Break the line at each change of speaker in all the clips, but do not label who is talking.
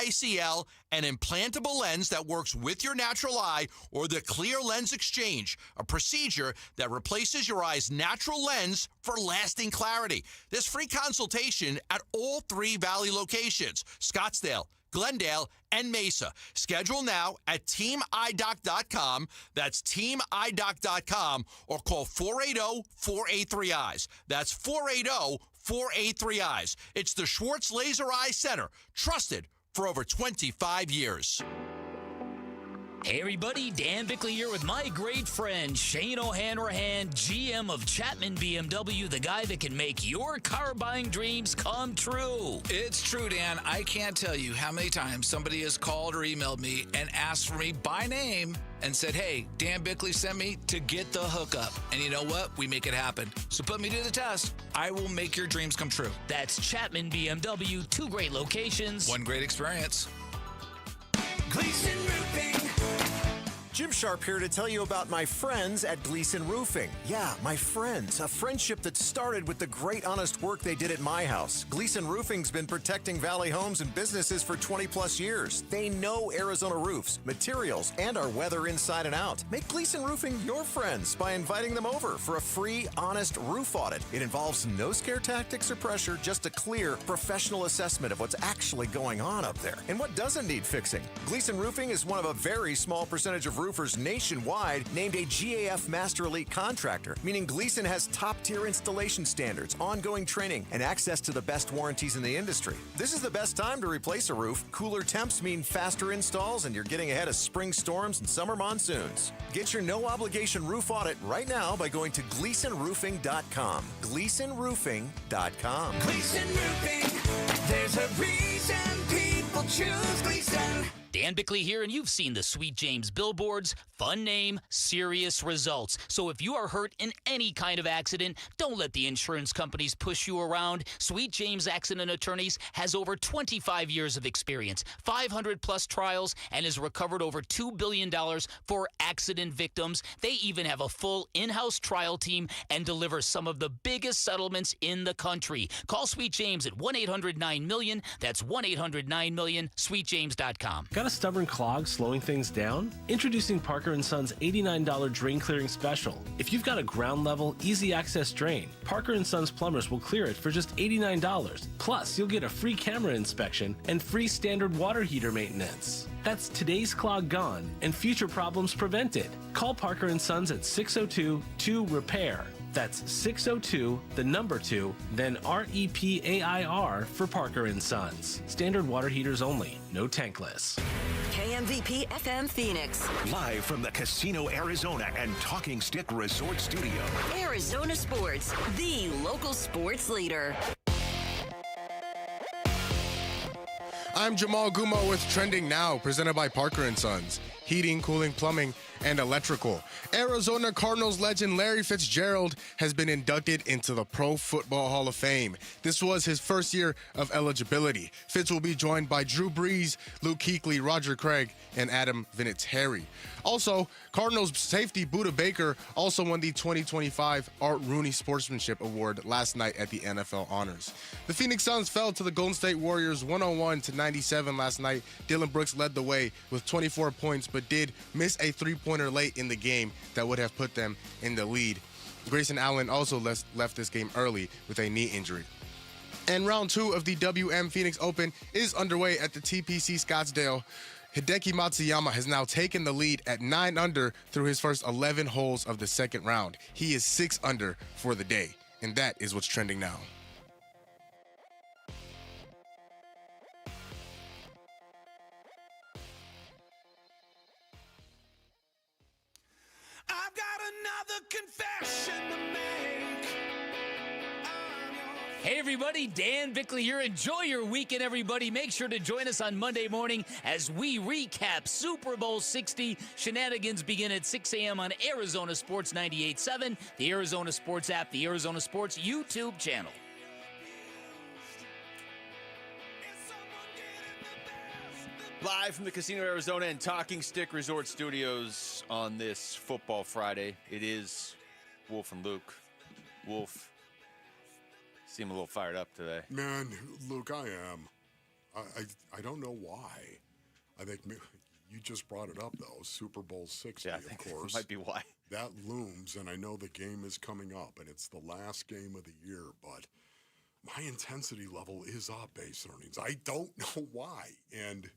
ICL, an implantable lens that works with your natural eye, or the clear lens exchange, a procedure that replaces your eye's natural lens for lasting clarity. There's free consultation at all 3 Valley locations, Scottsdale, Glendale, and Mesa. Schedule now at teamidoc.com. That's teamidoc.com, or call 480-483-EYES. That's 480-483-EYES. It's the Schwartz Laser Eye Center, trusted for over 25 years.
Hey everybody, Dan Bickley here with my great friend Shane O'Hanrahan, GM of Chapman BMW, the guy that can make your car buying dreams come true.
It's true, Dan. I can't tell you how many times somebody has called or emailed me and asked for me by name and said, hey, Dan Bickley sent me to get the hookup. And you know what? We make it happen. So put me to the test. I will make your dreams come true.
That's Chapman BMW, 2 great locations,
1 great experience.
Gleason Roofing.
Jim Sharp here to tell you about my friends at Gleason Roofing. Yeah, my friends. A friendship that started with the great honest work they did at my house. Gleason Roofing's been protecting Valley homes and businesses for 20 plus years. They know Arizona roofs, materials, and our weather inside and out. Make Gleason Roofing your friends by inviting them over for a free, honest roof audit. It involves no scare tactics or pressure, just a clear, professional assessment of what's actually going on up there and what doesn't need fixing. Gleason Roofing is one of a very small percentage of roofers nationwide named a GAF Master Elite contractor, meaning Gleason has top-tier installation standards, ongoing training, and access to the best warranties in the industry. This is the best time to replace a roof. Cooler temps mean faster installs, and you're getting ahead of spring storms and summer monsoons. Get your no-obligation roof audit right now by going to GleasonRoofing.com. GleasonRoofing.com.
Gleason Roofing. There's a reason people choose Gleason.
Dan Bickley here, and you've seen the Sweet James billboards. Fun name, serious results. So if you are hurt in any kind of accident, don't let the insurance companies push you around. Sweet James Accident Attorneys has over 25 years of experience, 500 plus trials, and has recovered over $2 billion for accident victims. They even have a full in-house trial team and deliver some of the biggest settlements in the country. Call Sweet James at 1-800-9-MILLION. That's 1-800-9-MILLION, sweetjames.com.
Got a stubborn clog slowing things down? Introducing Parker & Son's $89 drain clearing special. If you've got a ground level, easy access drain, Parker & Son's plumbers will clear it for just $89. Plus, you'll get a free camera inspection and free standard water heater maintenance. That's today's clog gone and future problems prevented. Call Parker & Sons at 602-2-REPAIR. That's 602, the number 2, then REPAIR for Parker & Sons. Standard water heaters only, no tankless.
KMVP FM Phoenix.
Live from the Casino Arizona and Talking Stick Resort Studio.
Arizona Sports, the local sports leader.
I'm Jamal Gumo with Trending Now, presented by Parker & Sons. Heating, cooling, plumbing, and electrical. Arizona Cardinals legend Larry Fitzgerald has been inducted into the Pro Football Hall of Fame. This was his first year of eligibility. Fitz will be joined by Drew Brees, Luke Kuechly, Roger Craig, and Adam Vinatieri. Also, Cardinals safety Budda Baker also won the 2025 Art Rooney Sportsmanship Award last night at the NFL Honors. The Phoenix Suns fell to the Golden State Warriors 101-97 last night. Dylan Brooks led the way with 24 points, but did miss a three-pointer late in the game that would have put them in the lead. Grayson Allen also left this game early with a knee injury. And round 2 of the WM Phoenix Open is underway at the TPC Scottsdale. Hideki Matsuyama has now taken the lead at 9 under through his first 11 holes of the second round. He is 6 under for the day, and that is what's trending now.
I've got another confession to make.
Hey everybody, Dan Bickley here. Enjoy your weekend, everybody. Make sure to join us on Monday morning as we recap Super Bowl 60. Shenanigans begin at 6 a.m. on Arizona Sports 98.7, the Arizona Sports app, the Arizona Sports YouTube channel.
Live from the Casino Arizona and Talking Stick Resort Studios on this Football Friday. It is Wolf and Luke. Wolf, seem a little fired up today.
Man, Luke, I am. I don't know why. I think you just brought it up, though. Super Bowl 60,
Yeah, I
of
think
course.
might be why.
That looms, and I know the game is coming up, and it's the last game of the year, but my intensity level is up, base earnings. I don't know why. And,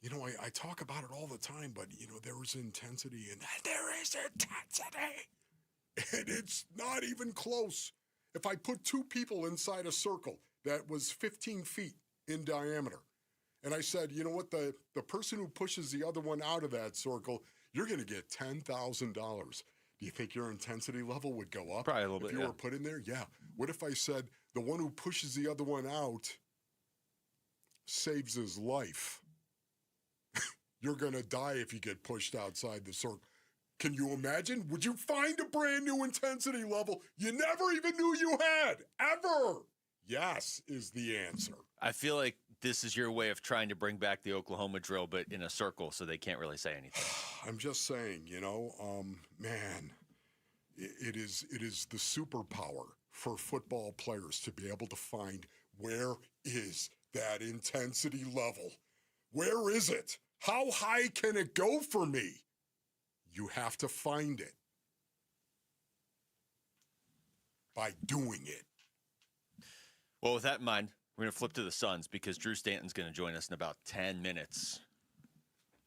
I talk about it all the time, but, there is intensity, and there is intensity. And it's not even close. If I put two people inside a circle that was 15 feet in diameter, and I said, you know what, the person who pushes the other one out of that circle, you're going to get $10,000. Do you think your intensity level would go up?
Probably a little bit,
if you were put in there? Yeah. What if I said the one who pushes the other one out saves his life? You're going to die if you get pushed outside the circle. Can you imagine? Would you find a brand new intensity level you never even knew you had? Ever? Yes is the answer.
I feel like this is your way of trying to bring back the Oklahoma drill, but in a circle, so they can't really say anything.
I'm just saying, man, it is the superpower for football players to be able to find where is that intensity level? Where is it? How high can it go for me? You have to find it by doing it.
Well, with that in mind, we're going to flip to the Suns because Drew Stanton's going to join us in about 10 minutes.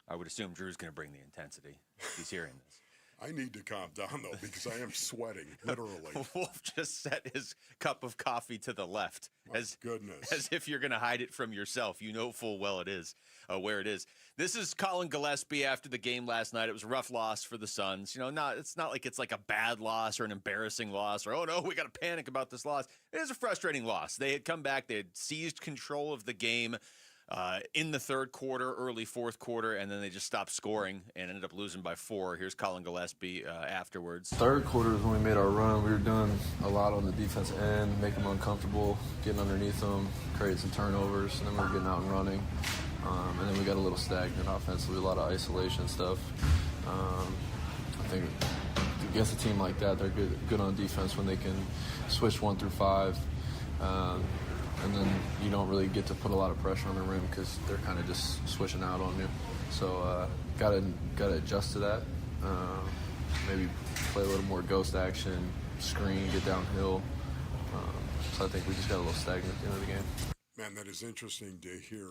I would assume Drew's going to bring the intensity. He's hearing this.
I need to calm down, though, because I am sweating, literally.
Wolf just set his cup of coffee to the left.
Goodness.
As if you're going to hide it from yourself. You know full well it is, where it is. This is Colin Gillespie after the game last night. It was a rough loss for the Suns. It's not like it's like a bad loss or an embarrassing loss or, oh, no, we got to panic about this loss. It is a frustrating loss. They had come back. They had seized control of the game in the third quarter, early fourth quarter, and then they just stopped scoring and ended up losing by 4. Here's Colin Gillespie afterwards.
Third quarter is when we made our run. We were doing a lot on the defensive end, making them uncomfortable, getting underneath them, creating some turnovers, and then we were getting out and running. And then we got a little stagnant offensively, a lot of isolation stuff. I think against a team like that, they're good on defense when they can switch 1 through 5. And then you don't really get to put a lot of pressure on the rim because they're kind of just switching out on you. So gotta adjust to that. Maybe play a little more ghost action, screen, get downhill. So I think we just got a little stagnant at the end of the game.
Man, that is interesting to hear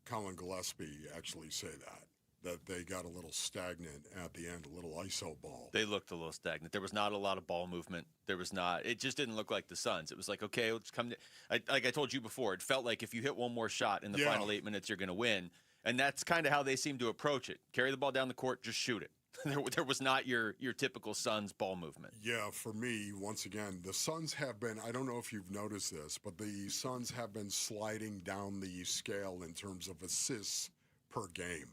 Colin Gillespie actually say that they got a little stagnant at the end, a little ISO ball.
They looked a little stagnant. There was not a lot of ball movement. It just didn't look like the Suns. It was like, okay, let's come to, like I told you before, it felt like if you hit one more shot in the final 8 minutes, you're going to win. And that's kind of how they seem to approach it. Carry the ball down the court, just shoot it. There was not your typical Suns ball movement.
Yeah, for me, once again, the Suns have been, I don't know if you've noticed this, but the Suns have been sliding down the scale in terms of assists per game.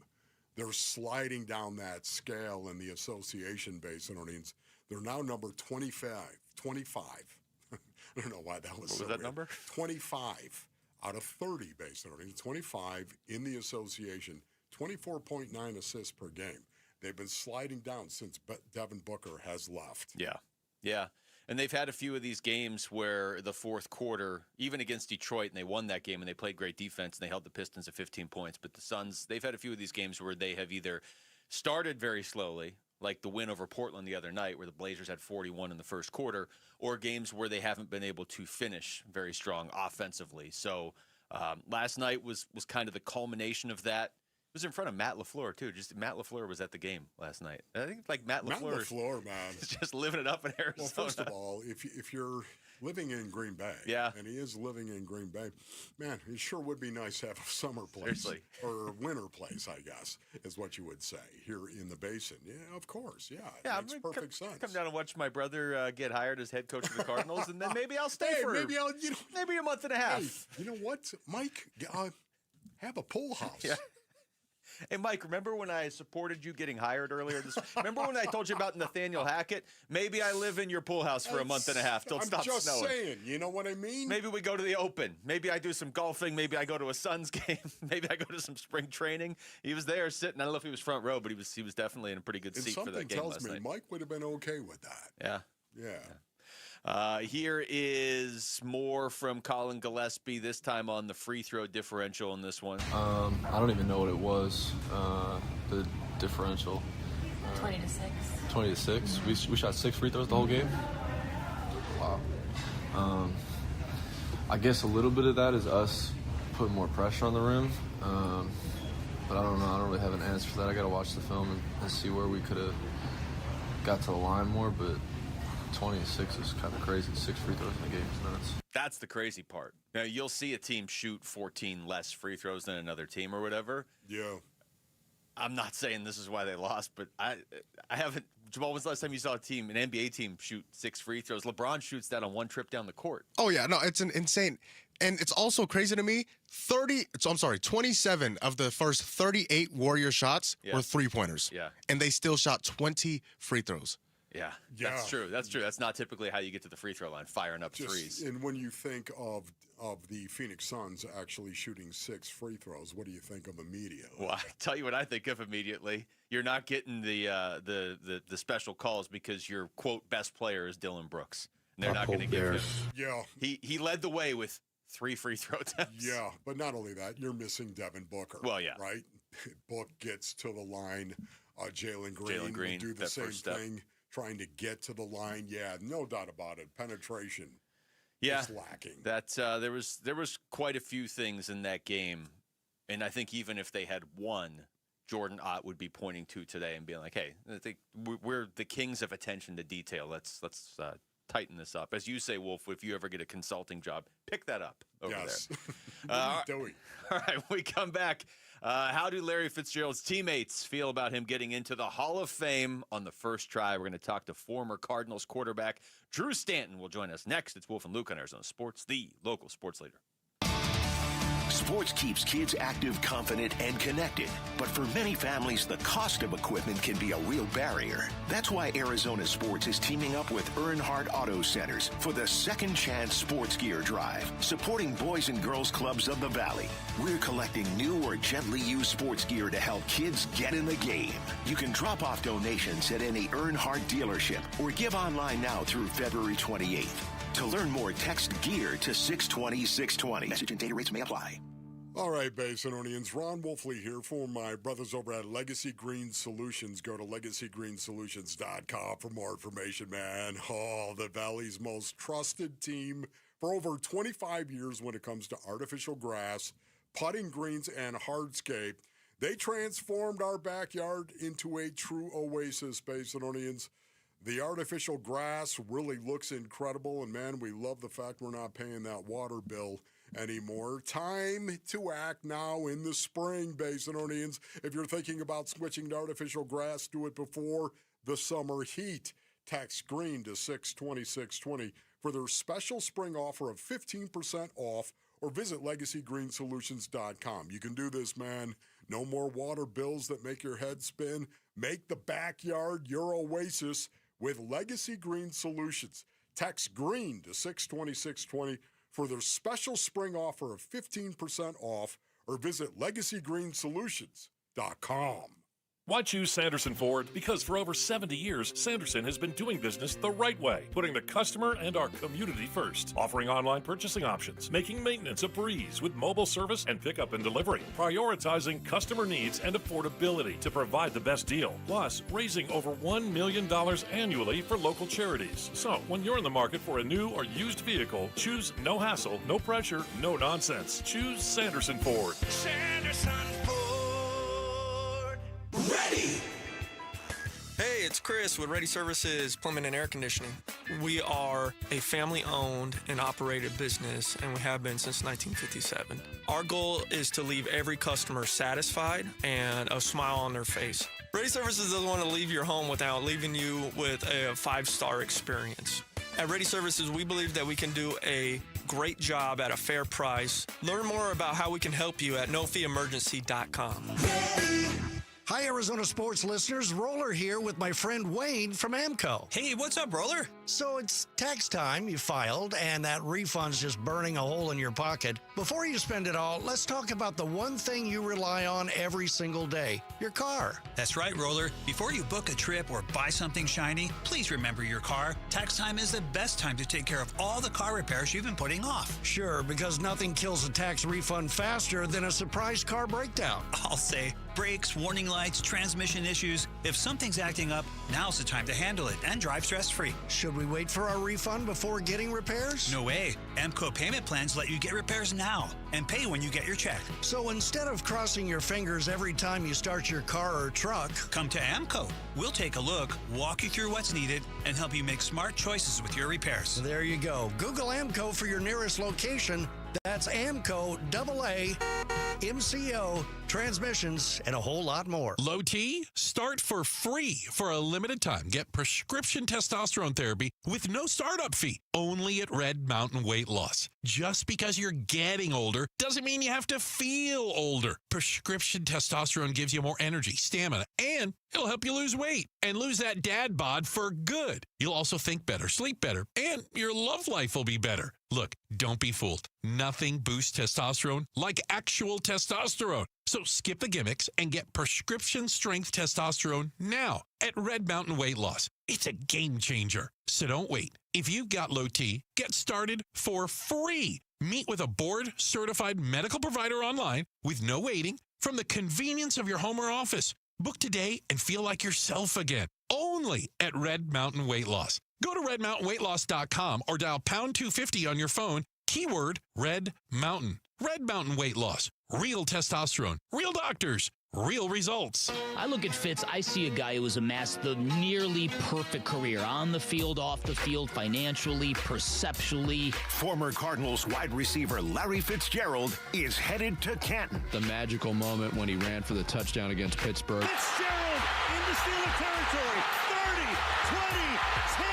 They're sliding down that scale in the association base earnings. They're now number 25. I don't know why that was
What
so
was that
weird.
number?
25 out of 30 base earnings. 25 in the association. 24.9 assists per game. They've been sliding down since Devin Booker has left.
Yeah. And they've had a few of these games where the fourth quarter, even against Detroit, and they won that game, and they played great defense, and they held the Pistons at 15 points. But the Suns, they've had a few of these games where they have either started very slowly, like the win over Portland the other night, where the Blazers had 41 in the first quarter, or games where they haven't been able to finish very strong offensively. So last night was kind of the culmination of that. It was in front of Matt LaFleur, too. Just Matt LaFleur was at the game last night. I think Matt LaFleur,
man,
is just living it up in Arizona.
Well, first of all, if you're living in Green Bay, and he is living in Green Bay, man, it sure would be nice to have a summer place.
Seriously.
Or a winter place, I guess, is what you would say, here in the basin. Yeah, of course, yeah.
Yeah,
it makes perfect sense.
Come down and watch my brother get hired as head coach of the Cardinals, and then maybe I'll stay for
maybe
a month and a half.
Hey, you know what, Mike? Have a pool house.
Yeah. Hey, Mike, remember when I supported you getting hired earlier? Remember when I told you about Nathaniel Hackett? Maybe I live in your pool house for a month and a half till it stops snowing.
I'm just saying, you know what I mean?
Maybe we go to the Open. Maybe I do some golfing. Maybe I go to a Suns game. Maybe I go to some spring training. He was there sitting. I don't know if he was front row, but he was definitely in a pretty good seat for that game last night.
Something tells me Mike would have been okay with that.
Yeah. Here is more from Colin Gillespie, this time on the free throw differential in this one.
I don't even know what it was, the differential.
20 to 6.
20 to 6? We shot 6 free throws the whole game? Wow. I guess a little bit of that is us putting more pressure on the rim. But I don't know. I don't really have an answer for that. I got to watch the film and see where we could have got to the line more, but 26 is kind of crazy. 6 free throws in the game is nuts.
That's the crazy part. Now, you'll see a team shoot 14 less free throws than another team or whatever.
Yeah.
I'm not saying this is why they lost, but I haven't. Jamal, when's the last time you saw an NBA team shoot 6 free throws? LeBron shoots that on one trip down the court.
Oh, yeah. No, it's insane. And it's also crazy to me, 27 of the first 38 Warrior shots were three-pointers.
Yeah.
And they still shot 20 free throws.
Yeah, that's true. That's true. That's not typically how you get to the free throw line, firing up threes.
And when you think of the Phoenix Suns actually shooting 6 free throws, what do you think of immediately?
Well, I tell you what I think of immediately. You're not getting the special calls because your, quote, best player is Dylan Brooks. And they're not going to give him.
Yeah.
He led the way with 3 free throw attempts.
Yeah, but not only that, you're missing Devin Booker.
Well, yeah.
Right? Book gets to the line. Jalen Green will do the same thing. Trying to get to the line, no doubt about it. Penetration is lacking.
There was quite a few things in that game, and I think even if they had won, Jordan Ott would be pointing to today and being like, "Hey, I think we're the kings of attention to detail. Let's tighten this up." As you say, Wolf, if you ever get a consulting job, pick that up over there.
What are you doing?
All right, when we come back. How do Larry Fitzgerald's teammates feel about him getting into the Hall of Fame on the first try? We're going to talk to former Cardinals quarterback Drew Stanton. Will join us next. It's Wolf and Luke on Arizona Sports, the local sports leader.
Sports keeps kids active, confident, and connected. But for many families, the cost of equipment can be a real barrier. That's why Arizona Sports is teaming up with Earnhardt Auto Centers for the Second Chance Sports Gear Drive, supporting Boys and Girls Clubs of the Valley. We're collecting new or gently used sports gear to help kids get in the game. You can drop off donations at any Earnhardt dealership or give online now through February 28th. To learn more, text GEAR to 620-620. Message and data rates may apply.
All right, Basinonians. Ron Wolfley here for my brothers over at Legacy Green Solutions. Go to legacygreensolutions.com for more information, man. Oh, the Valley's most trusted team for over 25 years when it comes to artificial grass, putting greens, and hardscape. They transformed our backyard into a true oasis, Basinonians. The artificial grass really looks incredible, and, man, we love the fact we're not paying that water bill anymore. Time to act now in the spring, Basinonians. If you're thinking about switching to artificial grass, do it before the summer heat. Text GREEN to 620-620 for their special spring offer of 15% off, or visit legacygreensolutions.com. You can do this, man. No more water bills that make your head spin. Make the backyard your oasis with Legacy Green Solutions. Text GREEN to 620-620 for their special spring offer of 15% off, or visit legacygreensolutions.com.
Why choose Sanderson Ford? Because for over 70 years, Sanderson has been doing business the right way, putting the customer and our community first, offering online purchasing options, making maintenance a breeze with mobile service and pickup and delivery, prioritizing customer needs and affordability to provide the best deal, plus raising over $1 million annually for local charities. So, when you're in the market for a new or used vehicle, choose no hassle, no pressure, no nonsense. Choose Sanderson Ford.
Sanderson Ford. Ready!
Hey, it's Chris with Ready Services Plumbing and Air Conditioning. We are a family-owned and operated business, and we have been since 1957. Our goal is to leave every customer satisfied and a smile on their face. Ready Services doesn't want to leave your home without leaving you with a 5-star experience. At Ready Services, we believe that we can do a great job at a fair price. Learn more about how we can help you at nofeeemergency.com.
Ready,
Hi, Arizona sports listeners. Roller here with my friend Wayne from AMCO.
Hey, what's up, Roller?
So it's tax time. You filed, and that refund's just burning a hole in your pocket. Before you spend it all, let's talk about the one thing you rely on every single day, your car.
That's right, Roller. Before you book a trip or buy something shiny, please remember your car. Tax time is the best time to take care of all the car repairs you've been putting off.
Sure, because nothing kills a tax refund faster than a surprise car breakdown.
I'll say brakes, warning lights, transmission issues. If something's acting up, now's the time to handle it and drive stress-free.
Should we wait for our refund before getting repairs?
No way. AMCO payment plans let you get repairs now and pay when you get your check.
So instead of crossing your fingers every time you start your car or truck,
come to AMCO. We'll take a look, walk you through what's needed, and help you make smart choices with your repairs.
There you go. Google AMCO for your nearest location. That's AMCO, AA, MCO, transmissions, and a whole lot more.
Low T, start for free for a limited time. Get prescription testosterone therapy with no startup fee, only at Red Mountain Weight Loss. Just because you're getting older doesn't mean you have to feel older. Prescription testosterone gives you more energy, stamina, and it'll help you lose weight and lose that dad bod for good. You'll also think better, sleep better, and your love life will be better. Look, don't be fooled. Nothing boosts testosterone like actual testosterone. So skip the gimmicks and get prescription strength testosterone now at Red Mountain Weight Loss. It's a game changer. So don't wait. If you've got low T, get started for free. Meet with a board-certified medical provider online with no waiting from the convenience of your home or office. Book today and feel like yourself again. Only at Red Mountain Weight Loss. Go to redmountainweightloss.com or dial pound 250 on your phone. Keyword Red Mountain. Red Mountain Weight Loss. Real testosterone. Real doctors. Real results.
I look at Fitz, I see a guy who has amassed the nearly perfect career on the field, off the field, financially, perceptually.
Former Cardinals wide receiver Larry Fitzgerald is headed to Canton.
The magical moment when he ran for the touchdown against Pittsburgh.
Fitzgerald into Steeler territory. 30, 20, 10.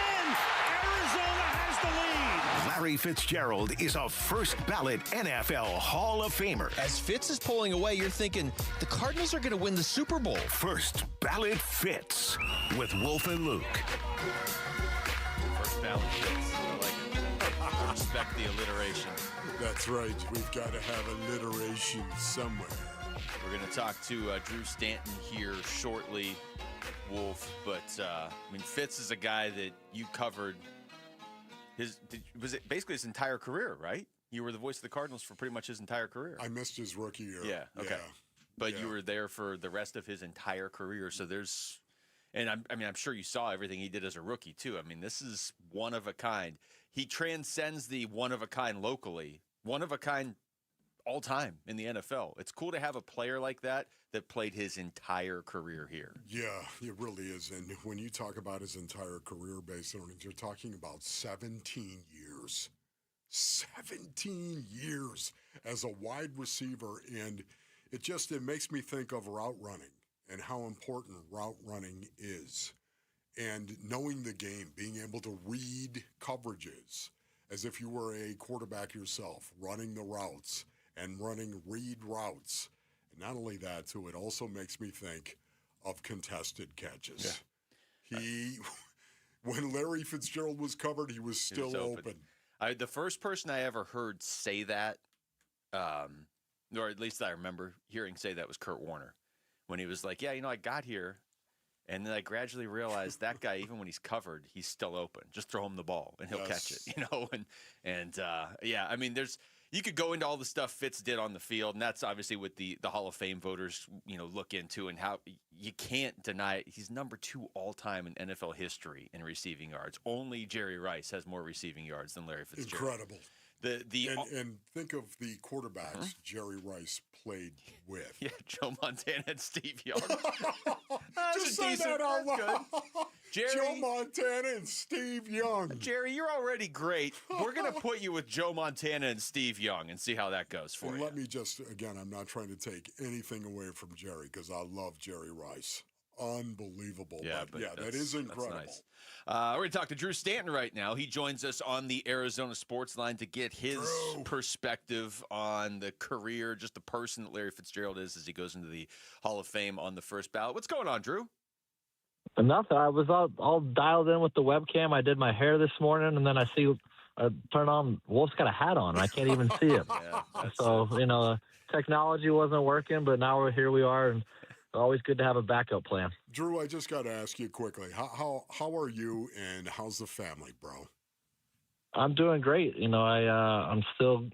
Arizona has the lead.
Larry Fitzgerald is a first-ballot NFL Hall of Famer.
As Fitz is pulling away, you're thinking, the Cardinals are going to win the Super Bowl.
First-ballot Fitz with Wolf and Luke.
First-ballot Fitz. I like it. I respect the alliteration.
That's right. We've got to have alliteration somewhere.
We're going to talk to Drew Stanton here shortly, Wolf. But, Fitz is a guy that you covered was it basically his entire career, right? You were the voice of the Cardinals for pretty much his entire career.
I missed his rookie year.
Yeah, okay. Yeah. But you were there for the rest of his entire career. So I'm sure you saw everything he did as a rookie, too. This is one of a kind. He transcends the one of a kind locally, one of a kind all time in the NFL. It's cool to have a player like that played his entire career here.
Yeah, it really is. And when you talk about his entire career-based earnings, you're talking about 17 years. 17 years as a wide receiver. And it makes me think of route running and how important route running is. And knowing the game, being able to read coverages as if you were a quarterback yourself, running the routes and running read routes. And not only that, too, it also makes me think of contested catches. Yeah. When Larry Fitzgerald was covered, he was still open.
The first person I ever heard say that, or at least I remember hearing say that, was Kurt Warner. When he was like, I got here, and then I gradually realized that guy, even when he's covered, he's still open. Just throw him the ball, and he'll catch it, there's... You could go into all the stuff Fitz did on the field, and that's obviously what the Hall of Fame voters, look into, and how you can't deny it. He's number 2 all-time in NFL history in receiving yards. Only Jerry Rice has more receiving yards than Larry Fitzgerald.
Incredible. And think of the quarterbacks Jerry Rice played with.
Yeah, Joe Montana and Steve Young.
Just say that out loud. Joe Montana and Steve Young.
Jerry, you're already great. We're going to put you with Joe Montana and Steve Young and see how that goes for you.
Let me just, again, I'm not trying to take anything away from Jerry because I love Jerry Rice. unbelievable.
Yeah,
but that is incredible.
That's nice. We're going to talk to Drew Stanton right now. He joins us on the Arizona Sports Line to get his perspective on the career, just the person that Larry Fitzgerald is as he goes into the Hall of Fame on the first ballot. What's going on, Drew?
Nothing. I was all dialed in with the webcam. I did my hair this morning, and then I turn on. Wolf's got a hat on. I can't even see him. So technology wasn't working, but now here we are, and always good to have a backup plan.
Drew, I just got to ask you quickly, how are you, and how's the family, bro?
I'm doing great. I'm still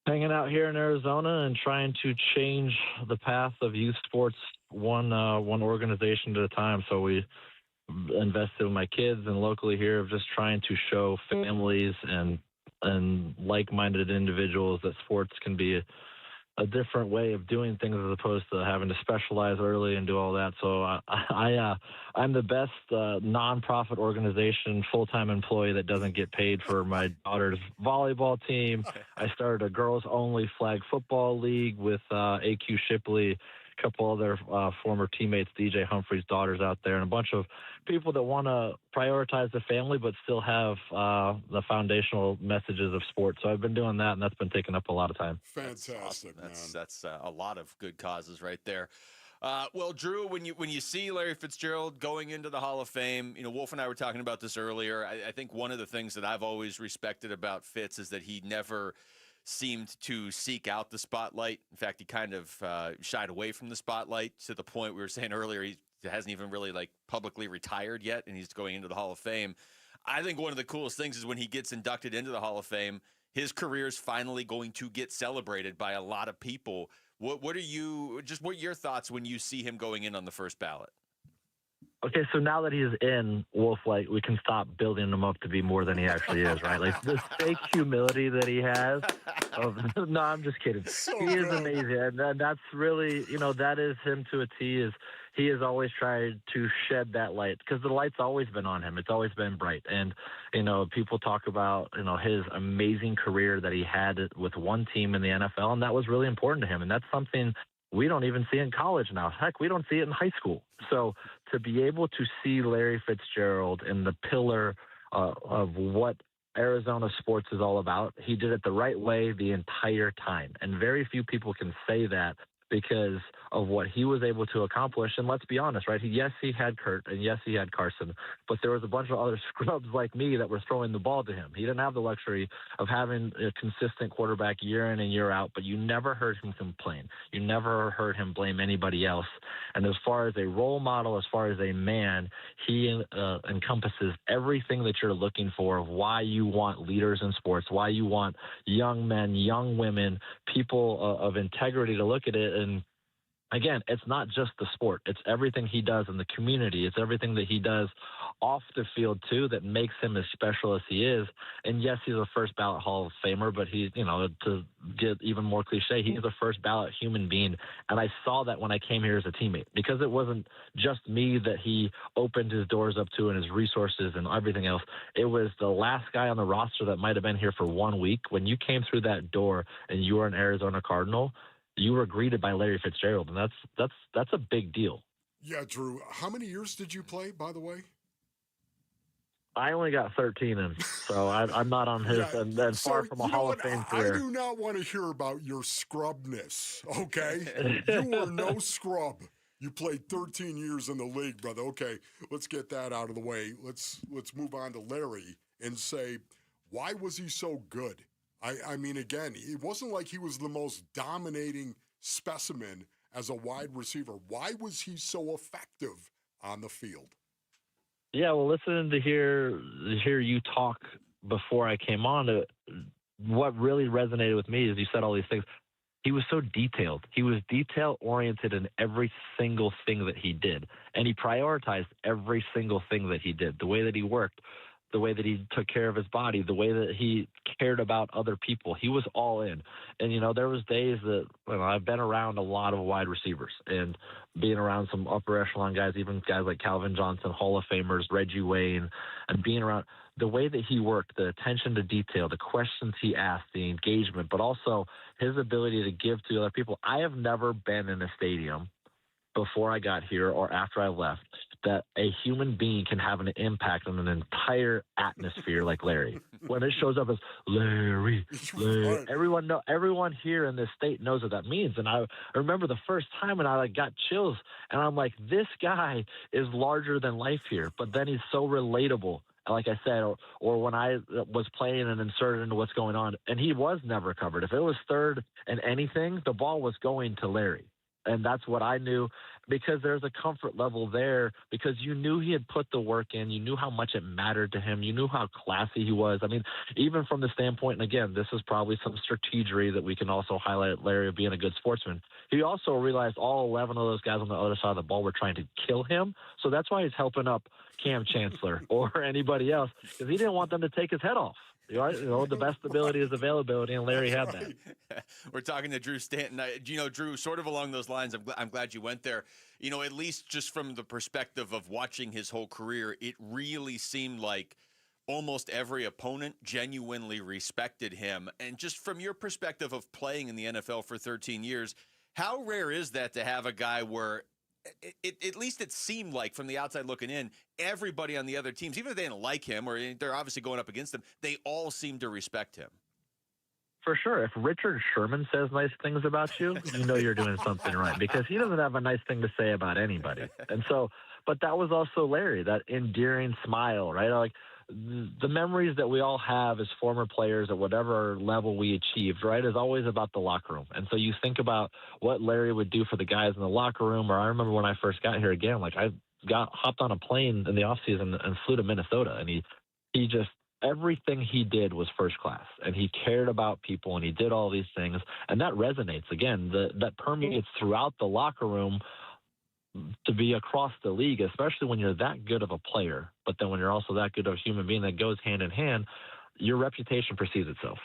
hanging out here in Arizona and trying to change the path of youth sports one organization at a time. So we invested in my kids and locally here of just trying to show families and like-minded individuals that sports can be a different way of doing things as opposed to having to specialize early and do all that. So I'm the best nonprofit organization full-time employee that doesn't get paid for my daughter's volleyball team. I started a girls-only flag football league with AQ Shipley, a couple other former teammates, DJ Humphrey's daughters out there, and a bunch of people that want to prioritize the family but still have the foundational messages of sports. So I've been doing that, and that's been taking up a lot of time.
Fantastic, man.
That's a lot of good causes right there. Well, Drew, when you see Larry Fitzgerald going into the Hall of Fame, Wolf and I were talking about this earlier. I think one of the things that I've always respected about Fitz is that he never seemed to seek out the spotlight. In fact, he kind of shied away from the spotlight to the point we were saying earlier he hasn't even really publicly retired yet, and he's going into the Hall of Fame. I think one of the coolest things is when he gets inducted into the Hall of Fame, his career is finally going to get celebrated by a lot of people. What are your thoughts when you see him going in on the first ballot?
Okay, so now that he's in, Wolf, we can stop building him up to be more than he actually is, right? This fake humility that he has. No, I'm just kidding. He is amazing, and that's really, that is him to a T. He has always tried to shed that light because the light's always been on him. It's always been bright, and people talk about his amazing career that he had with one team in the NFL, and that was really important to him, and that's something we don't even see in college now. Heck, we don't see it in high school. So to be able to see Larry Fitzgerald in the pillar of what Arizona sports is all about, he did it the right way the entire time. And very few people can say that because of what he was able to accomplish. And let's be honest, right? Yes, he had Kurt, and yes, he had Carson, but there was a bunch of other scrubs like me that were throwing the ball to him. He didn't have the luxury of having a consistent quarterback year in and year out, but you never heard him complain. You never heard him blame anybody else. And as far as a role model, as far as a man, he encompasses everything that you're looking for of why you want leaders in sports, why you want young men, young women, people of integrity to look at it. And again, it's not just the sport. It's everything he does in the community. It's everything that he does off the field, too, that makes him as special as he is. And, yes, he's a first-ballot Hall of Famer, but he's, to get even more cliche, he's a first-ballot human being. And I saw that when I came here as a teammate because it wasn't just me that he opened his doors up to and his resources and everything else. It was the last guy on the roster that might have been here for 1 week. When you came through that door and you were an Arizona Cardinal, you were greeted by Larry Fitzgerald, and that's a big deal.
Yeah, Drew. How many years did you play, by the way?
I only got 13 in, so I'm not on his and far from a Hall of Fame career.
I do not want to hear about your scrubness, okay? You were no scrub. You played 13 years in the league, brother. Okay, let's get that out of the way. Let's move on to Larry and say, why was he so good? I mean, again, it wasn't like he was the most dominating specimen as a wide receiver. Why was he so effective on the field?
Yeah, well, listening to hear you talk before I came on, what really resonated with me is you said all these things. He was so detailed. He was detail-oriented in every single thing that he did, and he prioritized every single thing that he did, the way that he worked, the way that he took care of his body, the way that he cared about other people. He was all in. And, there was days that I've been around a lot of wide receivers and being around some upper echelon guys, even guys like Calvin Johnson, Hall of Famers, Reggie Wayne, and being around the way that he worked, the attention to detail, the questions he asked, the engagement, but also his ability to give to other people. I have never been in a stadium before I got here or after I left that a human being can have an impact on an entire atmosphere like Larry. When it shows up as Larry, everyone here in this state knows what that means. And I remember the first time and I got chills and I'm like, this guy is larger than life here, but then he's so relatable. Like I said, or when I was playing and inserted into what's going on, and he was never covered. If it was third and anything, the ball was going to Larry. And that's what I knew because there's a comfort level there because you knew he had put the work in. You knew how much it mattered to him. You knew how classy he was. I mean, even from the standpoint, and again, this is probably some strategery that we can also highlight Larry of being a good sportsman. He also realized all 11 of those guys on the other side of the ball were trying to kill him. So that's why he's helping up Cam Chancellor or anybody else because he didn't want them to take his head off. The best ability is availability, and Larry had that.
We're talking to Drew Stanton. Drew, sort of along those lines, I'm glad you went there. At least just from the perspective of watching his whole career, it really seemed like almost every opponent genuinely respected him. And just from your perspective of playing in the NFL for 13 years, how rare is that to have a guy where at least it seemed like from the outside looking in, everybody on the other teams, even if they didn't like him or they're obviously going up against him, they all seem to respect him.
For sure. If Richard Sherman says nice things about you, you know you're doing something right because he doesn't have a nice thing to say about anybody. And so, but that was also Larry, that endearing smile, right? Like the memories that we all have as former players at whatever level we achieved, right, is always about the locker room. And so you think about what Larry would do for the guys in the locker room, or I remember when I first got here again, like I hopped on a plane in the offseason and flew to Minnesota, and he just, everything he did was first class, and he cared about people, and he did all these things, and that resonates. Again, that permeates throughout the locker room to be across the league, especially when you're that good of a player, but then when you're also that good of a human being, that goes hand in hand, your reputation precedes itself.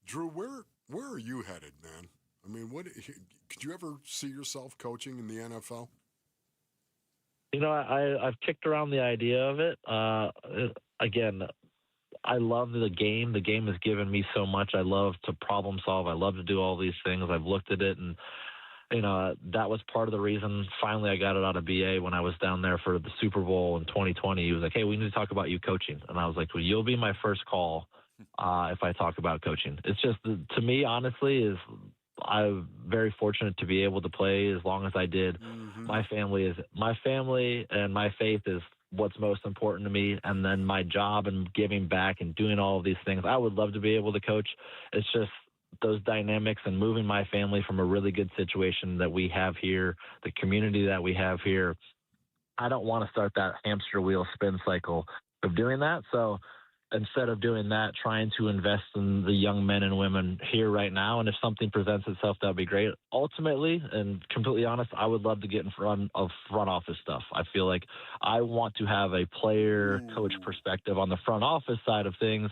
Drew, where are you headed, man? I mean, could you ever see yourself coaching in the NFL?
I've kicked around the idea of it. Again, I love the game. The game has given me so much. I love to problem solve. I love to do all these things. I've looked at it, and that was part of the reason finally I got it out of BA when I was down there for the Super Bowl in 2020. He was like, hey, we need to talk about you coaching. And I was like, well, you'll be my first call if I talk about coaching. It's just, to me, honestly, I'm very fortunate to be able to play as long as I did. Mm-hmm. My family and my faith is what's most important to me. And then my job and giving back and doing all of these things. I would love to be able to coach. It's just those dynamics and moving my family from a really good situation that we have here, the community that we have here. I don't want to start that hamster wheel spin cycle of doing that. So instead of doing that, trying to invest in the young men and women here right now. And if something presents itself, that would be great. Ultimately, and completely honest, I would love to get in front of front office stuff. I feel like I want to have a player coach perspective on the front office side of things.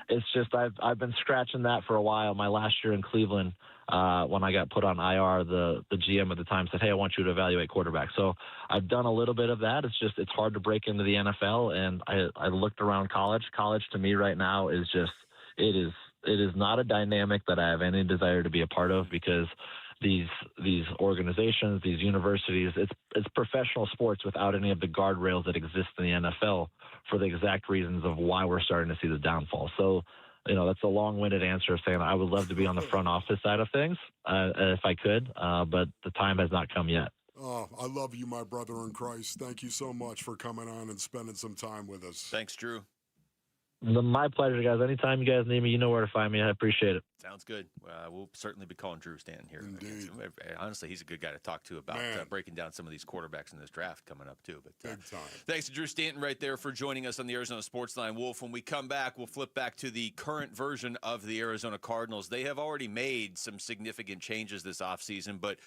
It's just I've been scratching that for a while. My last year in Cleveland, when I got put on IR, the GM at the time said, hey, I want you to evaluate quarterbacks. So I've done a little bit of that. It's hard to break into the NFL. And I looked around college. College to me right now is just, it is not a dynamic that I have any desire to be a part of because these organizations, these universities, it's professional sports without any of the guardrails that exist in the NFL for the exact reasons of why we're starting to see the downfall. So, that's a long-winded answer of saying I would love to be on the front office side of things if I could, but the time has not come yet.
Oh, I love you, my brother in Christ. Thank you so much for coming on and spending some time with us.
Thanks, Drew.
My pleasure, guys. Anytime you guys need me, you know where to find me. I appreciate it.
Sounds good. We'll certainly be calling Drew Stanton here.
Indeed.
Honestly, he's a good guy to talk to about breaking down some of these quarterbacks in this draft coming up, too. But
big time.
Thanks to Drew Stanton right there for joining us on the Arizona Sports Line. Wolf, when we come back, we'll flip back to the current version of the Arizona Cardinals. They have already made some significant changes this offseason, but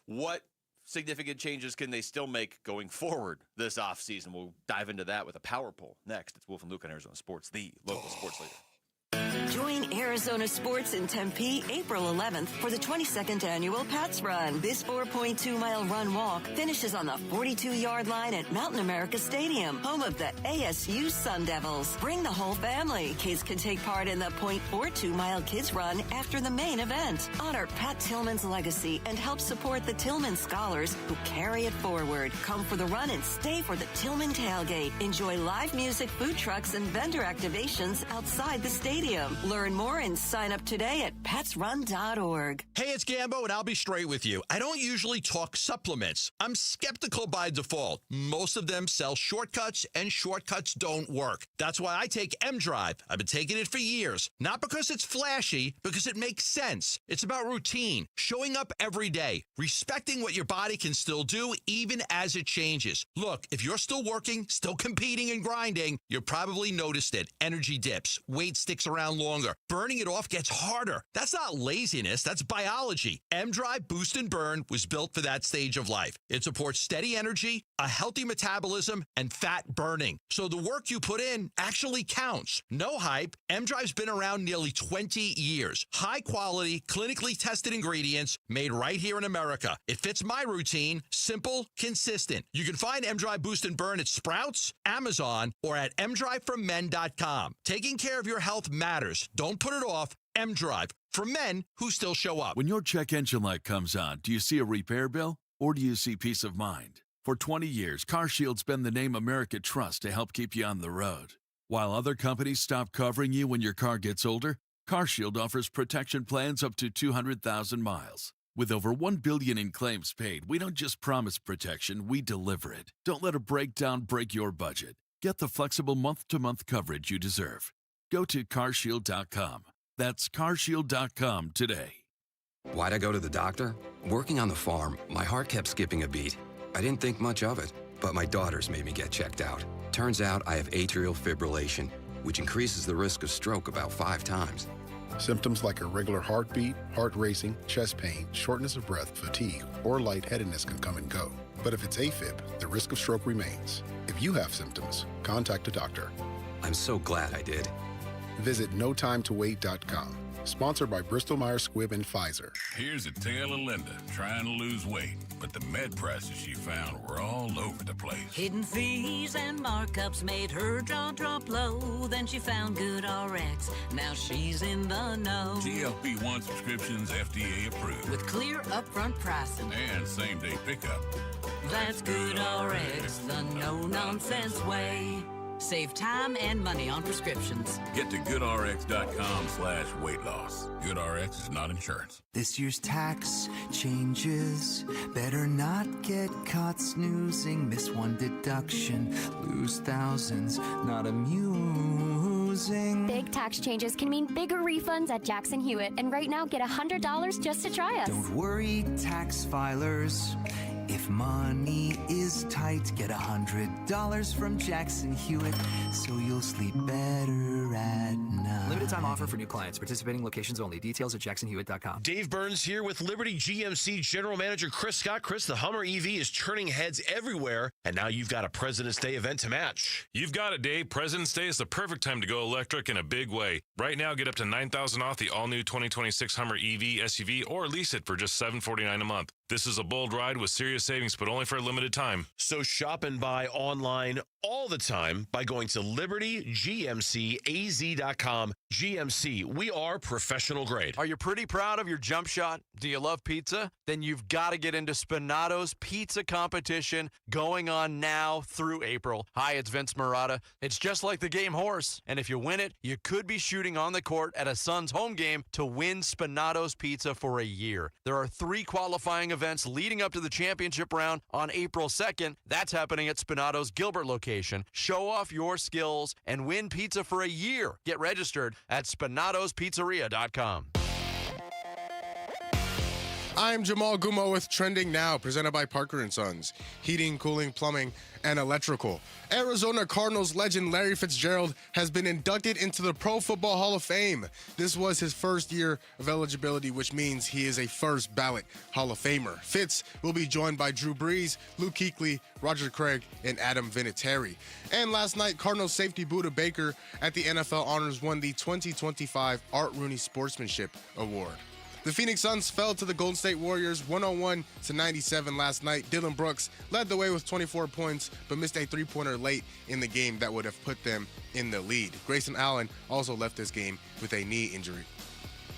what significant changes can they still make going forward this offseason? We'll dive into that with a power poll next. It's Wolf and Luke on Arizona Sports, the local sports leader.
Join Arizona Sports in Tempe April 11th for the 22nd annual Pats Run. This 4.2-mile run-walk finishes on the 42-yard line at Mountain America Stadium, home of the ASU Sun Devils. Bring the whole family. Kids can take part in the 0.42-mile Kids Run after the main event. Honor Pat Tillman's legacy and help support the Tillman scholars who carry it forward. Come for the run and stay for the Tillman tailgate. Enjoy live music, food trucks, and vendor activations outside the stadium. Learn more and sign up today at patsrun.org.
Hey, it's Gambo, and I'll be straight with you. I don't usually talk supplements. I'm skeptical by default. Most of them sell shortcuts, and shortcuts don't work. That's why I take M-Drive. I've been taking it for years. Not because it's flashy, because it makes sense. It's about routine, showing up every day, respecting what your body can still do even as it changes. Look, if you're still working, still competing and grinding, you probably noticed it. Energy dips, weight sticks around longer, burning it off gets harder. That's not laziness, that's biology. M-Drive Boost and Burn was built for that stage of life. It supports steady energy, a healthy metabolism, and fat burning. So the work you put in actually counts. No hype, M-Drive's been around nearly 20 years. High quality, clinically tested ingredients made right here in America. It fits my routine, simple, consistent. You can find M-Drive Boost and Burn at Sprouts, Amazon, or at mdriveformen.com. Taking care of your health matters. Don't put it off. M-Drive, for men who still show up.
When your check engine light comes on, do you see a repair bill or do you see peace of mind? For 20 years, CarShield's been the name America trusts to help keep you on the road. While other companies stop covering you when your car gets older, CarShield offers protection plans up to 200,000 miles. With over $1 billion in claims paid, we don't just promise protection, we deliver it. Don't let a breakdown break your budget. Get the flexible month-to-month coverage you deserve. Go to CarShield.com. That's CarShield.com today.
Why'd I go to the doctor? Working on the farm, my heart kept skipping a beat. I didn't think much of it, but my daughters made me get checked out. Turns out I have atrial fibrillation, which increases the risk of stroke about 5 times.
Symptoms like irregular heartbeat, heart racing, chest pain, shortness of breath, fatigue, or lightheadedness can come and go. But if it's AFib, the risk of stroke remains. If you have symptoms, contact a doctor.
I'm so glad I did.
Visit NoTimeToWait.com. Sponsored by Bristol-Myers Squibb and Pfizer.
Here's a tale of Linda trying to lose weight, but the med prices she found were all over the place.
Hidden fees and markups made her jaw drop low. Then she found Good RX. Now she's in the know.
GLP-1 subscriptions FDA approved.
With clear upfront pricing.
And same-day pickup.
That's Good RX, the no-nonsense way. Save time and money on prescriptions.
Get to goodrx.com/weight loss. GoodRx is not insurance.
This year's tax changes. Better not get caught snoozing. Miss one deduction, lose thousands. Not amusing.
Big tax changes can mean bigger refunds at Jackson Hewitt. And right now, get $100 just to try us.
Don't worry, tax filers. If money is tight, get $100 from Jackson Hewitt, so you'll sleep better at night.
Limited time offer for new clients. Participating locations only. Details at jacksonhewitt.com.
Dave Burns here with Liberty GMC General Manager Chris Scott. Chris, the Hummer EV is turning heads everywhere, and now you've got a President's Day event to match.
You've got it, Dave. President's Day is the perfect time to go electric in a big way. Right now, get up to $9,000 off the all-new 2026 Hummer EV SUV or lease it for just $749 a month. This is a bold ride with serious savings, but only for a limited time.
So shop and buy online all the time by going to LibertyGMCAZ.com. GMC, we are professional grade.
Are you pretty proud of your jump shot? Do you love pizza? Then you've got to get into Spinato's pizza competition going on now through April. Hi, it's Vince Marotta. It's just like the game horse, and if you win it, you could be shooting on the court at a Suns home game to win Spinato's pizza for a year. There are 3 qualifying events leading up to the championship round on April 2nd. That's happening at Spinato's Gilbert location. Show off your skills and win pizza for a year. Get registered at SpinatosPizzeria.com.
I'm Jamal Gumo with Trending Now, presented by Parker & Sons, heating, cooling, plumbing, and electrical. Arizona Cardinals legend Larry Fitzgerald has been inducted into the Pro Football Hall of Fame. This was his first year of eligibility, which means he is a first ballot Hall of Famer. Fitz will be joined by Drew Brees, Luke Kuechly, Roger Craig, and Adam Vinatieri. And last night, Cardinals safety Budda Baker at the NFL Honors won the 2025 Art Rooney Sportsmanship Award. The Phoenix Suns fell to the Golden State Warriors 101-97 last night. Dylan Brooks led the way with 24 points, but missed a three-pointer late in the game that would have put them in the lead. Grayson Allen also left this game with a knee injury.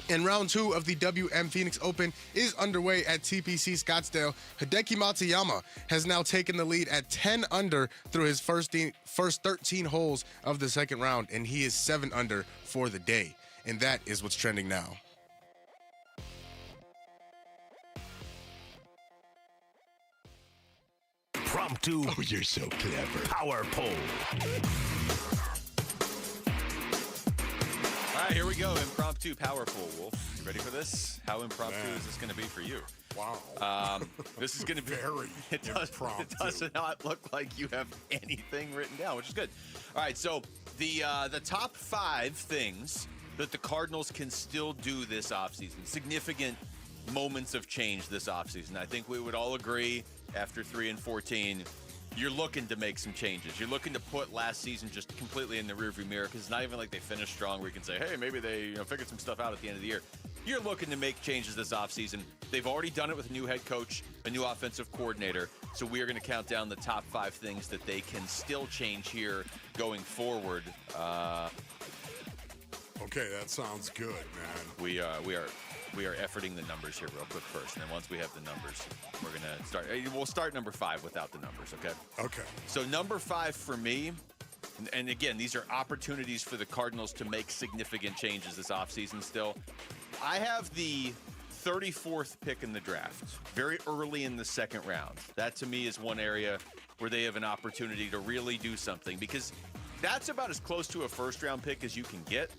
And round 2 of the WM Phoenix Open is underway at TPC Scottsdale. Hideki Matsuyama has now taken the lead at 10 under through his first 13 holes of the second round, and he is 7 under for the day. And that is what's trending now.
Promptu. Oh, you're so clever. Power poll.
All right, here we go. Impromptu power poll, Wolf. You ready for this? How impromptu is this going to be for you?
Wow.
This is going to be
very impromptu.
It does not look like you have anything written down, which is good. All right, so the top 5 things that the Cardinals can still do this offseason, significant moments of change this offseason. I think we would all agree after 3-14, you're looking to make some changes. You're looking to put last season just completely in the rearview mirror, because it's not even like they finished strong where you can say, hey, maybe they figured some stuff out at the end of the year. You're looking to make changes this offseason. They've already done it with a new head coach, a new offensive coordinator. So we are going to count down the top 5 things that they can still change here going forward.
Okay, that sounds good, man.
We are efforting the numbers here real quick first, and then once we have the numbers, we're going to start. We'll start number 5 without the numbers, okay?
Okay.
So number 5 for me, and again, these are opportunities for the Cardinals to make significant changes this offseason still. I have the 34th pick in the draft, very early in the second round. That, to me, is one area where they have an opportunity to really do something, because that's about as close to a first-round pick as you can get.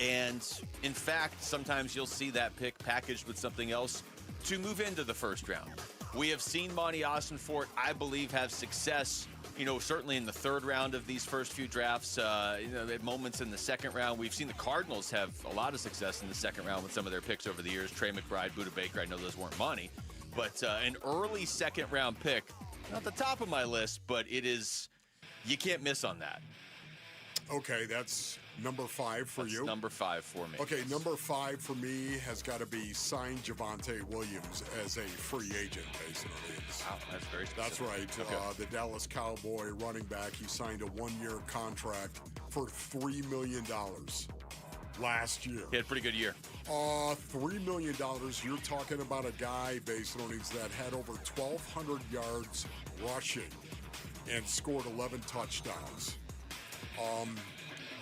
And, in fact, sometimes you'll see that pick packaged with something else to move into the first round. We have seen Monty Ossenfort, I believe, have success, certainly in the third round of these first few drafts, at moments in the second round. We've seen the Cardinals have a lot of success in the second round with some of their picks over the years. Trey McBride, Budda Baker, I know those weren't Monty. But an early second-round pick, not the top of my list, but it is, you can't miss on that.
Okay, that's number 5 for you.
Number 5 for me.
Okay, number 5 for me has got to be sign Javonte Williams as a free agent, basically.
Wow, that's very specific.
That's right.
Okay.
The Dallas Cowboy running back, he signed a 1-year contract for $3 million last year.
He had a pretty good year.
$3 million. You're talking about a guy, basically, that had over 1,200 yards rushing and scored 11 touchdowns.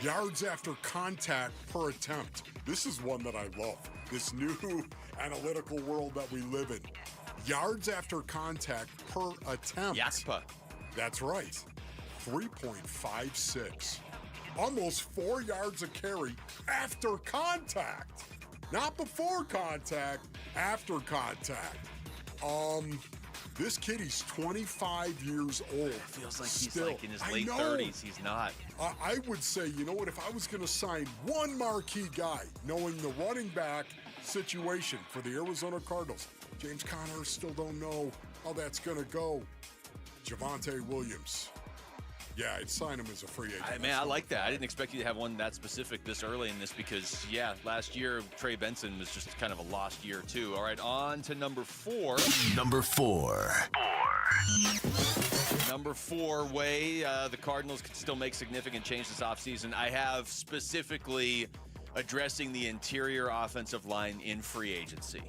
Yards after contact per attempt. This is one that I love. This new analytical world that we live in. Yards after contact per attempt.
YASPA.
That's right. 3.56. Almost 4 yards a carry after contact. Not before contact, after contact. This kid, he's 25 years old.
It feels like he's
still.
like in his late 30s. He's not.
I would say, you know what, if I was going to sign one marquee guy, knowing the running back situation for the Arizona Cardinals, James Conner, still don't know how that's going to go. Javonte Williams. Yeah, I'd sign him as a free agent.
I like that. I didn't expect you to have one that specific this early in this because, last year, Trey Benson was just kind of a lost year, too. All right, on to number 4.
Number 4.
Number 4 way the Cardinals could still make significant change this offseason. I have specifically addressing the interior offensive line in free agency.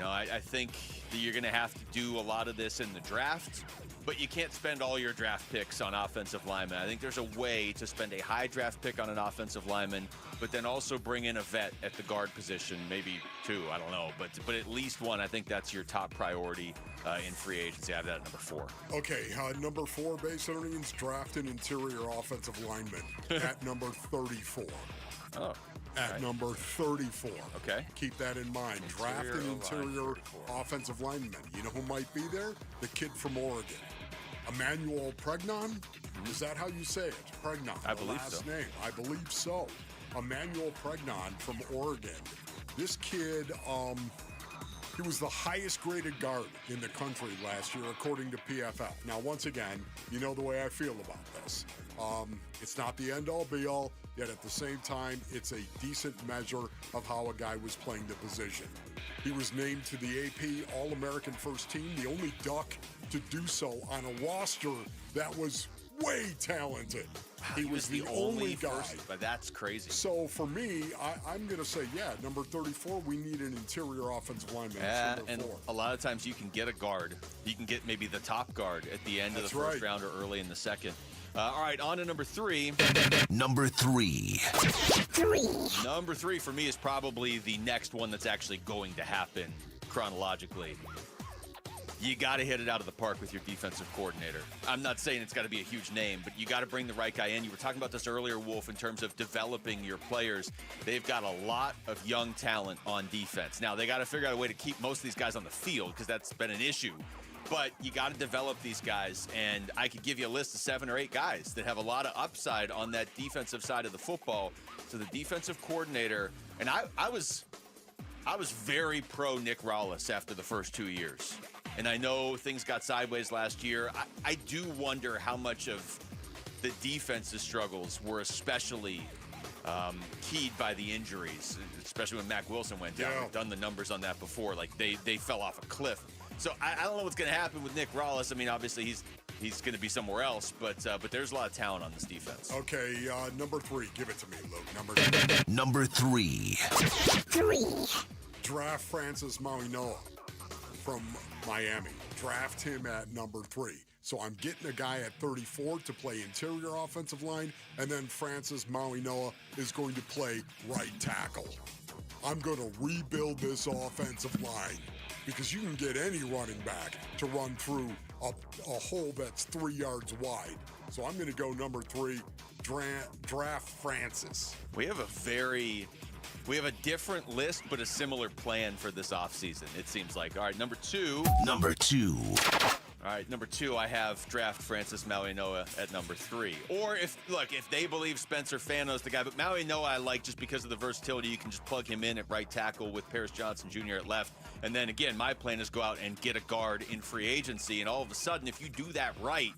I think that you're going to have to do a lot of this in the draft. But you can't spend all your draft picks on offensive linemen. I think there's a way to spend a high draft pick on an offensive lineman, but then also bring in a vet at the guard position, maybe 2, I don't know. But at least 1, I think that's your top priority in free agency. I have that at number 4.
Okay, number 4, base earnings, draft an interior offensive lineman at number 34.
Oh.
at number 34.
Okay.
Keep that in mind. Draft an interior offensive lineman. You know who might be there? The kid from Oregon. Emmanuel Pregnon? Is that how you say it? Pregnon.
I believe so.
Last name. I believe so. Emmanuel Pregnon from Oregon. This kid, he was the highest graded guard in the country last year, according to PFF. Now, once again, you know the way I feel about this. It's not the end-all, be-all, yet at the same time, it's a decent measure of how a guy was playing the position. He was named to the AP All-American First Team, the only Duck to do so on a roster that was way talented.
He was the only guy. But that's crazy.
So for me, I'm going to say, number 34, we need an interior offensive lineman.
And a lot of times you can get a guard. You can get maybe the top guard at the end of the first round or early in the second. All right, on to number 3.
Number 3.
Number 3 for me is probably the next one that's actually going to happen chronologically. You got to hit it out of the park with your defensive coordinator. I'm not saying it's got to be a huge name, but you got to bring the right guy in. You were talking about this earlier, Wolf, in terms of developing your players. They've got a lot of young talent on defense. Now, they got to figure out a way to keep most of these guys on the field because that's been an issue. But you got to develop these guys, and I could give you a list of 7 or 8 guys that have a lot of upside on that defensive side of the football. So the defensive coordinator, and I was very pro Nick Rallis after the first 2 years. And I know things got sideways last year. I do wonder how much of the defense's struggles were especially keyed by the injuries, especially when Mac Wilson went down. We've done the numbers on that before. Like, they fell off a cliff. So I don't know what's going to happen with Nick Rallis. I mean, obviously, he's going to be somewhere else, but there's a lot of talent on this defense.
Okay, number 3. Give it to me, Luke.
Number 3.
Draft Francis Mauigoa from Miami. Draft him at number 3. So I'm getting a guy at 34 to play interior offensive line, and then Francis Mauigoa is going to play right tackle. I'm going to rebuild this offensive line because you can get any running back to run through a hole that's 3 yards wide. So I'm going to go number 3, draft Francis.
We have a different list, but a similar plan for this offseason, it seems like. All right, number 2. All right, number 2, I have draft Francis Mauigoa at number 3. Or if they believe Spencer Fano's the guy, but Mauigoa I like just because of the versatility. You can just plug him in at right tackle with Paris Johnson Jr. at left. And then again, my plan is go out and get a guard in free agency. And all of a sudden, if you do that right,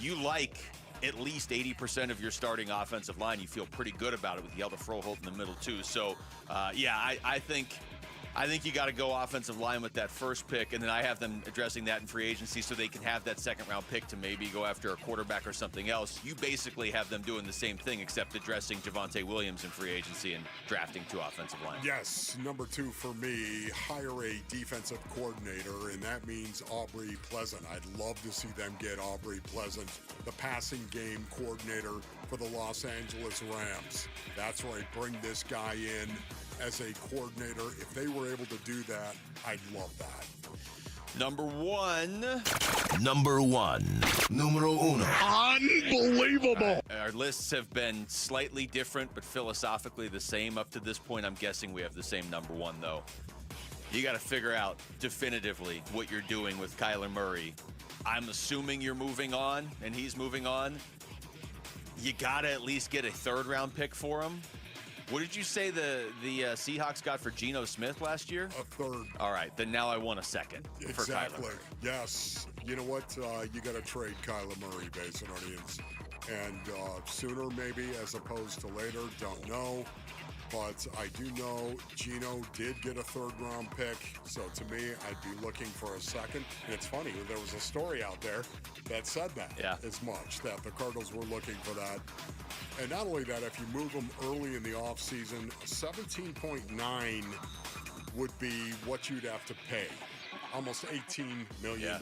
you like at least 80% of your starting offensive line. You feel pretty good about it with Yelda Froholt in the middle too. So, I think you got to go offensive line with that first pick, and then I have them addressing that in free agency so they can have that second-round pick to maybe go after a quarterback or something else. You basically have them doing the same thing except addressing Javonte Williams in free agency and drafting 2 offensive linemen.
Yes, number 2 for me, hire a defensive coordinator, and that means Aubrey Pleasant. I'd love to see them get Aubrey Pleasant, the passing game coordinator for the Los Angeles Rams. That's right, bring this guy in as a coordinator. If they were able to do that, I'd love that.
Number 1.
Numero uno.
Unbelievable.
Our lists have been slightly different, but philosophically the same up to this point. I'm guessing we have the same number 1, though. You got to figure out definitively what you're doing with Kyler Murray. I'm assuming you're moving on, and he's moving on. You got to at least get a 3rd-round pick for him. What did you say the Seahawks got for Geno Smith last year?
A 3rd.
All right, then now I want a 2nd for Kyler Murray.
Yes. You know what? You got to trade Kyler Murray, Basinonians. And sooner maybe as opposed to later, don't know. But I do know Geno did get a 3rd-round pick. So to me, I'd be looking for a 2nd. And it's funny, there was a story out there that said that as much, that the Cardinals were looking for that. And not only that, if you move them early in the offseason, 17.9 would be what you'd have to pay. Almost $18 million.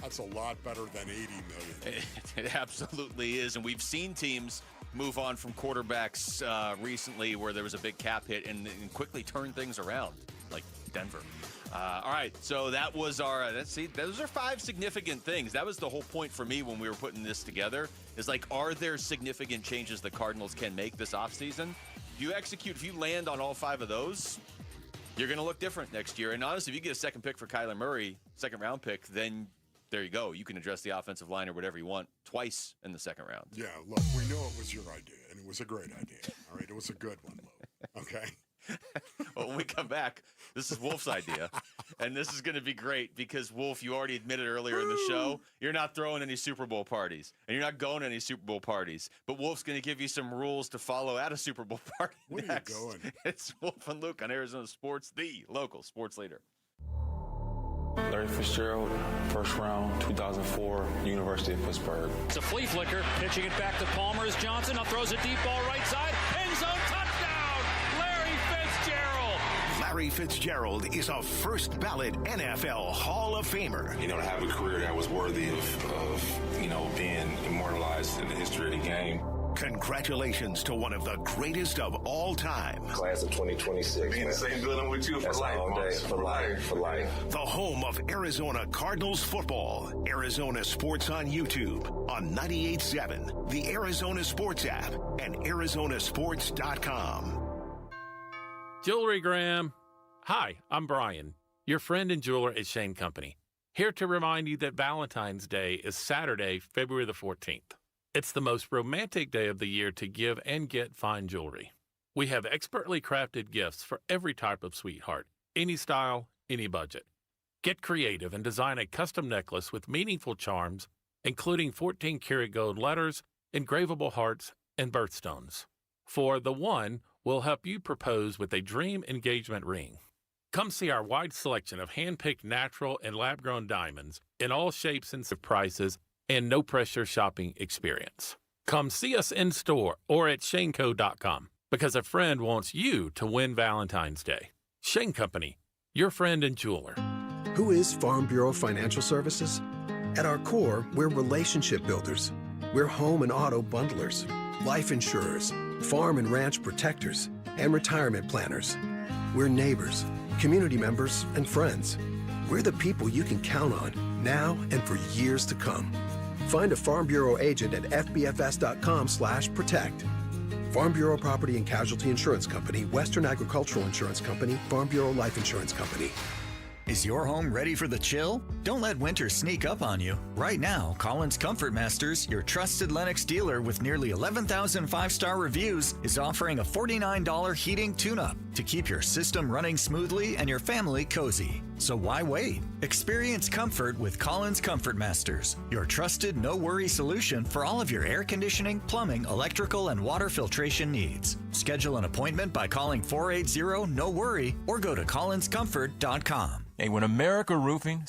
That's a lot better than $80 million.
It absolutely is. And we've seen teams move on from quarterbacks recently where there was a big cap hit and quickly turn things around, like Denver. All right, so that was our, those are 5 significant things. That was the whole point for me when we were putting this together, is like, are there significant changes the Cardinals can make this offseason? If you execute, if you land on all 5 of those, you're going to look different next year. And honestly, if you get a second pick for Kyler Murray, second-round pick, then there you go. You can address the offensive line or whatever you want twice in the second round.
Yeah, look, we know it was your idea, and it was a great idea. All right, it was a good one, Lou. Okay?
Well, when we come back, this is Wolf's idea, and this is going to be great because, Wolf, you already admitted earlier in the show, you're not throwing any Super Bowl parties, and you're not going to any Super Bowl parties, but Wolf's going to give you some rules to follow at a Super Bowl party next.
Where are you going?
It's Wolf and Luke on Arizona Sports, the local sports leader.
Larry Fitzgerald, first round, 2004, University of Pittsburgh.
It's a flea flicker, pitching it back to Palmer as Johnson up throws a deep ball right side, end zone touchdown, Larry Fitzgerald.
Larry Fitzgerald is a first ballot NFL Hall of Famer.
To have a career that was worthy of being immortalized in the history of the game.
Congratulations to one of the greatest of all time.
Class of 2026. Be in the same building with you for life. All day, for life.
The home of Arizona Cardinals football. Arizona Sports on YouTube, on 98.7, the Arizona Sports app, and ArizonaSports.com.
Jewelry Graham. Hi, I'm Brian, your friend and jeweler at Shane Company. Here to remind you that Valentine's Day is Saturday, February the 14th. It's the most romantic day of the year to give and get fine jewelry. We have expertly crafted gifts for every type of sweetheart, any style, any budget. Get creative and design a custom necklace with meaningful charms, including 14-karat gold letters, engravable hearts, and birthstones. For the one, we'll help you propose with a dream engagement ring. Come see our wide selection of hand-picked natural and lab-grown diamonds in all shapes and prices, and no-pressure shopping experience. Come see us in store or at shaneco.com because a friend wants you to win Valentine's Day. Shane Company, your friend and jeweler.
Who is Farm Bureau Financial Services? At our core, we're relationship builders. We're home and auto bundlers, life insurers, farm and ranch protectors, and retirement planners. We're neighbors, community members, and friends. We're the people you can count on now and for years to come. Find a Farm Bureau agent at fbfs.com/protect. Farm Bureau Property and Casualty Insurance Company, Western Agricultural Insurance Company, Farm Bureau Life Insurance Company.
Is your home ready for the chill? Don't let winter sneak up on you. Right now, Collins Comfort Masters, your trusted Lennox dealer with nearly 11,000 five-star reviews, is offering a $49 heating tune-up to keep your system running smoothly and your family cozy. So why wait? Experience comfort with Collins Comfort Masters, your trusted no-worry solution for all of your air conditioning, plumbing, electrical, and water filtration needs. Schedule an appointment by calling 480-NO-WORRY or go to collinscomfort.com.
Hey, when America Roofing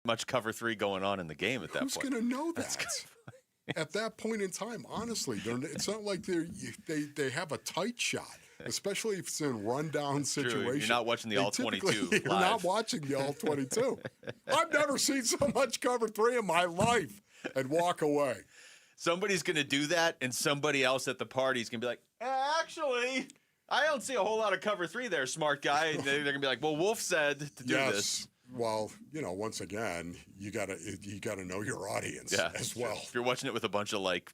much cover 3 going on in the game at that
Who's
point.
Who's going to know that? At that point in time, honestly, it's not like they have a tight shot, especially if it's in a rundown situation.
True. You're not watching the All-22
You're not watching the All-22. I've never seen so much cover 3 in my life and walk away.
Somebody's going to do that, and somebody else at the party is going to be like, actually, I don't see a whole lot of cover 3 there, smart guy. And they're going to be like, well, Wolf said to do this.
Well, once again, you gotta know your audience as well.
If you're watching it with a bunch of like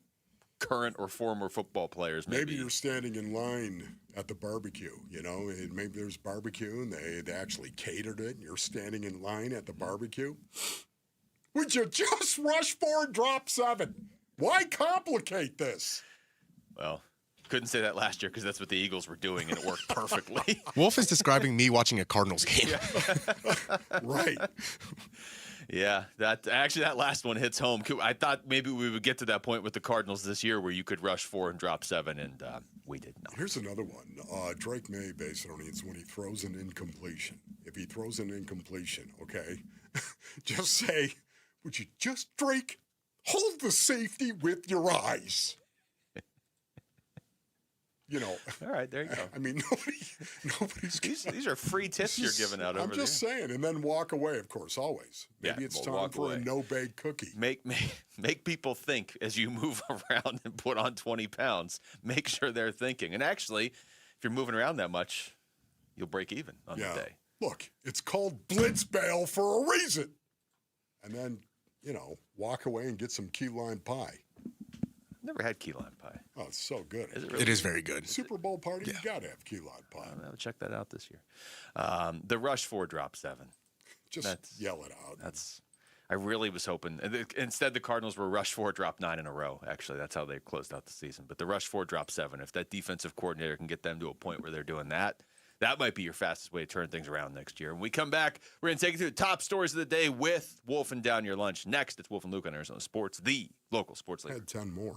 current or former football players,
maybe you're standing in line at the barbecue, and maybe there's barbecue and they actually catered it, and you're standing in line at the barbecue. Would you just rush 4 and drop 7? Why complicate this?
Well, couldn't say that last year because that's what the Eagles were doing, and it worked perfectly.
Wolf is describing me watching a Cardinals game.
Right.
Yeah, that last one hits home. I thought maybe we would get to that point with the Cardinals this year where you could rush 4 and drop 7, and we did not.
Here's another one. Drake May, based on it's when he throws an incompletion. If he throws an incompletion, okay, just say, would you just, Drake, hold the safety with your eyes?
All right, there you go.
I mean, nobody's.
These are free tips you're giving out over there.
I'm just saying, and then walk away, of course, always. Maybe it's time for a no-bake cookie.
Make people think as you move around and put on 20 pounds. Make sure they're thinking. And actually, if you're moving around that much, you'll break even on the day.
Look, it's called blitz bail for a reason. And then, walk away and get some key lime pie.
Never had key lime pie.
Oh, it's so good.
Is it really?
It is very good.
Super Bowl party, you got to have key lime pie.
I'll check that out this year. The rush 4 drop 7.
Just yell it out.
I really was hoping. Instead, the Cardinals were rush 4, drop 9 in a row. Actually, that's how they closed out the season. But the rush 4, drop 7. If that defensive coordinator can get them to a point where they're doing that, that might be your fastest way to turn things around next year. When we come back, we're going to take you through the top stories of the day with Wolf and Down Your Lunch. Next, it's Wolf and Luke on Arizona Sports, the local sports leader.
I had 10 more.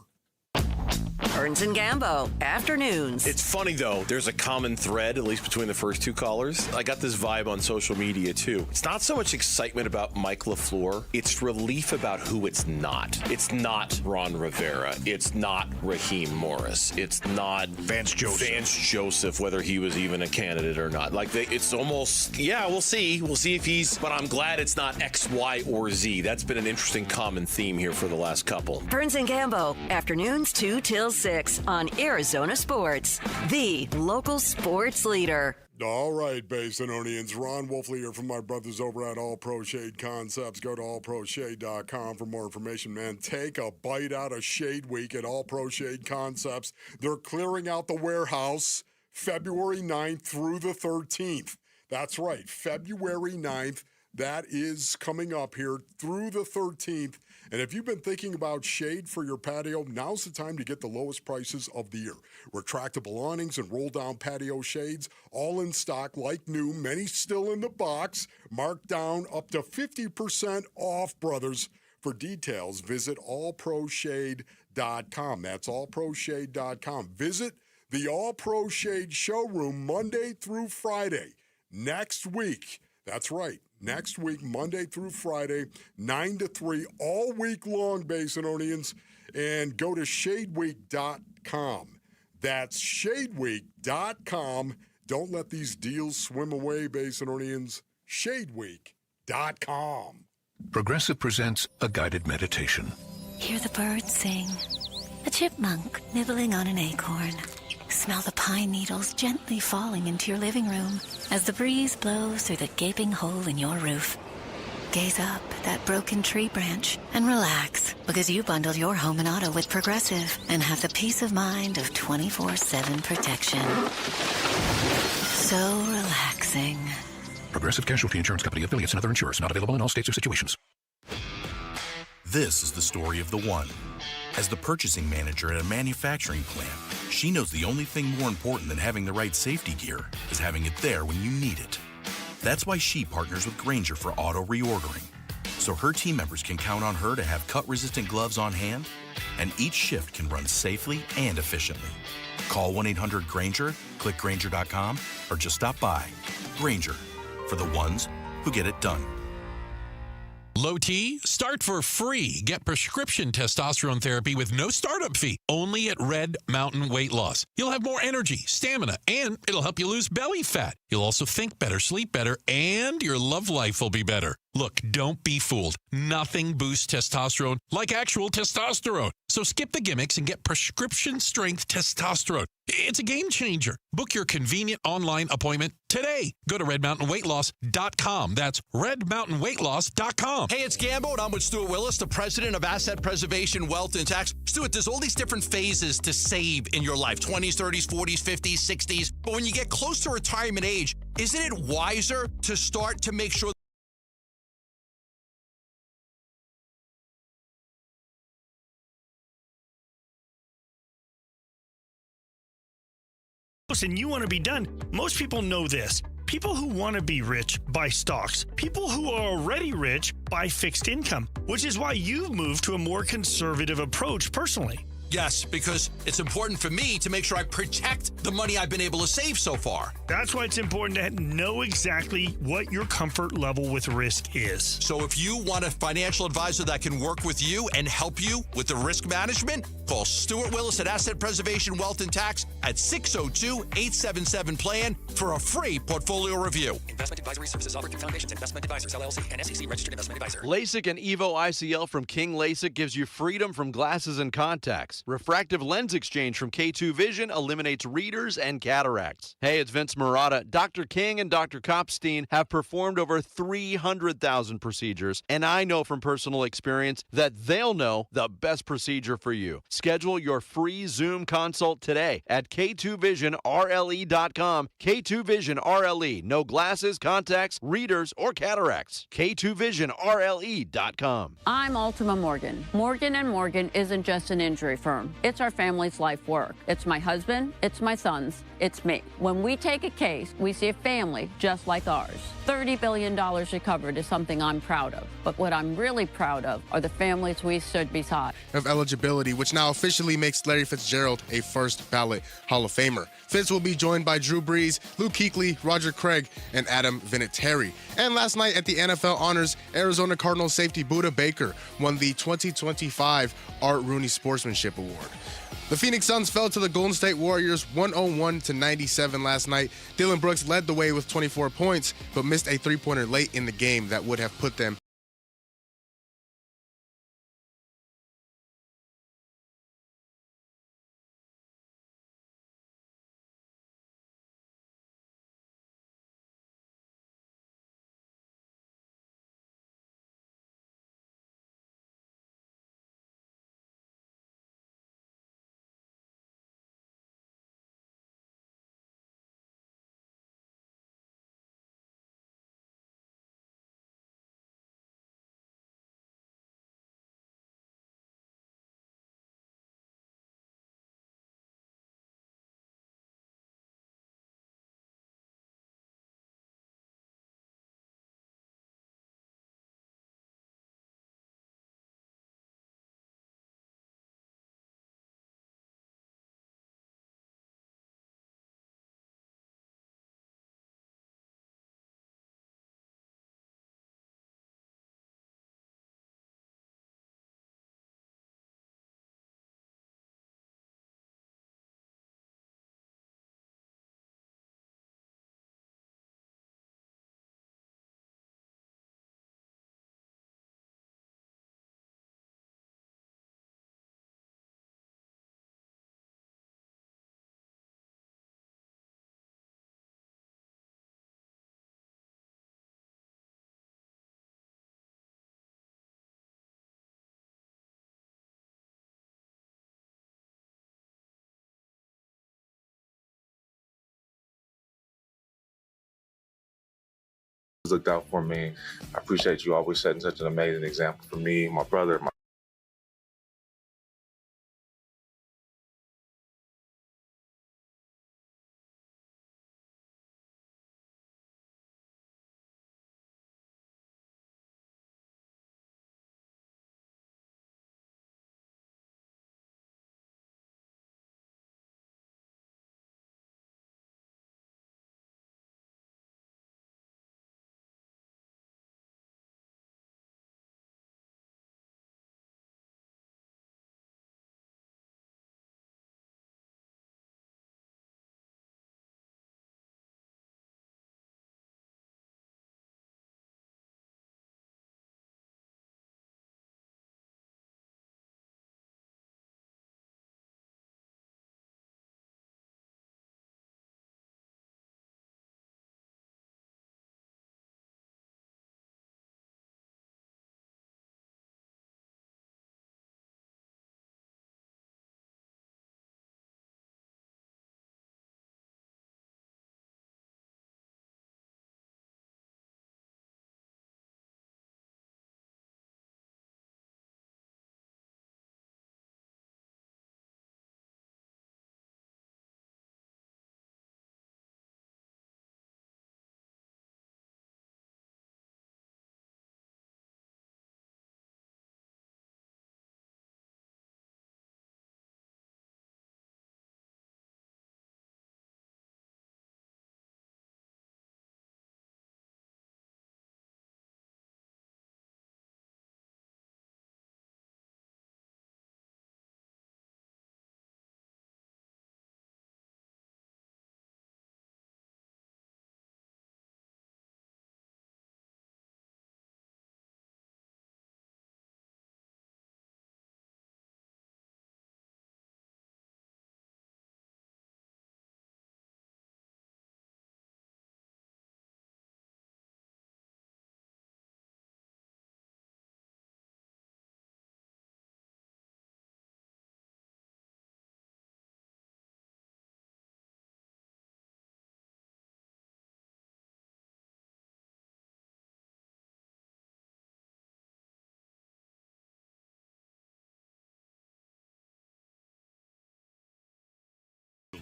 Burns and Gambo, afternoons.
It's funny, though. There's a common thread, at least between the first 2 callers. I got this vibe on social media, too. It's not so much excitement about Mike LaFleur. It's relief about who it's not. It's not Ron Rivera. It's not Raheem Morris. It's not Vance Joseph, whether he was even a candidate or not. It's almost, we'll see. We'll see if he's, but I'm glad it's not X, Y, or Z. That's been an interesting common theme here for the last couple.
Burns and Gambo, afternoons 2 till 6 on Arizona Sports, the local sports leader.
All right, Basinonians. Ron Wolfley here from my brothers over at All Pro Shade Concepts. Go to allproshade.com for more information, man. Take a bite out of Shade Week at All Pro Shade Concepts. They're clearing out the warehouse February 9th through the 13th. That's right, February 9th. That is coming up here through the 13th. And if you've been thinking about shade for your patio, now's the time to get the lowest prices of the year. Retractable awnings and roll-down patio shades, all in stock like new, many still in the box, marked down up to 50% off, brothers. For details, visit allproshade.com. That's allproshade.com. Visit the All Pro Shade showroom Monday through Friday next week. That's right. Next week, Monday through Friday, 9 to 3, all week long, Basinonians. And go to shadeweek.com. That's shadeweek.com. Don't let these deals swim away, Basinonians. Shadeweek.com.
Progressive presents a guided meditation.
Hear the birds sing. A chipmunk nibbling on an acorn. Smell the pine needles gently falling into your living room as the breeze blows through the gaping hole in your roof. Gaze up at that broken tree branch and relax because you bundled your home and auto with Progressive and have the peace of mind of 24/7 protection. So relaxing.
Progressive Casualty Insurance Company, affiliates, and other insurers. Not available in all states or situations.
This is the story of the one. As the purchasing manager at a manufacturing plant, she knows the only thing more important than having the right safety gear is having it there when you need it. That's why she partners with Grainger for auto reordering, so her team members can count on her to have cut-resistant gloves on hand, and each shift can run safely and efficiently. Call 1-800-GRAINGER, click Grainger.com, or just stop by. Grainger, for the ones who get it done.
Low T? Start for free. Get prescription testosterone therapy with no startup fee. Only at Red Mountain Weight Loss. You'll have more energy, stamina, and it'll help you lose belly fat. You'll also think better, sleep better, and your love life will be better. Look, don't be fooled. Nothing boosts testosterone like actual testosterone. So skip the gimmicks and get prescription strength testosterone. It's a game changer. Book your convenient online appointment today. Go to redmountainweightloss.com. That's redmountainweightloss.com.
Hey, it's Gambo, and I'm with Stuart Willis, the president of Asset Preservation, Wealth, and Tax. Stuart, there's all these different phases to save in your life, 20s, 30s, 40s, 50s, 60s. But when you get close to retirement age, isn't it wiser to start to make sure
and you want to be done? Most people know this. People who want to be rich buy stocks. People who are already rich buy fixed income, which is why you've moved to a more conservative approach personally.
Yes, because it's important for me to make sure I protect the money I've been able to save so far.
That's why it's important to know exactly what your comfort level with risk is.
So if you want a financial advisor that can work with you and help you with the risk management, call Stuart Willis at Asset Preservation, Wealth, and Tax at 602-877-PLAN for a free portfolio review.
Investment advisory services offered through Foundations Investment Advisors, LLC, and SEC registered investment advisor.
LASIK and EVO ICL from King LASIK gives you freedom from glasses and contacts. Refractive lens exchange from K2 Vision eliminates readers and cataracts. Hey, it's Vince Marotta. Dr. King and Dr. Kopstein have performed over 300,000 procedures, and I know from personal experience that they'll know the best procedure for you. Schedule your free Zoom consult today at K2VisionRLE.com. K2 Vision RLE. No glasses, contacts, readers, or cataracts. K2VisionRLE.com.
I'm Ultima Morgan. Morgan & Morgan isn't just an injury firm. It's our family's life work. It's my husband, it's my sons, it's me. When we take a case, we see a family just like ours. $30 billion recovered is something I'm proud of. But what I'm really proud of are the families we stood beside.
Of eligibility, which now officially makes Larry Fitzgerald a first ballot Hall of Famer. Fitz will be joined by Drew Brees, Luke Kuechly, Roger Craig, and Adam Vinatieri. And last night at the NFL Honors, Arizona Cardinals safety Budda Baker won the 2025 Art Rooney Sportsmanship Award. The Phoenix Suns fell to the Golden State Warriors 101-97 last night. Dillon Brooks led the way with 24 points, but missed a three-pointer late in the game that would have put them
looked out for me. I appreciate you always setting such an amazing example for me, my brother, my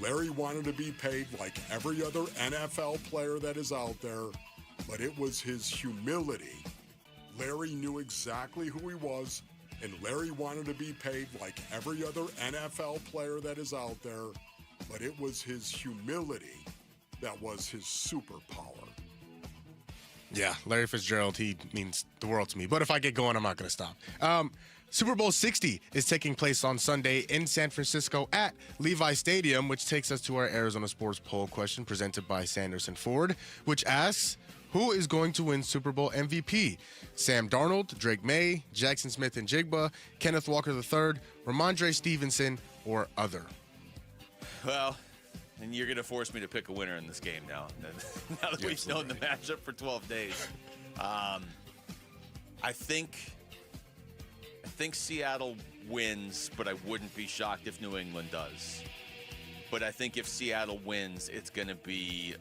Larry wanted to be paid like every other NFL player that is out there, but it was his humility. Larry knew exactly who he was, and Larry wanted to be paid like every other NFL player that is out there, but it was his humility that was his superpower.
Yeah, Larry Fitzgerald, he means the world to me. But if I get going, I'm not going to stop. Super Bowl 60 is taking place on Sunday in San Francisco at Levi Stadium, which takes us to our Arizona Sports Poll question presented by Sanderson Ford, which asks, who is going to win Super Bowl MVP? Sam Darnold, Drake May, Jackson Smith and Jigba, Kenneth Walker III, Ramondre Stevenson, or other?
Well, and you're going to force me to pick a winner in this game now. Now that we've known the matchup for 12 days. I think Seattle wins, but I wouldn't be shocked if New England does. But I think if Seattle wins, it's going to be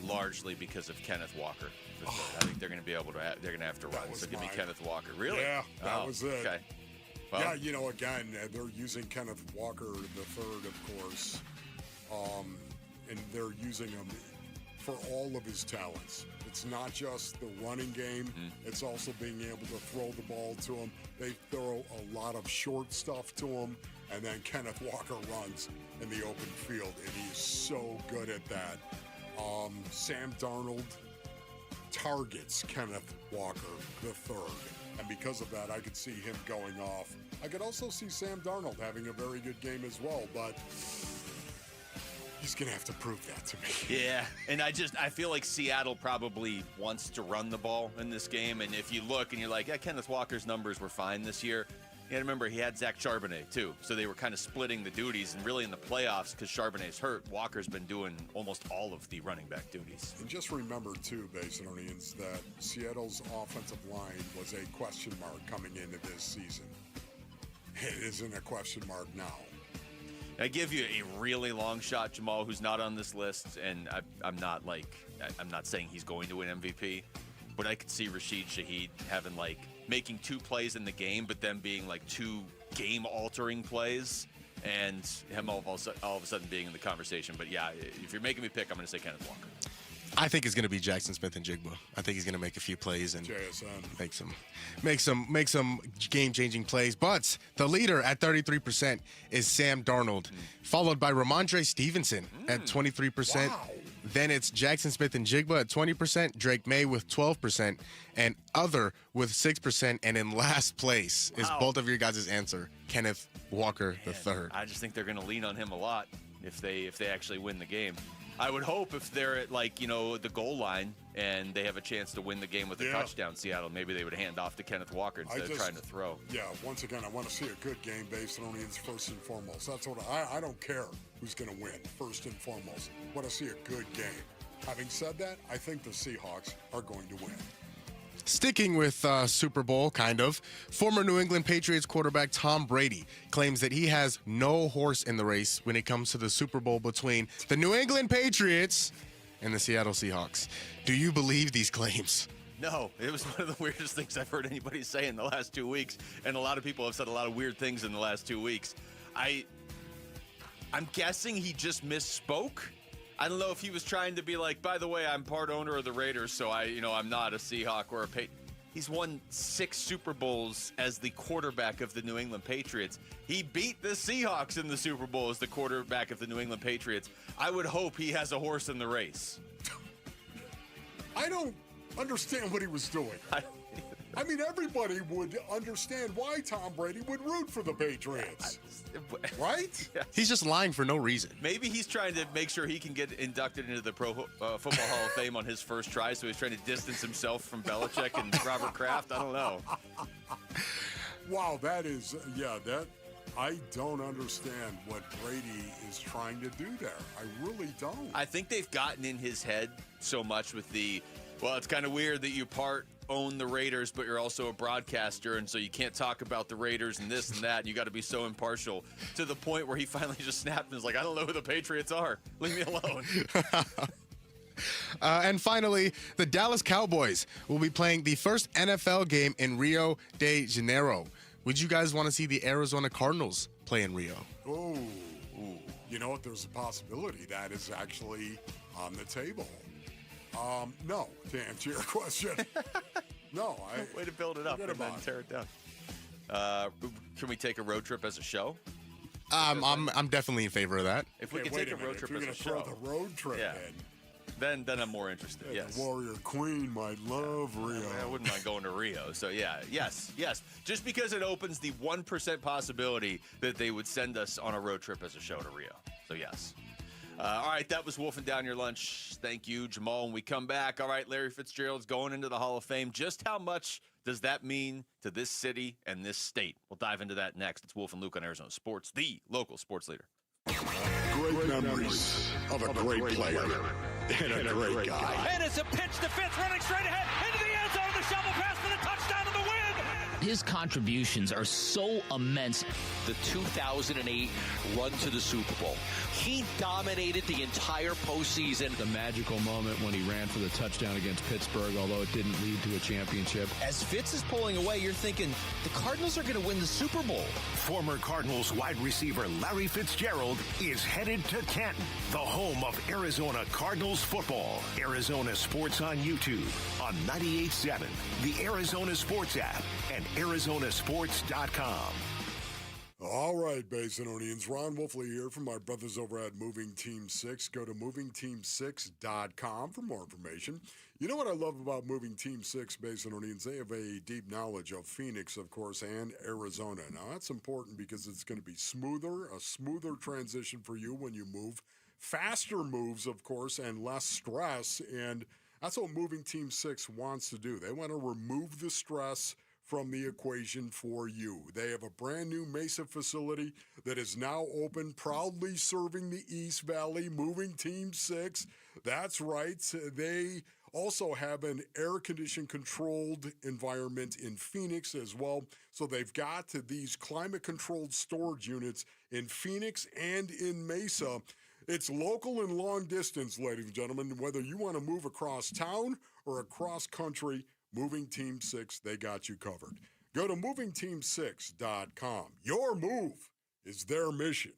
largely because of Kenneth Walker. I think they're going to be able to. They're going to have to run. So give me Kenneth Walker. Really?
Yeah, that was it.
Okay. Well,
yeah, you know, again, they're using Kenneth Walker III, of course, and they're using him for all of his talents. It's not just the running game. It's also being able to throw the ball to him. They throw a lot of short stuff to him, and then Kenneth Walker runs in the open field, and he's so good at that. Sam Darnold targets Kenneth Walker III, and because of that, I could see him going off. I could also see Sam Darnold having a very good game as well, but he's going to have to prove that to me.
Yeah, and I feel like Seattle probably wants to run the ball in this game, and if you look and you're like, yeah, Kenneth Walker's numbers were fine this year. You got to remember, he had Zach Charbonnet, too, so they were kind of splitting the duties, and really in the playoffs, because Charbonnet's hurt, Walker's been doing almost all of the running back duties.
And just remember, too, Basinonians, that Seattle's offensive line was a question mark coming into this season. It isn't a question mark now.
I give you a really long shot, Jamal, who's not on this list, and I'm not saying he's going to win MVP, but I could see Rashid Shaheed having making 2 plays in the game, but then being 2 game-altering plays, and him all of a sudden being in the conversation. But yeah, if you're making me pick, I'm going to say Kenneth Walker.
I think it's going to be Jackson Smith and Jigba. I think he's going to make a few plays and make some game-changing plays. But the leader at 33% is Sam Darnold, followed by Ramondre Stevenson at 23%. Wow. Then it's Jackson Smith and Jigba at 20%, Drake May with 12%, and other with 6%. And in last place is both of your guys' answer, Kenneth Walker III.
I just think they're going to lean on him a lot if they actually win the game. I would hope if they're at the goal line and they have a chance to win the game with a touchdown, Seattle, maybe they would hand off to Kenneth Walker instead of trying to throw.
Yeah, once again, I want to see a good game based on its first and foremost. That's what I don't care who's going to win first and foremost. I want to see a good game. Having said that, I think the Seahawks are going to win.
Sticking with Super Bowl, kind of, former New England Patriots quarterback Tom Brady claims that he has no horse in the race when it comes to the Super Bowl between the New England Patriots and the Seattle Seahawks. Do you believe these claims?
No, it was one of the weirdest things I've heard anybody say in the last 2 weeks, and a lot of people have said a lot of weird things in the last 2 weeks. I'm guessing he just misspoke. I don't know if he was trying to be like, by the way, I'm part owner of the Raiders, so I'm not a Seahawk or a He's won 6 Super Bowls as the quarterback of the New England Patriots. He beat the Seahawks in the Super Bowl as the quarterback of the New England Patriots. I would hope he has a horse in the race.
I don't understand what he was doing. I mean, everybody would understand why Tom Brady would root for the Patriots. Right?
Yeah.
He's just lying for no reason.
Maybe he's trying to make sure he can get inducted into the Pro Football Hall of Fame on his first try, so he's trying to distance himself from Belichick and Robert Kraft. I don't know.
Wow, I don't understand what Brady is trying to do there. I really don't.
I think they've gotten in his head so much with it's kind of weird that you own the Raiders, but you're also a broadcaster, and so you can't talk about the Raiders and this and that, and you got to be so impartial, to the point where he finally just snapped and was like, I don't know who the Patriots are. Leave me alone.
And finally, the Dallas Cowboys will be playing the first NFL game in Rio de Janeiro. Would you guys want to see the Arizona Cardinals play in Rio?
Oh, you know what? There's a possibility that is actually on the table. No, to answer your question. No.
Way to build it up and then tear it down. Can we take a road trip as a show?
I'm definitely in favor of that.
If we can take a road trip as a show.
If you're going to throw the road trip in.
Then I'm more interested, yes.
The Warrior Queen might love Rio.
I wouldn't mind going to Rio. So, yes. Just because it opens the 1% possibility that they would send us on a road trip as a show to Rio. So, yes. All right, that was Wolfing Down Your Lunch. Thank you, Jamal. When we come back, all right, Larry Fitzgerald's going into the Hall of Fame. Just how much does that mean to this city and this state? We'll dive into that next. It's Wolf and Luke on Arizona Sports, the local sports leader.
Great memories of a great player and a great guy.
And it's a pitch to Fitz, running straight ahead into the end zone. The shovel pass for the touchdown and the win.
His contributions are so immense.
The 2008 run to the Super Bowl. He dominated the entire postseason.
The magical moment when he ran for the touchdown against Pittsburgh, although it didn't lead to a championship.
As Fitz is pulling away, you're thinking, the Cardinals are going to win the Super Bowl.
Former Cardinals wide receiver Larry Fitzgerald is headed to Canton, the home of Arizona Cardinals football. Arizona Sports on YouTube, on 98.7, the Arizona Sports app, and ArizonaSports.com.
All right, Basinonians. Ron Wolfley here from my brothers over at Moving Team 6. Go to movingteam6.com for more information. You know what I love about Moving Team 6, Basinonians? They have a deep knowledge of Phoenix, of course, and Arizona. Now, that's important because it's going to be a smoother transition for you when you move. Faster moves, of course, and less stress. And that's what Moving Team 6 wants to do. They want to remove the stress from the equation for you. They have a brand new Mesa facility that is now open, proudly serving the East Valley. Moving Team 6. That's right. They also have an air-conditioned controlled environment in Phoenix as well. So they've got these climate-controlled storage units in Phoenix and in Mesa. It's local and long distance, ladies and gentlemen. Whether you want to move across town or across country, Moving Team 6, they got you covered. Go to movingteam6.com. Your move is their mission.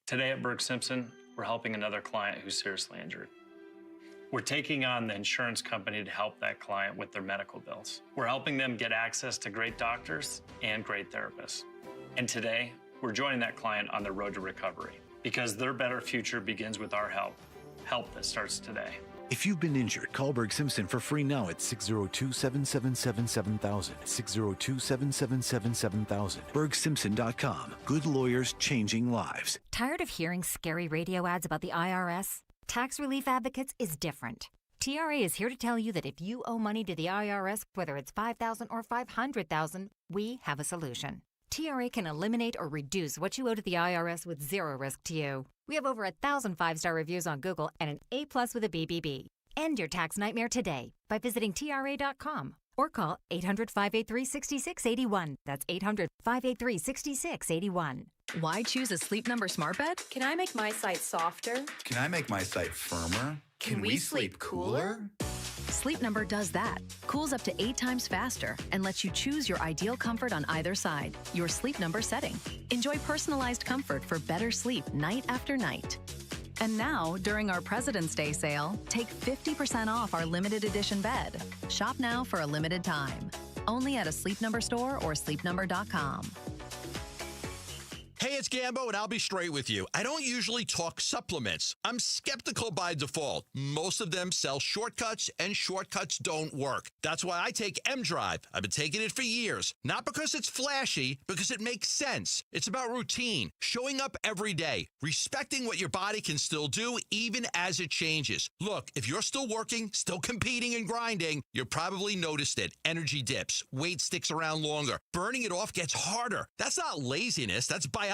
Today at Berg Simpson, we're helping another client who's seriously injured. We're taking on the insurance company to help that client with their medical bills. We're helping them get access to great doctors and great therapists. And today, we're joining that client on their road to recovery because their better future begins with our help that starts today.
If you've been injured, call Berg Simpson for free now at 602-777-7000. 602-777-7000. BergSimpson.com. Good lawyers changing lives.
Tired of hearing scary radio ads about the IRS? Tax Relief Advocates is different. TRA is here to tell you that if you owe money to the IRS, whether it's $5,000 or $500,000, we have a solution. TRA can eliminate or reduce what you owe to the IRS with zero risk to you. We have over 1,000 5-star reviews on Google and an A+ with a BBB. End your tax nightmare today by visiting TRA.com or call 800-583-6681. That's 800-583-6681.
Why choose a Sleep Number smart bed?
Can I make my site softer?
Can I make my site firmer?
Can we sleep cooler?
Sleep Number does that. Cools up to 8 times faster and lets you choose your ideal comfort on either side. Your Sleep Number setting. Enjoy personalized comfort for better sleep night after night. And now, during our President's Day sale, take 50% off our limited edition bed. Shop now for a limited time. Only at a Sleep Number store or sleepnumber.com.
Hey, it's Gambo, and I'll be straight with you. I don't usually talk supplements. I'm skeptical by default. Most of them sell shortcuts, and shortcuts don't work. That's why I take M-Drive. I've been taking it for years. Not because it's flashy, because it makes sense. It's about routine, showing up every day, respecting what your body can still do even as it changes. Look, if you're still working, still competing and grinding, you probably noticed it. Energy dips, weight sticks around longer, burning it off gets harder. That's not laziness, that's biology.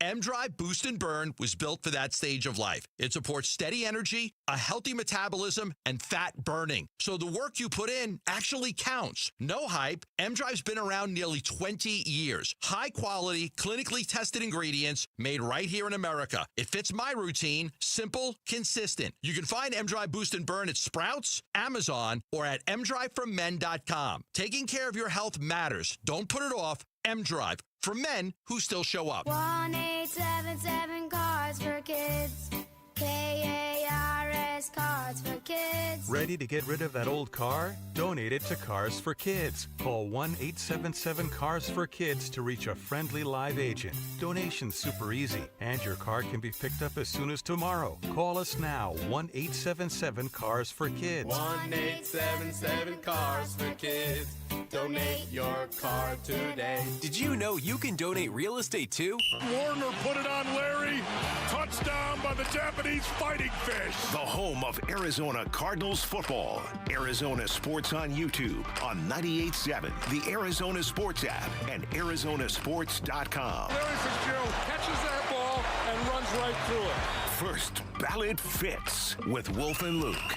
M-Drive Boost and Burn was built for that stage of life. It supports steady energy, a healthy metabolism, and fat burning. So the work you put in actually counts. No hype. M-Drive's been around nearly 20 years. High quality, clinically tested ingredients made right here in America. It fits my routine. Simple, consistent. You can find M-Drive Boost and Burn at Sprouts, Amazon, or at mdriveformen.com. Taking care of your health matters. Don't put it off. M-Drive, for men who still show up.
1-877-CARS.
Cards for Kids. KARS Cards for Kids.
Ready to get rid of that old car? Donate it to Cars for Kids. Call 1-877-CARS-FOR-KIDS to reach a friendly live agent. Donation's super easy, and your car can be picked up as soon as tomorrow. Call us now, 1-877-CARS-FOR-KIDS.
1-877-CARS-FOR-KIDS. Donate your car today.
Did you know you can donate real estate too?
Warner put it on Larry. Touchdown by the Japanese Fighting Fish.
The home of Arizona Cardinals football. Arizona Sports on YouTube, on 98.7, the Arizona Sports app, and ArizonaSports.com.
Larry Fitzgerald catches that ball and runs right through it.
First Ballot Fits with Wolf and Luke.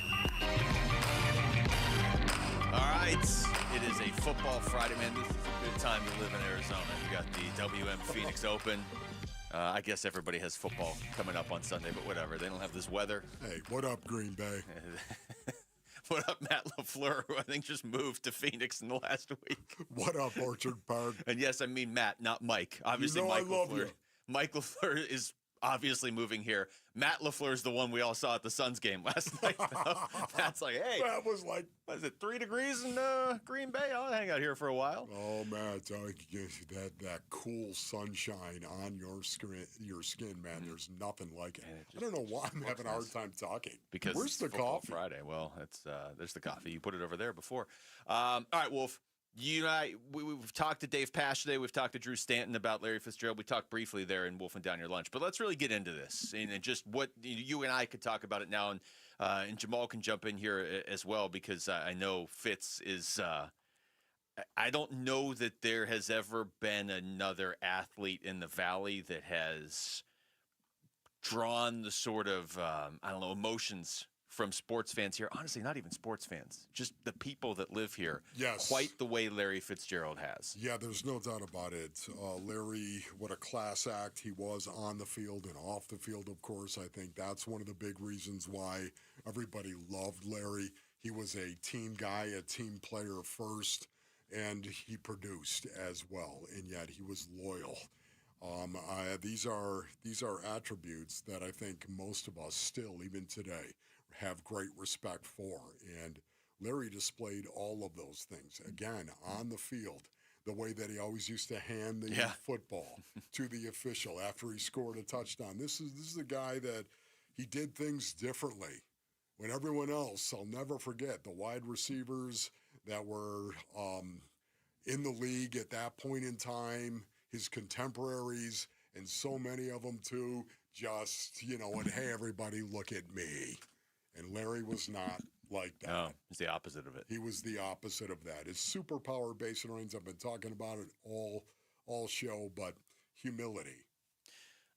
All right. It is a football Friday, man. This is a good time to live in Arizona. You got the WM Phoenix Open. I guess everybody has football coming up on Sunday, but whatever. They don't have this weather.
Hey, what up, Green Bay?
What up, Matt LaFleur, who I think just moved to Phoenix in the last week?
What up, Orchard Park?
And yes, I mean Matt, not Mike. Obviously,
you know
Mike
I love
LaFleur.
you.
Mike LaFleur is obviously moving here. Matt LaFleur is the one we all saw at the Suns game last night. That's like, hey,
that was like,
what is it, 3 degrees in Green Bay? I'll hang out here for a while.
Oh, Matt, that cool sunshine on your skin, man. There's nothing like it. I don't know why I'm having a hard time talking.
Because
where's the coffee?
Friday. Well, there's the coffee. You put it over there before. All right, Wolf. You and I, we've talked to Dave Pash today. We've talked to Drew Stanton about Larry Fitzgerald. We talked briefly there in Wolf and Down Your Lunch. But let's really get into this and just what you and I could talk about it now. And Jamal can jump in here as well because I know Fitz is I don't know that there has ever been another athlete in the Valley that has drawn the sort of, emotions from sports fans here. Honestly, not even sports fans, just the people that live here.
Yes.
Quite the way Larry Fitzgerald has.
Yeah, there's no doubt about it. Larry, what a class act he was on the field and off the field, of course. I think that's one of the big reasons why everybody loved Larry. He was a team guy, a team player first, and he produced as well, and yet he was loyal. These are attributes that I think most of us still, even today, have great respect for. And Larry displayed all of those things, again, on the field, the way that he always used to hand the football to the official after he scored a touchdown. This is the guy that he did things differently. When everyone else, I'll never forget, the wide receivers that were in the league at that point in time, his contemporaries, and so many of them too, just, and hey, everybody, look at me. And Larry was not like that.
No, he's the opposite of it.
He was the opposite of that. His superpower base and rings, I've been talking about it all show, but humility.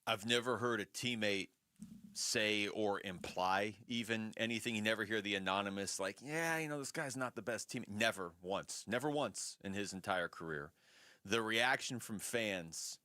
I've never heard a teammate say or imply even anything. You never hear the anonymous, like, this guy's not the best teammate. Never once in his entire career. The reaction from fans,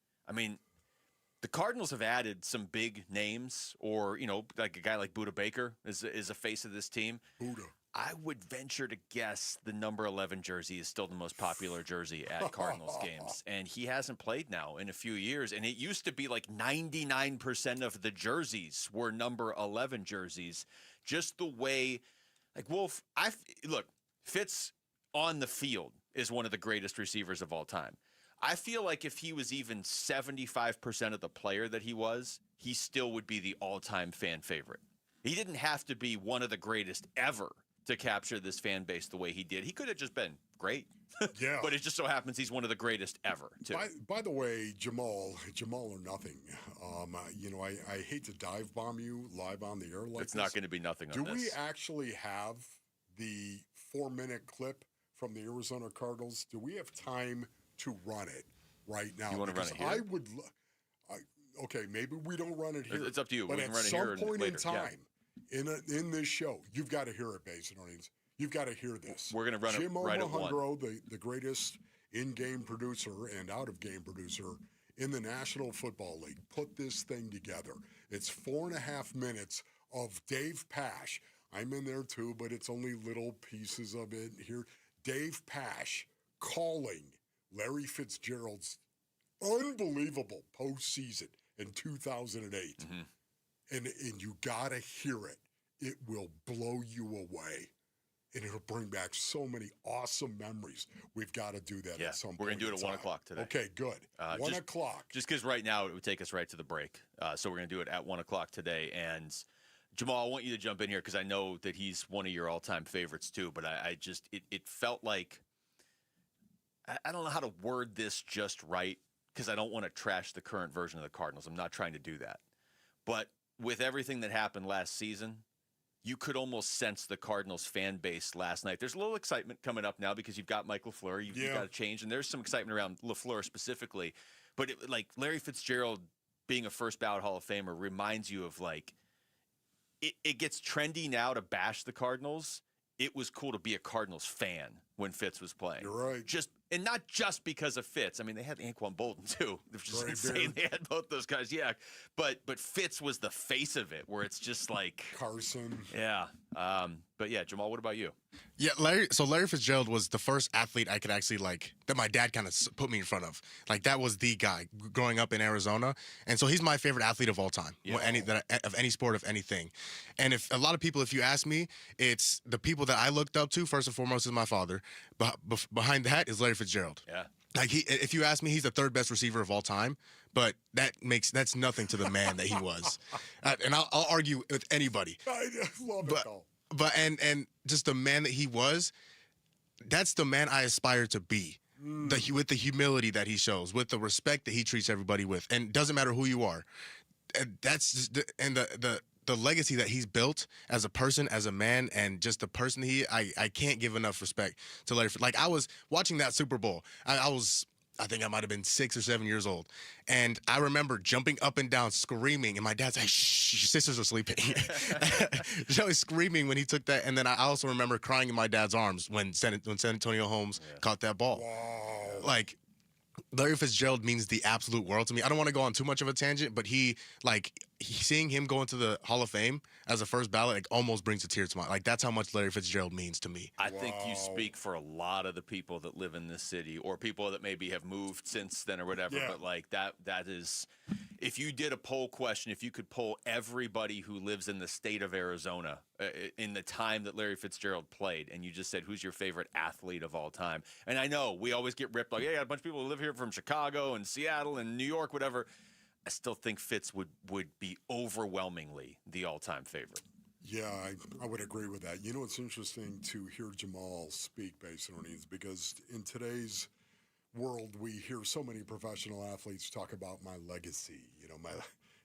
the Cardinals have added some big names, or, like a guy like Budda Baker is a face of this team.
Budda.
I would venture to guess the number 11 jersey is still the most popular jersey at Cardinals games. And he hasn't played now in a few years. And it used to be like 99% of the jerseys were number 11 jerseys. Just the way, like, Wolf, look, Fitz on the field is one of the greatest receivers of all time. I feel like if he was even 75% of the player that he was, he still would be the all-time fan favorite. He didn't have to be one of the greatest ever to capture this fan base the way he did. He could have just been great.
Yeah.
But it just so happens he's one of the greatest ever, too.
By the way, Jamal or nothing. I hate to dive bomb you live on the air like
it's not going to be nothing on this.
Do we actually have the 4-minute clip from the Arizona Cardinals? Do we have time to run it right now?
You want to run it here?
I would. Okay, maybe we don't run it here.
It's up to you.
But
we can run it here
at some point
later.
in time, in this show, you've got to hear it, Basin Earnings. You've got to hear this.
We're going to run
Jim
it right at one.
the greatest in-game producer and out-of-game producer in the National Football League, put this thing together. It's 4.5 minutes of Dave Pash. I'm in there too, but it's only little pieces of it here. Dave Pash calling Larry Fitzgerald's unbelievable postseason in 2008. and you got to hear it. It will blow you away. And it'll bring back so many awesome memories. We've got to do that at some point.
We're going to do it at 1 o'clock today.
Okay, good. 1 o'clock.
Just because right now it would take us right to the break. So we're going to do it at 1 o'clock today. And Jamal, I want you to jump in here because I know that he's one of your all-time favorites too. But it felt like, I don't know how to word this just right because I don't want to trash the current version of the Cardinals. I'm not trying to do that. But with everything that happened last season, you could almost sense the Cardinals fan base last night. There's a little excitement coming up now because you've got Mike LaFleur. You've got to change, and there's some excitement around LaFleur specifically. But like Larry Fitzgerald being a first ballot Hall of Famer reminds you of like it gets trendy now to bash the Cardinals. It was cool to be a Cardinals fan when Fitz was playing.
You're right.
And not just because of Fitz. I mean, they had Anquan Bolton, too. Which is insane. They had both those guys, yeah. But Fitz was the face of it, where it's just like...
Carson.
Yeah. But yeah, Jamal, what about you?
Yeah, Larry Fitzgerald was the first athlete I could actually, like, that my dad kind of put me in front of. Like, that was the guy growing up in Arizona. And so he's my favorite athlete of all time, of any sport, of anything. And if a lot of people, if you ask me, it's the people that I looked up to, first and foremost, is my father. Behind that is Larry Fitzgerald.
Yeah.
Like, if you ask me, he's the third best receiver of all time. But that's nothing to the man that he was. And I'll argue with anybody.
I love it, though.
But and just the man that he was, that's the man I aspire to be. With the humility that he shows, with the respect that he treats everybody with, and doesn't matter who you are. And that's just the legacy that he's built as a person, as a man, and just the person I can't give enough respect to Larry. Like, I was watching that Super Bowl. I think I might have been 6 or 7 years old. And I remember jumping up and down, screaming. And my dad's like, shh, your sisters are sleeping. Joey screaming when he took that. And then I also remember crying in my dad's arms when San Antonio Holmes caught that ball.
Wow.
Like, Larry Fitzgerald means the absolute world to me. I don't want to go on too much of a tangent, but seeing him go into the Hall of Fame as a first ballot, like, almost brings a tear to my eye. Like, that's how much Larry Fitzgerald means to me.
I think you speak for a lot of the people that live in this city, or people that maybe have moved since then or whatever.
Yeah.
But like that is, if you did a poll question, if you could poll everybody who lives in the state of Arizona in the time that Larry Fitzgerald played, and you just said, who's your favorite athlete of all time? And I know we always get ripped like, hey, I got a bunch of people who live here from Chicago and Seattle and New York, whatever. I still think Fitz would be overwhelmingly the all-time favorite.
Yeah, I would agree with that. You know, it's interesting to hear Jamal speak based on needs, because in today's world, we hear so many professional athletes talk about my legacy. You know,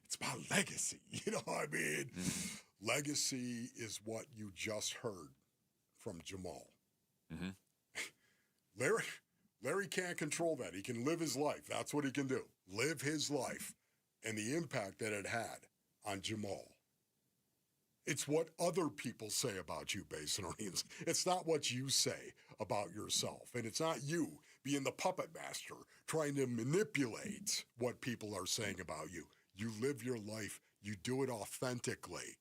it's my legacy. You know what I mean? Mm-hmm. Legacy is what you just heard from Jamal.
Mm-hmm.
Larry can't control that. He can live his life. That's what he can do. Live his life. And the impact that it had on Jamal. It's what other people say about you, Basinonians. It's not what you say about yourself. And it's not you being the puppet master trying to manipulate what people are saying about you. You live your life. You do it authentically.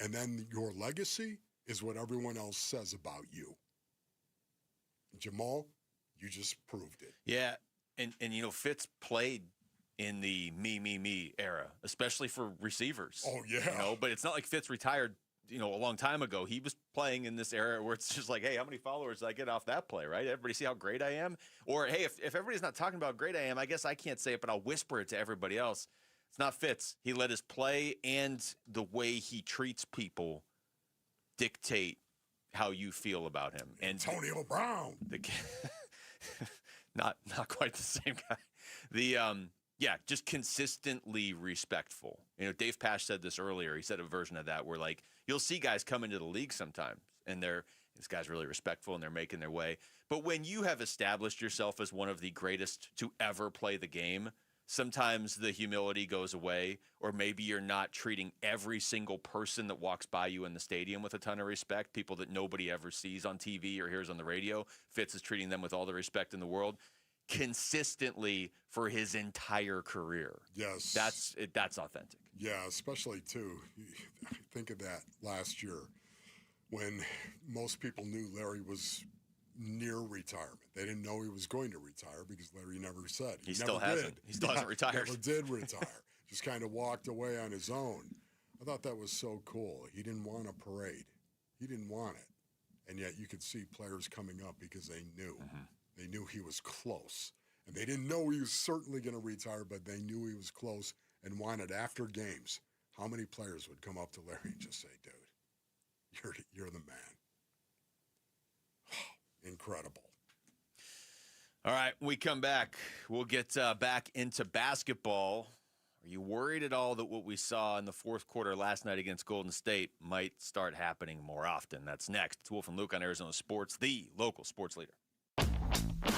And then your legacy is what everyone else says about you. Jamal, you just proved it.
Yeah, and you know, Fitz played in the me era, especially for receivers.
Oh, yeah.
You know, but it's not like Fitz retired, you know, a long time ago. He was playing in this era where it's just like, hey, how many followers did I get off that play, right? Everybody see how great I am? Or, hey, if everybody's not talking about how great I am, I guess I can't say it, but I'll whisper it to everybody else. It's not Fitz. He let his play and the way he treats people dictate how you feel about him. And
Antonio Brown.
Not quite the same guy. Yeah, just consistently respectful. You know, Dave Pasch said this earlier. He said a version of that where, like, you'll see guys come into the league sometimes, and this guy's really respectful, and they're making their way. But when you have established yourself as one of the greatest to ever play the game, sometimes the humility goes away, or maybe you're not treating every single person that walks by you in the stadium with a ton of respect, people that nobody ever sees on TV or hears on the radio. Fitz is treating them with all the respect in the world. Consistently for his entire career.
Yes.
That's authentic.
Yeah, especially, too, think of that last year when most people knew Larry was near retirement. They didn't know he was going to retire because Larry never said.
He still hasn't. He still hasn't retired.
Never did retire. Just kind of walked away on his own. I thought that was so cool. He didn't want a parade. He didn't want it. And yet you could see players coming up because they knew. They knew he was close. And they didn't know he was certainly going to retire, but they knew he was close and wanted after games. How many players would come up to Larry and just say, dude, you're the man. Incredible.
All right, we come back. We'll get back into basketball. Are you worried at all that what we saw in the fourth quarter last night against Golden State might start happening more often? That's next. It's Wolf and Luke on Arizona Sports, the local sports leader.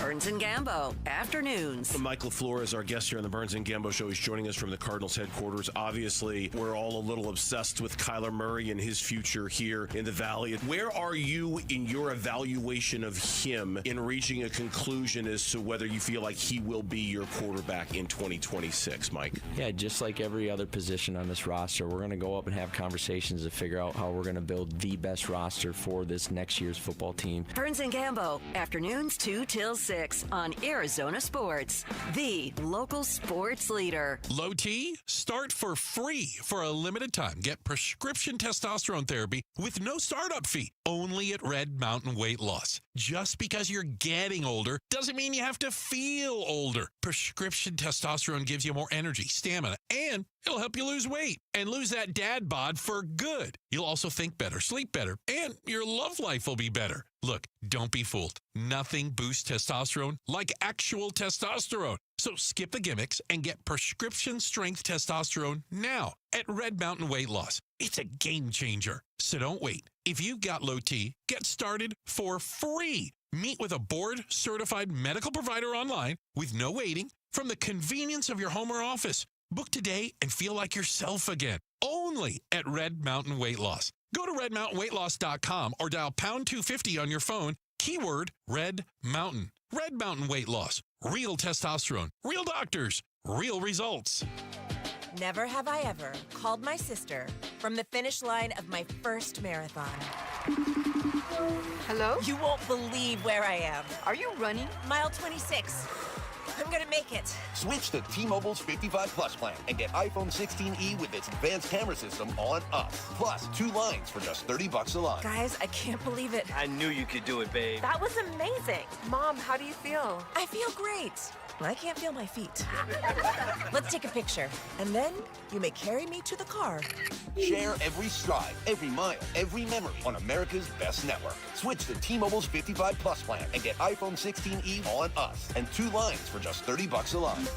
Burns and Gambo, afternoons.
Michael Flores, our guest here on the Burns and Gambo Show. He's joining us from the Cardinals headquarters. Obviously, we're all a little obsessed with Kyler Murray and his future here in the Valley. Where are you in your evaluation of him in reaching a conclusion as to whether you feel like he will be your quarterback in 2026, Mike?
Yeah, just like every other position on this roster, we're going to go up and have conversations to figure out how we're going to build the best roster for this next year's football team.
Burns and Gambo, afternoons 2 till 6 on Arizona Sports, the local sports leader.
Low T, start for free for a limited time. Get prescription testosterone therapy with no startup fee, only at Red Mountain Weight Loss. Just because you're getting older doesn't mean you have to feel older. Prescription testosterone gives you more energy, stamina, and it'll help you lose weight and lose that dad bod for good. You'll also think better, sleep better, and your love life will be better. Look, don't be fooled. Nothing boosts testosterone like actual testosterone. So skip the gimmicks and get prescription strength testosterone now at Red Mountain Weight Loss. It's a game changer. So don't wait. If you've got low T, get started for free. Meet with a board-certified medical provider online with no waiting from the convenience of your home or office. Book today and feel like yourself again. Only at Red Mountain Weight Loss. Go to redmountainweightloss.com or dial pound 250 on your phone. Keyword Red Mountain. Red Mountain Weight Loss. Real testosterone. Real doctors. Real results.
Never have I ever called my sister from the finish line of my first marathon. Hello? You won't believe where I am. Are you running? Mile 26. I'm gonna make it.
Switch to T-Mobile's 55 Plus plan and get iPhone 16e with its advanced camera system on us. Plus, 2 lines for just $30 a line.
Guys, I can't believe it.
I knew you could do it, babe.
That was amazing. Mom, how do you feel? I feel great. I can't feel my feet. Let's take a picture, and then you may carry me to the car.
Share every stride, every mile, every memory on America's best network. Switch to T-Mobile's 55 Plus plan and get iPhone 16e on us and 2 lines for just $30 a line.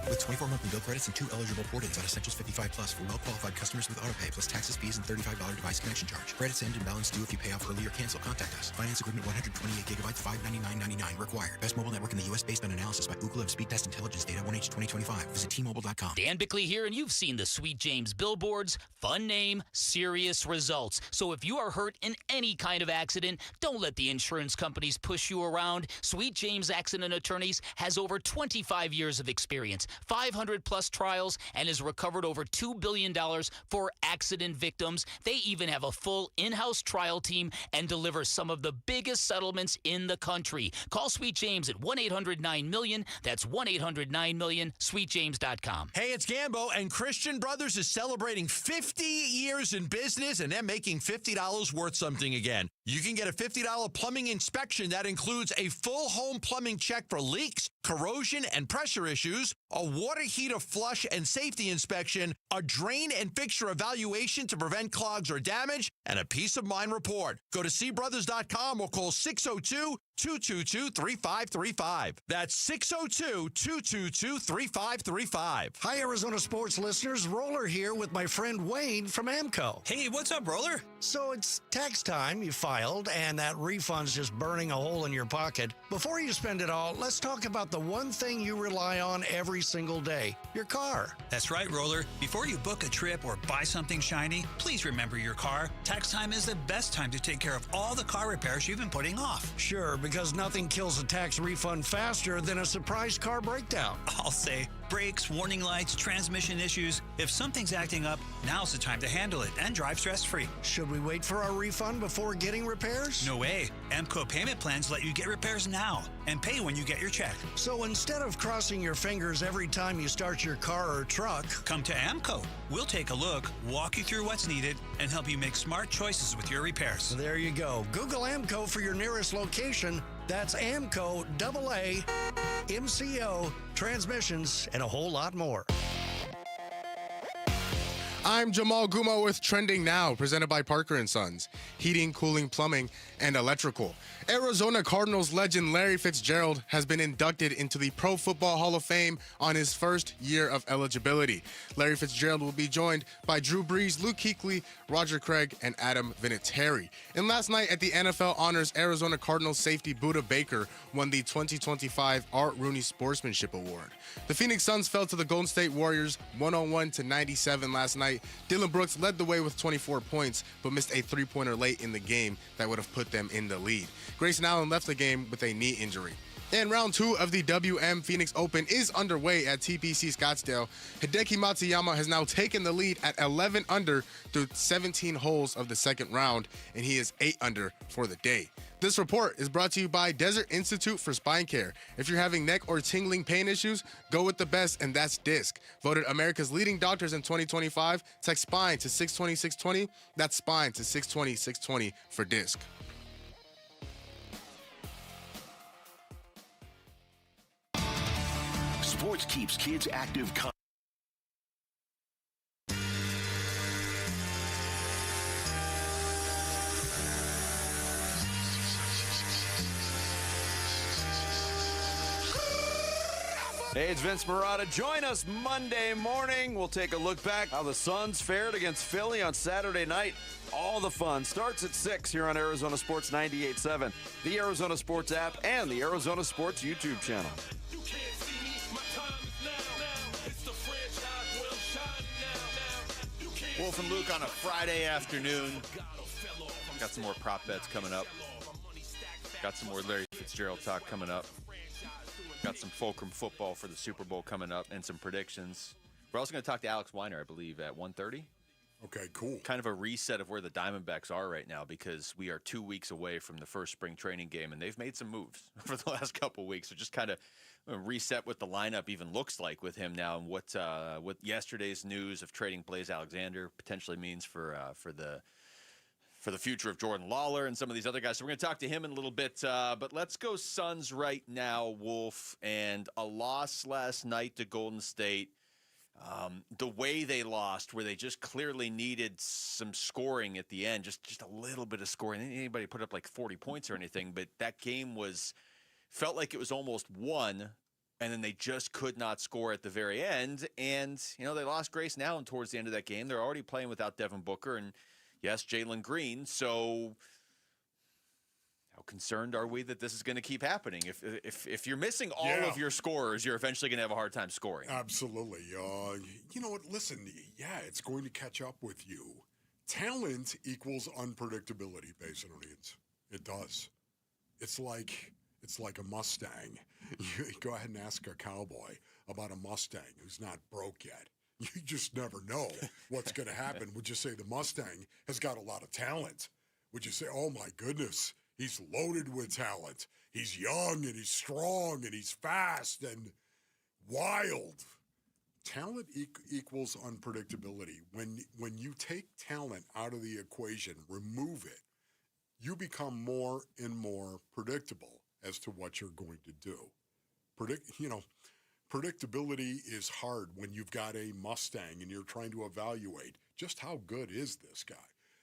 With 24 monthly bill credits and 2 eligible port-ins on Essentials 55 Plus for well-qualified customers with autopay plus taxes, fees, and $35 device connection charge. Credits end and balance due if you pay off early or cancel. Contact us. Finance agreement 128 gigabytes, $599.99 required. Best mobile network in the U.S. based on analysis by Ookla of Speed Test Intelligence data 1H 2025. Visit T-Mobile.com.
Dan Bickley here, and you've seen the Sweet James billboards. Fun name, serious results. So if you are hurt in any kind of accident, don't let the insurance companies push you around. Sweet James Accident Attorneys has over 25 years of experience, 500-plus trials, and has recovered over $2 billion for accident victims. They even have a full in-house trial team and deliver some of the biggest settlements in the country. Call Sweet James at 1-800-9-MILLION. That's 1-800-9-MILLION, sweetjames.com.
Hey, it's Gambo, and Christian Brothers is celebrating 50 years in business, and they're making $50 worth something again. You can get a $50 plumbing inspection that includes a full home plumbing check for leaks, corrosion, and pressure issues, a water heater flush and safety inspection, a drain and fixture evaluation to prevent clogs or damage, and a peace of mind report. Go to cbrothers.com or call 602-222-3535. That's 602-222-3535.
Hi, Arizona sports listeners. Roller here with my friend Wayne from AMCO.
Hey, what's up, Roller?
So it's tax time. You filed, and that refund's just burning a hole in your pocket. Before you spend it all, let's talk about the one thing you rely on every single day, your car.
That's right, Roller. Before you book a trip or buy something shiny, please remember your car. Tax time is the best time to take care of all the car repairs you've been putting off.
Sure, because nothing kills a tax refund faster than a surprise car breakdown.
I'll say, Brakes, warning lights, transmission issues. If something's acting up, now's the time to handle it and drive stress-free.
Should we wait for our refund before getting repairs?
No way. AMCO payment plans let you get repairs now and pay when you get your check.
So instead of crossing your fingers every time you start your car or truck,
come to AMCO. We'll take a look, walk you through what's needed, and help you make smart choices with your repairs.
There you go. Google AMCO for your nearest location. That's AMCO, AA, MCO, transmissions, and a whole lot more.
I'm Jamal Gumo with Trending Now, presented by Parker & Sons, heating, cooling, plumbing, and electrical. Arizona Cardinals legend Larry Fitzgerald has been inducted into the Pro Football Hall of Fame on his first year of eligibility. Larry Fitzgerald will be joined by Drew Brees, Luke Kuechly, Roger Craig, and Adam Vinatieri. And last night at the NFL Honors, Arizona Cardinals safety Budda Baker won the 2025 Art Rooney Sportsmanship Award. The Phoenix Suns fell to the Golden State Warriors 101-97 last night. Dylan Brooks led the way with 24 points, but missed a three-pointer late in the game that would have put them in the lead. Grayson Allen left the game with a knee injury. And round 2 of the WM Phoenix Open is underway at TPC Scottsdale. Hideki Matsuyama has now taken the lead at 11 under through 17 holes of the second round, and he is 8 under for the day. This report is brought to you by Desert Institute for Spine Care. If you're having neck or tingling pain issues, go with the best, and that's DISC. Voted America's leading doctors in 2025, text SPINE to 620-620. That's SPINE to 620-620 for DISC.
Sports keeps kids active.
Hey, it's Vince Marotta. Join us Monday morning. We'll take a look back how the Suns fared against Philly on Saturday night. All the fun starts at 6 here on Arizona Sports 98.7, the Arizona Sports app, and the Arizona Sports YouTube channel.
Wolf and Luke on a Friday afternoon. Got some more prop bets coming up. Got some more Larry Fitzgerald talk coming up. Got some Fulcrum football for the Super Bowl coming up and some predictions. We're also going to talk to Alex Weiner, I believe, at 1:30.
Okay, cool.
Kind of a reset of where the Diamondbacks are right now because we are 2 weeks away from the first spring training game, and they've made some moves for the last couple weeks. So just kind of reset what the lineup even looks like with him now and what yesterday's news of trading Blaze Alexander potentially means for the future of Jordan Lawler and some of these other guys. So we're going to talk to him in a little bit. But let's go Suns right now, Wolf. And a loss last night to Golden State. The way they lost, where they just clearly needed some scoring at the end, just a little bit of scoring. Anybody put up like 40 points or anything, but that game felt like it was almost won, and then they just could not score at the very end. And, they lost Grayson Allen towards the end of that game. They're already playing without Devin Booker and, yes, Jalen Green. So how concerned are we that this is going to keep happening? If you're missing all of your scorers, you're eventually going to have a hard time scoring.
Absolutely. You know what? Listen, it's going to catch up with you. Talent equals unpredictability, Basin Reeds. It does. It's like a Mustang. You go ahead and ask a cowboy about a Mustang who's not broke yet. You just never know what's going to happen. Would you say the Mustang has got a lot of talent? Would you say, oh, my goodness, he's loaded with talent. He's young and he's strong and he's fast and wild. Talent equals unpredictability. When you take talent out of the equation, remove it, you become more and more predictable as to what you're going to do. Predictability is hard when you've got a Mustang and you're trying to evaluate just how good is this guy.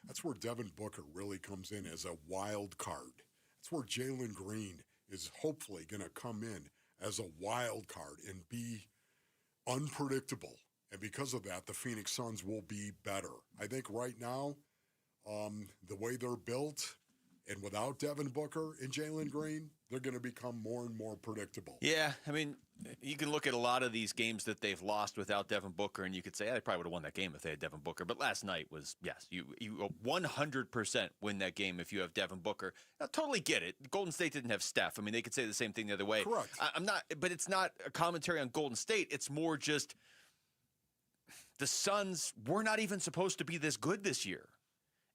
That's where Devin Booker really comes in as a wild card. That's where Jalen Green is hopefully going to come in as a wild card and be unpredictable. And because of that, the Phoenix Suns will be better. I think right now, the way they're built, and without Devin Booker and Jalen Green, they're going to become more and more predictable.
Yeah, I mean, you can look at a lot of these games that they've lost without Devin Booker, and you could say, they probably would have won that game if they had Devin Booker. But last night was, yes, you 100% win that game if you have Devin Booker. I totally get it. Golden State didn't have Steph. I mean, they could say the same thing the other way.
Correct.
I'm not, but it's not a commentary on Golden State. It's more just the Suns were not even supposed to be this good this year.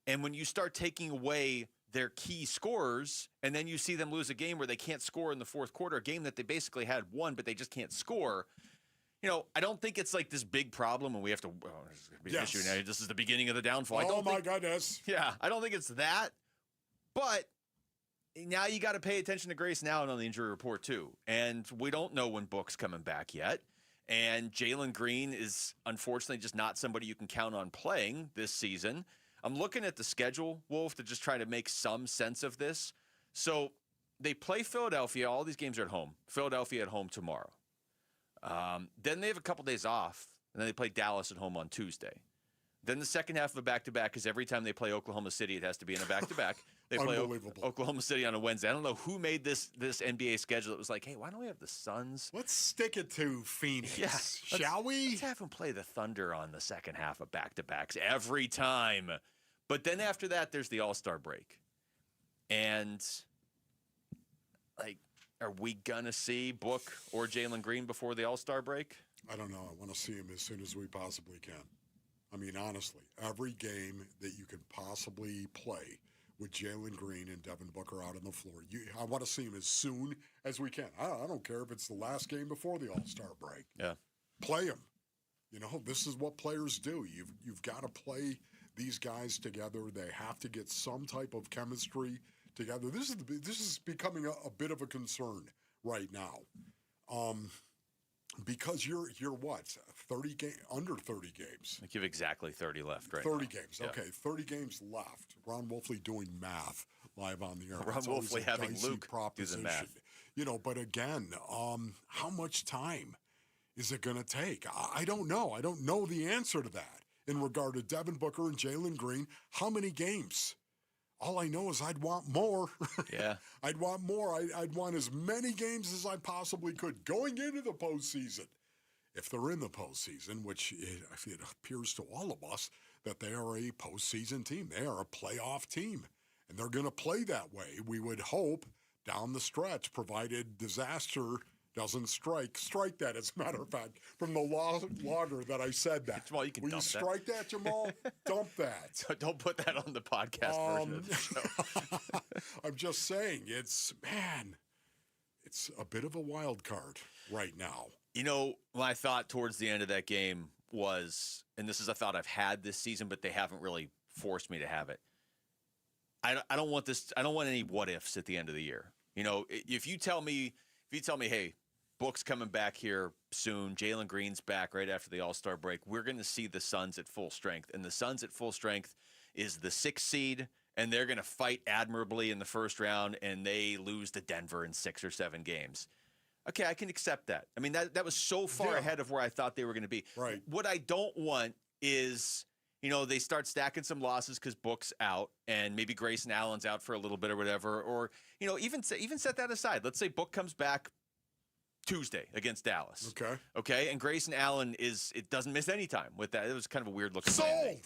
And when you start taking away their key scorers, and then you see them lose a game where they can't score in the fourth quarter, a game that they basically had won, but they just can't score. I don't think it's like this big problem, and we have to. This is going to be an issue now. This is the beginning of the downfall.
Oh my goodness!
Yeah, I don't think it's that, but now you got to pay attention to Grayson Allen on the injury report too, and we don't know when Book's coming back yet. And Jalen Green is unfortunately just not somebody you can count on playing this season. I'm looking at the schedule, Wolf, to just try to make some sense of this. So they play Philadelphia. All these games are at home. Philadelphia at home tomorrow. Then they have a couple days off, and then they play Dallas at home on Tuesday. Then the second half of a back-to-back is every time they play Oklahoma City, it has to be in a back-to-back. They play Oklahoma City on a Wednesday. I don't know who made this NBA schedule. It was like, hey, why don't we have the Suns?
Let's stick it to Phoenix, shall we?
Let's have them play the Thunder on the second half of back-to-backs every time. But then after that, there's the All-Star break. And, are we going to see Book or Jalen Green before the All-Star break?
I don't know. I want to see him as soon as we possibly can. I mean, honestly, every game that you could possibly play with Jalen Green and Devin Booker out on the floor, I want to see him as soon as we can. I don't care if it's the last game before the All-Star break.
Yeah.
Play him. This is what players do. You've got to play these guys together. They have to get some type of chemistry together. This is becoming a bit of a concern right now. Because you're what? 30 under 30 games.
I give exactly 30 left, right?
30 games. Yeah. Okay, 30 games left. Ron Wolfley doing math live on the air.
Ron Wolfley having Luke do the math.
But again, how much time is it going to take? I don't know. I don't know the answer to that in regard to Devin Booker and Jalen Green. How many games? All I know is I'd want more.
Yeah.
I'd want more. I'd want as many games as I possibly could going into the postseason. If they're in the postseason, which it appears to all of us that they are a postseason team. They are a playoff team, and they're going to play that way. We would hope down the stretch, provided disaster doesn't strike that, as a matter of fact, from the logger that I said that.
Jamal, you can dump that.
Will you strike that, Jamal? Dump that.
Don't put that on the podcast version of the show.
I'm just saying, it's a bit of a wild card right now.
My thought towards the end of that game was, and this is a thought I've had this season, but they haven't really forced me to have it. I don't want this. I don't want any what ifs at the end of the year. If you tell me, hey, Book's coming back here soon, Jalen Green's back right after the All-Star break, we're going to see the Suns at full strength. And the Suns at full strength is the 6th seed, and they're going to fight admirably in the first round, and they lose to Denver in 6 or 7 games. Okay, I can accept that. I mean, that was so far ahead of where I thought they were going to be.
Right.
What I don't want is, they start stacking some losses because Book's out, and maybe Grayson Allen's out for a little bit or whatever. Or, even set that aside. Let's say Book comes back Tuesday against Dallas. Okay, and Grayson Allen it doesn't miss any time with that. It was kind of a weird looking
sold.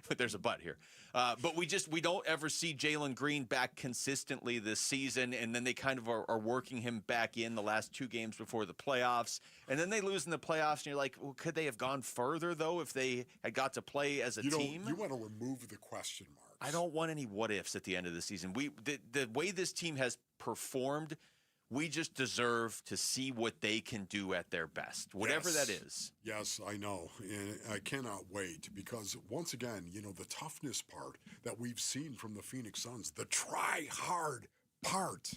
But there's a but here. But we don't ever see Jalen Green back consistently this season, and then they kind of are working him back in the last 2 games before the playoffs, and then they lose in the playoffs, and you're like, well, could they have gone further though if they had got to play as a team?
You want to remove the question marks.
I don't want any what ifs at the end of the season. The way this team has performed, we just deserve to see what they can do at their best, whatever that is.
Yes, I know. And I cannot wait because, once again, the toughness part that we've seen from the Phoenix Suns, the try-hard part,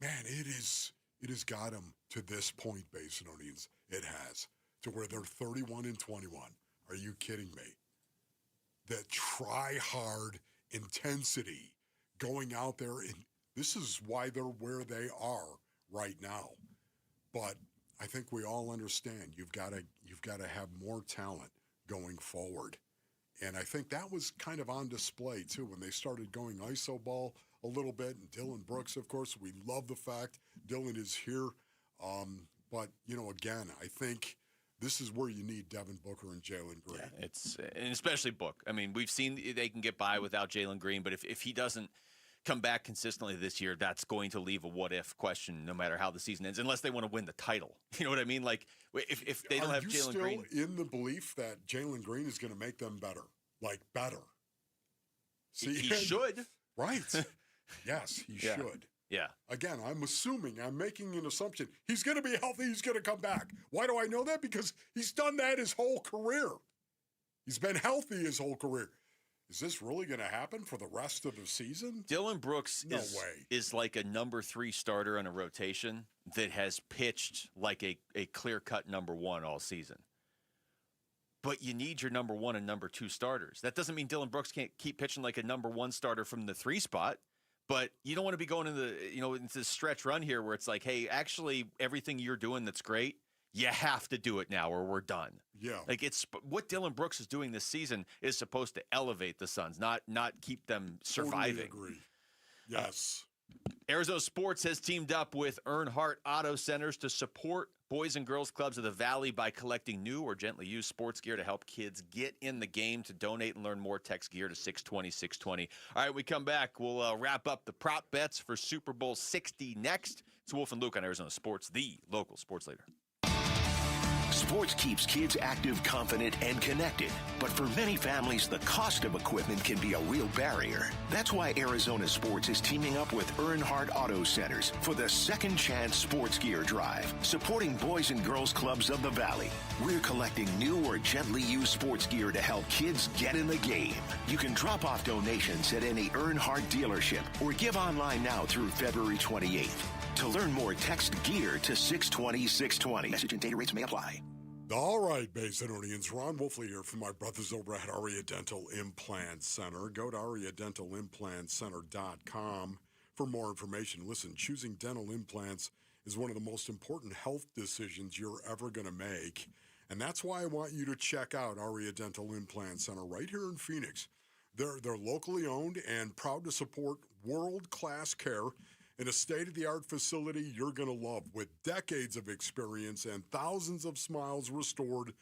man, it has got them to this point, Basinonians. It has, to where they're 31-21. Are you kidding me? The try-hard intensity going out there and this is why they're where they are right now. But I think we all understand you've got to have more talent going forward. And I think that was kind of on display, too, when they started going iso ball a little bit. And Dylan Brooks, of course, we love the fact Dylan is here. But, again, I think this is where you need Devin Booker and Jalen Green.
Yeah, and especially Book. I mean, we've seen they can get by without Jalen Green, but if he doesn't come back consistently this year, that's going to leave a what-if question no matter how the season ends, unless they want to win the title. You know what I mean? Like, if they don't have Jalen Green.
Are you still in the belief that Jalen Green is going to make them better? Like, better?
See, he should.
Right. Yes, he should.
Yeah.
Again, I'm making an assumption. He's going to be healthy. He's going to come back. Why do I know that? Because he's done that his whole career. He's been healthy his whole career. Is this really going to happen for the rest of the season?
Dylan Brooks
way.
is like a number 3 starter on a rotation that has pitched like a clear-cut number 1 all season. But you need your number 1 and number 2 starters. That doesn't mean Dylan Brooks can't keep pitching like a number 1 starter from the 3 spot. But you don't want to be going into this stretch run here where it's like, hey, actually everything you're doing that's great, you have to do it now or we're done.
Yeah.
Like it's what Dylan Brooks is doing this season is supposed to elevate the Suns, not keep them surviving.
Totally agree. Yes.
Arizona Sports has teamed up with Earnhardt Auto Centers to support Boys and Girls Clubs of the Valley by collecting new or gently used sports gear to help kids get in the game. To donate and learn more, text gear to 620-620. All right, we come back. We'll wrap up the prop bets for Super Bowl 60 next. It's Wolf and Luke on Arizona Sports, the local sports leader.
Sports keeps kids active, confident, and connected. But for many families, the cost of equipment can be a real barrier. That's why Arizona Sports is teaming up with Earnhardt Auto Centers for the Second Chance Sports Gear Drive, supporting Boys and Girls Clubs of the Valley. We're collecting new or gently used sports gear to help kids get in the game. You can drop off donations at any Earnhardt dealership or give online now through February 28th. To learn more, text GEAR to 620-620. Message and data rates may apply.
All right, Basinonians. Ron Wolfley here from my brothers over at Aria Dental Implant Center. Go to ariadentalimplantcenter.com for more information. Listen, choosing dental implants is one of the most important health decisions you're ever going to make. And that's why I want you to check out Aria Dental Implant Center right here in Phoenix. They're locally owned and proud to support world-class care in a state-of-the-art facility you're going to love. With decades of experience and thousands of smiles restored,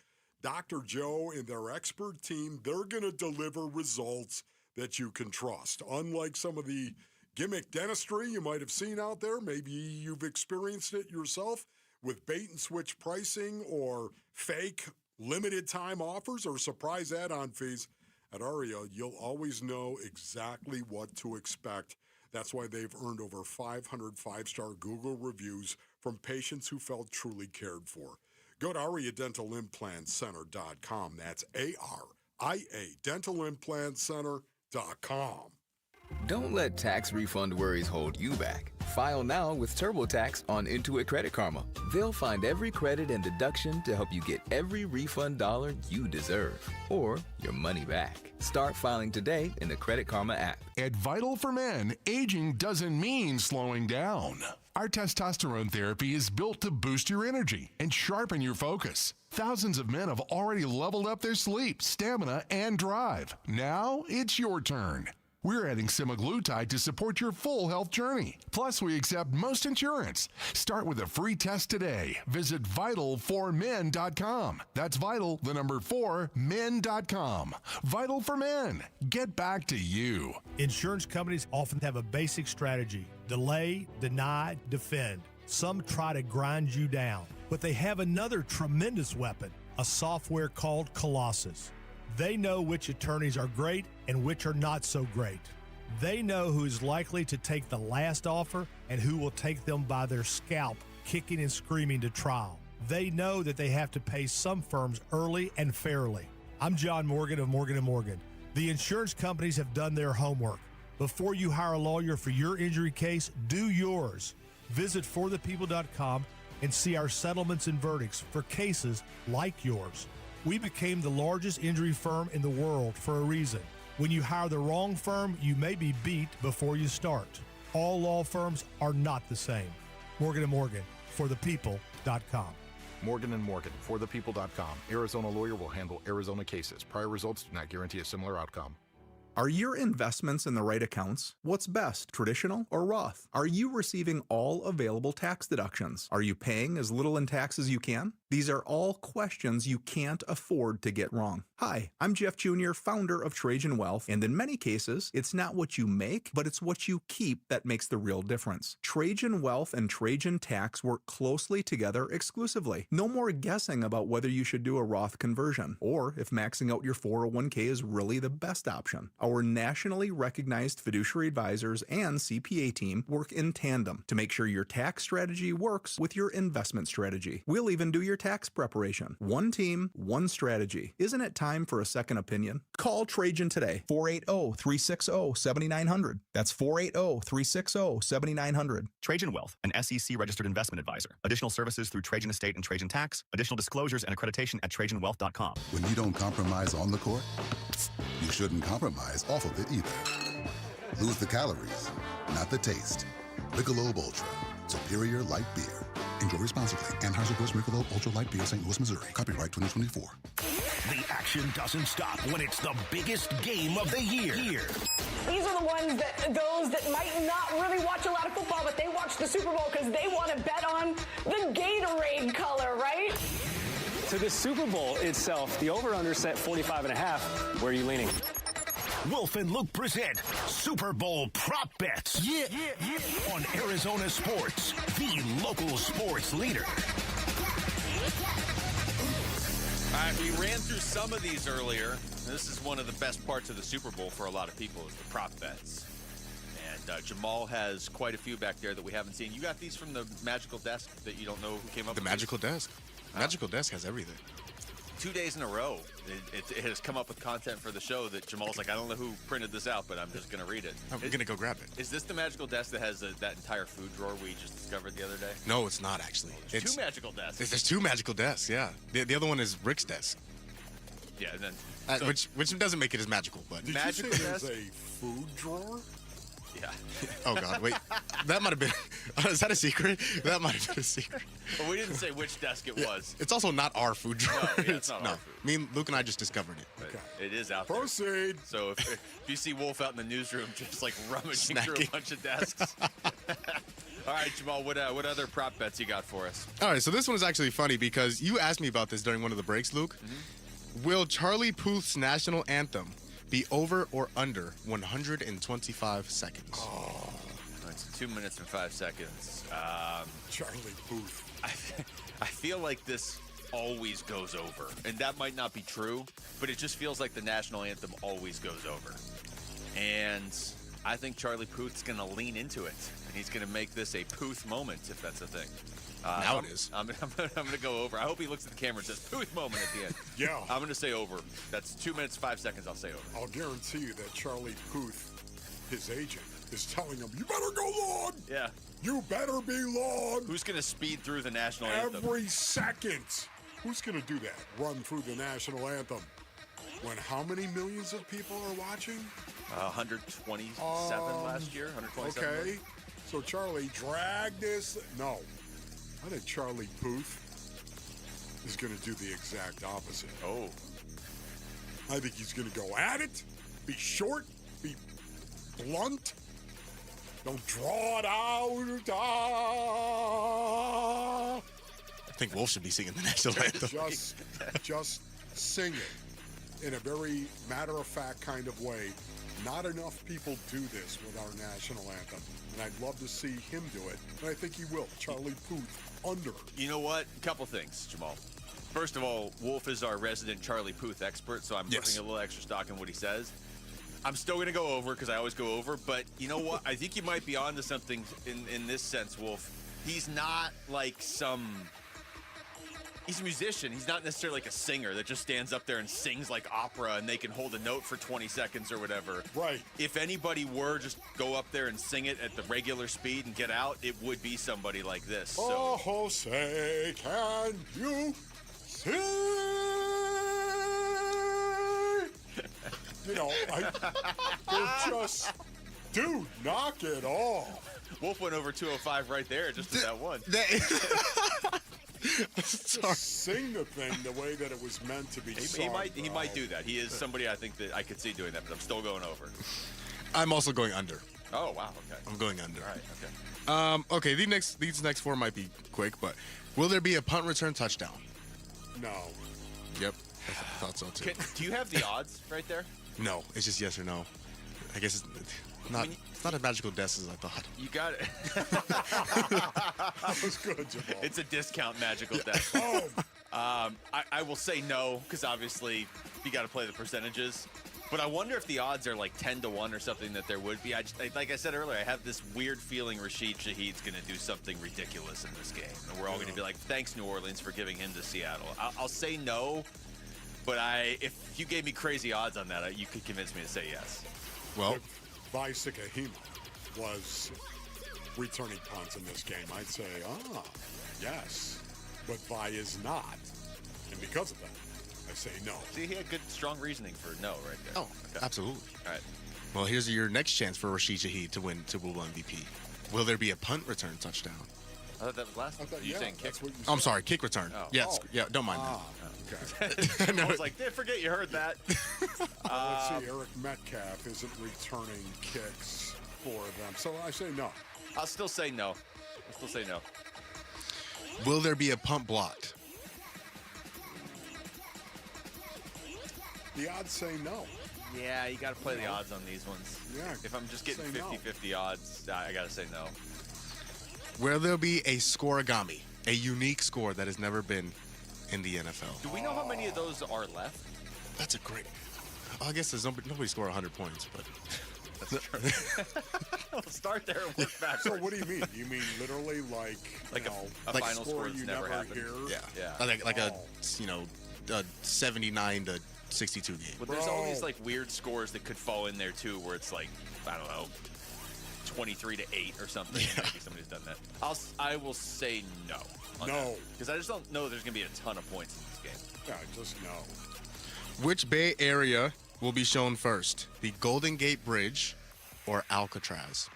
Dr. Joe and their expert team, they're going to deliver results that you can trust. Unlike some of the gimmick dentistry you might have seen out there, maybe you've experienced it yourself with bait-and-switch pricing or fake limited-time offers or surprise add-on fees. At Aria, you'll always know exactly what to expect. That's why they've earned over 500 five-star Google reviews from patients who felt truly cared for. Go to ariadentalimplantcenter.com. That's ARIA dentalimplantcenter.com.
Don't let tax refund worries hold you back. File now with TurboTax on Intuit Credit Karma. They'll find every credit and deduction to help you get every refund dollar you deserve, or your money back. Start filing today in the Credit Karma app.
At Vital for Men, aging doesn't mean slowing down. Our testosterone therapy is built to boost your energy and sharpen your focus. Thousands of men have already leveled up their sleep, stamina, and drive. Now it's your turn. We're adding semaglutide to support your full health journey. Plus, we accept most insurance. Start with a free test today. Visit vital4men.com. That's vital, the number 4, men.com. Vital for Men. Get back to you.
Insurance companies often have a basic strategy: delay, deny, defend. Some try to grind you down, but they have another tremendous weapon, a software called Colossus. They know which attorneys are great and which are not so great. They know who is likely to take the last offer and who will take them by their scalp, kicking and screaming to trial. They know that they have to pay some firms early and fairly. I'm John Morgan of Morgan & Morgan. The insurance companies have done their homework. Before you hire a lawyer for your injury case, do yours. Visit forthepeople.com and see our settlements and verdicts for cases like yours. We became the largest injury firm in the world for a reason. When you hire the wrong firm, you may be beat before you start. All law firms are not the same. Morgan & Morgan, forthepeople.com.
Morgan & Morgan, forthepeople.com. Arizona lawyer will handle Arizona cases. Prior results do not guarantee a similar outcome.
Are your investments in the right accounts? What's best, traditional or Roth? Are you receiving all available tax deductions? Are you paying as little in tax as you can? These are all questions you can't afford to get wrong. Hi, I'm Jeff Jr., founder of Trajan Wealth, and in many cases, it's not what you make, but it's what you keep that makes the real difference. Trajan Wealth and Trajan Tax work closely together exclusively. No more guessing about whether you should do a Roth conversion, or if maxing out your 401k is really the best option. Our nationally recognized fiduciary advisors and CPA team work in tandem to make sure your tax strategy works with your investment strategy. We'll even do your tax preparation. One team, one strategy. Isn't it time for a second opinion? Call Trajan today, 480-360-7900. That's 480-360-7900.
Trajan Wealth, an SEC-registered investment advisor. Additional services through Trajan Estate and Trajan Tax. Additional disclosures and accreditation at TrajanWealth.com.
When you don't compromise on the court, you shouldn't compromise off of it either. Lose the calories, not the taste. Michelob Ultra, superior light beer. Enjoy responsibly. Anheuser-Busch Michelob Ultra Light Beer, St. Louis, Missouri. Copyright 2024.
The action doesn't stop when it's the biggest game of the year.
These are the ones those that might not really watch a lot of football, but they watch the Super Bowl because they want to bet on the Gatorade color, right?
To the Super Bowl itself, the over-under set 45.5. Where are you leaning?
Wolf and Luke present Super Bowl prop bets. Yeah. On Arizona Sports, the local sports leader.
All right, we ran through some of these earlier. This is one of the best parts of the Super Bowl for a lot of people is the prop bets. And Jamal has quite a few back there that we haven't seen. You got these from the Magical Desk that you don't know who came up with?
The Magical Desk. Magical Desk has everything.
2 days in a row, it has come up with content for the show that Jamal's like, I don't know who printed this out, but I'm just going to read it.
I'm going to go grab it.
Is this the Magical Desk that has that entire food drawer we just discovered the other day?
No, it's not actually.
It's two Magical Desks.
There's two Magical Desks, yeah. The other one is Rick's desk.
Yeah, and then...
which doesn't make it as magical, but...
Did
Magical
you say
Desk?
there's a food drawer?
Yeah.
Oh, God, wait. That might have been... is that a secret? That might have been a secret.
Well, we didn't say which desk it was.
It's also not our food drawer.
No, it's not our food.
Me and Luke and I just discovered it.
But it is out
Proceed.
there. So if you see Wolf out in the newsroom just like rummaging through a bunch of desks. All right, Jamal, what other prop bets you got for us?
All right, so this one is actually funny because you asked me about this during one of the breaks, Luke. Mm-hmm. Will Charlie Puth's national anthem be over or under 125 seconds?
Oh, it's 2 minutes and 5 seconds.
Charlie Puth.
I feel like this always goes over, and that might not be true, but it just feels like the national anthem always goes over. And I think Charlie Puth's going to lean into it, and he's going to make this a Puth moment, if that's a thing.
Now it is.
I'm going to go over. I hope he looks at the camera and says Puth moment at the end.
Yeah.
I'm going to say over. That's 2 minutes, 5 seconds. I'll say over.
I'll guarantee you that Charlie Puth, his agent, is telling him, you better go long.
Yeah.
You better be long.
Who's going to speed through the national anthem?
Every second. Who's going to do that? Run through the national anthem. When how many millions of people are watching?
127 last year. 127.
Okay.
Million.
So Charlie, drag this. No. I think Charlie Puth is going to do the exact opposite.
Oh.
I think he's going to go at it, be short, be blunt. Don't draw it out.
I think Wolf should be singing the national anthem.
Just sing it in a very matter-of-fact kind of way. Not enough people do this with our national anthem, and I'd love to see him do it, and I think he will. Charlie Puth, under.
You know what? A couple things, Jamal. First of all, Wolf is our resident Charlie Puth expert, so I'm putting a little extra stock in what he says. I'm still going to go over because I always go over, but you know what? I think you might be onto something in this sense, Wolf. He's not like he's a musician. He's not necessarily like a singer that just stands up there and sings like opera and they can hold a note for 20 seconds or whatever.
Right.
If anybody were just go up there and sing it at the regular speed and get out, it would be somebody like this. So.
Oh, Jose, can you sing? You know, they're just, dude, knock it off.
Wolf went over 205 right there just at that one.
Just sing the thing the way that it was meant to be sung.
He might do that. He is somebody I think that I could see doing that, but I'm still going over.
I'm also going under.
Oh, wow. Okay.
I'm going under.
All right. Okay.
Okay, these next four might be quick, but will there be a punt return touchdown?
No.
Yep. I thought so, too.
Do you have the odds right there?
No. It's just yes or no. I guess it's not as magical death as I thought.
You got it.
That was good, Jamal.
It's a discount magical death. I will say no, because obviously you got to play the percentages. But I wonder if the odds are like 10-1 or something that there would be. Like I said earlier, I have this weird feeling Rashid Shaheed's going to do something ridiculous in this game. And we're all going to be like, thanks, New Orleans, for giving him to Seattle. I'll say no, but if you gave me crazy odds on that, you could convince me to say yes.
Well,
Vi Sikahima was returning punts in this game. I'd say, yes. But Vi is not. And because of that, I say no.
See, he had good, strong reasoning for no right there.
Oh, okay. Absolutely.
All right.
Well, here's your next chance for Rashid Shaheed to win Super Bowl MVP. Will there be a punt return touchdown?
I thought that was last. You saying kick?
I'm sorry, kick return.
Oh.
Yes, yeah, don't mind
Okay.
I was like, forget you heard that.
Let's see, Eric Metcalf isn't returning kicks for them. So I say no.
I'll still say no.
Will there be a punt blocked?
The odds say no.
Yeah, you got to play the odds on these ones.
Yeah.
If I'm just getting
say no.
50-50 odds, I got to say no.
Will there be a scoregami, a unique score that has never been in the NFL?
Do we know how many of those are left?
That's a great. I guess there's nobody scored 100 points, but
that's true. We'll start there and work backwards.
So what do you mean? You mean literally like
a final score that's never happened?
Yeah.
Yeah.
Like a 79 to 62 game.
But there's all these like weird scores that could fall in there too, where it's like, I don't know, 23-8 or something.
Yeah.
Maybe somebody's done that. I will say no.
No.
Because I just don't know there's going to be a ton of points in this game.
Yeah, just no.
Which Bay Area will be shown first? The Golden Gate Bridge or Alcatraz?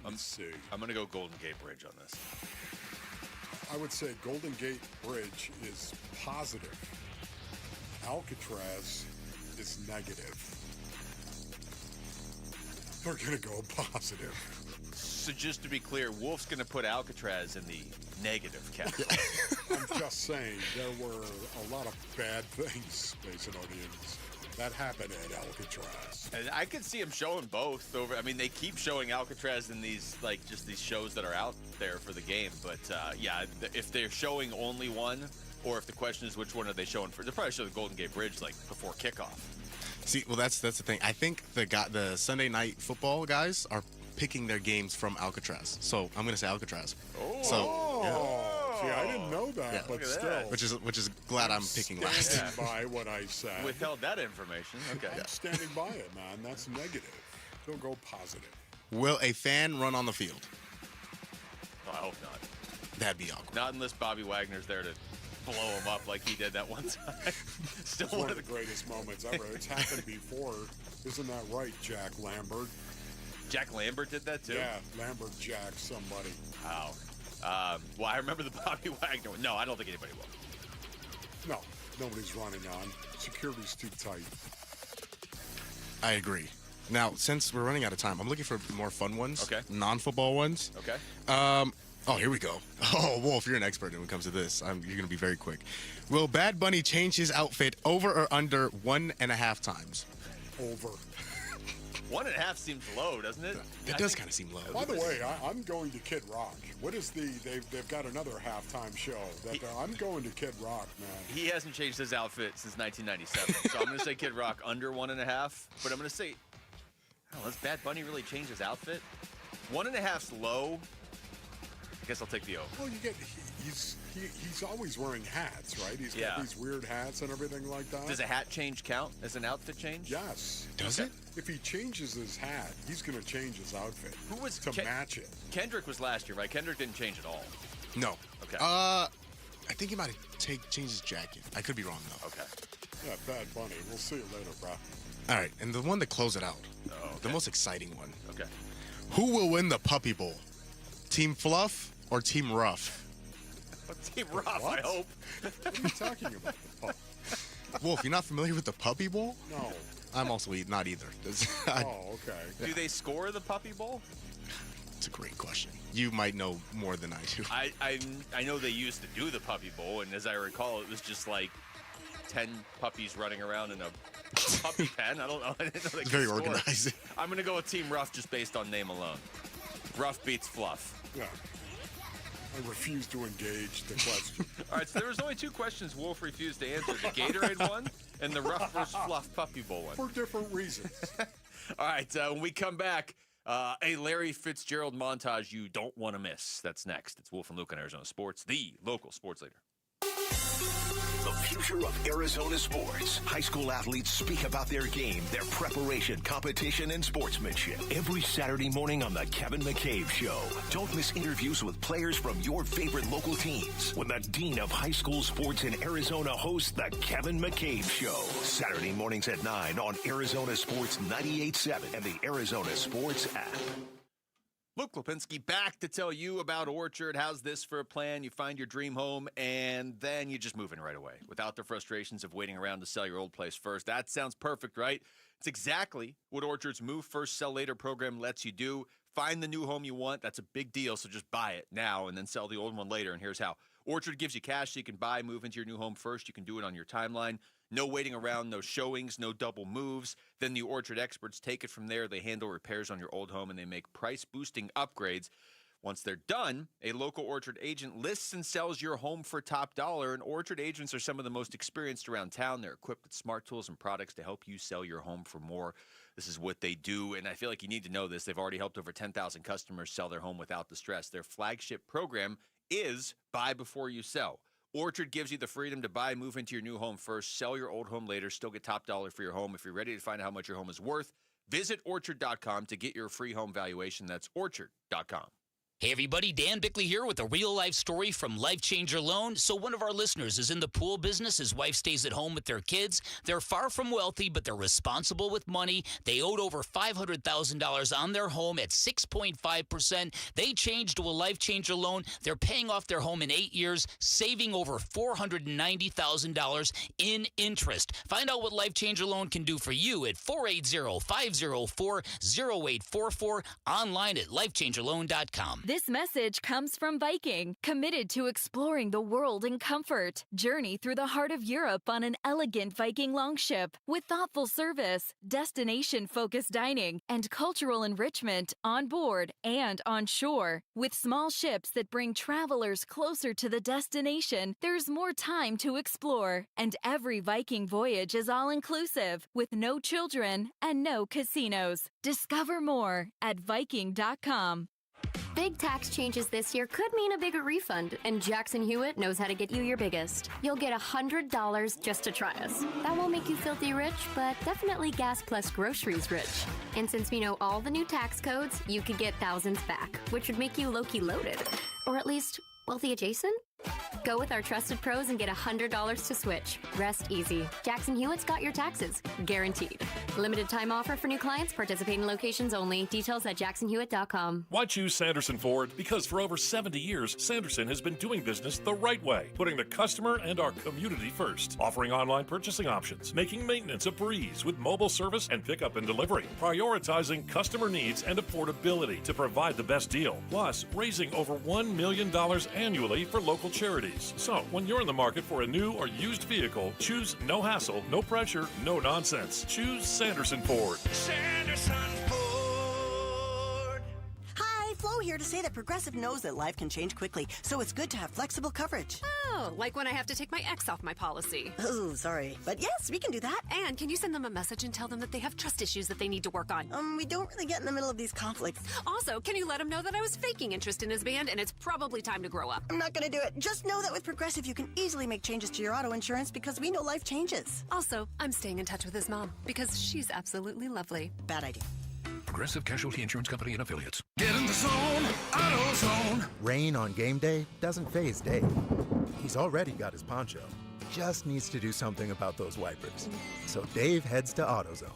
Let's see.
I'm going to go Golden Gate Bridge on this.
I would say Golden Gate Bridge is positive. Alcatraz is negative. They're going to go positive.
So just to be clear, Wolf's going to put Alcatraz in the negative category.
I'm just saying there were a lot of bad things, Space and Audience, that happened at Alcatraz.
And I could see him showing both over. I mean, they keep showing Alcatraz in these, like, just these shows that are out there for the game. But, yeah, if they're showing only one, or if the question is which one are they showing for, they'll probably show the Golden Gate Bridge, like, before kickoff.
See, well, that's the thing. I think the Sunday night football guys are picking their games from Alcatraz. So I'm going to say Alcatraz.
Oh.
So, yeah.
See, I didn't know that,
Yeah.
but still.
Which is glad I'm picking last.
Standing by what I said.
Withheld that information. Okay.
I'm standing by it, man. That's negative. They'll go positive.
Will a fan run on the field?
Oh, I hope not.
That'd be awkward.
Not unless Bobby Wagner's there to blow him up like he did that one time. Still
One of the greatest moments ever. It's happened before. Isn't that right, Jack Lambert?
Jack Lambert did that too?
Yeah, Lambert jacked somebody.
Wow. Well, I remember the Bobby Wagner one. No, I don't think anybody will.
No, nobody's running on. Security's too tight.
I agree. Now, since we're running out of time, I'm looking for more fun ones.
Okay.
Non-football ones.
Okay.
Oh, here we go. Oh, Wolf, you're an expert when it comes to this. You're going to be very quick. Will Bad Bunny change his outfit over or under 1.5 times?
Over.
1.5 seems low, doesn't it?
It does kind of seem low.
By the way, I'm going to Kid Rock. What is they've got another halftime show. I'm going to Kid Rock, man.
He hasn't changed his outfit since 1997. So I'm going to say Kid Rock under 1.5. But I'm going to say, does Bad Bunny really change his outfit? 1.5's low. I guess I'll take the over.
Well, he's always wearing hats, right? He's got these weird hats and everything like that.
Does a hat change count as an outfit change?
Yes.
Does it?
If he changes his hat, he's going to change his outfit.
Who was
to match it?
Kendrick was last year, right? Kendrick didn't change at all.
No.
Okay.
I think he might have changed his jacket. I could be wrong though.
Okay.
Yeah, Bad Bunny. We'll see you later, bro.
All right, and the one to close it out, the most exciting one.
Okay.
Who will win the Puppy Bowl? Team Fluff or Team Rough?
Team Rough, I hope.
What are you talking about? The pup?
Wolf, you're not familiar with the Puppy Bowl?
No.
I'm also not either.
Oh, okay.
Do they score the Puppy Bowl?
It's a great question. You might know more than I do.
I know they used to do the Puppy Bowl, and as I recall, it was just like 10 puppies running around in a puppy pen. I don't know. I didn't know they
It's
could
very
score.
organized.
I'm going to go with Team Rough just based on name alone. Rough beats Fluff.
Yeah. I refuse to engage the question.
All right, so there was only 2 questions Wolf refused to answer. The Gatorade one and the Rough vs. Fluff Puppy Bowl one.
For different reasons.
All right, when we come back, a Larry Fitzgerald montage you don't want to miss. That's next. It's Wolf and Luke on Arizona Sports, the local sports leader.
The future of Arizona sports. High school athletes speak about their game, their preparation, competition, and sportsmanship. Every Saturday morning on The Kevin McCabe Show. Don't miss interviews with players from your favorite local teams when the Dean of High School Sports in Arizona hosts The Kevin McCabe Show. Saturday mornings at 9 on Arizona Sports 98.7 and the Arizona Sports app.
Luke Lipinski back to tell you about Orchard. How's this for a plan? You find your dream home, and then you just move in right away without the frustrations of waiting around to sell your old place first. That sounds perfect, right? It's exactly what Orchard's Move First, Sell Later program lets you do. Find the new home you want. That's a big deal, so just buy it now and then sell the old one later, and here's how. Orchard gives you cash so you can buy, move into your new home first. You can do it on your timeline. No waiting around, no showings, no double moves. Then the Orchard experts take it from there. They handle repairs on your old home, and they make price-boosting upgrades. Once they're done, a local Orchard agent lists and sells your home for top dollar, and Orchard agents are some of the most experienced around town. They're equipped with smart tools and products to help you sell your home for more. This is what they do, and I feel like you need to know this. They've already helped over 10,000 customers sell their home without the stress. Their flagship program is Buy Before You Sell. Orchard gives you the freedom to buy, move into your new home first, sell your old home later, still get top dollar for your home. If you're ready to find out how much your home is worth, visit Orchard.com to get your free home valuation. That's Orchard.com.
Hey everybody, Dan Bickley here with a real-life story from Life Changer Loan. So one of our listeners is in the pool business. His wife stays at home with their kids. They're far from wealthy, but they're responsible with money. They owed over $500,000 on their home at 6.5%. They changed to a Life Changer Loan. They're paying off their home in 8 years, saving over $490,000 in interest. Find out what Life Changer Loan can do for you at 480-504-0844, online at lifechangerloan.com.
This message comes from Viking, committed to exploring the world in comfort. Journey through the heart of Europe on an elegant Viking longship with thoughtful service, destination-focused dining, and cultural enrichment on board and on shore. With small ships that bring travelers closer to the destination, there's more time to explore. And every Viking voyage is all-inclusive, with no children and no casinos. Discover more at Viking.com.
Big tax changes this year could mean a bigger refund, and Jackson Hewitt knows how to get you your biggest. You'll get $100 just to try us. That won't make you filthy rich, but definitely gas plus groceries rich. And since we know all the new tax codes, you could get thousands back, which would make you low-key loaded. Or at least wealthy adjacent? Go with our trusted pros and get $100 to switch. Rest easy. Jackson Hewitt's got your taxes. Guaranteed. Limited time offer for new clients. Participating locations only. Details at jacksonhewitt.com.
Why choose Sanderson Ford? Because for over 70 years, Sanderson has been doing business the right way, putting the customer and our community first, offering online purchasing options, making maintenance a breeze with mobile service and pickup and delivery, prioritizing customer needs and affordability to provide the best deal, plus raising over $1 million annually for local charities. So, when you're in the market for a new or used vehicle, choose no hassle, no pressure, no nonsense. Choose Sanderson Ford.
Sanderson Ford. Hi, Flo here to say that Progressive knows that life can change quickly, so it's good to have flexible coverage.
Oh, like when I have to take my ex off my policy.
Oh, sorry. But yes, we can do that.
And can you send them a message and tell them that they have trust issues that they need to work on?
We don't really get in the middle of these conflicts.
Also, can you let him know that I was faking interest in his band and it's probably time to grow up?
I'm not gonna do it. Just know that with Progressive, you can easily make changes to your auto insurance because we know life changes.
Also, I'm staying in touch with his mom because she's absolutely lovely.
Bad idea.
Progressive Casualty Insurance Company and Affiliates.
Get in the zone, AutoZone.
Rain on game day doesn't faze Dave. He's already got his poncho. Just needs to do something about those wipers. So Dave heads to AutoZone.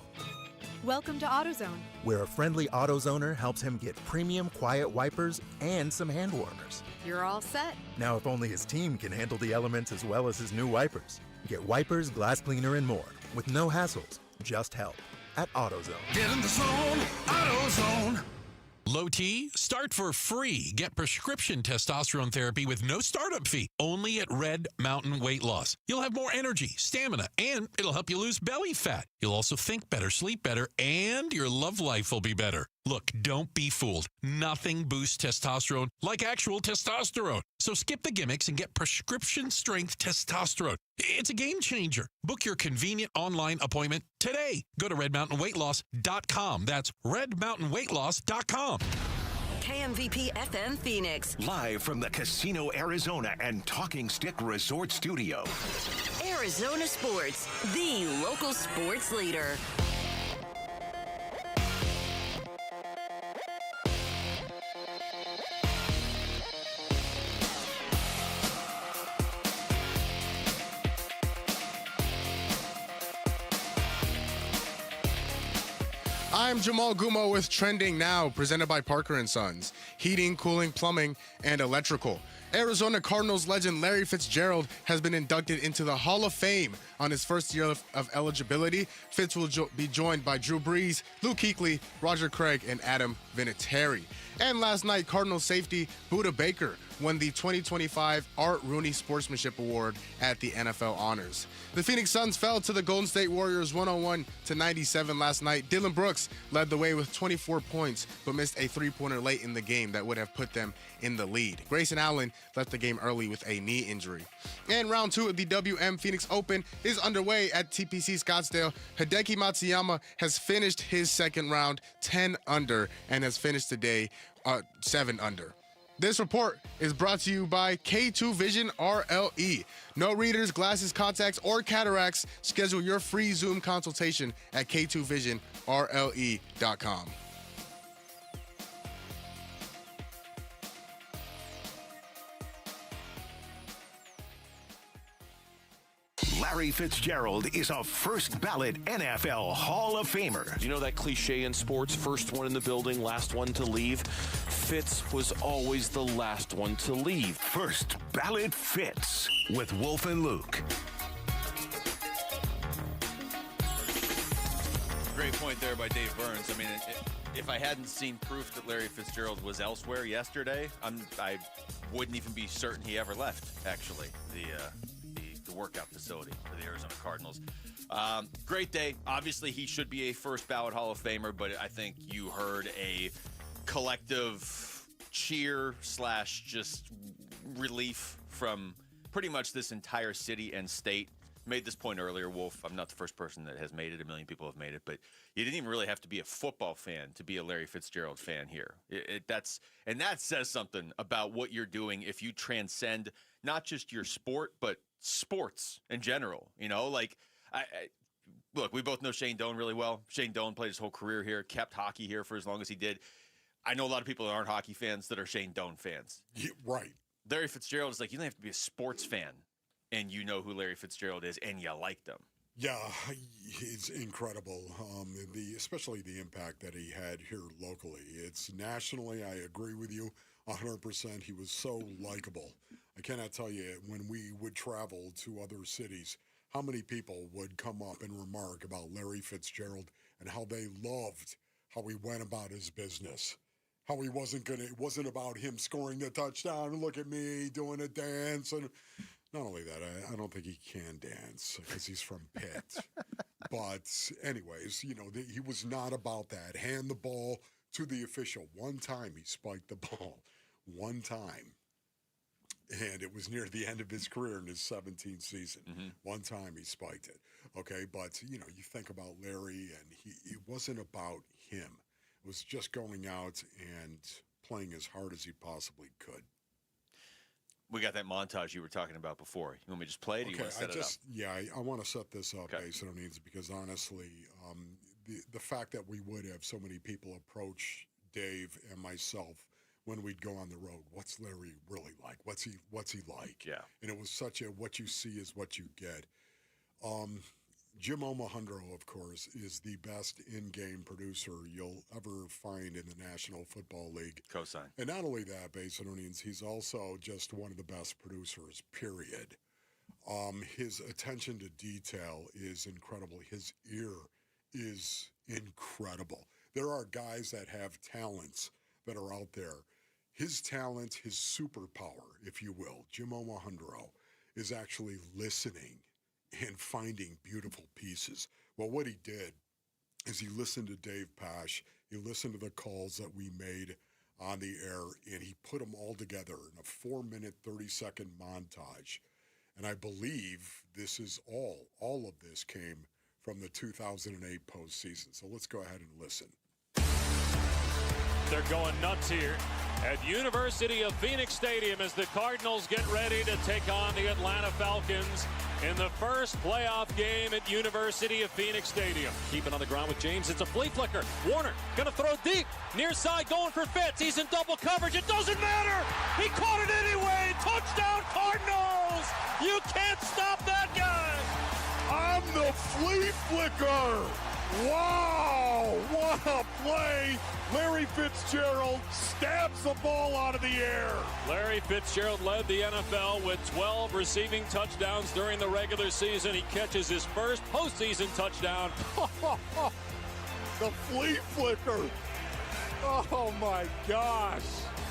Welcome to AutoZone.
where a friendly AutoZoner helps him get premium quiet wipers and some hand warmers.
You're all set.
Now, if only his team can handle the elements as well as his new wipers. Get wipers, glass cleaner, and more with no hassles, just help at AutoZone.
Get in the zone, AutoZone.
Low T, start for free. Get prescription testosterone therapy with no startup fee, only at Red Mountain Weight Loss. You'll have more energy, stamina, and it'll help you lose belly fat. You'll also think better, sleep better, and your love life will be better. Look, don't be fooled. Nothing boosts testosterone like actual testosterone. So skip the gimmicks and get prescription strength testosterone. It's a game changer. Book your convenient online appointment today. Go to redmountainweightloss.com. That's redmountainweightloss.com.
KMVP FM Phoenix.
Live from the Casino Arizona and Talking Stick Resort Studio.
Arizona Sports, the local sports leader.
I'm Jamal Gumo with Trending Now, presented by Parker & Sons. Heating, cooling, plumbing, and electrical. Arizona Cardinals legend Larry Fitzgerald has been inducted into the Hall of Fame on his first year of eligibility. Fitz will be joined by Drew Brees, Luke Kuechly, Roger Craig, and Adam Vinatieri. And last night, Cardinals safety Budda Baker won the 2025 Art Rooney Sportsmanship Award at the NFL Honors. The Phoenix Suns fell to the Golden State Warriors 101-97 last night. Dylan Brooks led the way with 24 points, but missed a three-pointer late in the game that would have put them in the lead. Grayson Allen left the game early with a knee injury. And round 2 of the WM Phoenix Open is underway at TPC Scottsdale. Hideki Matsuyama has finished his second round 10 under and has finished today 7 under. This report is brought to you by K2 Vision RLE. No readers, glasses, contacts, or cataracts. Schedule your free Zoom consultation at K2VisionRLE.com.
Larry Fitzgerald is a first ballot NFL Hall of Famer.
You know that cliche in sports, first one in the building, last one to leave? Fitz was always the last one to leave.
First ballot Fitz with Wolf and Luke.
Great point there by Dave Burns. I mean, if I hadn't seen proof that Larry Fitzgerald was elsewhere yesterday, I wouldn't even be certain he ever left, actually, the workout facility for the Arizona Cardinals. Great day. Obviously, he should be a first ballot Hall of Famer, but I think you heard a collective cheer / just relief from pretty much this entire city and state. Made this point earlier, Wolf. I'm not the first person that has made it. A million people have made it, but you didn't even really have to be a football fan to be a Larry Fitzgerald fan here. That says something about what you're doing if you transcend not just your sport, but sports in general. You know, like look, we both know Shane Doan really well. Shane Doan played his whole career here, kept hockey here for as long as he did. I know a lot of people that aren't hockey fans that are Shane Doan fans.
Yeah, right.
Larry Fitzgerald is like, you don't have to be a sports fan and you know who Larry Fitzgerald is and you like them.
Yeah, he's incredible. Especially the impact that he had here locally. It's nationally, I agree with you 100%. He was so likable. I cannot tell you, when we would travel to other cities, how many people would come up and remark about Larry Fitzgerald and how they loved how he went about his business. How it wasn't about him scoring the touchdown and look at me doing a dance. And not only that, I don't think he can dance because he's from Pitt. But anyways, he was not about that. Hand the ball to the official. One time he spiked the ball. One time. And it was near the end of his career in his 17th season. Mm-hmm. One time he spiked it. Okay, but, you think about Larry, and it wasn't about him. It was just going out and playing as hard as he possibly could.
We got that montage you were talking about before. You want me to just play it, or you want to set it up?
Yeah, I want to set this up, based on needs, because honestly, the fact that we would have so many people approach Dave and myself when we'd go on the road, what's Larry really like? What's he like?
Yeah.
And it was such a what you see is what you get. Jim Omahundro, of course, is the best in-game producer you'll ever find in the National Football League.
Cosign.
And not only that, Basin Earnings, he's also just one of the best producers, period. His attention to detail is incredible. His ear is incredible. There are guys that have talents that are out there. His talent, his superpower, if you will, Jim Omahundro, is actually listening and finding beautiful pieces. Well, what he did is he listened to Dave Pasch, he listened to the calls that we made on the air, and he put them all together in a 4-minute, 30-second montage. And I believe this is all of this came from the 2008 postseason. So let's go ahead and listen.
They're going nuts here at University of Phoenix Stadium as the Cardinals get ready to take on the Atlanta Falcons in the first playoff game at University of Phoenix Stadium. Keeping on the ground with James. It's a flea flicker. Warner going to throw deep. Near side going for Fitz. He's in double coverage. It doesn't matter. He caught it anyway. Touchdown Cardinals. You can't stop that guy.
I'm the flea flicker. Wow, what a play. Larry Fitzgerald stabs the ball out of the air.
Larry Fitzgerald led the NFL with 12 receiving touchdowns during the regular season. He catches his first postseason touchdown.
The flea flicker. Oh, my gosh.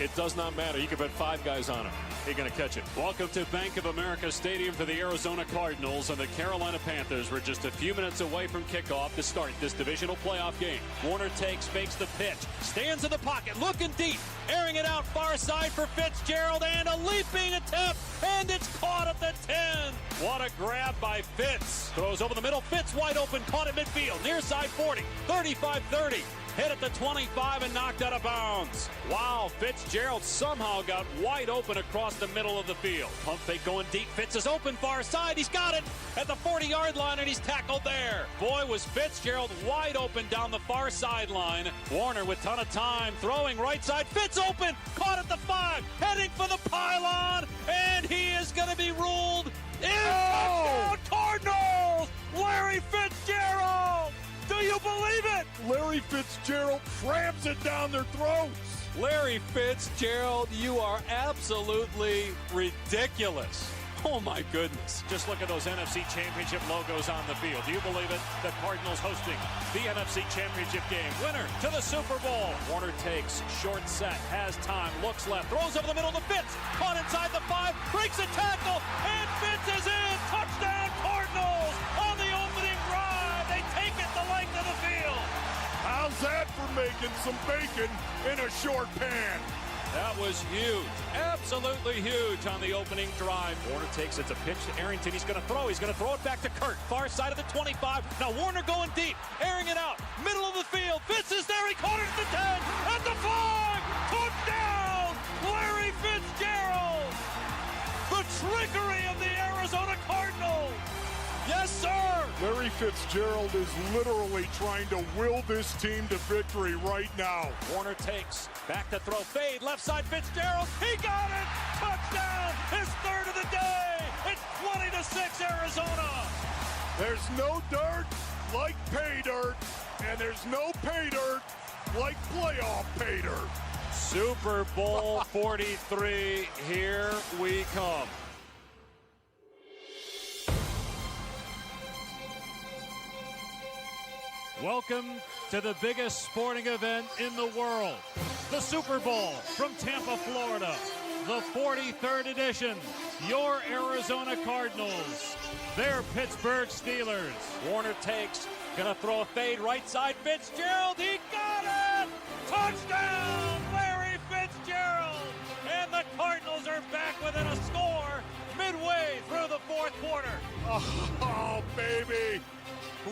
It does not matter. You can put 5 guys on him. He's going to catch it. Welcome to Bank of America Stadium for the Arizona Cardinals and the Carolina Panthers. We're just a few minutes away from kickoff to start this divisional playoff game. Warner fakes the pitch, stands in the pocket, looking deep, airing it out far side for Fitzgerald, and a leaping attempt, and it's caught at the 10. What a grab by Fitz. Throws over the middle. Fitz wide open, caught at midfield. Near side 40, 35-30. Hit at the 25 and knocked out of bounds. Wow, Fitzgerald somehow got wide open across the middle of the field. Pump fake going deep. Fitz is open far side. He's got it at the 40-yard line, and he's tackled there. Boy, was Fitzgerald wide open down the far sideline. Warner with ton of time, throwing right side. Fitz open, caught at the 5, heading for the pylon, and he is going to be ruled in. Touchdown Cardinals! Larry Fitzgerald! Do you believe it?
Larry Fitzgerald crams it down their throats.
Larry Fitzgerald, you are absolutely ridiculous. Oh, my goodness. Just look at those NFC Championship logos on the field. Do you believe it? The Cardinals hosting the NFC Championship game. Winner to the Super Bowl. Warner takes, short set, has time, looks left, throws over the middle to Fitz. Caught inside the 5, breaks a tackle, and Fitz is in. Touchdown Cardinals on the opening drive. They take it the length of the field.
How's that for making some bacon in a short pan?
That was huge. Absolutely huge on the opening drive. Warner takes it. It's a pitch to Arrington. He's going to throw. He's going to throw it back to Kurt. Far side of the 25. Now Warner going deep. Airing it out. Middle of the field. Fitz is there. He caught it at the 10. At the 5. Touchdown. Larry Fitzgerald. The trickery of the Arizona Cardinals. Yes, sir!
Larry Fitzgerald is literally trying to will this team to victory right now.
Warner takes, back to throw, fade, left side Fitzgerald, he got it! Touchdown! His 3rd of the day! It's 20-6 Arizona!
There's no dirt like pay dirt, and there's no pay dirt like playoff pay dirt.
Super Bowl 43, here we come. Welcome to the biggest sporting event in the world, the Super Bowl from Tampa, Florida, the 43rd edition. Your Arizona Cardinals, their Pittsburgh Steelers. Warner takes, gonna throw a fade right side. Fitzgerald, he got it! Touchdown, Larry Fitzgerald! And the Cardinals are back within a score midway through the 4th quarter.
Oh, baby.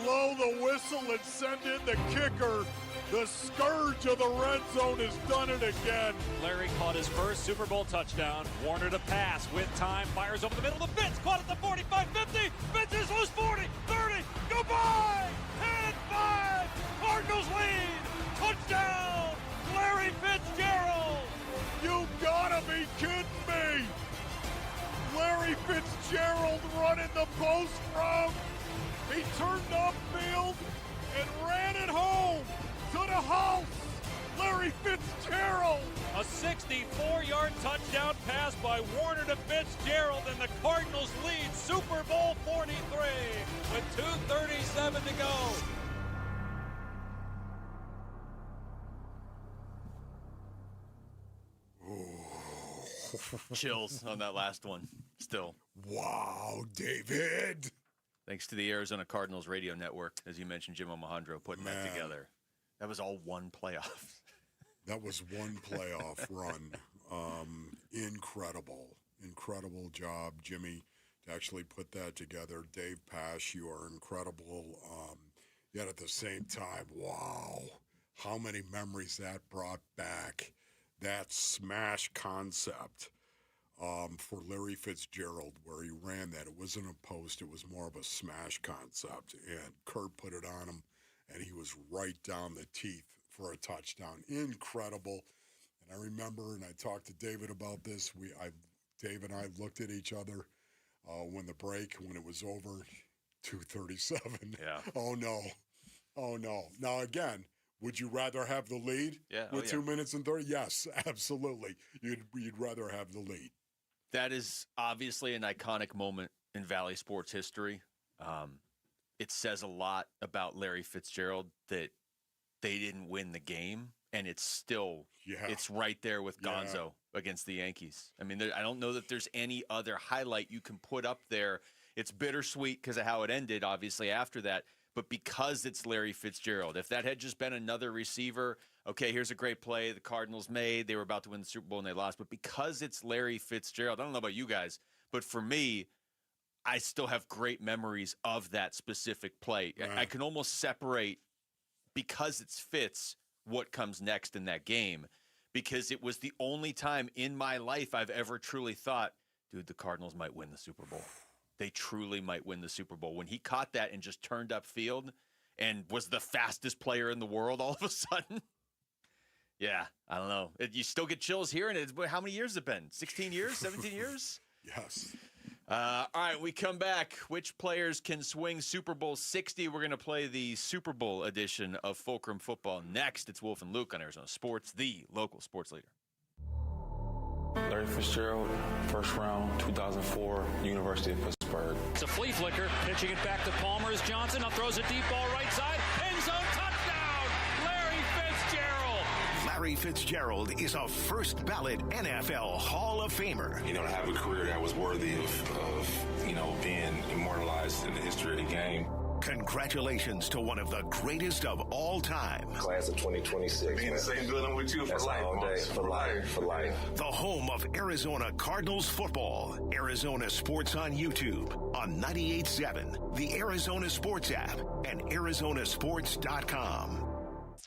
Blow the whistle and send in the kicker. The scourge of the red zone has done it again.
Larry caught his first Super Bowl touchdown. Warner to pass with time. Fires over the middle of Fitz. Caught at the 45-50. Fitz is loose 40, 30. Goodbye. And 5. Cardinals lead. Touchdown. Larry Fitzgerald.
You gotta be kidding me. Larry Fitzgerald running the post route.
He turned upfield and ran it home to the house. Larry Fitzgerald.
A 64-yard touchdown pass by Warner to Fitzgerald, and the Cardinals lead Super Bowl 43 with 2:37 to go.
Chills on that last one still.
Wow, David.
Thanks to the Arizona Cardinals radio network, as you mentioned, Jim Alejandro putting that together. That was all one playoff.
That was one playoff run. Incredible job, Jimmy, to actually put that together. Dave Pash, you are incredible. Yet at the same time, wow, how many memories that brought back. That smash concept for Larry Fitzgerald, where he ran that. It wasn't a post. It was more of a smash concept. And Kurt put it on him, and he was right down the teeth for a touchdown. Incredible. And I remember, and I talked to David about this, Dave and I looked at each other when it was over, 2:37.
Yeah.
Oh, no. Now, again, would you rather have the lead with 2 minutes and 30? Yes, absolutely. You'd rather have the lead.
That is obviously an iconic moment in Valley sports history. It says a lot about Larry Fitzgerald that they didn't win the game, and it's still it's right there with Gonzo against the Yankees. I mean, I don't know that there's any other highlight you can put up there. It's bittersweet because of how it ended, obviously, after that. But because it's Larry Fitzgerald, if that had just been another receiver, okay, here's a great play the Cardinals made. They were about to win the Super Bowl and they lost. But because it's Larry Fitzgerald, I don't know about you guys, but for me, I still have great memories of that specific play. I can almost separate, because it's Fitz, what comes next in that game. Because it was the only time in my life I've ever truly thought, dude, the Cardinals might win the Super Bowl. They truly might win the Super Bowl. When he caught that and just turned upfield and was the fastest player in the world all of a sudden. Yeah, I don't know. You still get chills hearing it. How many years has it been? 16 years? 17 years?
Yes.
All right, we come back. Which players can swing Super Bowl 60? We're going to play the Super Bowl edition of Fulcrum Football next. It's Wolf and Luke on Arizona Sports, the local sports leader.
Larry Fitzgerald, first round, 2004, University of Pittsburgh.
It's a flea flicker, pitching it back to Palmer as Johnson up throws a deep ball right side, end zone touchdown, Larry Fitzgerald.
Larry Fitzgerald is a first ballot NFL Hall of Famer.
To have a career that was worthy of being immortalized in the history of the game.
Congratulations to one of the greatest of all time.
Class of 2026. Be in the same building with you for life. All day. For life.
The home of Arizona Cardinals football. Arizona Sports on YouTube, on 98.7, the Arizona Sports app, and ArizonaSports.com.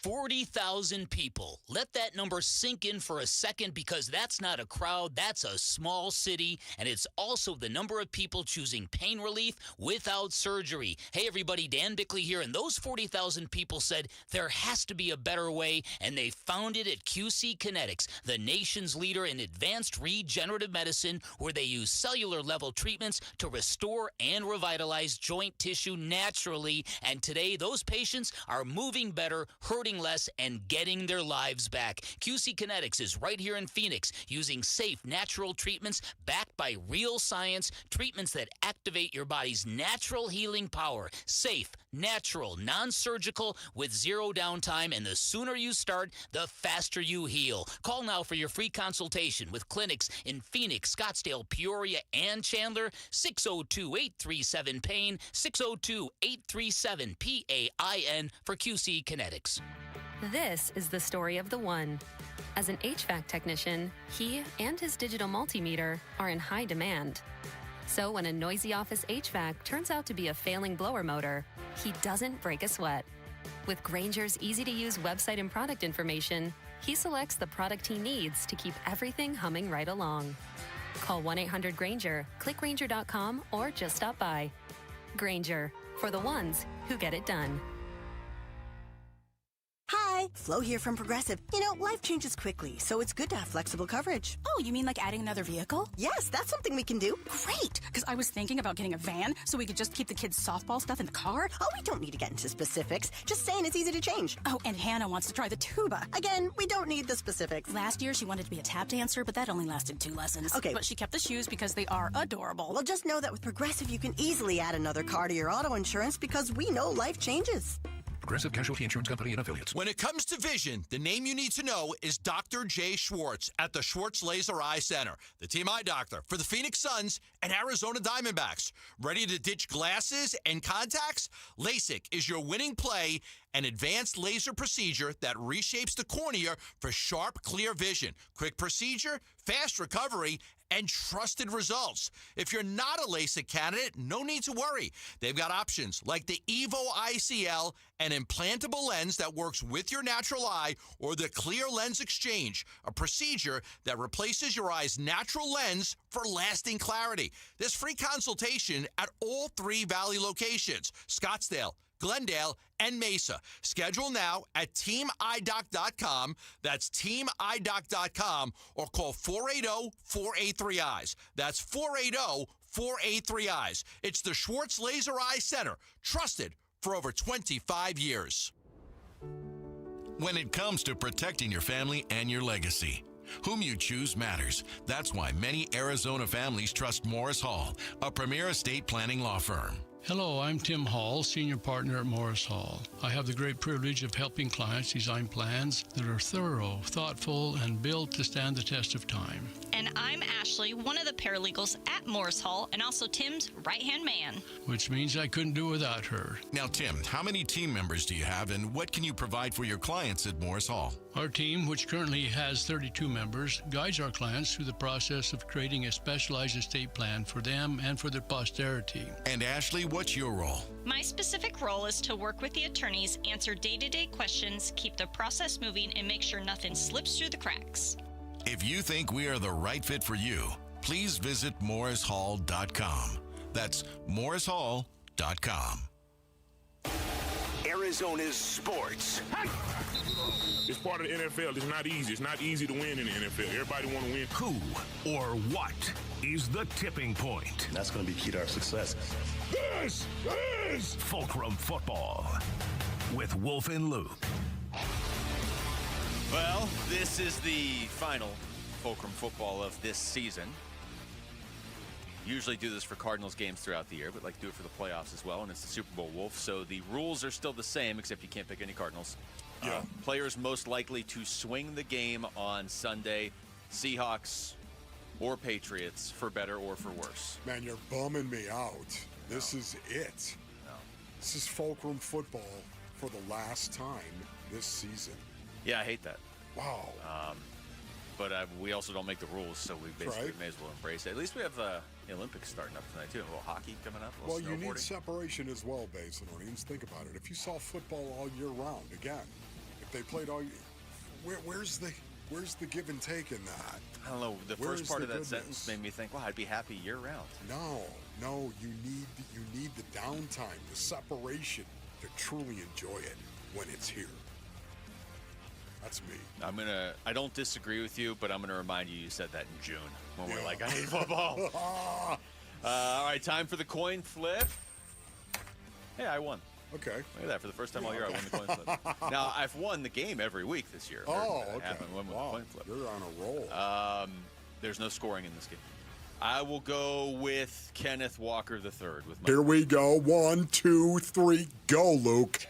40,000 people. Let that number sink in for a second, because that's not a crowd, that's a small city, and it's also the number of people choosing pain relief without surgery. Hey everybody, Dan Bickley here, and those 40,000 people said there has to be a better way, and they found it at QC Kinetics, the nation's leader in advanced regenerative medicine, where they use cellular level treatments to restore and revitalize joint tissue naturally, and today those patients are moving better, hurting less, and getting their lives back. QC Kinetics is right here in Phoenix, using safe, natural treatments backed by real science, treatments that activate your body's natural healing power. Safe, natural, non-surgical, with zero downtime, and the sooner you start, the faster you heal. Call now for your free consultation with clinics in Phoenix, Scottsdale, Peoria, and Chandler. 602-837-PAIN, 602-837-PAIN for QC Kinetics.
This is the story of the one. As an HVAC technician, he and his digital multimeter are in high demand. So when a noisy office HVAC turns out to be a failing blower motor, he doesn't break a sweat. With Grainger's easy-to-use website and product information, he selects the product he needs to keep everything humming right along. Call 1-800-GRAINGER, click Grainger.com, or just stop by. Grainger, for the ones who get it done.
Hi, Hi, Flo here from Progressive. You know, life changes quickly, so it's good to have flexible coverage.
Oh, you mean like adding another vehicle?
Yes, that's something we can do.
Great, because I was thinking about getting a van so we could just keep the kids' softball stuff in the car.
Oh, we don't need to get into specifics. Just saying it's easy to change.
Oh, and Hannah wants to try the tuba.
Again, we don't need the specifics.
Last year, she wanted to be a tap dancer, but that only lasted 2 lessons.
Okay.
But she kept the shoes because they are adorable.
Well, just know that with Progressive, you can easily add another car to your auto insurance because we know life changes.
Progressive Casualty Insurance Company and Affiliates.
When it comes to vision, the name you need to know is Dr. Jay Schwartz at the Schwartz Laser Eye Center, the team eye doctor for the Phoenix Suns and Arizona Diamondbacks. Ready to ditch glasses and contacts? LASIK is your winning play, an advanced laser procedure that reshapes the cornea for sharp, clear vision. Quick procedure, fast recovery, and trusted results. If you're not a LASIK candidate, no need to worry. They've got options like the Evo ICL, an implantable lens that works with your natural eye, or the Clear Lens Exchange, a procedure that replaces your eye's natural lens for lasting clarity. There's free consultation at all 3 Valley locations, Scottsdale, Glendale, and Mesa. Schedule now at teamidoc.com. That's teamidoc.com, or call 480-483-EYES. That's 480-483-EYES. It's the Schwartz Laser Eye Center, trusted for over 25 years.
When it comes to protecting your family and your legacy, whom you choose matters. That's why many Arizona families trust Morris Hall, a premier estate planning law firm.
Hello, I'm Tim Hall, Senior Partner at Morris Hall. I have the great privilege of helping clients design plans that are thorough, thoughtful, and built to stand the test of time.
And I'm Ashley, one of the paralegals at Morris Hall, and also Tim's right-hand man.
Which means I couldn't do without her.
Now, Tim, how many team members do you have, and what can you provide for your clients at Morris Hall?
Our team, which currently has 32 members, guides our clients through the process of creating a specialized estate plan for them and for their posterity.
And Ashley, what's your role?
My specific role is to work with the attorneys, answer day-to-day questions, keep the process moving, and make sure nothing slips through the cracks.
If you think we are the right fit for you, please visit morrishall.com. That's morrishall.com.
Arizona's sports.
It's part of the NFL. It's not easy. It's not easy to win in the NFL. Everybody want to win.
Who or what is the tipping point?
That's going to be key to our success.
This is
Fulcrum Football with Wolf and Luke.
Well, this is the final Fulcrum Football of this season. Usually do this for Cardinals games throughout the year, but like to do it for the playoffs as well, and it's the Super Bowl, Wolf. So the rules are still the same, except you can't pick any Cardinals.
Yeah.
Players most likely to swing the game on Sunday, Seahawks or Patriots, for better or for worse.
Man, you're bumming me out. This is it.
No.
This is Fulcrum Football for the last time this season.
Yeah, I hate that.
Wow.
But we also don't make the rules, so we basically may as well embrace it. At least we have the Olympics starting up tonight, too. A little hockey coming up, a little
Well, you need
snowboarding.
separation as well, Basinonians. Think about it. If you saw football all year round, again, if they played all year, where's the give and take in that?
I don't know. The
Where's
first part
the
of that
goodness?
sentence made me think, well, I'd be happy year round.
No, you need the downtime, the separation to truly enjoy it when it's here. That's me.
I don't disagree with you, but I'm going to remind you said that in June when we're like, I hate football. All right, time for the coin flip. Hey, I won.
Okay.
Look at that. For the first time all year, I won the coin flip. Now, I've won the game every week this year.
Oh,
I
okay.
haven't won with the coin flip.
You're on a roll.
There's no scoring in this game. I will go with Kenneth Walker III.
Here we go. 1, 2, 3, go, Luke.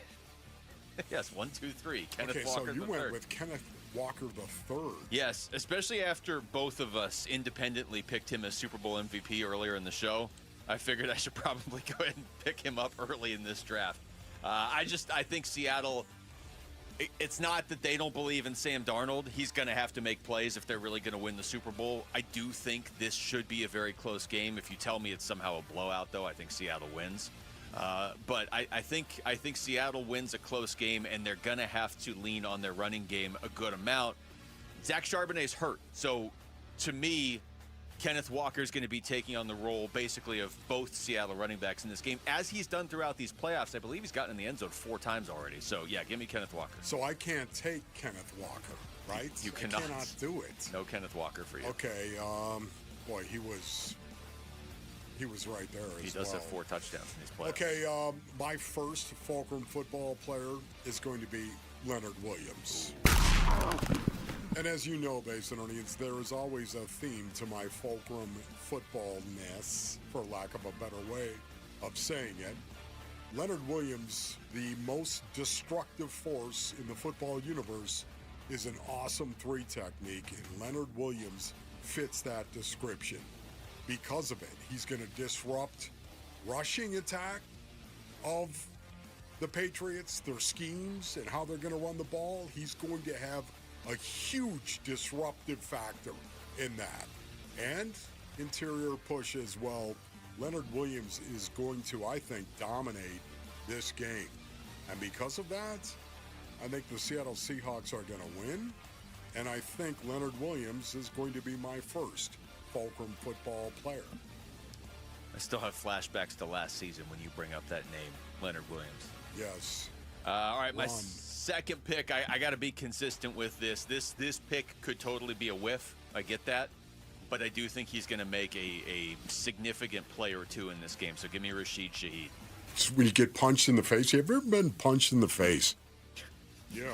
Yes, 1, 2, 3. Kenneth
Okay,
Walker
so you
III.
went with Kenneth Walker III.
Yes, especially after both of us independently picked him as Super Bowl MVP earlier in the show. I figured I should probably go ahead and pick him up early in this draft. I think Seattle, it's not that they don't believe in Sam Darnold. He's going to have to make plays if they're really going to win the Super Bowl. I do think this should be a very close game. If you tell me it's somehow a blowout, though, I think Seattle wins. But I think Seattle wins a close game, and they're going to have to lean on their running game a good amount. Zach Charbonnet's hurt. So, to me, Kenneth Walker's going to be taking on the role basically of both Seattle running backs in this game, as he's done throughout these playoffs. I believe he's gotten in the end zone 4 times already. So, yeah, give me Kenneth Walker.
So I can't take Kenneth Walker, right?
You cannot.
I cannot do it.
No Kenneth Walker for you.
Okay, boy, he was right there as well.
He does have 4 touchdowns in these playoffs.
Okay, my first Fulcrum football player is going to be Leonard Williams. And as you know, Basinonians, there is always a theme to my Fulcrum footballness, for lack of a better way of saying it. Leonard Williams, the most destructive force in the football universe, is an awesome 3 technique, and Leonard Williams fits that description. Because of it, he's going to disrupt rushing attack of the Patriots, their schemes, and how they're going to run the ball. He's going to have a huge disruptive factor in that. And interior push as well. Leonard Williams is going to, I think, dominate this game. And because of that, I think the Seattle Seahawks are going to win. And I think Leonard Williams is going to be my first Fulcrum football player.
I still have flashbacks to last season when you bring up that name, Leonard Williams.
Yes.
All right, my second pick, I got to be consistent with this. This pick could totally be a whiff. I get that. But I do think he's going to make a significant play or 2 in this game. So give me Rashid Shaheed.
So when you get punched in the face, have you ever been punched in the face? Yeah.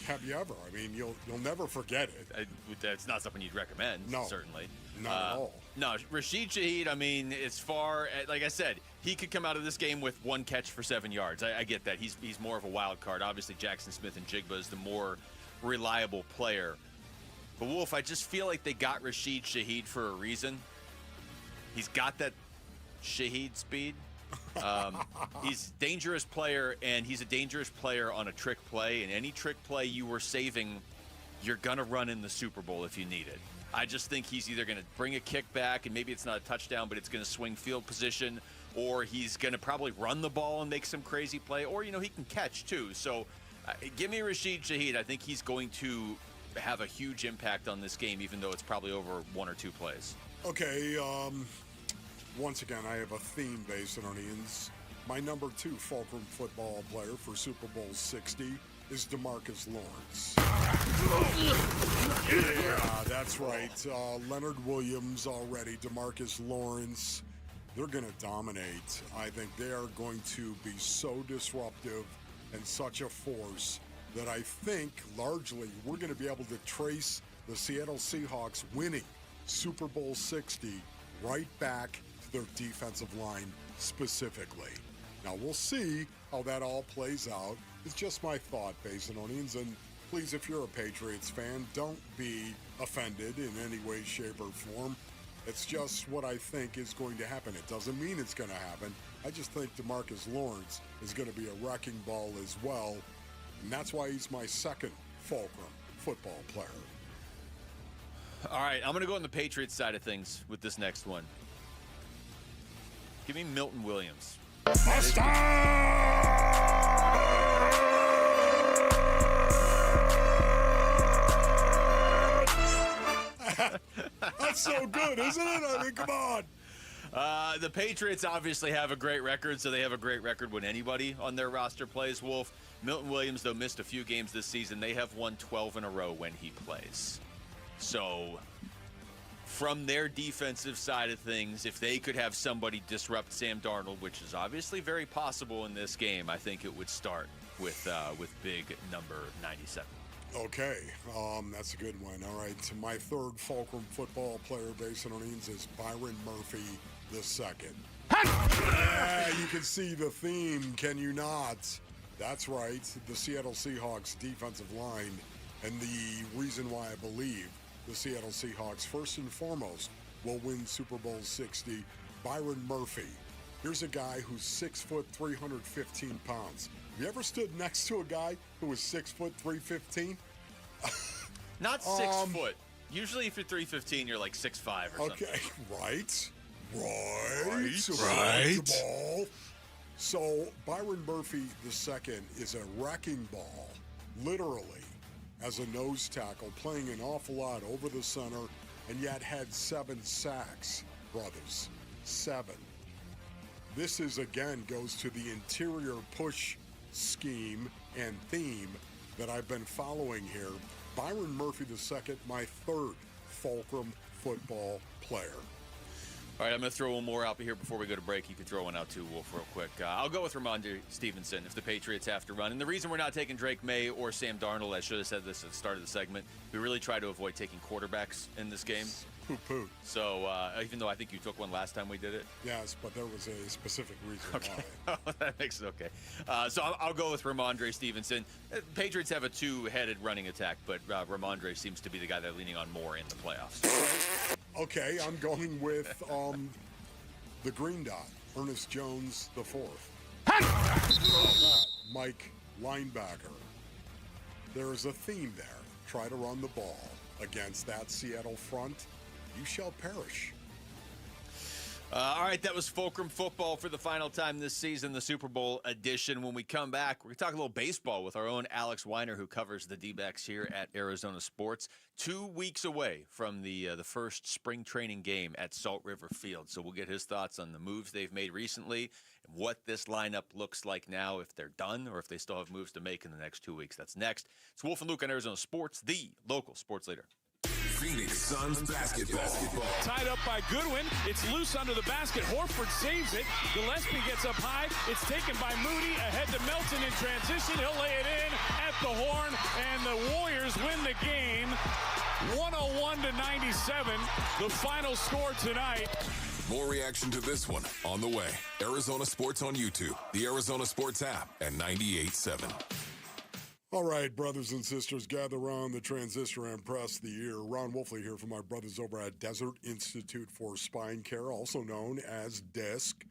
Have you ever? I mean, you'll never forget it.
That's not something you'd recommend, certainly.
Not at all.
No, Rashid Shaheed, I mean, as far as, like I said, he could come out of this game with 1 catch for 7 yards. I get that. He's more of a wild card. Obviously, Jackson Smith and Jigba is the more reliable player. But, Wolf, I just feel like they got Rashid Shaheed for a reason. He's got that Shaheed speed. He's a dangerous player, and he's a dangerous player on a trick play. And any trick play you were saving, you're going to run in the Super Bowl if you need it. I just think he's either going to bring a kick back, and maybe it's not a touchdown, but it's going to swing field position, or he's going to probably run the ball and make some crazy play, or, he can catch too. So give me Rashid Shaheed. I think he's going to have a huge impact on this game, even though it's probably over 1 or 2 plays.
Okay, once again, I have a theme, Basinonians. My number 2 Fulcrum football player for Super Bowl 60 is DeMarcus Lawrence. Yeah, that's right. Leonard Williams already, DeMarcus Lawrence. They're going to dominate. I think they are going to be so disruptive and such a force that I think largely we're going to be able to trace the Seattle Seahawks winning Super Bowl 60 right back to their defensive line specifically. Now, we'll see how that all plays out. It's just my thought, Basinonians, and please, if you're a Patriots fan, don't be offended in any way, shape, or form. It's just what I think is going to happen. It doesn't mean it's going to happen. I just think DeMarcus Lawrence is going to be a wrecking ball as well, and that's why he's my second Fulcrum football player.
All right, I'm going to go on the Patriots side of things with this next one. Give me Milton Williams.
That's so good, isn't it? I mean, come on.
The Patriots obviously have a great record, so they have a great record when anybody on their roster plays, Wolf. Milton Williams, though, missed a few games this season. They have won 12 in a row when he plays. So from their defensive side of things, if they could have somebody disrupt Sam Darnold, which is obviously very possible in this game, I think it would start with big number 97.
Okay, that's a good one. All right, my third Fulcrum football player, Basinonians, is Byron Murphy II. Yeah, you can see the theme, can you not? That's right, the Seattle Seahawks defensive line, and the reason why I believe the Seattle Seahawks, first and foremost, will win Super Bowl 60. Byron Murphy. Here's a guy who's 6 foot, 315 pounds. Have you ever stood next to a guy who was 6 foot, 315?
Not 6 foot. Usually if you're 315, you're like 6'5" or something.
Okay, right. Ball. So Byron Murphy II is a wrecking ball, literally, as a nose tackle, playing an awful lot over the center and yet had 7 sacks, brothers. 7. This is, again, goes to the interior push scheme and theme that I've been following here. Byron Murphy II, my 3rd Fulcrum football player.
All right, I'm going to throw one more out here before we go to break. You can throw one out too, Wolf, real quick. I'll go with Ramondre Stevenson if the Patriots have to run. And the reason we're not taking Drake May or Sam Darnold, I should have said this at the start of the segment, we really try to avoid taking quarterbacks in this game.
Poo-poo.
So even though I think you took one last time we did it.
Yes, but there was a specific reason
why. That makes it okay. So I'll go with Ramondre Stevenson. Patriots have a 2-headed running attack, but Ramondre seems to be the guy they're leaning on more in the playoffs.
Okay, I'm going with the green dot, Ernest Jones the 4th. Mike linebacker. There is a theme there. Try to run the ball against that Seattle front. You shall perish.
All right, that was Fulcrum football for the final time this season, the Super Bowl edition. When we come back, we're going to talk a little baseball with our own Alex Weiner, who covers the D-backs here at Arizona Sports. 2 weeks away from the first spring training game at Salt River Field. So we'll get his thoughts on the moves they've made recently and what this lineup looks like now, if they're done or if they still have moves to make in the next 2 weeks. That's next. It's Wolf and Luke on Arizona Sports, the local sports leader.
Phoenix Suns basketball.
Tied up by Goodwin. It's loose under the basket. Horford saves it. Gillespie gets up high. It's taken by Moody. Ahead to Melton in transition. He'll lay it in at the horn. And the Warriors win the game 101-97. The final score tonight.
More reaction to this one on the way. Arizona Sports on YouTube, the Arizona Sports app, and 98.7.
All right, brothers and sisters, gather around the transistor and press the ear. Ron Wolfley here from my brothers over at Desert Institute for Spine Care, also known as DISC.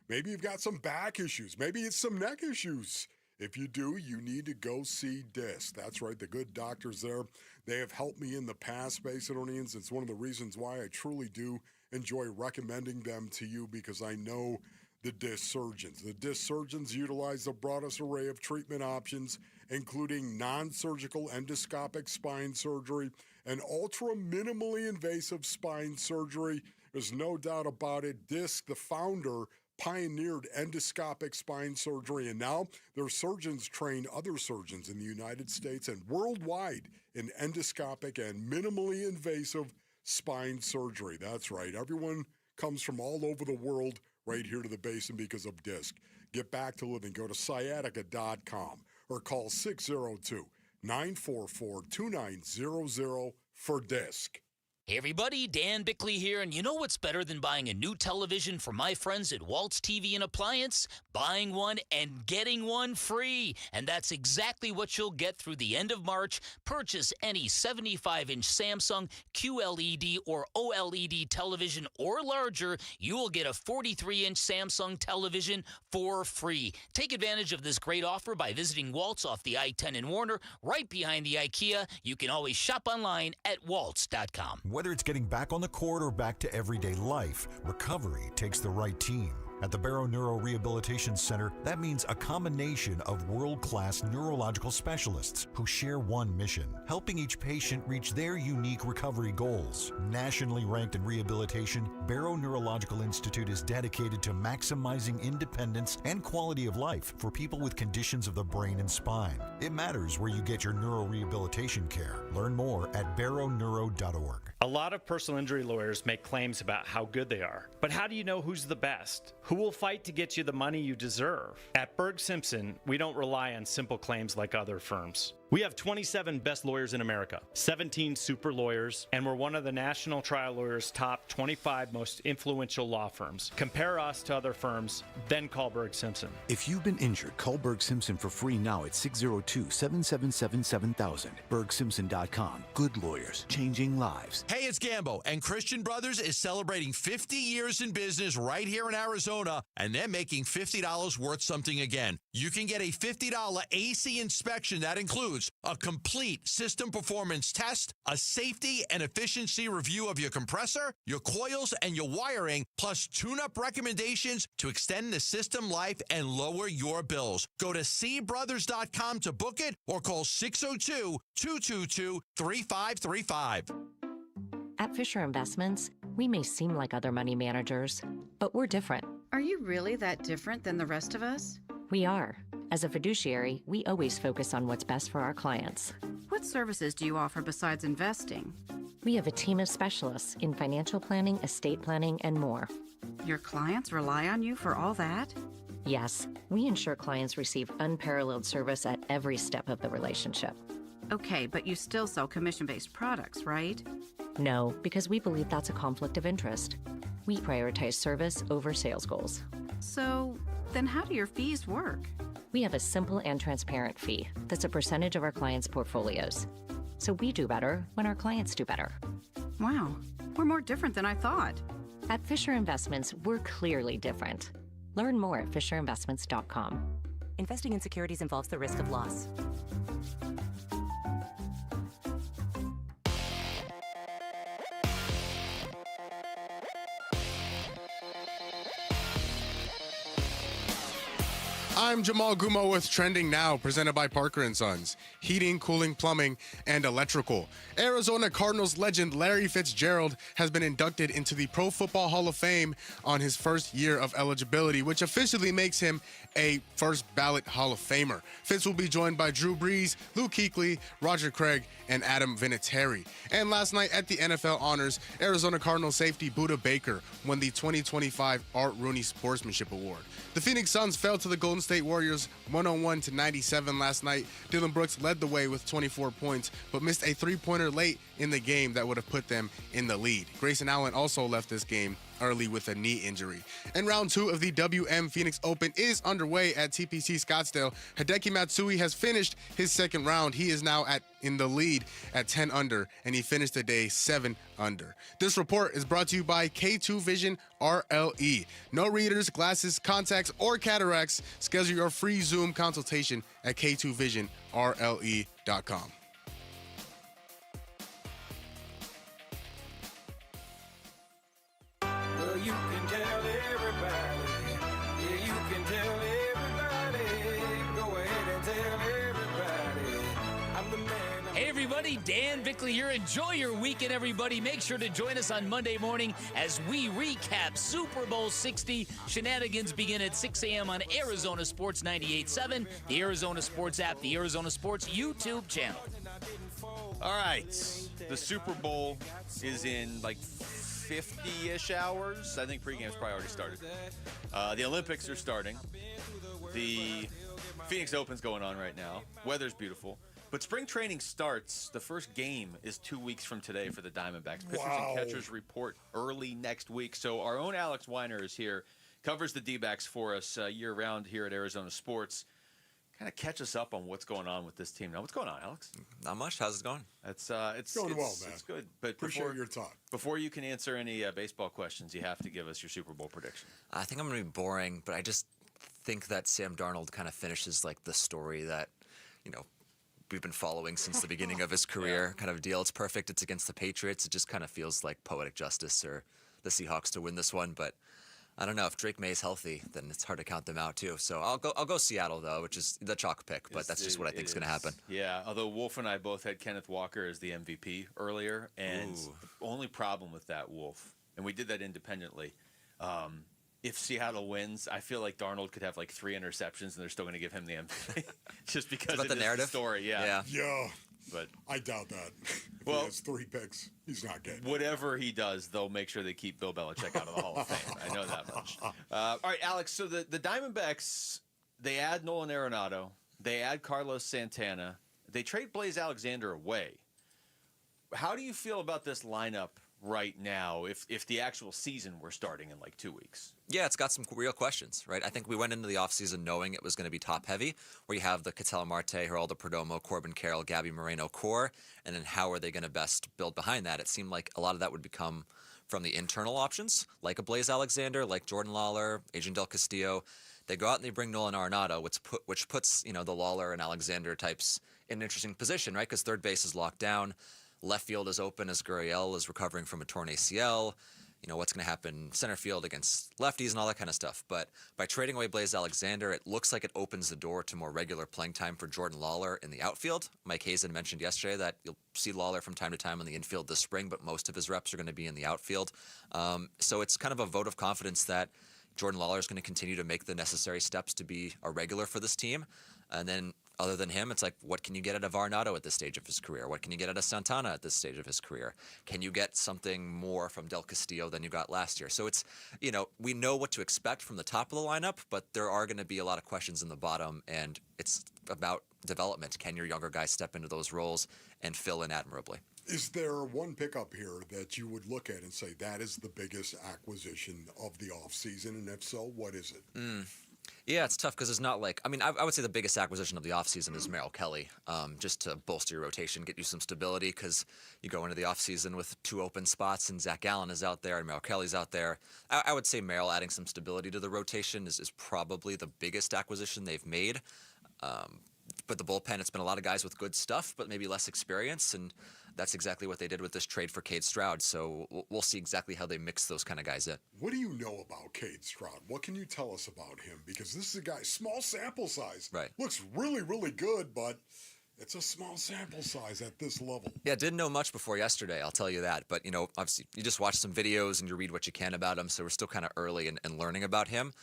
Maybe you've got some back issues. Maybe it's some neck issues. If you do, you need to go see DISC. That's right, the good doctors there. They have helped me in the past, Macedonians. It's one of the reasons why I truly do enjoy recommending them to you, because I know the disc surgeons. The disc surgeons utilize the broadest array of treatment options, including non-surgical endoscopic spine surgery and ultra-minimally invasive spine surgery. There's no doubt about it. Disc, the founder, pioneered endoscopic spine surgery, and now their surgeons train other surgeons in the United States and worldwide in endoscopic and minimally invasive spine surgery. That's right. Everyone comes from all over the world right here to the basin because of DISC. Get back to living. Go to sciatica.com or call 602-944-2900 for DISC.
Hey everybody, Dan Bickley here, and you know what's better than buying a new television from my friends at Waltz TV and Appliance? Buying one and getting one free. And that's exactly what you'll get through the end of March. Purchase any 75-inch Samsung QLED or OLED television or larger. You will get a 43-inch Samsung television for free. Take advantage of this great offer by visiting Waltz off the I-10 in Warner, right behind the IKEA. You can always shop online at waltz.com.
Whether it's getting back on the court or back to everyday life, recovery takes the right team. At the Barrow Neuro Rehabilitation Center, that means a combination of world-class neurological specialists who share one mission, helping each patient reach their unique recovery goals. Nationally ranked in rehabilitation, Barrow Neurological Institute is dedicated to maximizing independence and quality of life for people with conditions of the brain and spine. It matters where you get your neurorehabilitation care. Learn more at barrowneuro.org.
A lot of personal injury lawyers make claims about how good they are. But how do you know who's the best? Who will fight to get you the money you deserve? At Berg Simpson, we don't rely on simple claims like other firms. We have 27 best lawyers in America, 17 super lawyers, and we're one of the National Trial Lawyers' top 25 most influential law firms. Compare us to other firms, then call Berg Simpson.
If you've been injured, call Berg Simpson for free now at 602-777-7000. BergSimpson.com. Good lawyers, changing lives.
Hey, it's Gambo, and Christian Brothers is celebrating 50 years in business right here in Arizona, and they're making $50 worth something again. You can get a $50 AC inspection that includes a complete system performance test, a safety and efficiency review of your compressor, your coils, and your wiring, plus tune-up recommendations to extend the system life and lower your bills. Go to cbrothers.com to book it or call 602-222-3535.
At Fisher Investments, we may seem like other money managers, but we're different.
Are you really that different than the rest of us?
We are. As a fiduciary, we always focus on what's best for our clients.
What services do you offer besides investing?
We have a team of specialists in financial planning, estate planning, and more.
Your clients rely on you for all that?
Yes, we ensure clients receive unparalleled service at every step of the relationship.
Okay, but you still sell commission-based products, right?
No, because we believe that's a conflict of interest. We prioritize service over sales goals.
So, then how do your fees work?
We have a simple and transparent fee that's a percentage of our clients' portfolios. So we do better when our clients do better.
Wow, we're more different than I thought.
At Fisher Investments, we're clearly different. Learn more at fisherinvestments.com.
Investing in securities involves the risk of loss.
I'm Jamal Gumo with Trending Now, presented by Parker & Sons. Heating, cooling, plumbing, and electrical. Arizona Cardinals legend Larry Fitzgerald has been inducted into the Pro Football Hall of Fame on his first year of eligibility, which officially makes him a first ballot Hall of Famer. Fitz will be joined by Drew Brees, Luke Kuechly, Roger Craig, and Adam Vinatieri. And last night at the NFL Honors, Arizona Cardinals safety Budda Baker won the 2025 Art Rooney Sportsmanship Award. The Phoenix Suns fell to the Golden State Warriors 101-97 last night. Dillon Brooks led the way with 24 points, but missed a three-pointer late in the game that would have put them in the lead. Grayson Allen also left this game early with a knee injury. And round 2 of the WM Phoenix Open is underway at TPC Scottsdale. Hideki Matsui has finished his second round. He is now in the lead at 10 under, and he finished the day 7 under. This report is brought to you by K2 Vision RLE. No readers, glasses, contacts, or cataracts. Schedule your free Zoom consultation at K2VisionRLE.com.
You can tell everybody. Yeah, you can tell everybody. Go ahead and tell everybody. I'm the man.
Hey everybody, Dan Bickley here. Enjoy your weekend, everybody. Make sure to join us on Monday morning as we recap Super Bowl 60. Shenanigans begin at 6 a.m. on Arizona Sports 98.7, the Arizona Sports app, the Arizona Sports YouTube channel.
All right, the Super Bowl is in like 50-ish hours. I think pregame's probably already started. The Olympics are starting. The Phoenix Open's going on right now. Weather's beautiful. But spring training starts. The first game is 2 weeks from today for the Diamondbacks. Pitchers and catchers report early next week. So our own Alex Weiner is here, covers the D-backs for us year-round here at Arizona Sports. Kind of catch us up on what's going on with this team now. What's going on, Alex?
Not much. How's it going?
It's
going well, man.
It's good. But
Appreciate your talk.
Before you can answer any baseball questions, you have to give us your Super Bowl prediction.
I think I'm going to be boring, but I just think that Sam Darnold kind of finishes like the story that, we've been following since the beginning of his career kind of deal. It's perfect. It's against the Patriots. It just kind of feels like poetic justice or the Seahawks to win this one, but I don't know. If Drake May's healthy, then it's hard to count them out too. So I'll go Seattle though, which is the chalk pick, but that's just what I think is going to happen.
Yeah, although Wolf and I both had Kenneth Walker as the MVP earlier, and only problem with that, Wolf, and we did that independently. If Seattle wins, I feel like Darnold could have like 3 interceptions, and they're still going to give him the MVP, just because
about
it
the
is
narrative.
The story. Yeah. But
I doubt that. If
well,
he has 3 picks, he's not getting it.
Whatever he does, they'll make sure they keep Bill Belichick out of the Hall of Fame. I know that much. All right, Alex, so the Diamondbacks, they add Nolan Arenado. They add Carlos Santana. They trade Blaze Alexander away. How do you feel about this lineup right now if the actual season were starting in like 2 weeks?
Yeah, it's got some real questions, right? I think we went into the offseason knowing it was going to be top-heavy, where you have the Ketel Marte, Geraldo Perdomo, Corbin Carroll, Gabby Moreno core, and then how are they going to best build behind that? It seemed like a lot of that would become from the internal options, like a Blaze Alexander, like Jordan Lawler, Adrian Del Castillo. They go out and they bring Nolan Arenado, which puts the Lawler and Alexander types in an interesting position, right? Because third base is locked down. Left field is open as Gurriel is recovering from a torn ACL. what's going to happen center field against lefties and all that kind of stuff. But by trading away Blaze Alexander, it looks like it opens the door to more regular playing time for Jordan Lawler in the outfield. Mike Hazen mentioned yesterday that you'll see Lawler from time to time on the infield this spring, but most of his reps are going to be in the outfield. So it's kind of a vote of confidence that Jordan Lawler is going to continue to make the necessary steps to be a regular for this team. And then other than him, it's like, what can you get out of Arenado at this stage of his career? What can you get out of Santana at this stage of his career? Can you get something more from Del Castillo than you got last year? So it's, we know what to expect from the top of the lineup, but there are going to be a lot of questions in the bottom, and it's about development. Can your younger guys step into those roles and fill in admirably?
Is there one pickup here that you would look at and say that is the biggest acquisition of the offseason? And if so, what is it?
Yeah, it's tough because it's not like, I would say the biggest acquisition of the offseason is Merrill Kelly, just to bolster your rotation, get you some stability, because you go into the offseason with 2 open spots and Zach Gallen is out there and Merrill Kelly's out there. I would say Merrill adding some stability to the rotation is probably the biggest acquisition they've made. But the bullpen, it's been a lot of guys with good stuff, but maybe less experience, and that's exactly what they did with this trade for Cade Stroud. So we'll see exactly how they mix those kind of guys in.
What do you know about Cade Stroud? What can you tell us about him? Because this is a guy, small sample size.
Right.
Looks really, really good, but it's a small sample size at this level.
Yeah, didn't know much before yesterday, I'll tell you that. But, obviously, you just watch some videos and you read what you can about him, so we're still kind of early in learning about him.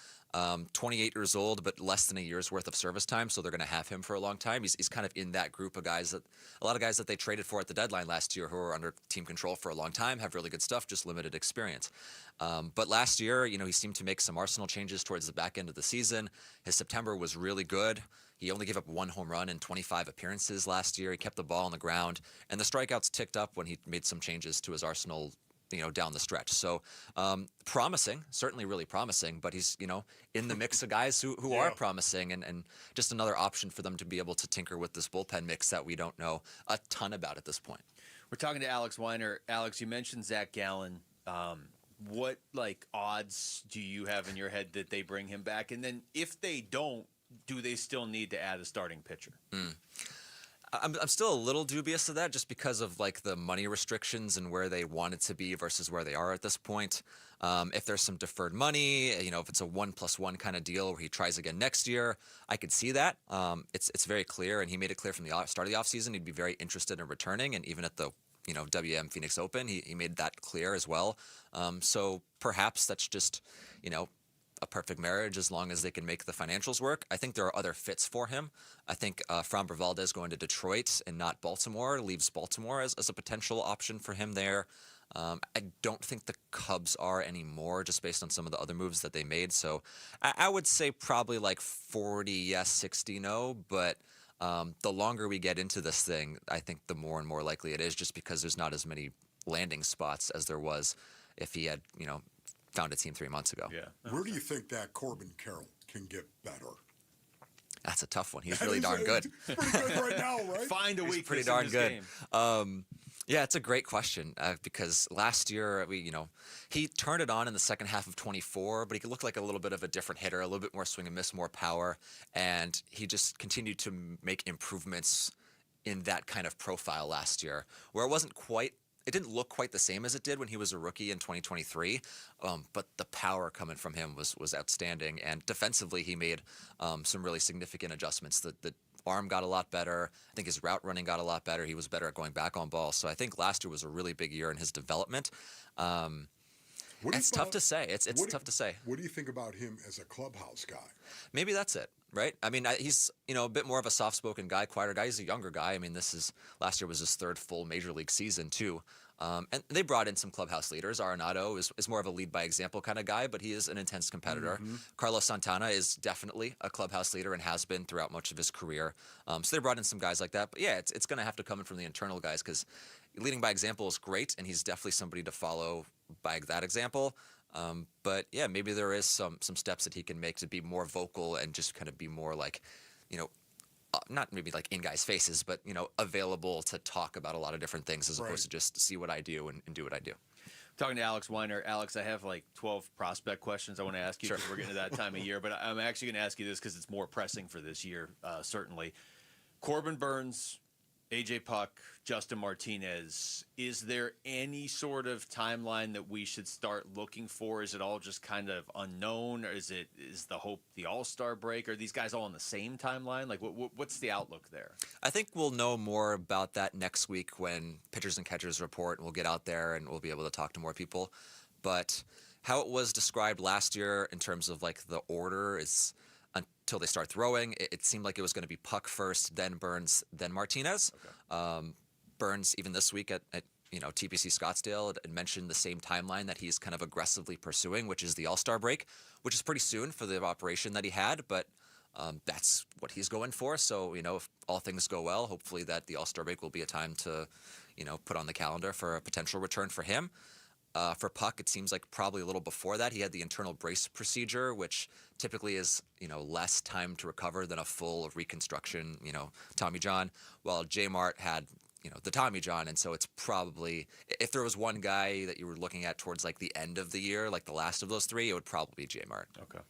28 years old, but less than a year's worth of service time, so they're going to have him for a long time. He's kind of in that group of guys a lot of guys that they traded for at the deadline last year who were under team control for a long time, have really good stuff, just limited experience. But last year, he seemed to make some arsenal changes towards the back end of the season. His September was really good. He only gave up 1 home run in 25 appearances last year. He kept the ball on the ground, and the strikeouts ticked up when he made some changes to his arsenal down the stretch. So promising, certainly really promising, but he's, in the mix of guys who are promising, and just another option for them to be able to tinker with this bullpen mix that we don't know a ton about at this point.
We're talking to Alex Weiner. Alex, you mentioned Zach Gallen. What odds do you have in your head that they bring him back? And then if they don't, do they still need to add a starting pitcher?
I'm still a little dubious of that, just because of the money restrictions and where they want it to be versus where they are at this point. If there's some deferred money, if it's a 1+1 kind of deal where he tries again next year, I could see that. It's very clear, and he made it clear from the start of the offseason he'd be very interested in returning, and even at the WM Phoenix Open, he made that clear as well. So perhaps that's just a perfect marriage as long as they can make the financials work. I think there are other fits for him. I think Framber Valdez going to Detroit and not Baltimore leaves Baltimore as a potential option for him there. I don't think the Cubs are anymore, just based on some of the other moves that they made. So I would say probably 40 yes, 60 no, but the longer we get into this thing, I think the more and more likely it is, just because there's not as many landing spots as there was if he had, found a team 3 months ago.
Yeah.
Where do you think that Corbin Carroll can get better?
That's a tough one. He's really darn good.
Pretty good right now, right?
Find a weakness.
He's pretty darn
in
good.
Game.
Yeah, it's a great question because last year he turned it on in the second half of 24, but he looked like a little bit of a different hitter, a little bit more swing and miss, more power, and he just continued to make improvements in that kind of profile last year, where it didn't look quite the same as it did when he was a rookie in 2023, but the power coming from him was outstanding. And defensively, he made some really significant adjustments. The arm got a lot better. I think his route running got a lot better. He was better at going back on ball. So I think last year was a really big year in his development. It's tough to say. It's tough to say.
What do you think about him as a clubhouse guy?
Maybe that's it, right? He's a bit more of a soft-spoken guy, quieter guy. He's a younger guy. Last year was his 3rd full major league season too. And they brought in some clubhouse leaders. Arenado is more of a lead-by-example kind of guy, but he is an intense competitor. Mm-hmm. Carlos Santana is definitely a clubhouse leader and has been throughout much of his career. So they brought in some guys like that. But yeah, it's going to have to come in from the internal guys, because leading by example is great, and he's definitely somebody to follow by that example. But yeah, maybe there is some steps that he can make to be more vocal and just kind of be more not maybe in guys' faces, but available to talk about a lot of different things as opposed to just see what I do and do what I do.
Talking to Alex Weiner. Alex, I have 12 prospect questions I want to ask you, because we're getting to that time of year, but I'm actually going to ask you this because it's more pressing for this year, certainly. Corbin Burns, AJ Puck, Justin Martinez, is there any sort of timeline that we should start looking for? Is it all just kind of unknown, or is the hope the All-Star break? Are these guys all on the same timeline? Like, what's the outlook there?
I think we'll know more about that next week when pitchers and catchers report, and we'll get out there and we'll be able to talk to more people. But how it was described last year in terms of like the order is until they start throwing, it seemed like it was going to be Puck first, then Burns, then Martinez. Okay. Burns, even this week at TPC Scottsdale, had mentioned the same timeline that he's kind of aggressively pursuing, which is the All-Star break, which is pretty soon for the operation that he had, but that's what he's going for. So, if all things go well, hopefully that the All-Star break will be a time to, put on the calendar for a potential return for him. For Puck, it seems like probably a little before that. He had the internal brace procedure, which typically is, less time to recover than a full reconstruction, Tommy John, while J Mart had, the Tommy John. And so it's probably, if there was one guy that you were looking at towards like the end of the year, like the last of those three, it would probably be J Mart.
Okay.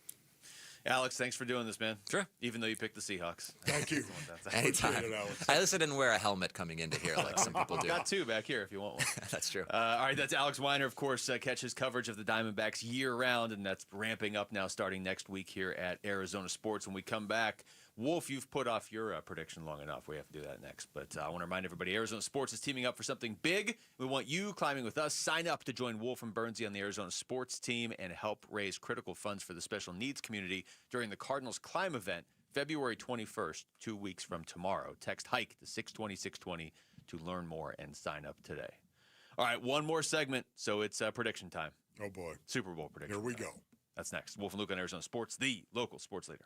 Alex, thanks for doing this, man.
Sure.
Even though you picked the Seahawks.
Thank you.
Anytime. I also didn't wear a helmet coming into here like some people do.
Got two back here if you want one.
That's true.
All right, that's Alex Weiner, of course, catches coverage of the Diamondbacks year-round, and that's ramping up now starting next week here at Arizona Sports. When we come back, Wolf, you've put off your prediction long enough. We have to do that next. But I want to remind everybody, Arizona Sports is teaming up for something big. We want you climbing with us. Sign up to join Wolf and Bernsey on the Arizona Sports team and help raise critical funds for the special needs community during the Cardinals Climb event, February 21st, 2 weeks from tomorrow. Text HIKE to 620-620 to learn more and sign up today. All right, one more segment, so it's prediction time.
Oh, boy.
Super Bowl prediction.
Here we
time.
go.
That's next. Wolf and Luke on Arizona Sports, the local sports leader.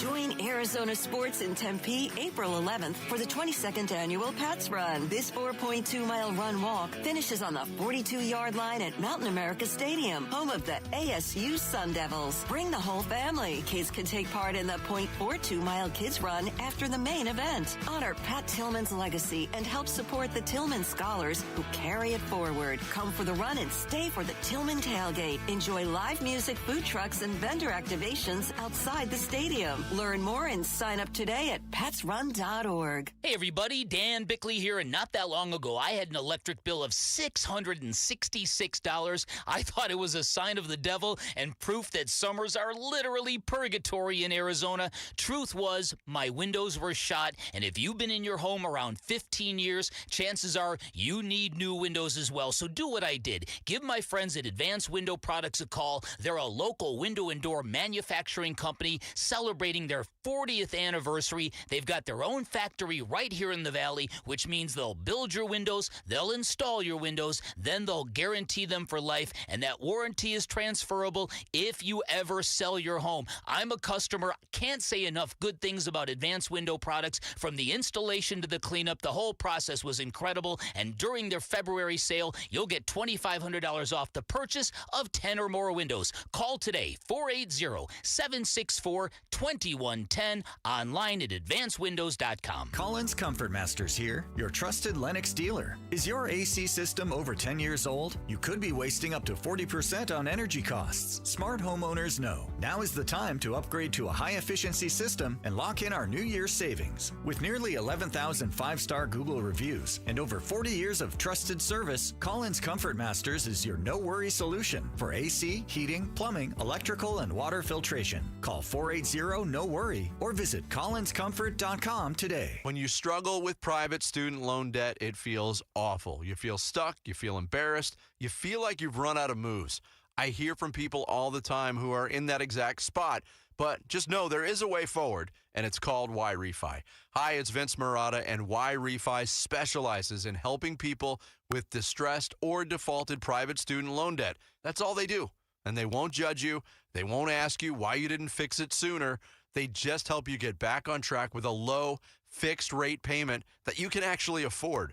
Join Arizona Sports in Tempe, April 11th for the 22nd annual Pats Run. This 4.2-mile run-walk finishes on the 42-yard line at Mountain America Stadium, home of the ASU Sun Devils. Bring the whole family. Kids can take part in the 0.42-mile Kids Run after the main event. Honor Pat Tillman's legacy and help support the Tillman scholars who carry it forward. Come for the run and stay for the Tillman tailgate. Enjoy live music, food trucks, and vendor activations outside the stadium. Learn more and sign up today at PatsRun.org.
Hey everybody, Dan Bickley here, and not that long ago I had an electric bill of $666. I thought it was a sign of the devil and proof that summers are literally purgatory in Arizona. Truth was, my windows were shot, and if you've been in your home around 15 years, chances are you need new windows as well. So do what I did. Give my friends at Advanced Window Products a call. They're a local window and door manufacturing company celebrating their 40th anniversary. They've got their own factory right here in the Valley, which means they'll build your windows, they'll install your windows, then they'll guarantee them for life, and that warranty is transferable if you ever sell your home. I'm a customer. Can't say enough good things about Advanced Window Products. From the installation to the cleanup, the whole process was incredible, and during their February sale, you'll get $2,500 off the purchase of 10 or more windows. Call today, 480-764-2110, online at advancedwindows.com.
Collins Comfort Masters here, your trusted Lennox dealer. Is your AC system over 10 years old? You could be wasting up to 40% on energy costs. Smart homeowners know now is the time to upgrade to a high-efficiency system and lock in our New Year's savings. With nearly 11,000 five-star Google reviews and over 40 years of trusted service, Collins Comfort Masters is your no-worry solution for AC, heating, plumbing, electrical, and water filtration. Call 480-NO-WORRY or visit collinscomfort.com today.
When you struggle with private student loan debt, it feels awful. You feel stuck, you feel embarrassed, you feel like you've run out of moves. I hear from people all the time who are in that exact spot, but just know there is a way forward, and it's called Y-Refi. Hi, it's Vince Marotta, and Y-Refi specializes in helping people with distressed or defaulted private student loan debt. That's all they do, and they won't judge you. They won't ask you why you didn't fix it sooner. They just help you get back on track with a low, fixed-rate payment that you can actually afford.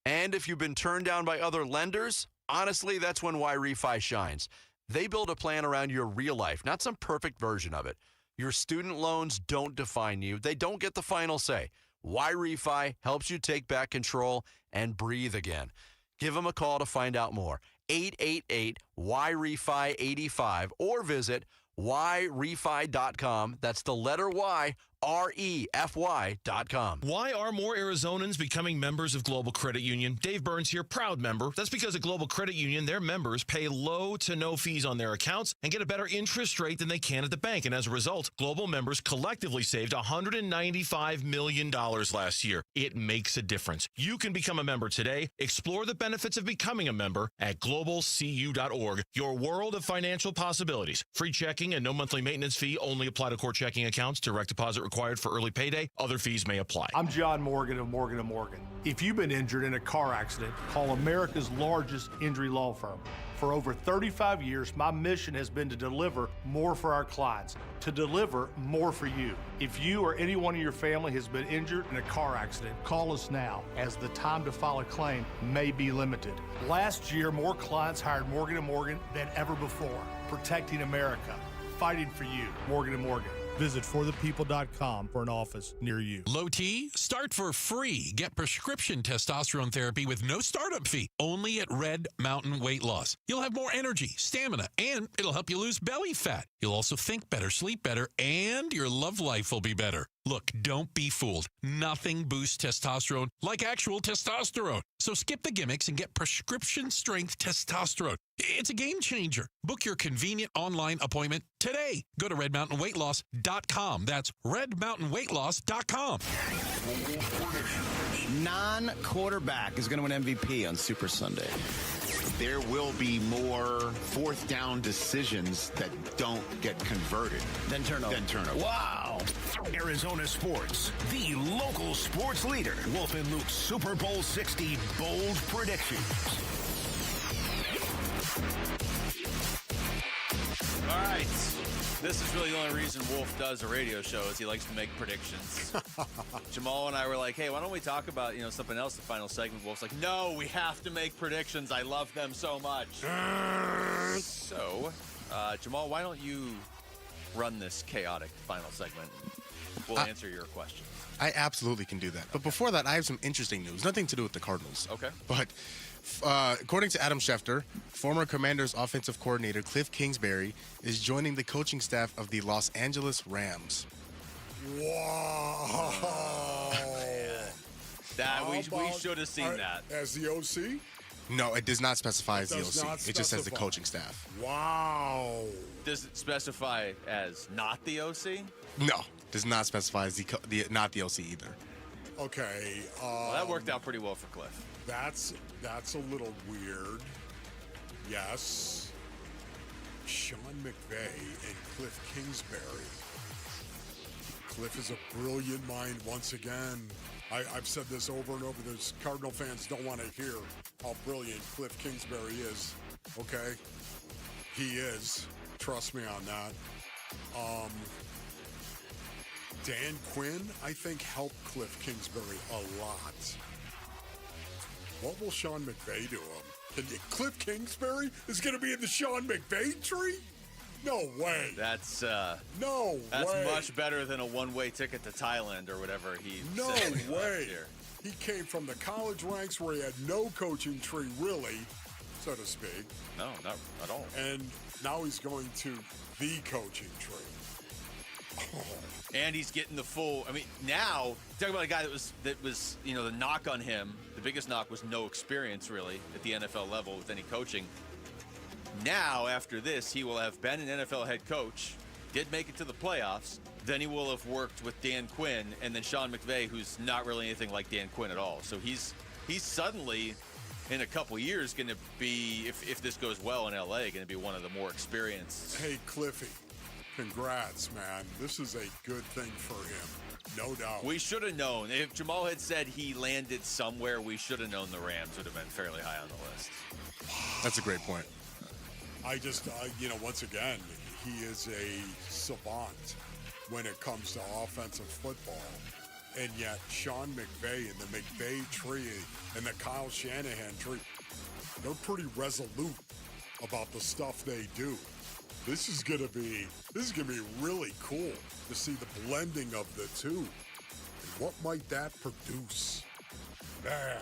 And if you've been turned down by other lenders, honestly, that's when Y-Refi shines. They build a plan around your real life, not some perfect version of it. Your student loans don't define you. They don't get the final say. Y-Refi helps you take back control and breathe again. Give them a call to find out more. 888-Y-REFI-85 or visit YRefi.com. That's the letter Y, REFY.com.
Why are more Arizonans becoming members of Global Credit Union? Dave Burns here, proud member. That's because at Global Credit Union, their members pay low to no fees on their accounts and get a better interest rate than they can at the bank. And as a result, Global members collectively saved $195 million last year. It makes a difference. You can become a member today. Explore the benefits of becoming a member at globalcu.org. Your world of financial possibilities. Free checking and no monthly maintenance fee only apply to core checking accounts. Direct deposit required for early payday. Other fees may apply.
I'm John Morgan of Morgan & Morgan. If you've been injured in a car accident, call America's largest injury law firm. For over 35 years, my mission has been to deliver more for our clients, to deliver more for you. If you or anyone in your family has been injured in a car accident, call us now, as the time to file a claim may be limited. Last year, more clients hired Morgan & Morgan than ever before, protecting America, fighting for you. Morgan & Morgan. Visit forthepeople.com for an office near you.
Low T? Start for free. Get prescription testosterone therapy with no startup fee. Only at Red Mountain Weight Loss. You'll have more energy, stamina, and it'll help you lose belly fat. You'll also think better, sleep better, and your love life will be better. Look, don't be fooled. Nothing boosts testosterone like actual testosterone. So skip the gimmicks and get prescription strength testosterone. It's a game changer. Book your convenient online appointment today. Go to redmountainweightloss.com. That's redmountainweightloss.com.
Non-quarterback is going to win MVP on Super Sunday. There will be more fourth down decisions that don't get converted Then turnover.
Wow. Arizona Sports, the local sports leader. Wolf and Luke's Super Bowl 60 bold predictions.
All right. This is really the only reason Wolf does a radio show is he likes to make predictions. Jamal and I were like, hey, why don't we talk about, something else, the final segment? Wolf's like, no, we have to make predictions. I love them so much. So, Jamal, why don't you run this chaotic final segment? We'll answer your questions.
I absolutely can do that. But before that, I have some interesting news. Nothing to do with the Cardinals.
Okay.
But according to Adam Schefter, former Commanders offensive coordinator Cliff Kingsbury is joining the coaching staff of the Los Angeles Rams.
Wow.
We should have seen that.
As the OC?
No, it does not specify as the
does
OC.
not
It just says the
specify.
coaching staff.
Wow.
Does it specify as not the OC?
No, does not specify as not the OC either.
Okay.
Well, that worked out pretty well for Cliff.
That's a little weird. Yes. Sean McVay and Cliff Kingsbury. Cliff is a brilliant mind once again. I've said this over and over. There's Cardinal fans don't want to hear how brilliant Cliff Kingsbury is. Okay? He is. Trust me on that. Dan Quinn, I think, helped Cliff Kingsbury a lot. What will Sean McVay do to him? Cliff Kingsbury is going to be in the Sean McVay tree? No way.
That's
no
That's
way.
much better than a one-way ticket to Thailand or whatever he
No
said when he left
way.
here.
He came from the college ranks where he had no coaching tree, really, so to speak.
No, not at all.
And now he's going to the coaching tree.
And he's getting the full. I mean, now talk about a guy that was the knock on him. The biggest knock was no experience really at the NFL level with any coaching. Now after this, he will have been an NFL head coach, did make it to the playoffs. Then he will have worked with Dan Quinn and then Sean McVay, who's not really anything like Dan Quinn at all. So he's suddenly in a couple years going to be, if this goes well in LA, going to be one of the more experienced.
Hey, Cliffy. Congrats, man. This is a good thing for him. No doubt.
We should have known. If Jamal had said he landed somewhere, we should have known the Rams would have been fairly high on the list.
That's a great point.
Once again, he is a savant when it comes to offensive football. And yet, Sean McVay and the McVay tree and the Kyle Shanahan tree, they're pretty resolute about the stuff they do. This is gonna be really cool to see the blending of the two. And what might that produce? Man,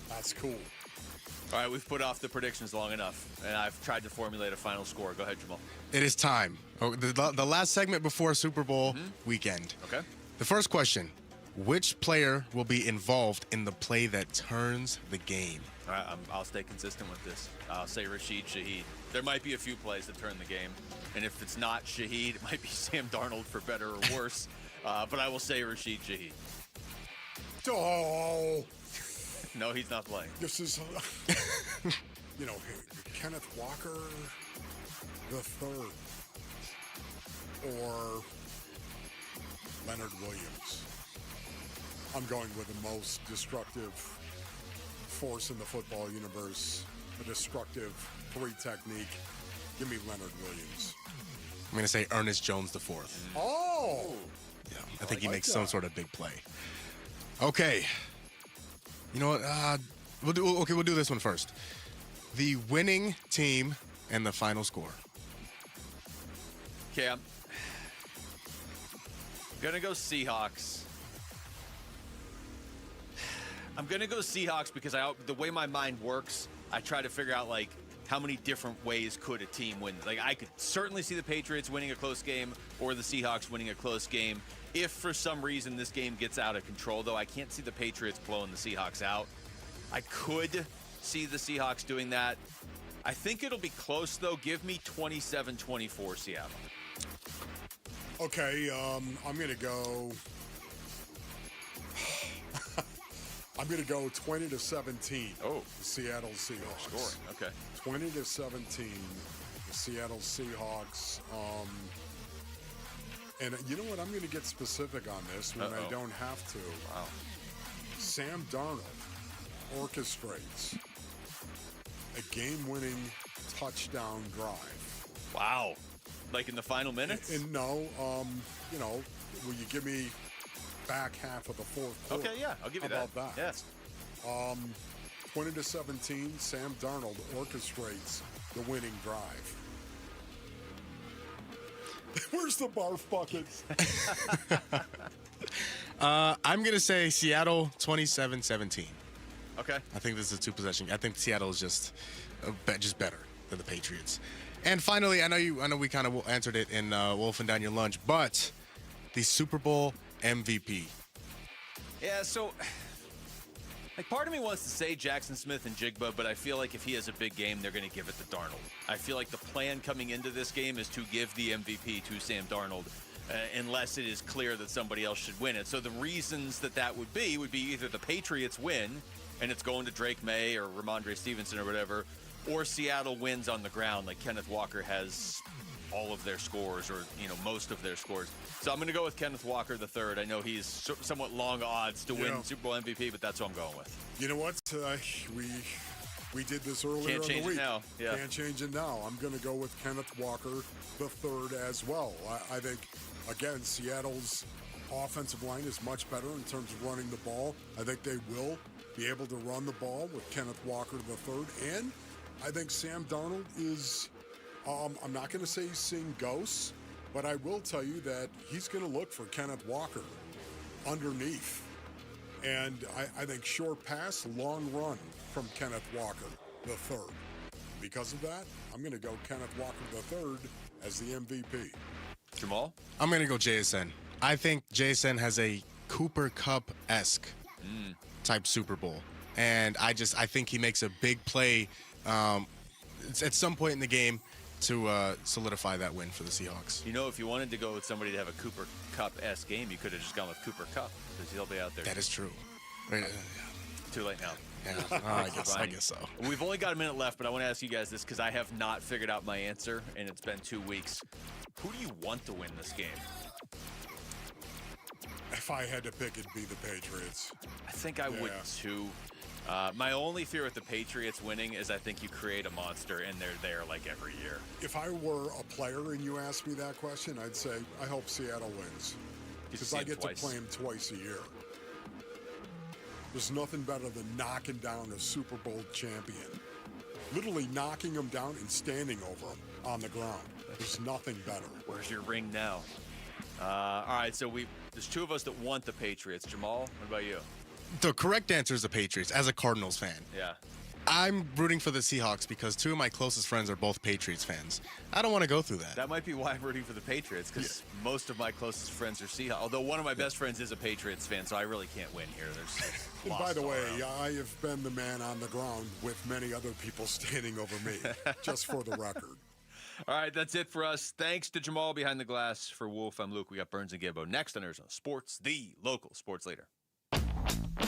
that's cool.
All right, we've put off the predictions long enough, and I've tried to formulate a final score. Go ahead, Jamal.
It is time. The last segment before Super Bowl weekend.
Okay.
The first question, which player will be involved in the play that turns the game?
All right, I'll stay consistent with this. I'll say Rashid Shaheed. There might be a few plays that turn the game, and if it's not Shaheed, it might be Sam Darnold for better or worse. But I will say Rashid Shaheed.
Oh.
No, he's not playing.
This is, Kenneth Walker the third or Leonard Williams. I'm going with the most destructive force in the football universe, a destructive three technique. Give me Leonard Williams.
I'm going to say Ernest Jones the fourth.
Oh!
Yeah, I think he makes some sort of big play. Okay. You know what? We'll do this one first. The winning team and the final score.
Okay, I'm going to go Seahawks. I'm going to go Seahawks because the way my mind works, I try to figure out, how many different ways could a team win. I could certainly see the Patriots winning a close game or the Seahawks winning a close game. If for some reason this game gets out of control, though, I can't see the Patriots blowing the Seahawks out. I could see the Seahawks doing that. I think it'll be close, though. Give me 27-24 Seattle.
Okay, I'm going to go... I'm going to go 20-17.
Oh.
The Seattle Seahawks.
Scoring. Okay.
20-17. The Seattle Seahawks. And you know what? I'm going to get specific on this when I don't have to.
Wow.
Sam Darnold orchestrates a game-winning touchdown drive.
Wow. In the final minutes?
And no, will you give me back half of the fourth quarter?
Okay, yeah, I'll give you
How
that.
about that?
Yes.
20-17, Sam Darnold orchestrates the winning drive. Where's the barf buckets?
I'm going to say Seattle 27-17.
Okay.
I think this is a two-possession. I think Seattle is just better than the Patriots. And finally, I know we kind of answered it in Wolfing Down Your Lunch, but the Super Bowl MVP.
Yeah, so part of me wants to say Jackson Smith and Jigba, but I feel like if he has a big game, they're going to give it to Darnold. I feel like the plan coming into this game is to give the MVP to Sam Darnold, unless it is clear that somebody else should win it. So the reasons that would be either the Patriots win, and it's going to Drake May or Ramondre Stevenson or whatever, or Seattle wins on the ground, like Kenneth Walker has all of their scores or, most of their scores. So I'm going to go with Kenneth Walker III. I know he's somewhat long odds to win Super Bowl MVP, but that's what I'm going with.
You know what? We did this earlier
Can't
in
change
the week.
it now. Yeah.
Can't change it now. I'm going to go with Kenneth Walker III as well. I think, again, Seattle's offensive line is much better in terms of running the ball. I think they will be able to run the ball with Kenneth Walker III. And I think Sam Darnold is, I'm not going to say he's seeing ghosts, but I will tell you that he's going to look for Kenneth Walker underneath. And I think short pass, long run from Kenneth Walker III. Because of that, I'm going to go Kenneth Walker III as the MVP.
Jamal?
I'm going to go JSN. I think JSN has a Cooper Kupp-esque type Super Bowl. And I think he makes a big play at some point in the game to solidify that win for the Seahawks.
If you wanted to go with somebody to have a Cooper Kupp-esque game, you could have just gone with Cooper Kupp because he'll be out there.
That is true.
Too late now.
Yeah, I guess so.
We've only got a minute left, but I want to ask you guys this because I have not figured out my answer, and it's been 2 weeks. Who do you want to win this game?
If I had to pick, it'd be the Patriots.
I think I would too. My only fear with the Patriots winning is I think you create a monster, and they're there every year.
If I were a player and you asked me that question, I'd say I hope Seattle wins because I get to play them twice a year. There's nothing better than knocking down a Super Bowl champion. Literally knocking them down and standing over them on the ground. There's nothing better.
Where's your ring now? All right, so there's two of us that want the Patriots. Jamal, what about you?
The correct answer is the Patriots, as a Cardinals fan.
Yeah.
I'm rooting for the Seahawks because two of my closest friends are both Patriots fans. I don't want to go through that.
That might be why I'm rooting for the Patriots, because most of my closest friends are Seahawks. Although one of my best friends is a Patriots fan, so I really can't win here.
And by the way, I have been the man on the ground with many other people standing over me, just for the record.
All right, that's it for us. Thanks to Jamal behind the glass. For Wolf, I'm Luke. We got Burns and Gambo next on Arizona Sports, the local sports leader.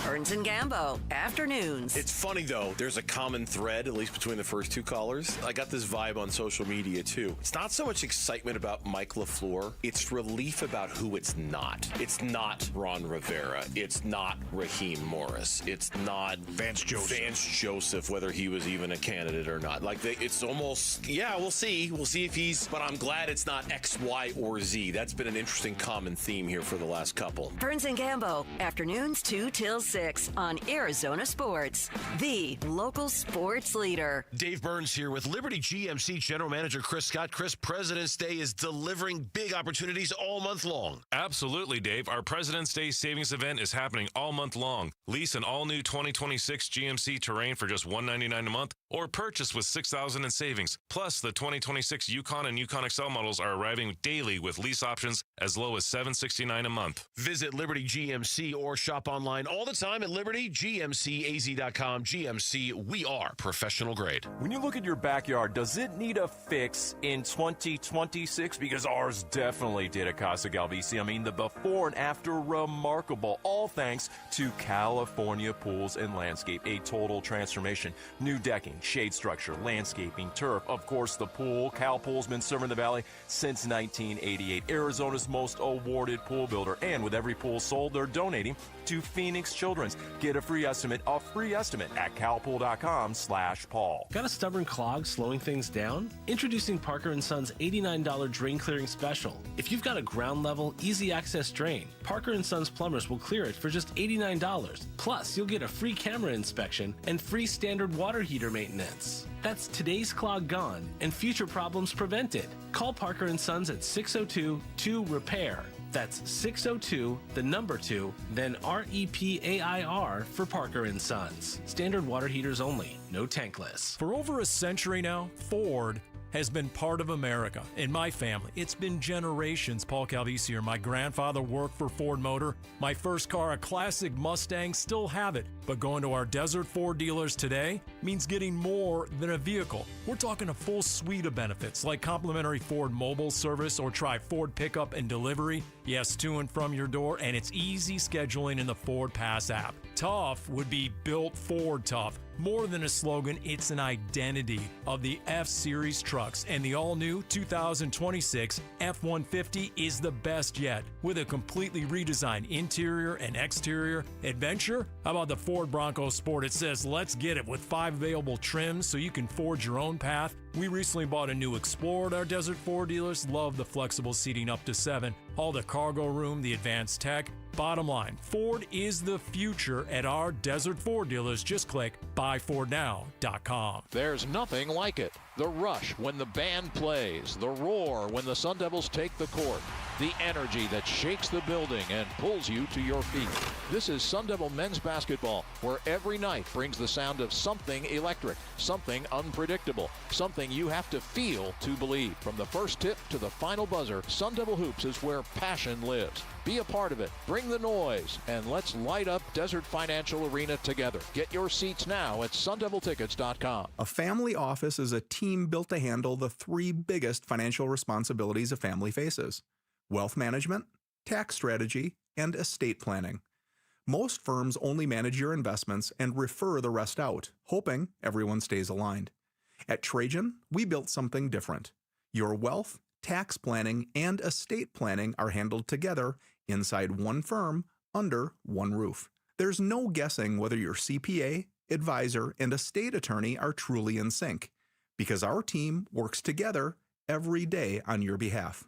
Burns and Gambo, afternoons.
It's funny, though. There's a common thread, at least between the first two callers. I got this vibe on social media, too. It's not so much excitement about Mike LaFleur. It's relief about who it's not. It's not Ron Rivera. It's not Raheem Morris. It's not Vance Joseph, whether he was even a candidate or not. It's almost, we'll see. We'll see if he's, but I'm glad it's not X, Y, or Z. That's been an interesting common theme here for the last couple.
Burns and Gambo, afternoons 2 till 6 on Arizona Sports, the local sports leader.
Dave Burns here with Liberty GMC General Manager Chris Scott. Chris, President's Day is delivering big opportunities all month long.
Absolutely, Dave. Our President's Day savings event is happening all month long. Lease an all-new 2026 GMC Terrain for just $199 a month, or purchase with $6,000 in savings. Plus, the 2026 Yukon and Yukon XL models are arriving daily with lease options as low as $769 a month.
Visit Liberty GMC or shop online all the time at libertygmcaz.com. GMC, we are professional grade.
When you look at your backyard, does it need a fix in 2026? Because ours definitely did at Casa Galvisi. I mean, the before and after, remarkable. All thanks to California Pools and Landscape. A total transformation. New decking, shade structure, landscaping, turf. Of course, the pool. Cal Pool's been serving the Valley since 1988. Arizona's most awarded pool builder. And with every pool sold, they're donating to Phoenix Children's. Get a free estimate at calpool.com/Paul.
Got a stubborn clog slowing things down? Introducing Parker & Son's $89 drain clearing special. If you've got a ground level, easy access drain, Parker & Son's plumbers will clear it for just $89. Plus, you'll get a free camera inspection and free standard water heater maintenance. That's today's clog gone and future problems prevented. Call Parker & Sons at 602-2-REPAIR. That's 602, the number 2, then REPAIR for Parker & Sons. Standard water heaters only, no tankless.
For over a century now, Ford has been part of America. In my family, it's been generations. Paul Calvisier, my grandfather worked for Ford Motor. My first car, a classic Mustang, still have it. But going to our Desert Ford dealers today means getting more than a vehicle. We're talking a full suite of benefits like complimentary Ford mobile service or try Ford pickup and delivery. Yes, to and from your door, and it's easy scheduling in the Ford Pass app. Tough would be built Ford tough. More than a slogan, it's an identity of the F-Series trucks, and the all-new 2026 F-150 is the best yet. With a completely redesigned interior and exterior adventure, how about the Ford Bronco Sport? It says, let's get it, with 5 available trims so you can forge your own path. We recently bought a new Explorer at our Desert Ford dealers. Love the flexible seating up to 7. All the cargo room, the advanced tech. Bottom line, Ford is the future at our Desert Ford dealers. Just click buyfordnow.com.
There's nothing like it. The rush when the band plays, the roar when the Sun Devils take the court, the energy that shakes the building and pulls you to your feet. This is Sun Devil men's basketball, where every night brings the sound of something electric, something unpredictable, something you have to feel to believe. From the first tip to the final buzzer, Sun Devil Hoops is where passion lives. Be a part of it. Bring the noise, and let's light up Desert Financial Arena together. Get your seats now at sundeviltickets.com.
A family office is a team built to handle the 3 biggest financial responsibilities a family faces: wealth management, tax strategy, and estate planning. Most firms only manage your investments and refer the rest out, hoping everyone stays aligned. At Trajan, we built something different. Your wealth, tax planning, and estate planning are handled together inside one firm, under one roof. There's no guessing whether your CPA, advisor, and estate attorney are truly in sync, because our team works together every day on your behalf.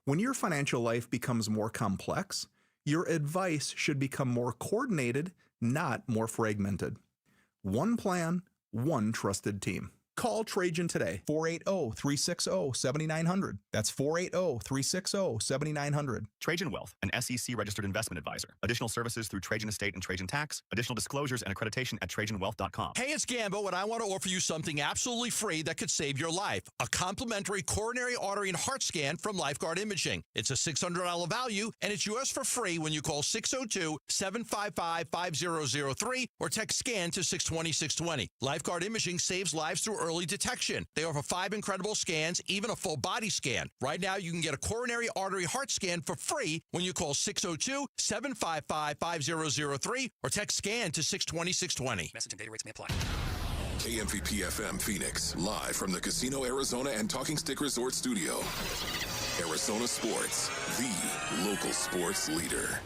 When your financial life becomes more complex, your advice should become more coordinated, not more fragmented. One plan, one trusted team. Call Trajan today, 480-360-7900. That's 480-360-7900.
Trajan Wealth, an SEC-registered investment advisor. Additional services through Trajan Estate and Trajan Tax. Additional disclosures and accreditation at TrajanWealth.com.
Hey, it's Gambo, and I want to offer you something absolutely free that could save your life. A complimentary coronary artery and heart scan from Lifeguard Imaging. It's a $600 value, and it's yours for free when you call 602-755-5003 or text SCAN to 620-620. Lifeguard Imaging saves lives through early detection. They offer 5 incredible scans, even a full body scan. Right now, you can get a coronary artery heart scan for free when you call 602-755-5003 or text SCAN to 620-620.
Message and data rates may apply.
KMVP FM Phoenix, live from the Casino Arizona and Talking Stick Resort Studio. Arizona Sports, the local sports leader.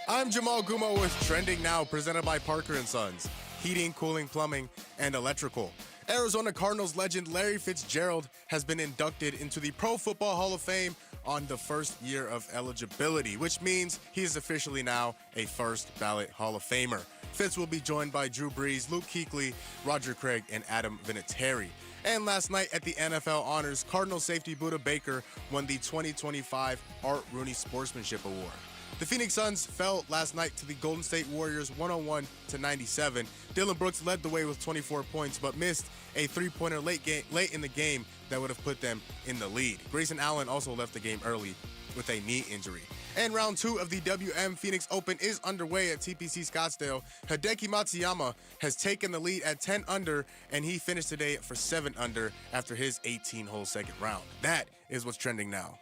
I'm Jamal Gumo with Trending Now, presented by Parker & Sons. Heating, cooling, plumbing, and electrical. Arizona Cardinals legend Larry Fitzgerald has been inducted into the Pro Football Hall of Fame on the first year of eligibility, which means he is officially now a first-ballot Hall of Famer. Fitz will be joined by Drew Brees, Luke Kuechly, Roger Craig, and Adam Vinatieri. And last night at the NFL Honors, Cardinal safety Budda Baker won the 2025 Art Rooney Sportsmanship Award. The Phoenix Suns fell last night to the Golden State Warriors 101-97. Dillon Brooks led the way with 24 points, but missed a three-pointer late in the game that would have put them in the lead. Grayson Allen also left the game early with a knee injury. And round 2 of the WM Phoenix Open is underway at TPC Scottsdale. Hideki Matsuyama has taken the lead at 10 under, and he finished today for 7 under after his 18-hole second round. That is what's trending now.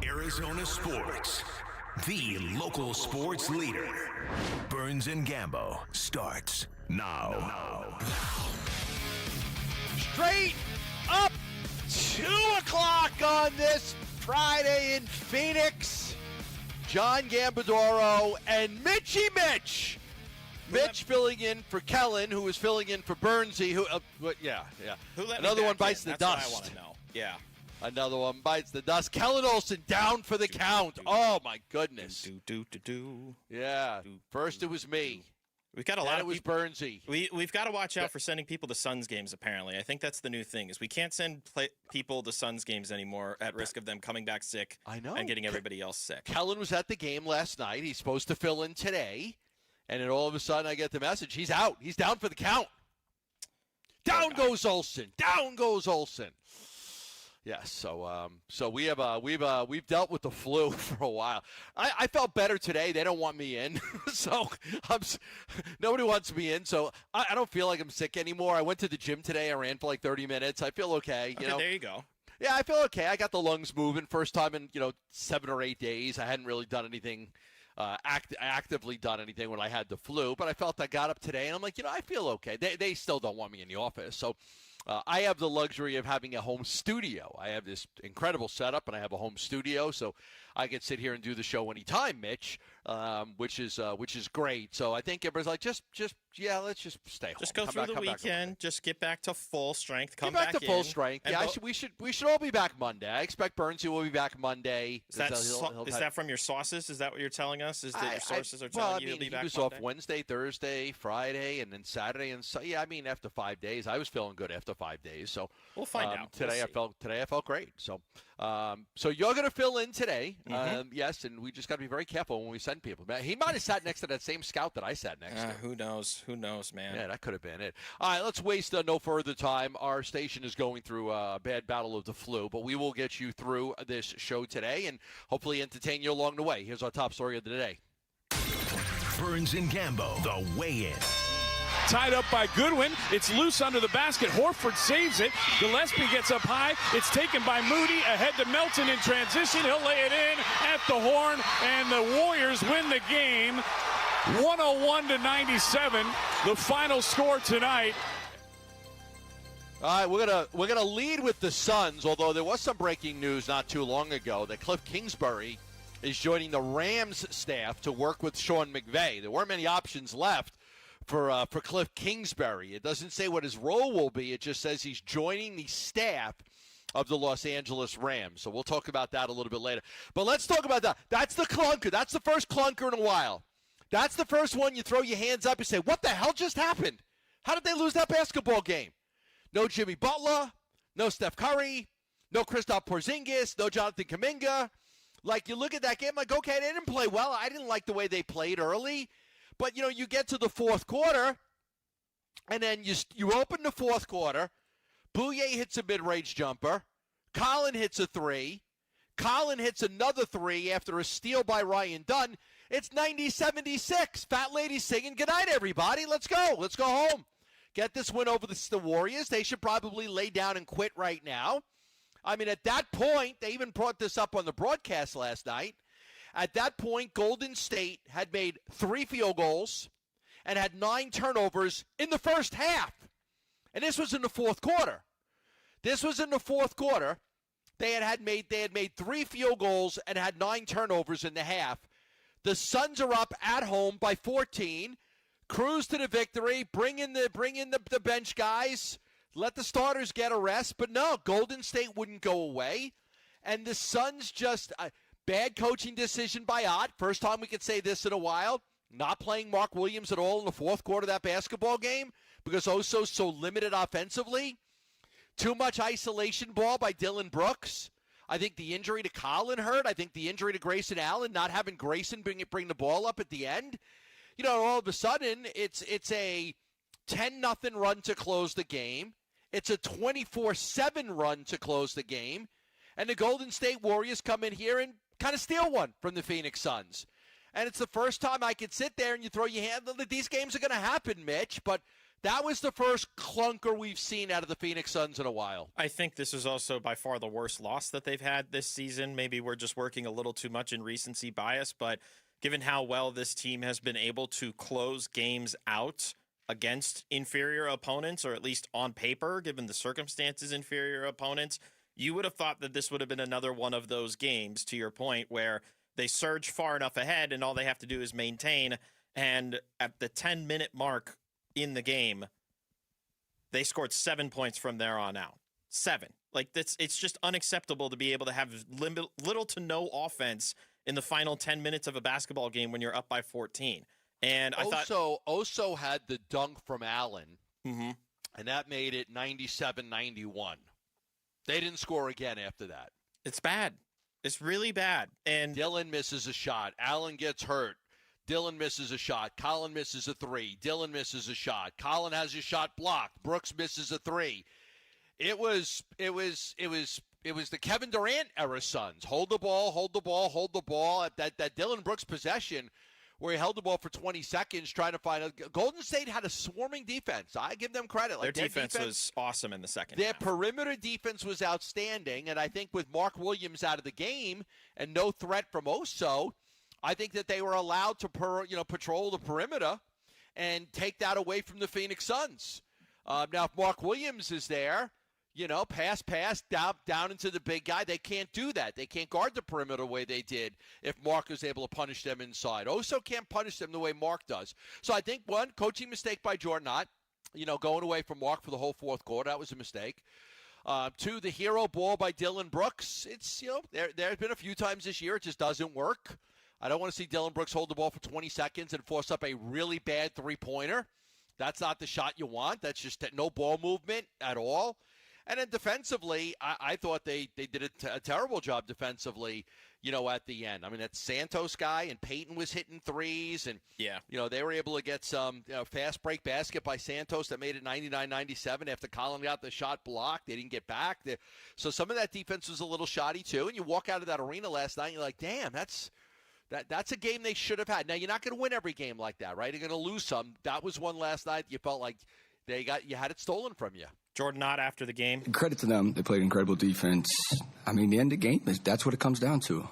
Arizona Sports, the local sports leader. Burns and Gambo starts now.
Straight up 2 o'clock on this Friday in Phoenix. John Gambadoro and Mitchy Mitch. Mitch filling in for Kellen, who is filling in for Burnsy. Who Another one bites the dust.
That's what I want to know. Yeah.
Another one bites the dust. Kellen Olson down for the count. Oh, my goodness. Yeah. First it was me.
We've got a lot of
it was
people,
Burnsy.
We've got to watch out for sending people to Suns games, apparently. I think that's the new thing, is we can't send people to Suns games anymore at risk of them coming back sick and getting everybody else sick.
Kellen was at the game last night. He's supposed to fill in today. And then all of a sudden I get the message. He's out. He's down for the count. Down goes Olson. Down goes Olson. Yes, so we've dealt with the flu for a while. I felt better today. They don't want me in, so nobody wants me in. So I don't feel like I'm sick anymore. I went to the gym today. I ran for like 30 minutes. I feel okay.
Okay, there you go.
Yeah, I feel okay. I got the lungs moving. First time in 7 or 8 days. I hadn't really done anything. Actively done anything when I had the flu, but I felt I got up today and I'm like, I feel okay. They still don't want me in the office, so I have the luxury of having a home studio. I have this incredible setup, and I have a home studio, so I can sit here and do the show anytime, Mitch, which is great. So I think everybody's like, let's just stay home.
Just go through the weekend. Just get back to full strength. Come
back to full strength. Yeah, we should all be back Monday. I expect Burnsy will be back Monday.
Is that from your sources? Is that what you're telling us? Is that your sources are telling you he'll be back
Monday? He was off Wednesday, Thursday, Friday, and then Saturday, and so after 5 days, I was feeling good after 5 days. So
we'll find out.
Today I felt great. So you're going to fill in today. Yes, and we just got to be very careful when we send people. He might have sat next to that same scout that I sat next to.
Who knows? Who knows, man?
Yeah, that could have been it. All right, let's waste no further time. Our station is going through a bad battle of the flu, but we will get you through this show today and hopefully entertain you along the way. Here's our top story of the day.
Burns and Gambo, the weigh-in.
Tied up by Goodwin. It's loose under the basket. Horford saves it. Gillespie gets up high. It's taken by Moody. Ahead to Melton in transition. He'll lay it in at the horn, and the Warriors win the game 101-97. The final score tonight.
All right, we're gonna lead with the Suns, although there was some breaking news not too long ago that Cliff Kingsbury is joining the Rams staff to work with Sean McVay. There weren't many options left for Cliff Kingsbury. It doesn't say what his role will be. It just says he's joining the staff of the Los Angeles Rams. So we'll talk about that a little bit later. But let's talk about that. That's the clunker. That's the first clunker in a while. That's the first one you throw your hands up and say, what the hell just happened? How did they lose that basketball game? No Jimmy Butler, no Steph Curry, no Kristaps Porzingis, no Jonathan Kuminga. Like, you look at that game, like, okay, they didn't play well. I didn't like the way they played early. But, you get to the fourth quarter, and then you open the fourth quarter. Bouye hits a mid-range jumper. Colin hits a three. Colin hits another three after a steal by Ryan Dunn. It's 90-76. Fat lady singing, good night, everybody. Let's go. Let's go home. Get this win over the Warriors. They should probably lay down and quit right now. I mean, at that point, they even brought this up on the broadcast last night. At that point, Golden State had made 3 field goals and had 9 turnovers in the first half. And this was in the fourth quarter. They had made 3 field goals and had 9 turnovers in the half. The Suns are up at home by 14. Cruise to the victory. Bring in the bench guys. Let the starters get a rest. But no, Golden State wouldn't go away. And the Suns just bad coaching decision by Ott. First time we could say this in a while. Not playing Mark Williams at all in the fourth quarter of that basketball game because Oso's so limited offensively. Too much isolation ball by Dylan Brooks. I think the injury to Colin hurt. I think the injury to Grayson Allen, not having Grayson bring the ball up at the end. All of a sudden, it's a 10-0 run to close the game. It's a 24-7 run to close the game. And the Golden State Warriors come in here and kind of steal one from the Phoenix Suns. And it's the first time I could sit there and you throw your hand. These games are going to happen, Mitch, but that was the first clunker we've seen out of the Phoenix Suns in a while.
I think this is also by far the worst loss that they've had this season. Maybe we're just working a little too much in recency bias, but given how well this team has been able to close games out against inferior opponents, or at least on paper, given the circumstances, inferior opponents, you would have thought that this would have been another one of those games, to your point, where they surge far enough ahead and all they have to do is maintain. And at the 10-minute mark in the game, they scored 7 points from there on out. 7. Like, it's just unacceptable to be able to have little to no offense in the final 10 minutes of a basketball game when you're up by 14. And I thought
Oso had the dunk from Allen, and that made it 97-91. They didn't score again after that.
It's bad. It's really bad. And
Dylan misses a shot. Allen gets hurt. Dylan misses a shot. Colin misses a 3. Dylan misses a shot. Colin has his shot blocked. Brooks misses a 3. It was the Kevin Durant era Suns. Hold the ball, hold the ball, hold the ball. At that Dylan Brooks possession where he held the ball for 20 seconds trying to find a Golden State had a swarming defense. I give them credit.
Their defense was awesome in the second
half.
Their
perimeter defense was outstanding, and I think with Mark Williams out of the game and no threat from Oso, I think that they were allowed to patrol the perimeter and take that away from the Phoenix Suns. Now, if Mark Williams is there, pass, down into the big guy. They can't do that. They can't guard the perimeter the way they did if Mark is able to punish them inside. Oso can't punish them the way Mark does. So I think, one, coaching mistake by Jordan Ott, going away from Mark for the whole fourth quarter. That was a mistake. 2, the hero ball by Dylan Brooks. It's, there's been a few times this year it just doesn't work. I don't want to see Dylan Brooks hold the ball for 20 seconds and force up a really bad three-pointer. That's not the shot you want. That's just no ball movement at all. And then defensively, I thought they did a terrible job defensively, at the end. I mean, that Santos guy and Peyton was hitting threes. And, they were able to get some fast break basket by Santos that made it 99-97 after Colin got the shot blocked. They didn't get back. So some of that defense was a little shoddy, too. And you walk out of that arena last night and you're like, damn, that's a game they should have had. Now, you're not going to win every game like that, right? You're going to lose some. That was one last night you felt like you had it stolen from you.
Jordan Ott after the game.
Credit to them. They played incredible defense. I mean, the end of the game, that's what it comes down to.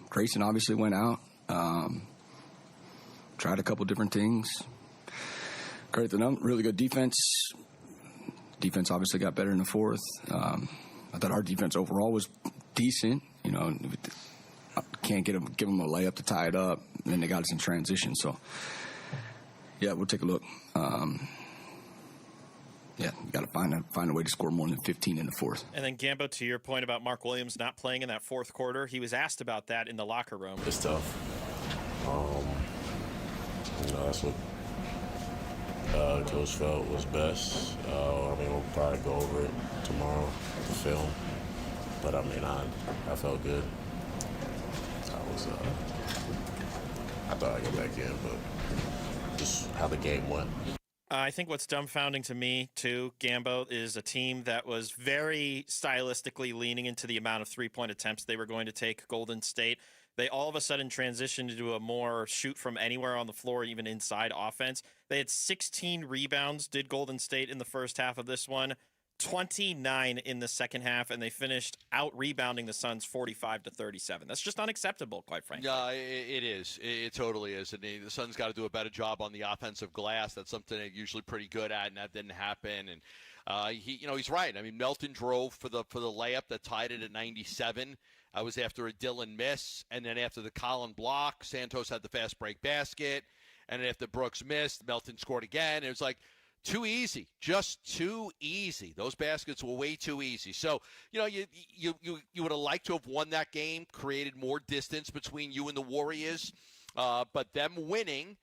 Grayson obviously went out, tried a couple different things. Credit to them. Really good defense. Defense obviously got better in the fourth. I thought our defense overall was decent. Can't give them a layup to tie it up. And then they got us in transition. So, yeah, we'll take a look. you got to find a way to score more than 15 in the fourth.
And then, Gambo, to your point about Mark Williams not playing in that fourth quarter, he was asked about that in the locker room.
It's tough. That's what Coach felt was best. We'll probably go over it tomorrow, the film. But, I felt good. I thought I'd get back in, but just how the game went.
I think what's dumbfounding to me, too, Gambo, is a team that was very stylistically leaning into the amount of three-point attempts they were going to take, Golden State. They all of a sudden transitioned into a more shoot from anywhere on the floor, even inside offense. They had 16 rebounds, did Golden State, in the first half of this one, 29 in the second half, and they finished out-rebounding the Suns 45-37. That's just unacceptable, quite frankly.
Yeah, it is. It totally is. And the Suns got to do a better job on the offensive glass. That's something they're usually pretty good at, and that didn't happen. And he's right. Melton drove for the layup that tied it at 97. I was after a Dillon miss, and then after the Collin block, Santos had the fast break basket, and then after Brooks missed, Melton scored again. It was like too easy, just too easy. Those baskets were way too easy. So, you would have liked to have won that game, created more distance between you and the Warriors, but them winning.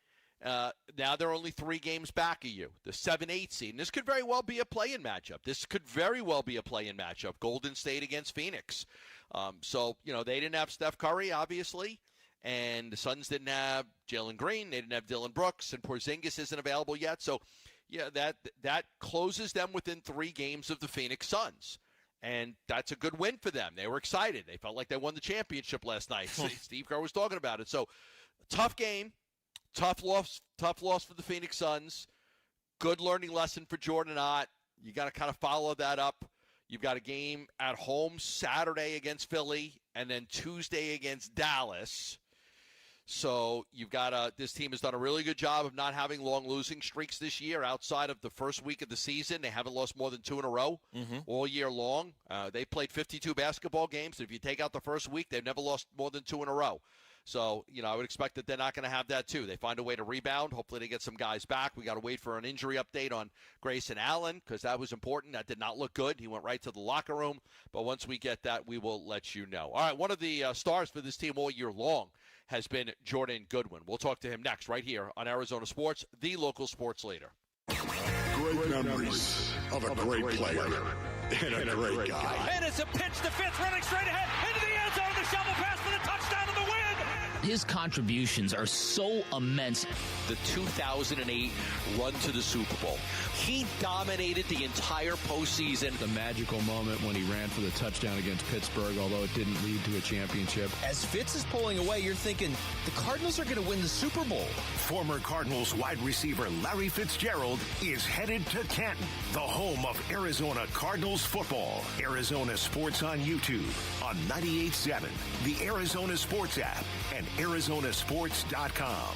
Now they're only 3 games back of you, the 7-8 seed. And this could very well be a play-in matchup. Golden State against Phoenix. They didn't have Steph Curry, obviously, and the Suns didn't have Jalen Green. They didn't have Dylan Brooks, and Porzingis isn't available yet. So, that closes them within 3 games of the Phoenix Suns. And that's a good win for them. They were excited. They felt like they won the championship last night. Steve Kerr was talking about it. So, tough game. Tough loss for the Phoenix Suns. Good learning lesson for Jordan Ott. You got to kind of follow that up. You've got a game at home Saturday against Philly and then Tuesday against Dallas. So you've got this team has done a really good job of not having long losing streaks this year. Outside of the first week of the season, they haven't lost more than 2 in a row all year long. They played 52 basketball games. If you take out the first week, they've never lost more than 2 in a row. So, I would expect that they're not going to have that, too. They find a way to rebound. Hopefully they get some guys back. We got to wait for an injury update on Grayson Allen because that was important. That did not look good. He went right to the locker room. But once we get that, we will let you know. All right, one of the stars for this team all year long has been Jordan Goodwin. We'll talk to him next right here on Arizona Sports, the local sports leader.
Great memories of a great player and a great guy.
And it's a pitch to Fitz running straight ahead into the end zone. The shovel pass for the touchdown and the win.
His contributions are so immense.
The 2008 run to the Super Bowl. He dominated the entire postseason.
The magical moment when he ran for the touchdown against Pittsburgh, although it didn't lead to a championship.
As Fitz is pulling away, you're thinking, the Cardinals are going to win the Super Bowl.
Former Cardinals wide receiver Larry Fitzgerald is headed to Canton, the home of Arizona Cardinals football. Arizona Sports on YouTube, on 98.7, the Arizona Sports app, and ArizonaSports.com.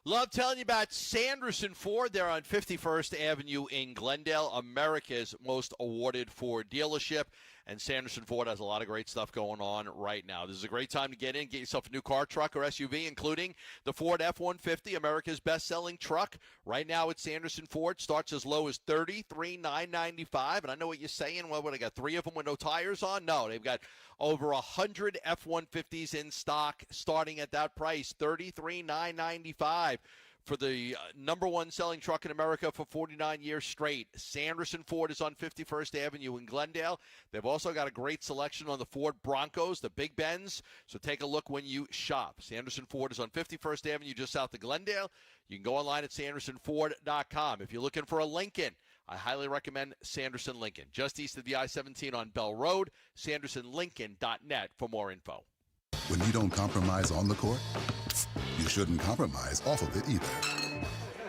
Love telling you about Sanderson Ford. They're on 51st Avenue in Glendale, America's most awarded Ford dealership. And Sanderson Ford has a lot of great stuff going on right now. This is a great time to get in, get yourself a new car, truck, or SUV, including the Ford F-150, America's best-selling truck. Right now at Sanderson Ford, starts as low as $33,995. And I know what you're saying. Well, what, I got 3 of them with no tires on? No, they've got over 100 F-150s in stock starting at that price, $33,995. For the number 1 selling truck in America for 49 years straight. Sanderson Ford is on 51st Avenue in Glendale. They've also got a great selection on the Ford Broncos, the Big Bens. So take a look when you shop. Sanderson Ford is on 51st Avenue just south of Glendale. You can go online at sandersonford.com. If you're looking for a Lincoln, I highly recommend Sanderson Lincoln. Just east of the I-17 on Bell Road, sandersonlincoln.net for more info.
When you don't compromise on the court, you shouldn't compromise off of it either.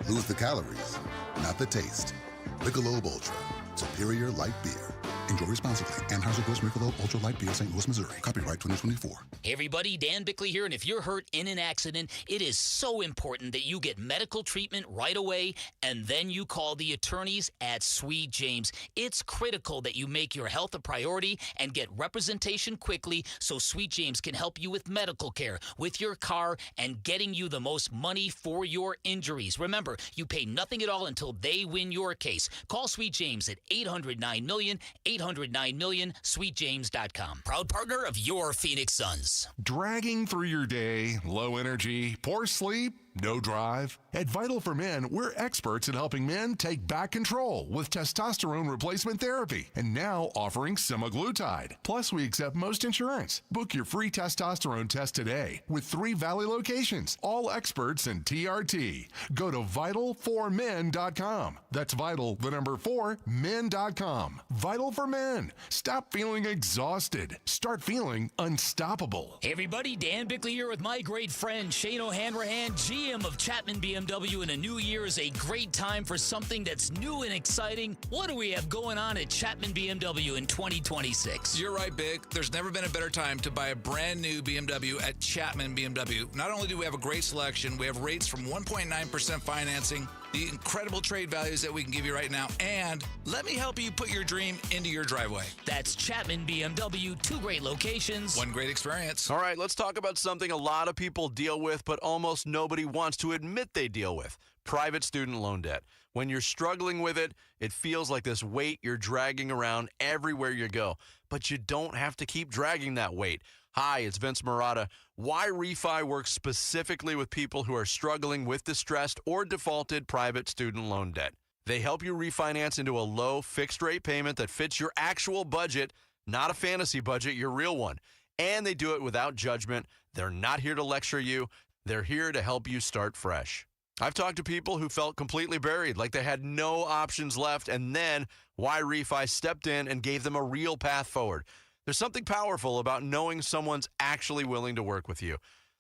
Lose the calories, not the taste. Michelob Ultra, superior light beer. Enjoy responsibly. Anheuser-Busch Michelob Ultra Light Beer, St. Louis, Missouri. Copyright 2024.
Hey everybody, Dan Bickley here, and if you're hurt in an accident, it is so important that you get medical treatment right away, and then you call the attorneys at Sweet James. It's critical that you make your health a priority and get representation quickly so Sweet James can help you with medical care, with your car, and getting you the most money for your injuries. Remember, you pay nothing at all until they win your case. Call Sweet James at 800-9-MILLION, 800-9-MILLION, sweetjames.com. Proud partner of your Phoenix Suns.
Dragging through your day, low energy, poor sleep, no drive? At Vital for Men, we're experts in helping men take back control with testosterone replacement therapy, and now offering semaglutide. Plus, we accept most insurance. Book your free testosterone test today with 3 Valley locations, all experts in TRT. Go to vital4men.com. That's vital, the number 4, men.com. Vital for Men. Stop feeling exhausted. Start feeling unstoppable.
Hey everybody, Dan Bickley here with my great friend Shane O'Hanrahan, GM of Chapman BMW, and a new year is a great time for something that's new and exciting. What do we have going on at Chapman BMW in 2026?
You're right, Big. There's never been a better time to buy a brand new BMW at Chapman BMW. Not only do we have a great selection, we have rates from 1.9% financing, the incredible trade values that we can give you right now, and let me help you put your dream into your driveway.
That's Chapman BMW, 2 great locations,
1 great experience.
All right, let's talk about something a lot of people deal with, but almost nobody wants to admit they deal with: private student loan debt. When you're struggling with it, it feels like this weight you're dragging around everywhere you go, but you don't have to keep dragging that weight. Hi, it's Vince Marotta. Why Refi works specifically with people who are struggling with distressed or defaulted private student loan debt. They help you refinance into a low fixed rate payment that fits your actual budget, not a fantasy budget, your real one. And they do it without judgment. They're not here to lecture you. They're here to help you start fresh. I've talked to people who felt completely buried, like they had no options left, and then Why Refi stepped in and gave them a real path forward. There's something powerful about knowing someone's actually willing to work with you.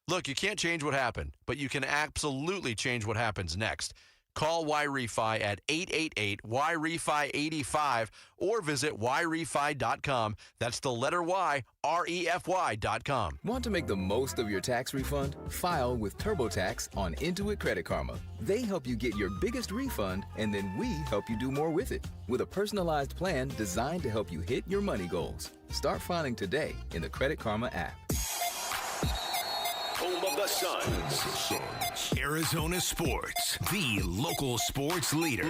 Look, you can't change what happened, but you can absolutely change what happens next. Call YRefi at 888-YRefi-85 or visit YRefi.com. That's the letter Y, REFY.com.
Want to make the most of your tax refund? File with TurboTax on Intuit Credit Karma. They help you get your biggest refund, and then we help you do more with it with a personalized plan designed to help you hit your money goals. Start filing today in the Credit Karma app.
Home of the Suns. Arizona Sports, the local sports leader.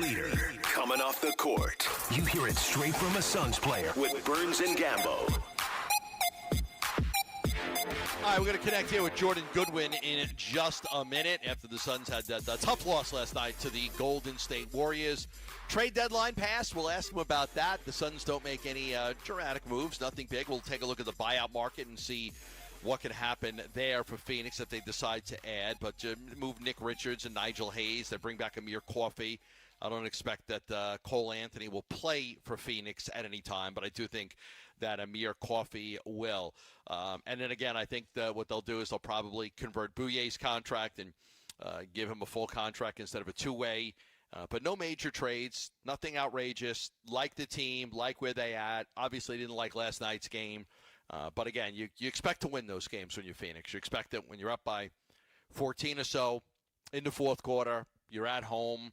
Coming off the court, you hear it straight from a Suns player with Burns and Gambo.
All right, we're going to connect here with Jordan Goodwin in just a minute after the Suns had that tough loss last night to the Golden State Warriors. Trade deadline passed. We'll ask him about that. The Suns don't make any dramatic moves, nothing big. We'll take a look at the buyout market and see what can happen there for Phoenix if they decide to add. But to move Nick Richards and Nigel Hayes, they bring back Amir Coffey. I don't expect that Cole Anthony will play for Phoenix at any time, but I do think that Amir Coffey will. And then again, I think that what they'll do is they'll probably convert Bouyer's contract and give him a full contract instead of a 2-way. But no major trades, nothing outrageous. Like the team, like where they at. Obviously didn't like last night's game. But again, you expect to win those games when you're Phoenix. You expect that when you're up by 14 or so in the fourth quarter, you're at home,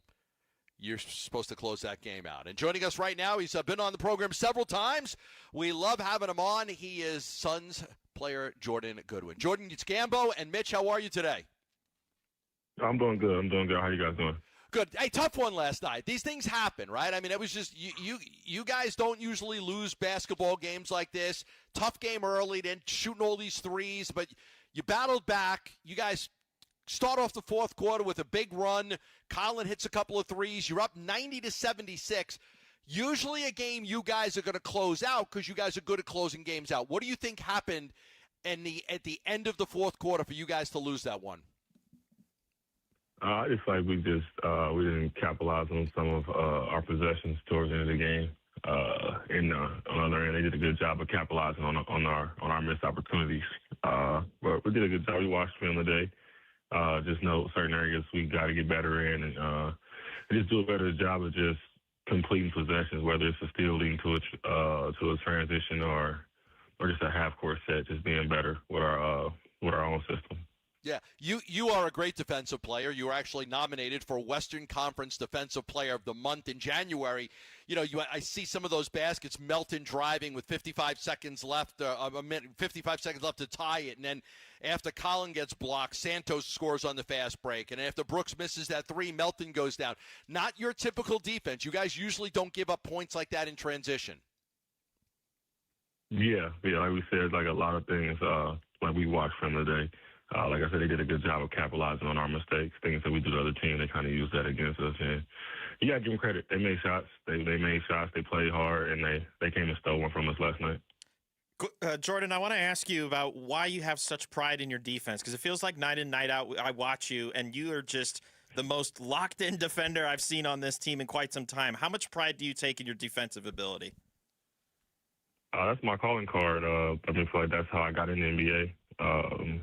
you're supposed to close that game out. And joining us right now, he's been on the program several times. We love having him on. He is Suns player Jordan Goodwin. Jordan, it's Gambo and Mitch. How are you today?
I'm doing good. How you guys doing?
Good. Hey, tough one last night. These things happen, right? I mean, it was just you guys don't usually lose basketball games like this. Tough game early, then shooting all these threes, but you battled back. You guys start off the fourth quarter with a big run. Colin hits a couple of threes. You're up 90-76. Usually a game you guys are going to close out because you guys are good at closing games out. What do you think happened at the end of the fourth quarter for you guys to lose that one?
I just like we didn't capitalize on some of our possessions towards the end of the game. On the other end, they did a good job of capitalizing on our missed opportunities. But we did a good job. We watched film today. Just know certain areas we got to get better in, and just do a better job of just completing possessions, whether it's a steal leading to a transition or just a half court set, just being better with our own system.
Yeah, you are a great defensive player. You were actually nominated for Western Conference Defensive Player of the Month in January. I see some of those baskets, Melton driving with 55 seconds left, 55 seconds left to tie it, and then after Collin gets blocked, Santos scores on the fast break, and after Brooks misses that three, Melton goes down. Not your typical defense. You guys usually don't give up points like that in transition.
Yeah, like we said, like a lot of things, like we watched from today. Like I said, they did a good job of capitalizing on our mistakes, things that we do to the other team. They kind of use that against us. And you got to give them credit. They made shots. They made shots. They played hard, and they came and stole one from us last night.
Jordan, I want to ask you about why you have such pride in your defense, because it feels like night in, night out, I watch you, and you are just the most locked-in defender I've seen on this team in quite some time. How much pride do you take in your defensive ability?
That's my calling card. I feel like that's how I got in the NBA.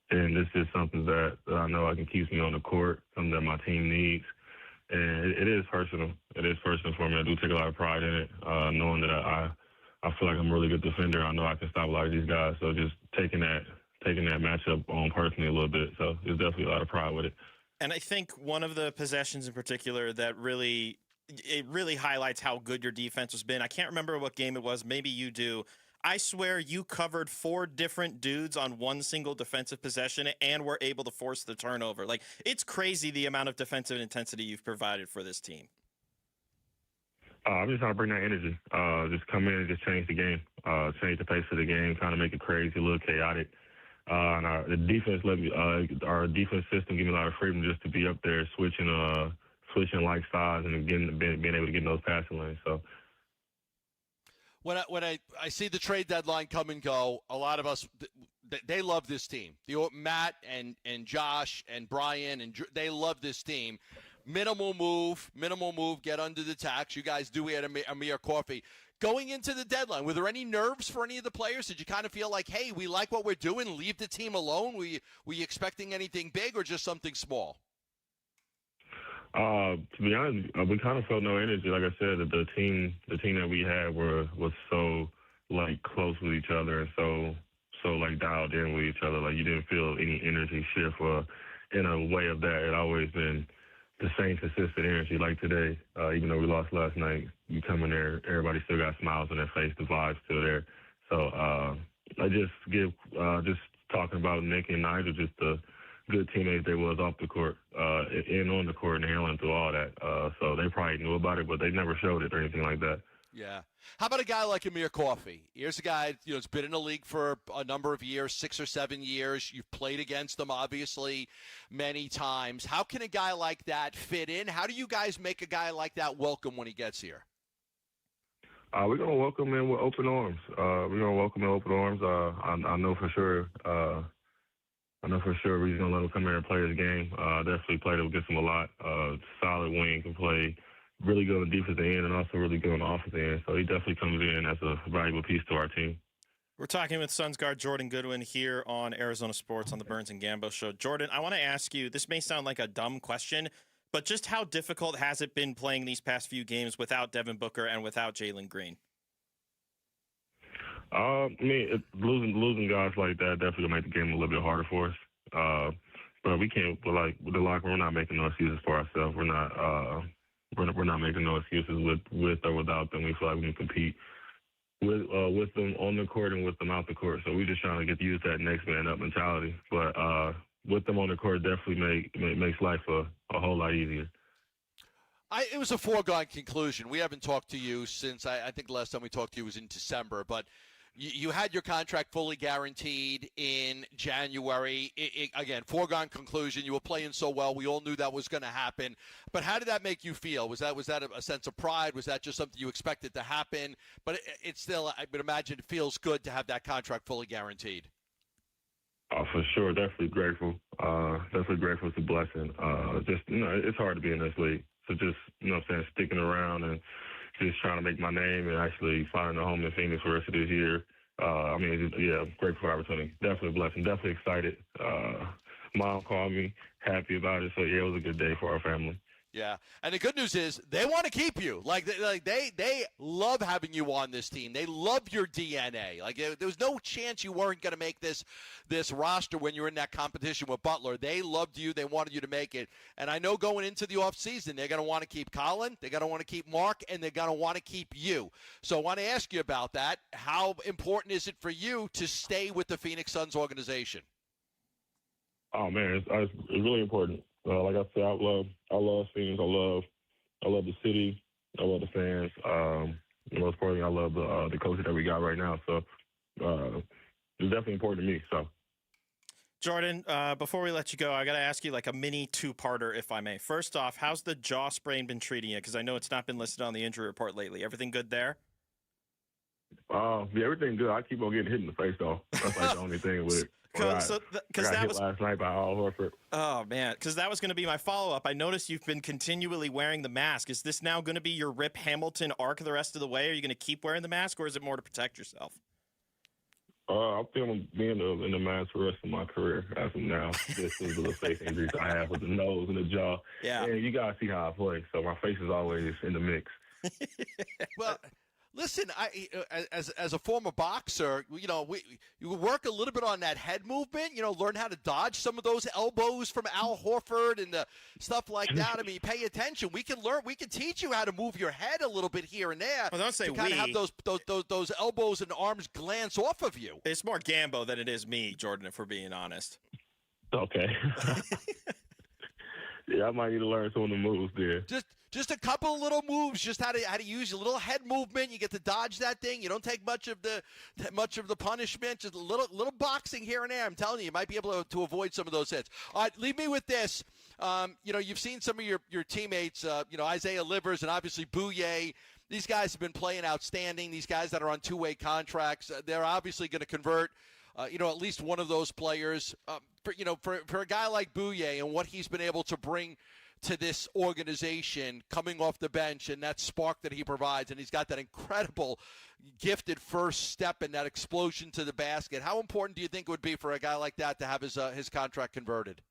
And it's just something that I know I can keep me on the court, something that my team needs. And it is personal. It is personal for me. I do take a lot of pride in it, knowing that I feel like I'm a really good defender. I know I can stop a lot of these guys. So just taking that matchup on personally a little bit. So there's definitely a lot of pride with it.
And I think one of the possessions in particular that really highlights how good your defense has been. I can't remember what game it was. Maybe you do. I swear you covered 4 different dudes on one single defensive possession and were able to force the turnover. Like, it's crazy the amount of defensive intensity you've provided for this team.
I'm just trying to bring that energy. Just come in and just change the game, change the pace of the game, kind of make it crazy, a little chaotic. And our defense system give me a lot of freedom just to be up there switching like sides and being able to get in those passing lanes. So.
When I see the trade deadline come and go, a lot of us, they love this team. Matt and Josh and Brian, and they love this team. Minimal move, get under the tax. You guys do at Amir Coffey. Going into the deadline, were there any nerves for any of the players? Did you kind of feel like, hey, we like what we're doing, leave the team alone? Were you expecting anything big or just something small?
To be honest, we kind of felt no energy. Like I said, the team that we had was so like close with each other and so like dialed in with each other. Like you didn't feel any energy shift or in a way of that. It always been the same consistent energy. Like today, even though we lost last night, you come in there, everybody still got smiles on their face. The vibe's still there. So I just talking about Nick and Nigel, just the good teammates they was off the court and on the court and handling through all that. So they probably knew about it, but they never showed it or anything like that.
Yeah. How about a guy like Amir Coffey? Here's a guy, has been in the league for a number of years, 6 or 7 years. You've played against him, obviously, many times. How can a guy like that fit in? How do you guys make a guy like that welcome when he gets here?
We're going to welcome him with open arms. I know for sure. I know for sure he's going to let him come here and play his game. Definitely played it against him a lot. Solid wing, can play really good on the defensive end and also really good on the offensive end. So he definitely comes in as a valuable piece to our team.
We're talking with Suns guard Jordan Goodwin here on Arizona Sports on the Burns and Gambo Show. Jordan, I want to ask you, this may sound like a dumb question, but just how difficult has it been playing these past few games without Devin Booker and without Jalen Green?
Losing guys like that definitely will make the game a little bit harder for us. But we can't. With the locker, we're not making no excuses for ourselves. We're not making no excuses with or without them. We feel like we can compete with them on the court and with them out the court. So we're just trying to get used to that next man up mentality. But with them on the court, definitely makes life a whole lot easier.
It was a foregone conclusion. We haven't talked to you since I think the last time we talked to you was in December, but you had your contract fully guaranteed in January. Again, foregone conclusion. You were playing so well. We all knew that was going to happen. But how did that make you feel? Was that a sense of pride? Was that just something you expected to happen? But it's still, I would imagine, it feels good to have that contract fully guaranteed.
Oh, for sure. Definitely grateful. It's a blessing. It's hard to be in this league. So just, sticking around and just trying to make my name and actually finding a home in Phoenix for the rest of this year. Grateful for the opportunity. Definitely a blessing. Definitely excited. Mom called me, happy about it. So, yeah, it was a good day for our family.
Yeah, and the good news is they want to keep you. They love having you on this team. They love your DNA. Like there was no chance you weren't going to make this roster when you were in that competition with Butler. They loved you. They wanted you to make it. And I know going into the offseason, they're going to want to keep Colin, they're going to want to keep Mark, and they're going to want to keep you. So I want to ask you about that. How important is it for you to stay with the Phoenix Suns organization?
Oh man, it's really important. Like I said, I love Phoenix. I love the city. I love the fans. Most importantly, I love the coaches that we got right now. So it's definitely important to me. So,
Jordan, before we let you go, I got to ask you like a mini two-parter, if I may. First off, how's the jaw sprain been treating you? Because I know it's not been listed on the injury report lately. Everything good there?
Yeah, everything good. I keep on getting hit in the face though. That's like the only thing with it.
Because that was
last night by Al Horford.
Oh man, because that was going to be my follow-up. I noticed you've been continually wearing the mask. Is this now going to be your Rip Hamilton arc the rest of the way? Are you going to keep wearing the mask, or is it more to protect yourself?
I'm feeling being in the mask for the rest of my career as of now. This is the face injuries I have with the nose and the jaw.
Yeah,
and you gotta see how I play. So my face is always in the mix.
Well. Listen, as a former boxer, you work a little bit on that head movement. Learn how to dodge some of those elbows from Al Horford and stuff like that. I mean, pay attention. We can teach you how to move your head a little bit here and there.
Well, don't say
to kind of have those elbows and arms glance off of you.
It's more Gambo than it is me, Jordan, if we're being honest.
Okay. Yeah, I might need to learn some of the moves there.
Just a couple of little moves, just how to use a little head movement. You get to dodge that thing. You don't take much of the punishment. Just a little boxing here and there. I'm telling you might be able to avoid some of those hits. All right, leave me with this. You've seen some of your teammates, Isaiah Livers and obviously Bouye. These guys have been playing outstanding. These guys that are on two-way contracts, they're obviously going to convert. At least one of those players. For a guy like Bouye and what he's been able to bring to this organization coming off the bench and that spark that he provides, and he's got that incredible gifted first step and that explosion to the basket. How important do you think it would be for a guy like that to have his contract converted?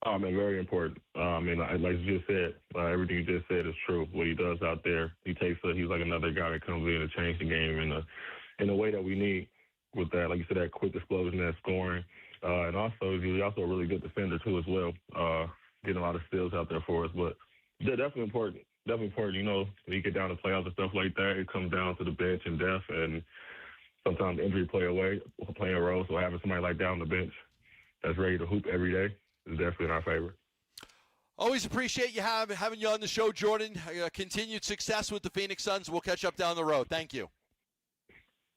Oh, man, very important. Like you just said, everything you just said is true. What he does out there, he's like another guy that comes in to change the game in a way that we need with that, like you said, that quick explosion, that scoring. And also, he's also a really good defender, too, as well, getting a lot of steals out there for us. But they're definitely important. Definitely important. When you get down to playoffs and stuff like that, it comes down to the bench and depth, and sometimes injury play a role. So having somebody like that on the bench that's ready to hoop every day is definitely in our favor.
Always appreciate you having you on the show, Jordan. Continued success with the Phoenix Suns. We'll catch up down the road. Thank you.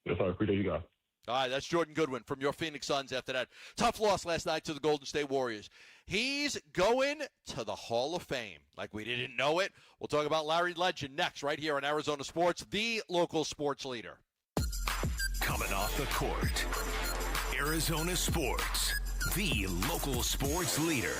Yes, I appreciate you guys.
All right, that's Jordan Goodwin from your Phoenix Suns after that tough loss last night to the Golden State Warriors. He's going to the Hall of Fame like we didn't know it. We'll talk about Larry Legend next right here on Arizona Sports, the local sports leader.
Coming off the court, Arizona Sports, the local sports leader.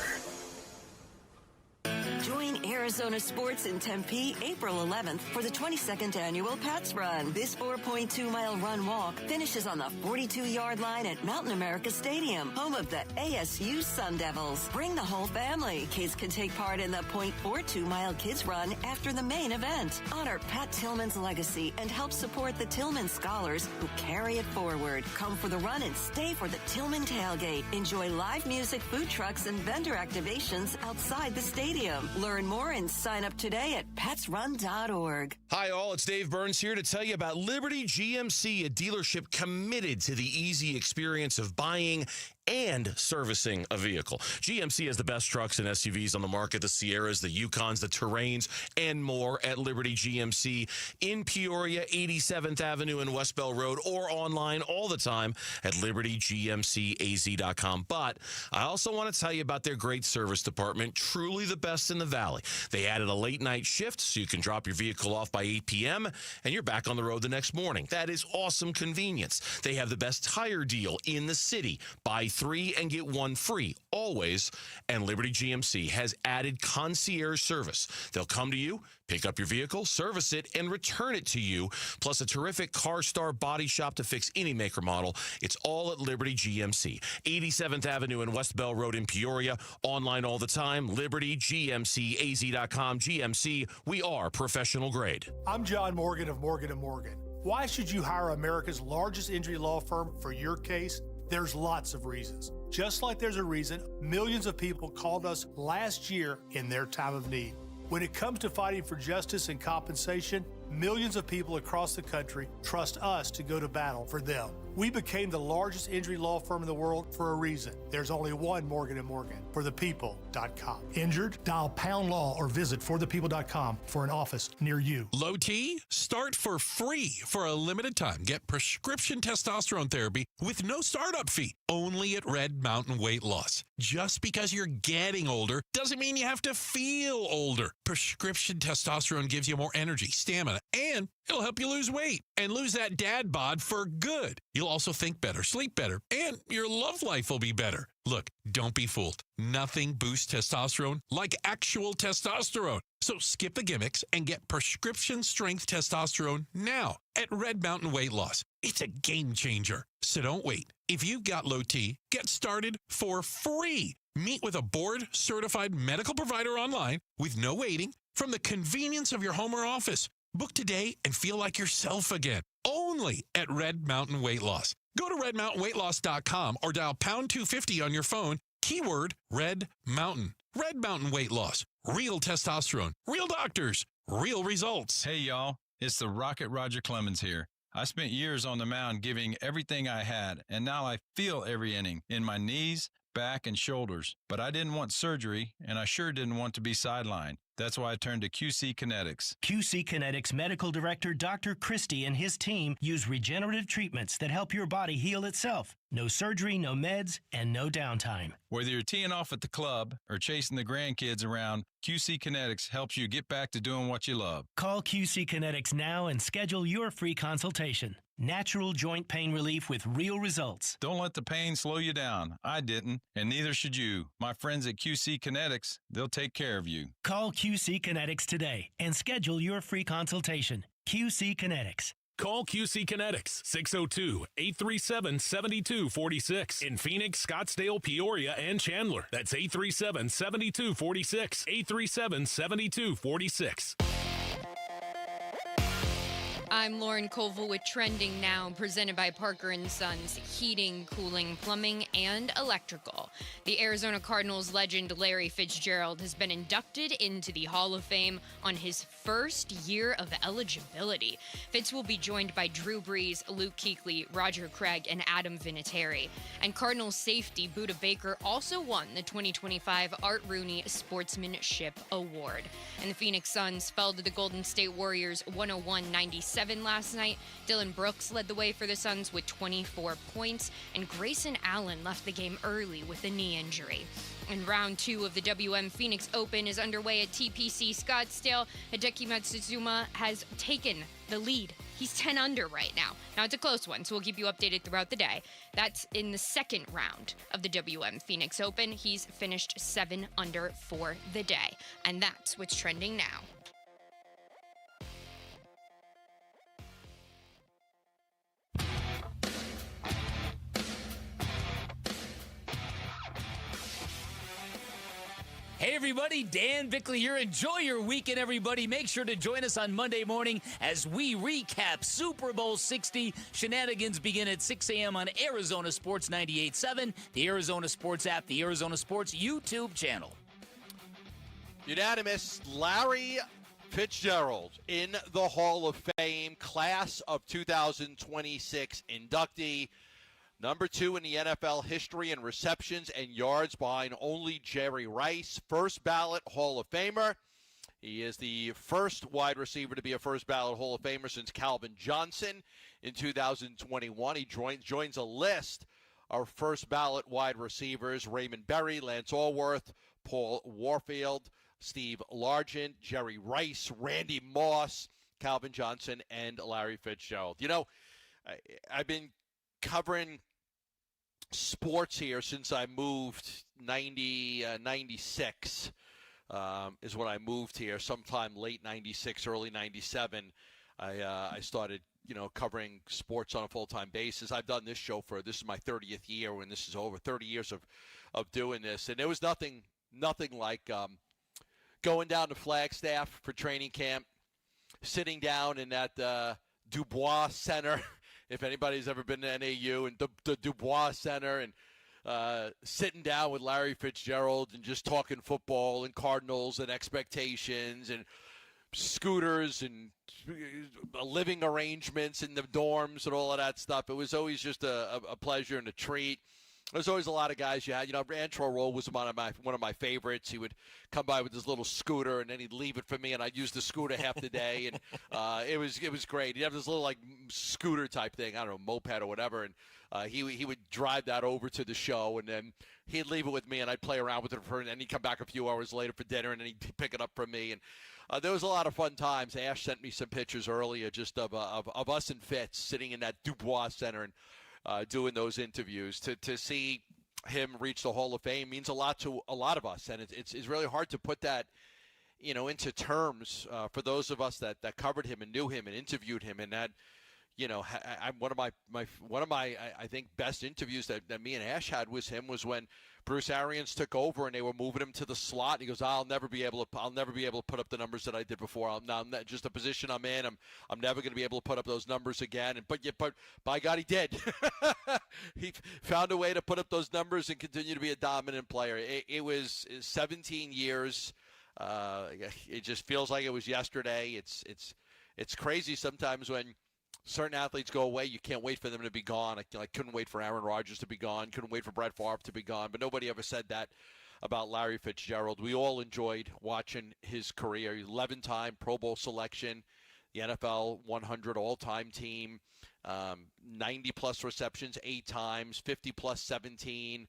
Join Arizona Sports in Tempe, April 11th for the 22nd annual Pats Run. This 4.2-mile run-walk finishes on the 42-yard line at Mountain America Stadium, home of the ASU Sun Devils. Bring the whole family. Kids can take part in the 0.42-mile Kids Run after the main event. Honor Pat Tillman's legacy and help support the Tillman Scholars who carry it forward. Come for the run and stay for the Tillman Tailgate. Enjoy live music, food trucks, and vendor activations outside the stadium. Learn more and sign up today at petsrun.org.
Hi, all. It's Dave Burns here to tell you about Liberty GMC, a dealership committed to the easy experience of buying and servicing a vehicle. GMC has the best trucks and SUVs on the market, the Sierras, the Yukons, the Terrains, and more at Liberty GMC in Peoria, 87th Avenue and West Bell Road, or online all the time at libertygmcaz.com. But I also want to tell you about their great service department, truly the best in the Valley. They added a late night shift so you can drop your vehicle off by 8 p.m. and you're back on the road the next morning. That is awesome convenience. They have the best tire deal in the city. Buy 3 and get 1 free. always. And Liberty GMC has added concierge service. They'll come to you, pick up your vehicle, service it, and return it to you, plus a terrific CarStar body shop to fix any make or model. It's all at Liberty GMC. 87th Avenue and West Bell Road in Peoria. Online all the time, libertygmcaz.com. GMC, we are professional grade.
I'm John Morgan of Morgan & Morgan. Why should you hire America's largest injury law firm for your case? There's lots of reasons. Just like there's a reason millions of people called us last year in their time of need. When it comes to fighting for justice and compensation, millions of people across the country trust us to go to battle for them. We became the largest injury law firm in the world for a reason. There's only one Morgan & Morgan, forthepeople.com. Injured? Dial #law or visit forthepeople.com for an office near you.
Low T? Start for free for a limited time. Get prescription testosterone therapy with no startup fee, only at Red Mountain Weight Loss. Just because you're getting older doesn't mean you have to feel older. Prescription testosterone gives you more energy, stamina, and it'll help you lose weight and lose that dad bod for good. You'll also think better, sleep better, and your love life will be better. Look, don't be fooled. Nothing boosts testosterone like actual testosterone. So skip the gimmicks and get prescription strength testosterone now at Red Mountain Weight Loss. It's a game changer. So don't wait. If you've got low T, get started for free. Meet with a board-certified medical provider online with no waiting from the convenience of your home or office. Book today and feel like yourself again. Only at Red Mountain Weight Loss. Go to redmountainweightloss.com or dial #250 on your phone. Keyword Red Mountain. Red Mountain Weight Loss. Real testosterone. Real doctors. Real results.
Hey, y'all. It's the Rocket Roger Clemens here. I spent years on the mound giving everything I had, and now I feel every inning in my knees, back, and shoulders. But I didn't want surgery, and I sure didn't want to be sidelined. That's why I turned to QC Kinetics.
QC Kinetics Medical Director Dr. Christie and his team use regenerative treatments that help your body heal itself. No surgery, no meds, and no downtime.
Whether you're teeing off at the club or chasing the grandkids around, QC Kinetics helps you get back to doing what you love.
Call QC Kinetics now and schedule your free consultation. Natural joint pain relief with real results.
Don't let the pain slow you down. I didn't, and neither should you. My friends at QC Kinetics, they'll take care of you.
Call QC Kinetics today and schedule your free consultation. QC Kinetics.
Call QC Kinetics, 602-837-7246. In Phoenix, Scottsdale, Peoria, and Chandler. That's 837-7246. 837-7246.
I'm Lauren Colville with Trending Now, presented by Parker & Sons Heating, Cooling, Plumbing, and Electrical. The Arizona Cardinals legend Larry Fitzgerald has been inducted into the Hall of Fame on his first year of eligibility. Fitz will be joined by Drew Brees, Luke Kuechly, Roger Craig, and Adam Vinatieri. And Cardinals safety Budda Baker also won the 2025 Art Rooney Sportsmanship Award. And the Phoenix Suns fell to the Golden State Warriors 101-97 last night. Dylan Brooks led the way for the Suns with 24 points, and Grayson Allen left the game early with a knee injury. And round 2 of the WM Phoenix Open is underway at TPC Scottsdale. Hideki Matsuzuma has taken the lead. He's 10 under right now. Now, it's a close one, so we'll keep you updated throughout the day. That's in the second round of the WM Phoenix Open. He's finished 7 under for the day. And that's what's trending now.
Hey everybody, Dan Bickley here. Enjoy your weekend, everybody. Make sure to join us on Monday morning as we recap Super Bowl 60. Shenanigans begin at 6 a.m. on Arizona Sports 98.7, the Arizona Sports app, the Arizona Sports YouTube channel.
Unanimous, Larry Fitzgerald in the Hall of Fame, class of 2026 inductee. Number 2 in the NFL history in receptions and yards behind only Jerry Rice. First ballot Hall of Famer. He is the first wide receiver to be a first ballot Hall of Famer since Calvin Johnson in 2021. He joins a list of first ballot wide receivers: Raymond Berry, Lance Allworth, Paul Warfield, Steve Largent, Jerry Rice, Randy Moss, Calvin Johnson, and Larry Fitzgerald. You know, I've been covering sports here since I moved 96 is when I moved here. Sometime late 96, early 97, I started, covering sports on a full-time basis. I've done this show this is my 30th year when this is over, 30 years of doing this. And there was nothing like going down to Flagstaff for training camp, sitting down in that Dubois Center, if anybody's ever been to NAU, and the Dubois Center, and sitting down with Larry Fitzgerald and just talking football and Cardinals and expectations and scooters and living arrangements in the dorms and all of that stuff. It was always just a pleasure and a treat. There's always a lot of guys you had. Antro Roll was one of my favorites. He would come by with his little scooter, and then he'd leave it for me, and I'd use the scooter half the day. And it was great. He'd have this little scooter type thing, I don't know, moped or whatever, and he would drive that over to the show, and then he'd leave it with me, and I'd play around with it and then he'd come back a few hours later for dinner, and then he'd pick it up from me. And there was a lot of fun times. Ash sent me some pictures earlier just of us and Fitz sitting in that Dubois Center and doing those interviews. To see him reach the Hall of Fame means a lot to a lot of us, and it's really hard to put that into terms for those of us that covered him and knew him and interviewed him. And that one of my I think best interviews that me and Ash had was when Bruce Arians took over and they were moving him to the slot. And he goes, I'll never be able to put up the numbers that I did before. I'm not, just the position I'm in. I'm never going to be able to put up those numbers again. But by God, he did. He found a way to put up those numbers and continue to be a dominant player. It was 17 years. It just feels like it was yesterday. It's crazy sometimes when certain athletes go away. You can't wait for them to be gone. I couldn't wait for Aaron Rodgers to be gone. Couldn't wait for Brett Favre to be gone. But nobody ever said that about Larry Fitzgerald. We all enjoyed watching his career. 11-time Pro Bowl selection, the NFL 100 all-time team, 90-plus receptions 8 times, 50-plus 17.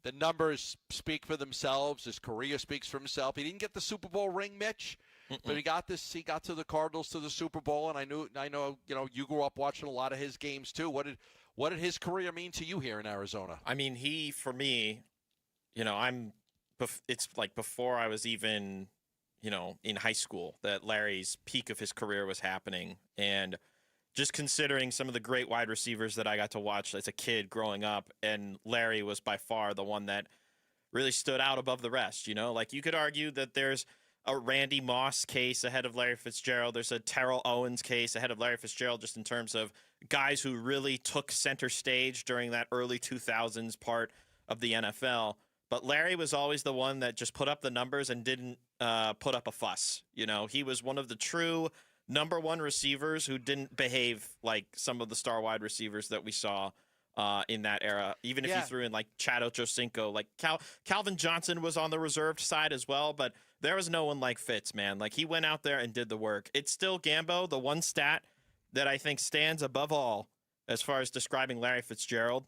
The numbers speak for themselves. His career speaks for himself. He didn't get the Super Bowl ring, Mitch. But he got to the Cardinals to the Super Bowl, and I know you grew up watching a lot of his games too. What did his career mean to you here in Arizona?
I mean, for me, it's like before I was even, in high school that Larry's peak of his career was happening, and just considering some of the great wide receivers that I got to watch as a kid growing up, and Larry was by far the one that really stood out above the rest. Like you could argue that there's a Randy Moss case ahead of Larry Fitzgerald. There's a Terrell Owens case ahead of Larry Fitzgerald, just in terms of guys who really took center stage during that early 2000s part of the NFL. But Larry was always the one that just put up the numbers and didn't put up a fuss. He was one of the true number one receivers who didn't behave like some of the star wide receivers that we saw in that era. Even if you threw in like Chad Ochocinco, like Calvin Johnson was on the reserved side as well, but there was no one like Fitz, man. Like he went out there and did the work. It's still, Gambo, the one stat that I think stands above all as far as describing Larry Fitzgerald.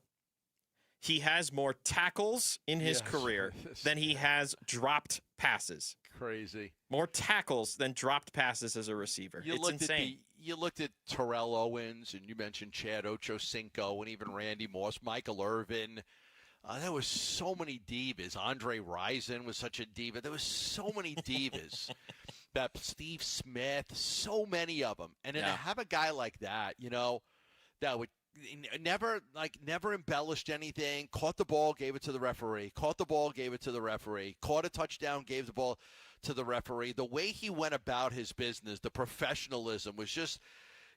He has more tackles in his career than he has dropped passes.
Crazy. More
tackles than dropped passes as a receiver. It's insane.
You looked at Terrell Owens, and you mentioned Chad Ochocinco, and even Randy Moss, Michael Irvin. There was so many divas. Andre Rison was such a diva. There was so many divas. That Steve Smith, so many of them. And then to have a guy like that, that would never embellished anything. Caught the ball, gave it to the referee. Caught the ball, gave it to the referee. Caught a touchdown, gave the ball to the referee. The way he went about his business, the professionalism was just,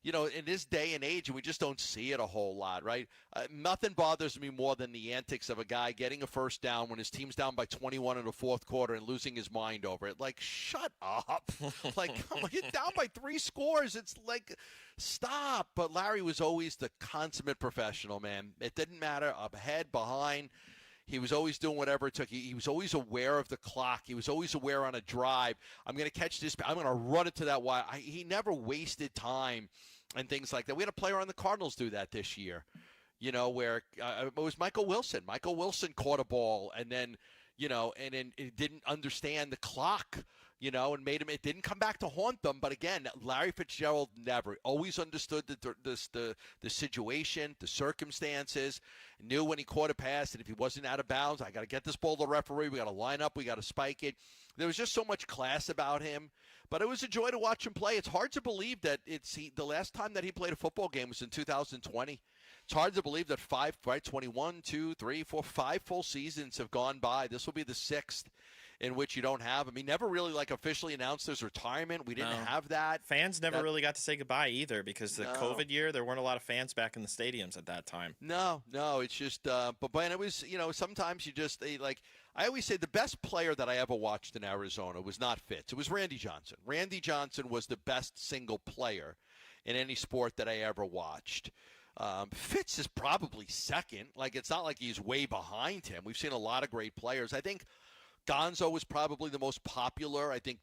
in this day and age, we just don't see it a whole lot, right? Nothing bothers me more than the antics of a guy getting a first down when his team's down by 21 in the fourth quarter and losing his mind over it. Like, shut up. Like, come on, you're down by 3 scores. It's like, stop. But Larry was always the consummate professional, man. It didn't matter, ahead, behind. He was always doing whatever it took. He was always aware of the clock. He was always aware on a drive. I'm going to catch this. I'm going to run it to that wide. He never wasted time and things like that. We had a player on the Cardinals do that this year, where it was Michael Wilson. Michael Wilson caught a ball and then, and then it didn't understand the clock. and made him. It didn't come back to haunt them, but again, Larry Fitzgerald never always understood the situation, the circumstances, knew when he caught a pass that if he wasn't out of bounds, I got to get this ball to the referee. We got to line up. We got to spike it. There was just so much class about him, but it was a joy to watch him play. It's hard to believe that the last time that he played a football game was in 2020. It's hard to believe that 21, 2, 3, 4, 5 full seasons have gone by. This will be the 6th in which you don't have him. He never really officially announced his retirement. We didn't have that.
Fans never really got to say goodbye either because the COVID year, there weren't a lot of fans back in the stadiums at that time.
No, it's just, but it was, sometimes you just, I always say the best player that I ever watched in Arizona was not Fitz. It was Randy Johnson. Randy Johnson was the best single player in any sport that I ever watched. Fitz is probably second. It's not like he's way behind him. We've seen a lot of great players. I think Gonzo was probably the most popular. I think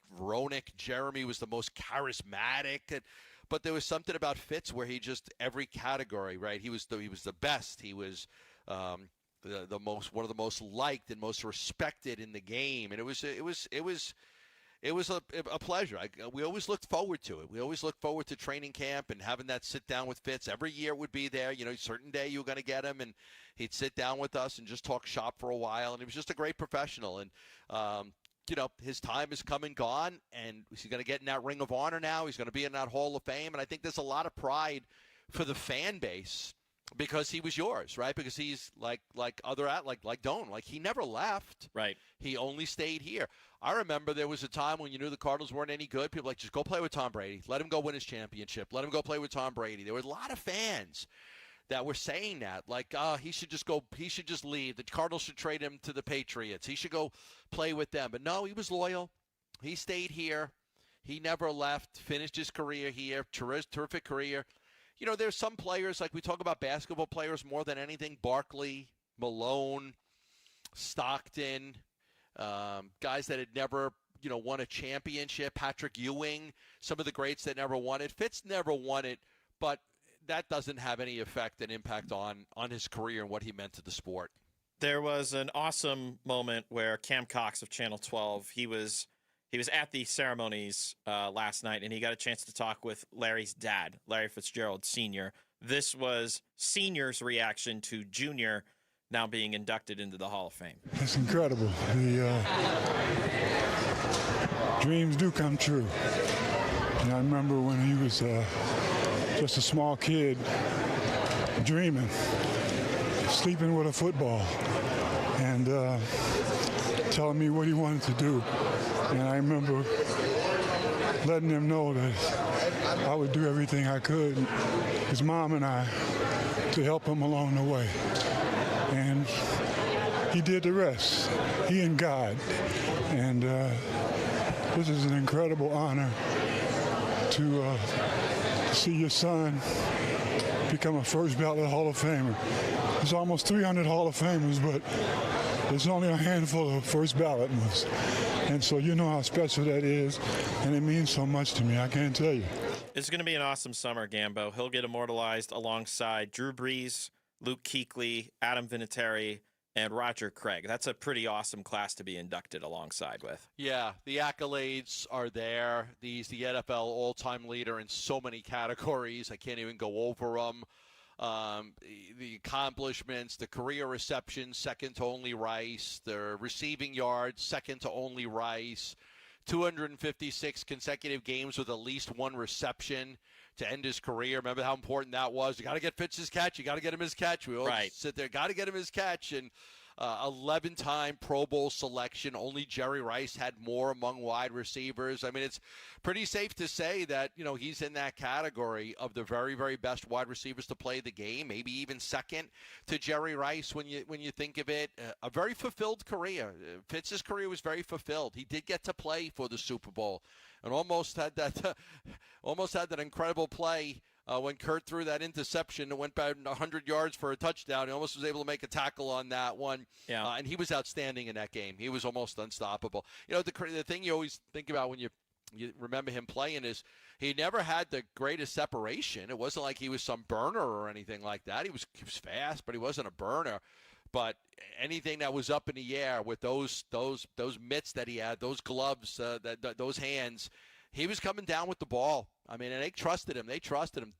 Jeremy was the most charismatic. But there was something about Fitz where he just every category, right? He was the best. He was the most one of the most liked and most respected in the game, and it was a pleasure. We always looked forward to it. We always looked forward to training camp and having that sit down with Fitz. Every year it would be there. A certain day you were going to get him, and he'd sit down with us and just talk shop for a while. And he was just a great professional. And, his time is come and gone, and he's going to get in that Ring of Honor now. He's going to be in that Hall of Fame. And I think there's a lot of pride for the fan base because he was yours, right? Because he's like Doan. He never left.
Right.
He only stayed here. I remember there was a time when you knew the Cardinals weren't any good. People just go play with Tom Brady. Let him go win his championship. Let him go play with Tom Brady. There were a lot of fans that were saying that, he should just go. He should just leave. The Cardinals should trade him to the Patriots. He should go play with them. But no, he was loyal. He stayed here. He never left. Finished his career here. Terrific career. There's some players, we talk about basketball players more than anything. Barkley, Malone, Stockton, guys that had never, won a championship. Patrick Ewing, some of the greats that never won it. Fitz never won it, but that doesn't have any effect and impact on his career and what he meant to the sport.
There was an awesome moment where Cam Cox of Channel 12, he was at the ceremonies last night, and he got a chance to talk with Larry's dad, Larry Fitzgerald Sr. This was Senior's reaction to Junior now being inducted into the Hall of Fame.
It's incredible. The dreams do come true. And I remember when he was just a small kid dreaming, sleeping with a football, and telling me what he wanted to do. And I remember letting him know that I would do everything I could, his mom and I, to help him along the way. And he did the rest, he and God. And this is an incredible honor to see your son become a first ballot Hall of Famer. There's almost 300 Hall of Famers, but there's only a handful of first ballot ones. And so you know how special that is, and it means so much to me. I can't tell you.
It's going to be an awesome summer, Gambo. He'll get immortalized alongside Drew Brees, Luke Kuechly, Adam Vinatieri, and Roger Craig. That's a pretty awesome class to be inducted alongside with.
Yeah, the accolades are there. He's the NFL all-time leader in so many categories. I can't even go over them. The accomplishments, the career receptions, second to only Rice. The receiving yards, second to only Rice. 256 consecutive games with at least one reception to end his career. Remember how important that was? You got to get Fitz's catch. You got to get him his catch. We all sit there, got to get him his catch. And 11-time Pro Bowl selection. Only Jerry Rice had more among wide receivers. I mean, it's pretty safe to say that, he's in that category of the very, very best wide receivers to play the game, maybe even second to Jerry Rice when you think of it. A very fulfilled career. Fitz's career was very fulfilled. He did get to play for the Super Bowl and almost had that incredible play when Kurt threw that interception and went back 100 yards for a touchdown. He almost was able to make a tackle on that one.
Yeah.
And he was outstanding in that game. He was almost unstoppable. The thing you always think about when you remember him playing is he never had the greatest separation. It wasn't like he was some burner or anything like that. He was fast, but he wasn't a burner. But anything that was up in the air with those mitts that he had, those gloves, those hands, he was coming down with the ball. I mean, and they trusted him.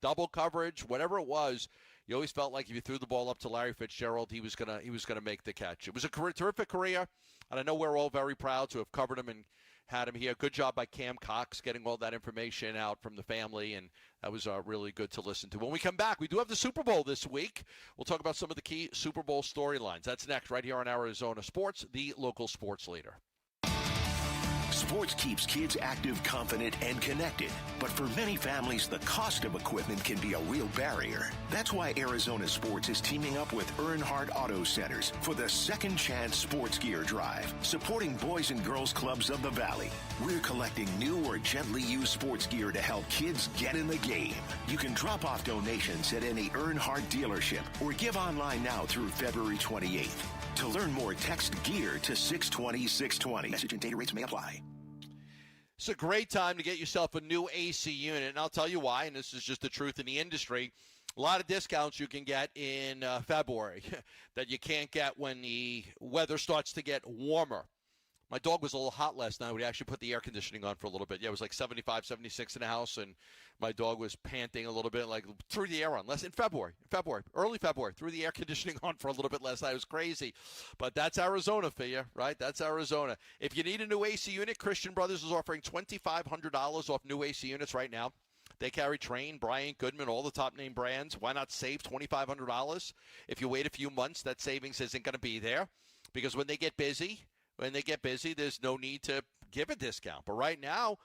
Double coverage, whatever it was. You always felt like if you threw the ball up to Larry Fitzgerald, he was gonna make the catch. It was a terrific career, and I know we're all very proud to have covered him and had him here. Good job by Cam Cox getting all that information out from the family, and that was really good to listen to. When we come back, we do have the Super Bowl this week. We'll talk about some of the key Super Bowl storylines. That's next right here on Arizona Sports, the local sports leader.
Sports keeps kids active, confident, and connected. But for many families, the cost of equipment can be a real barrier. That's why Arizona Sports is teaming up with Earnhardt Auto Centers for the Second Chance Sports Gear Drive, supporting Boys and Girls Clubs of the Valley. We're collecting new or gently used sports gear to help kids get in the game. You can drop off donations at any Earnhardt dealership or give online now through February 28th. To learn more, text GEAR to 620-620. Message and data rates may apply.
It's a great time to get yourself a new AC unit, and I'll tell you why, and this is just the truth in the industry. A lot of discounts you can get in February that you can't get when the weather starts to get warmer. My dog was a little hot last night. We actually put the air conditioning on for a little bit. Yeah, it was like 75, 76 in the house, and my dog was panting a little bit, like threw the air on. In February, early February, threw the air conditioning on for a little bit last night. It was crazy. But that's Arizona for you, right? That's Arizona. If you need a new AC unit, Christian Brothers is offering $2,500 off new AC units right now. They carry Trane, Bryant, Goodman, all the top-name brands. Why not save $2,500? If you wait a few months, that savings isn't going to be there because when they get busy, there's no need to give a discount. But right now,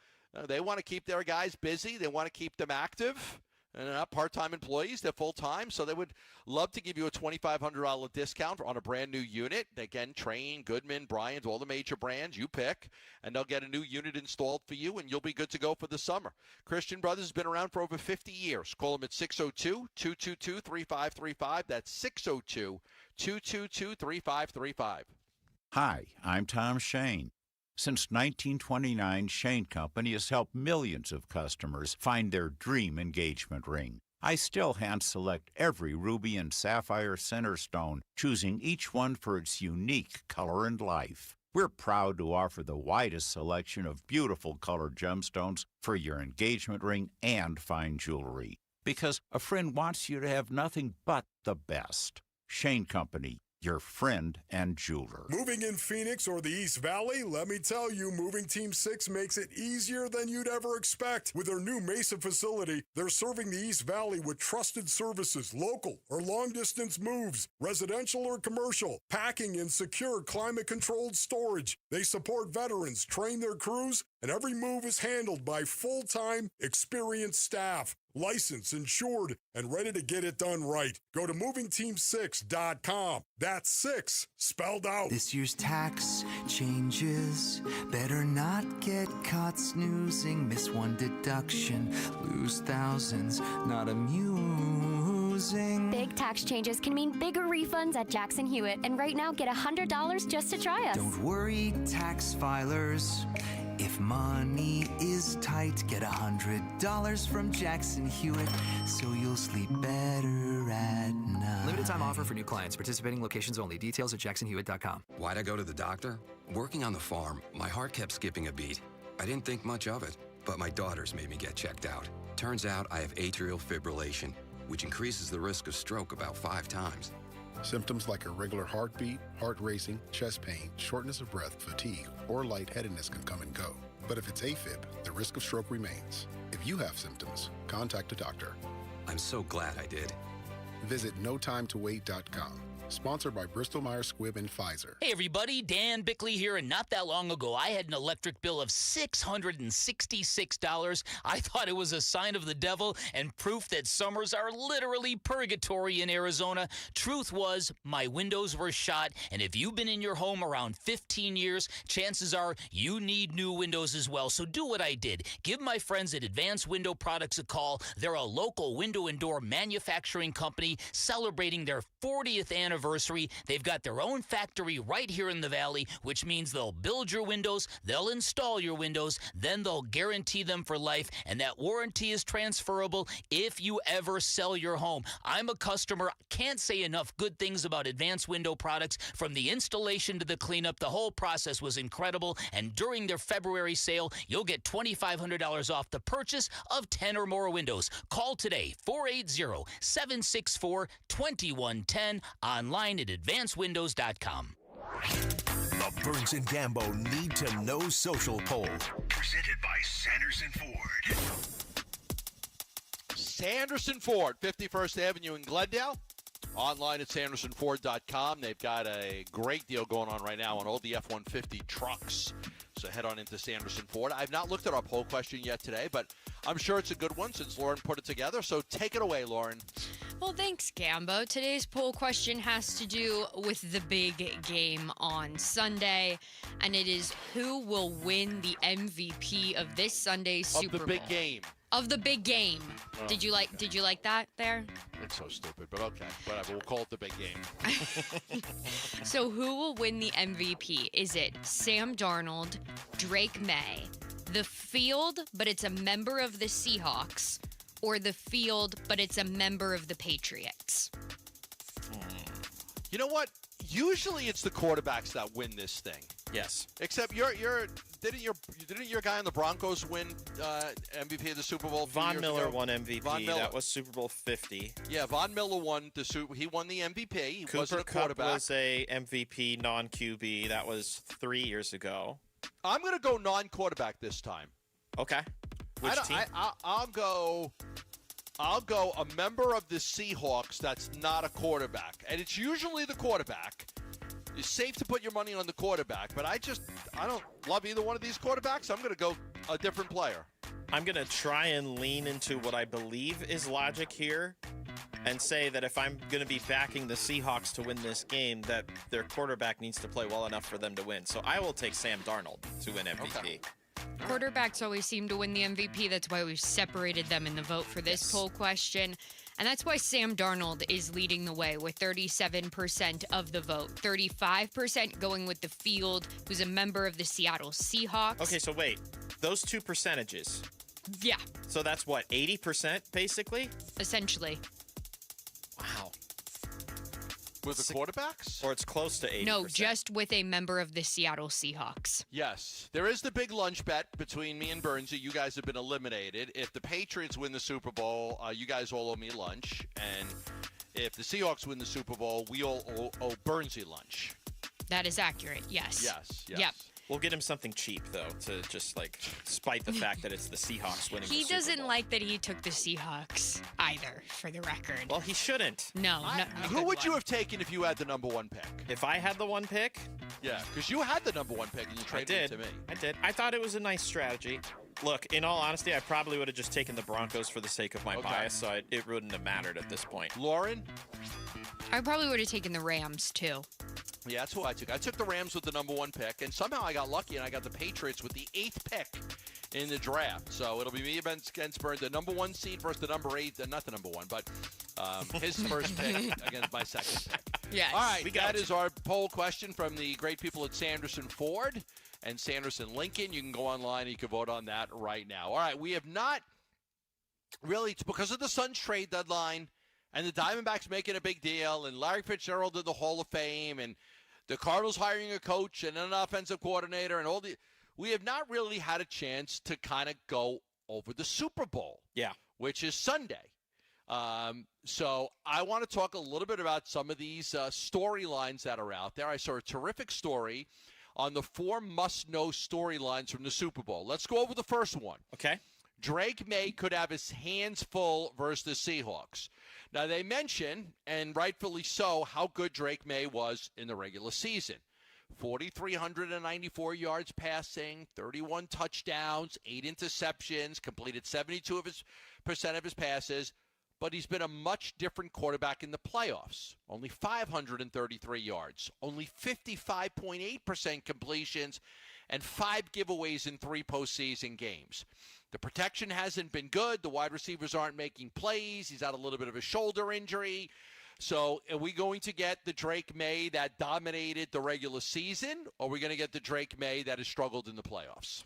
they want to keep their guys busy. They want to keep them active. And they're not part-time employees. They're full-time. So they would love to give you a $2,500 discount on a brand-new unit. Again, Trane, Goodman, Bryant, all the major brands. You pick. And they'll get a new unit installed for you, and you'll be good to go for the summer. Christian Brothers has been around for over 50 years. Call them at 602-222-3535. That's 602-222-3535.
Hi, I'm Tom Shane. Since 1929, Shane Company has helped millions of customers find their dream engagement ring. I still hand-select every ruby and sapphire center stone, choosing each one for its unique color and life. We're proud to offer the widest selection of beautiful colored gemstones for your engagement ring and fine jewelry, because a friend wants you to have nothing but the best. Shane Company, your friend and jeweler.
Moving in Phoenix or the East Valley? Let me tell you, Moving Team 6 makes it easier than you'd ever expect. With their new Mesa facility, they're serving the East Valley with trusted services, local or long-distance moves, residential or commercial, packing and secure climate-controlled storage. They support veterans, train their crews, and every move is handled by full-time, experienced staff. Licensed, insured, and ready to get it done right. Go to movingteam6.com. That's 6 spelled out.
This year's tax changes. Better not get caught snoozing. Miss one deduction, lose thousands. Not amusing.
Big tax changes can mean bigger refunds at Jackson Hewitt. And right now, get $100 just to try us.
Don't worry, tax filers. If money is tight, get $100 from Jackson Hewitt, so you'll sleep better at night.
Limited time offer for new clients. Participating locations only. Details at jacksonhewitt.com.
Why'd I go to the doctor? Working on the farm, my heart kept skipping a beat. I didn't think much of it, but my daughters made me get checked out. Turns out I have atrial fibrillation, which increases the risk of stroke about 5 times.
Symptoms like irregular heartbeat, heart racing, chest pain, shortness of breath, fatigue, or lightheadedness can come and go. But if it's AFib, the risk of stroke remains. If you have symptoms, contact a doctor.
I'm so glad I did.
Visit notimetowait.com. Sponsored by Bristol-Myers Squibb and Pfizer.
Hey everybody, Dan Bickley here, and not that long ago I had an electric bill of $666. I thought it was a sign of the devil and proof that summers are literally purgatory in Arizona. Truth was, my windows were shot, and if you've been in your home around 15 years, chances are you need new windows as well. So do what I did. Give my friends at Advanced Window Products a call. They're a local window and door manufacturing company celebrating their 40th anniversary anniversary. They've got their own factory right here in the Valley, which means they'll build your windows, they'll install your windows, then they'll guarantee them for life, and that warranty is transferable if you ever sell your home. I'm a customer. Can't say enough good things about Advanced Window Products. From the installation to the cleanup, the whole process was incredible, and during their February sale, you'll get $2,500 off the purchase of 10 or more windows. Call today, 480-764-2110, online at advancedwindows.com.
The Burns and Gambo Need to Know Social Poll, presented by Sanderson Ford.
Sanderson Ford, 51st Avenue in Glendale. Online at sandersonford.com. They've got a great deal going on right now on all the F-150 trucks. So head on into Sanderson Ford. I've not looked at our poll question yet today, but I'm sure it's a good one since Lauren put it together. So take it away, Lauren.
Well, thanks, Gambo. Today's poll question has to do with the big game on Sunday, and it is who will win the MVP of this Sunday's Super Bowl?
Of the big game.
Of the big game.
Oh,
Did you like that there?
It's so stupid, but okay. Whatever. We'll call it the big game.
So who will win the MVP? Is it Sam Darnold, Drake May, the field, but it's a member of the Seahawks, or the field, but it's a member of the Patriots?
You know what? Usually it's the quarterbacks that win this thing.
Yes.
Except didn't your guy on the Broncos win MVP of the Super Bowl?
Von Miller won MVP.
Von Miller.
That was Super Bowl 50.
Yeah, Von Miller won the Super. He won the MVP. He
Cooper
wasn't a
Kupp
quarterback.
was a MVP non-QB. That was 3 years ago.
I'm going to go non-quarterback this time.
Okay. Which team?
I'll go a member of the Seahawks that's not a quarterback, and it's usually the quarterback. It's safe to put your money on the quarterback, but I don't love either one of these quarterbacks. I'm going to go a different player.
I'm going to try and lean into what I believe is logic here and say that if I'm going to be backing the Seahawks to win this game, that their quarterback needs to play well enough for them to win. So I will take Sam Darnold to win MVP.
Okay.
Quarterbacks always seem to win the MVP. That's why we've separated them in the vote for this poll question. And that's why Sam Darnold is leading the way with 37% of the vote. 35% going with the field, who's a member of the Seattle Seahawks.
Okay, so wait. Those two percentages.
Yeah.
So that's what, 80% basically?
Essentially.
Wow.
With the quarterbacks?
Or it's close to 80%.
No, just with a member of the Seattle Seahawks.
Yes. There is the big lunch bet between me and Burnsy. You guys have been eliminated. If the Patriots win the Super Bowl, you guys all owe me lunch. And if the Seahawks win the Super Bowl, we all owe Burnsy lunch.
That is accurate, yes.
Yes.
Yep.
We'll get him something cheap, though, to just, spite the fact that it's the Seahawks winning
He
the Super
doesn't
Bowl.
like that he took the Seahawks either, for the record.
Well, he shouldn't.
No.
Who would you have taken if you had the number one pick?
If I had the one pick?
Yeah, because you had the number one pick and you traded it to me.
I did. I thought it was a nice strategy. Look, in all honesty, I probably would have just taken the Broncos for the sake of my bias, so it wouldn't have mattered at this point.
Lauren?
I probably would have taken the Rams, too.
Yeah, that's who I took. I took the Rams with the number one pick, and somehow I got lucky, and I got the Patriots with the 8th pick in the draft. So it'll be me against Burns, the number one seed versus the number 8, not the number one, but his first pick against my second pick.
Yes.
All right, that is our poll question from the great people at Sanderson Ford and Sanderson Lincoln. You can go online and you can vote on that right now. All right, we have not really, it's because of the Suns trade deadline and the Diamondbacks making a big deal and Larry Fitzgerald in the Hall of Fame and the Cardinals hiring a coach and an offensive coordinator and we have not really had a chance to kind of go over the Super Bowl.
Yeah.
Which is Sunday. So I want to talk a little bit about some of these storylines that are out there. I saw a terrific story on the 4 must-know storylines from the Super Bowl. Let's go over the first one.
Okay.
Drake May could have his hands full versus the Seahawks. Now, they mention, and rightfully so, how good Drake May was in the regular season. 4,394 yards passing, 31 touchdowns, 8 interceptions, completed 72% of his passes. But he's been a much different quarterback in the playoffs. Only 533 yards, only 55.8% completions, and 5 giveaways in 3 postseason games. The protection hasn't been good. The wide receivers aren't making plays. He's had a little bit of a shoulder injury. So are we going to get the Drake May that dominated the regular season, or are we going to get the Drake May that has struggled in the playoffs?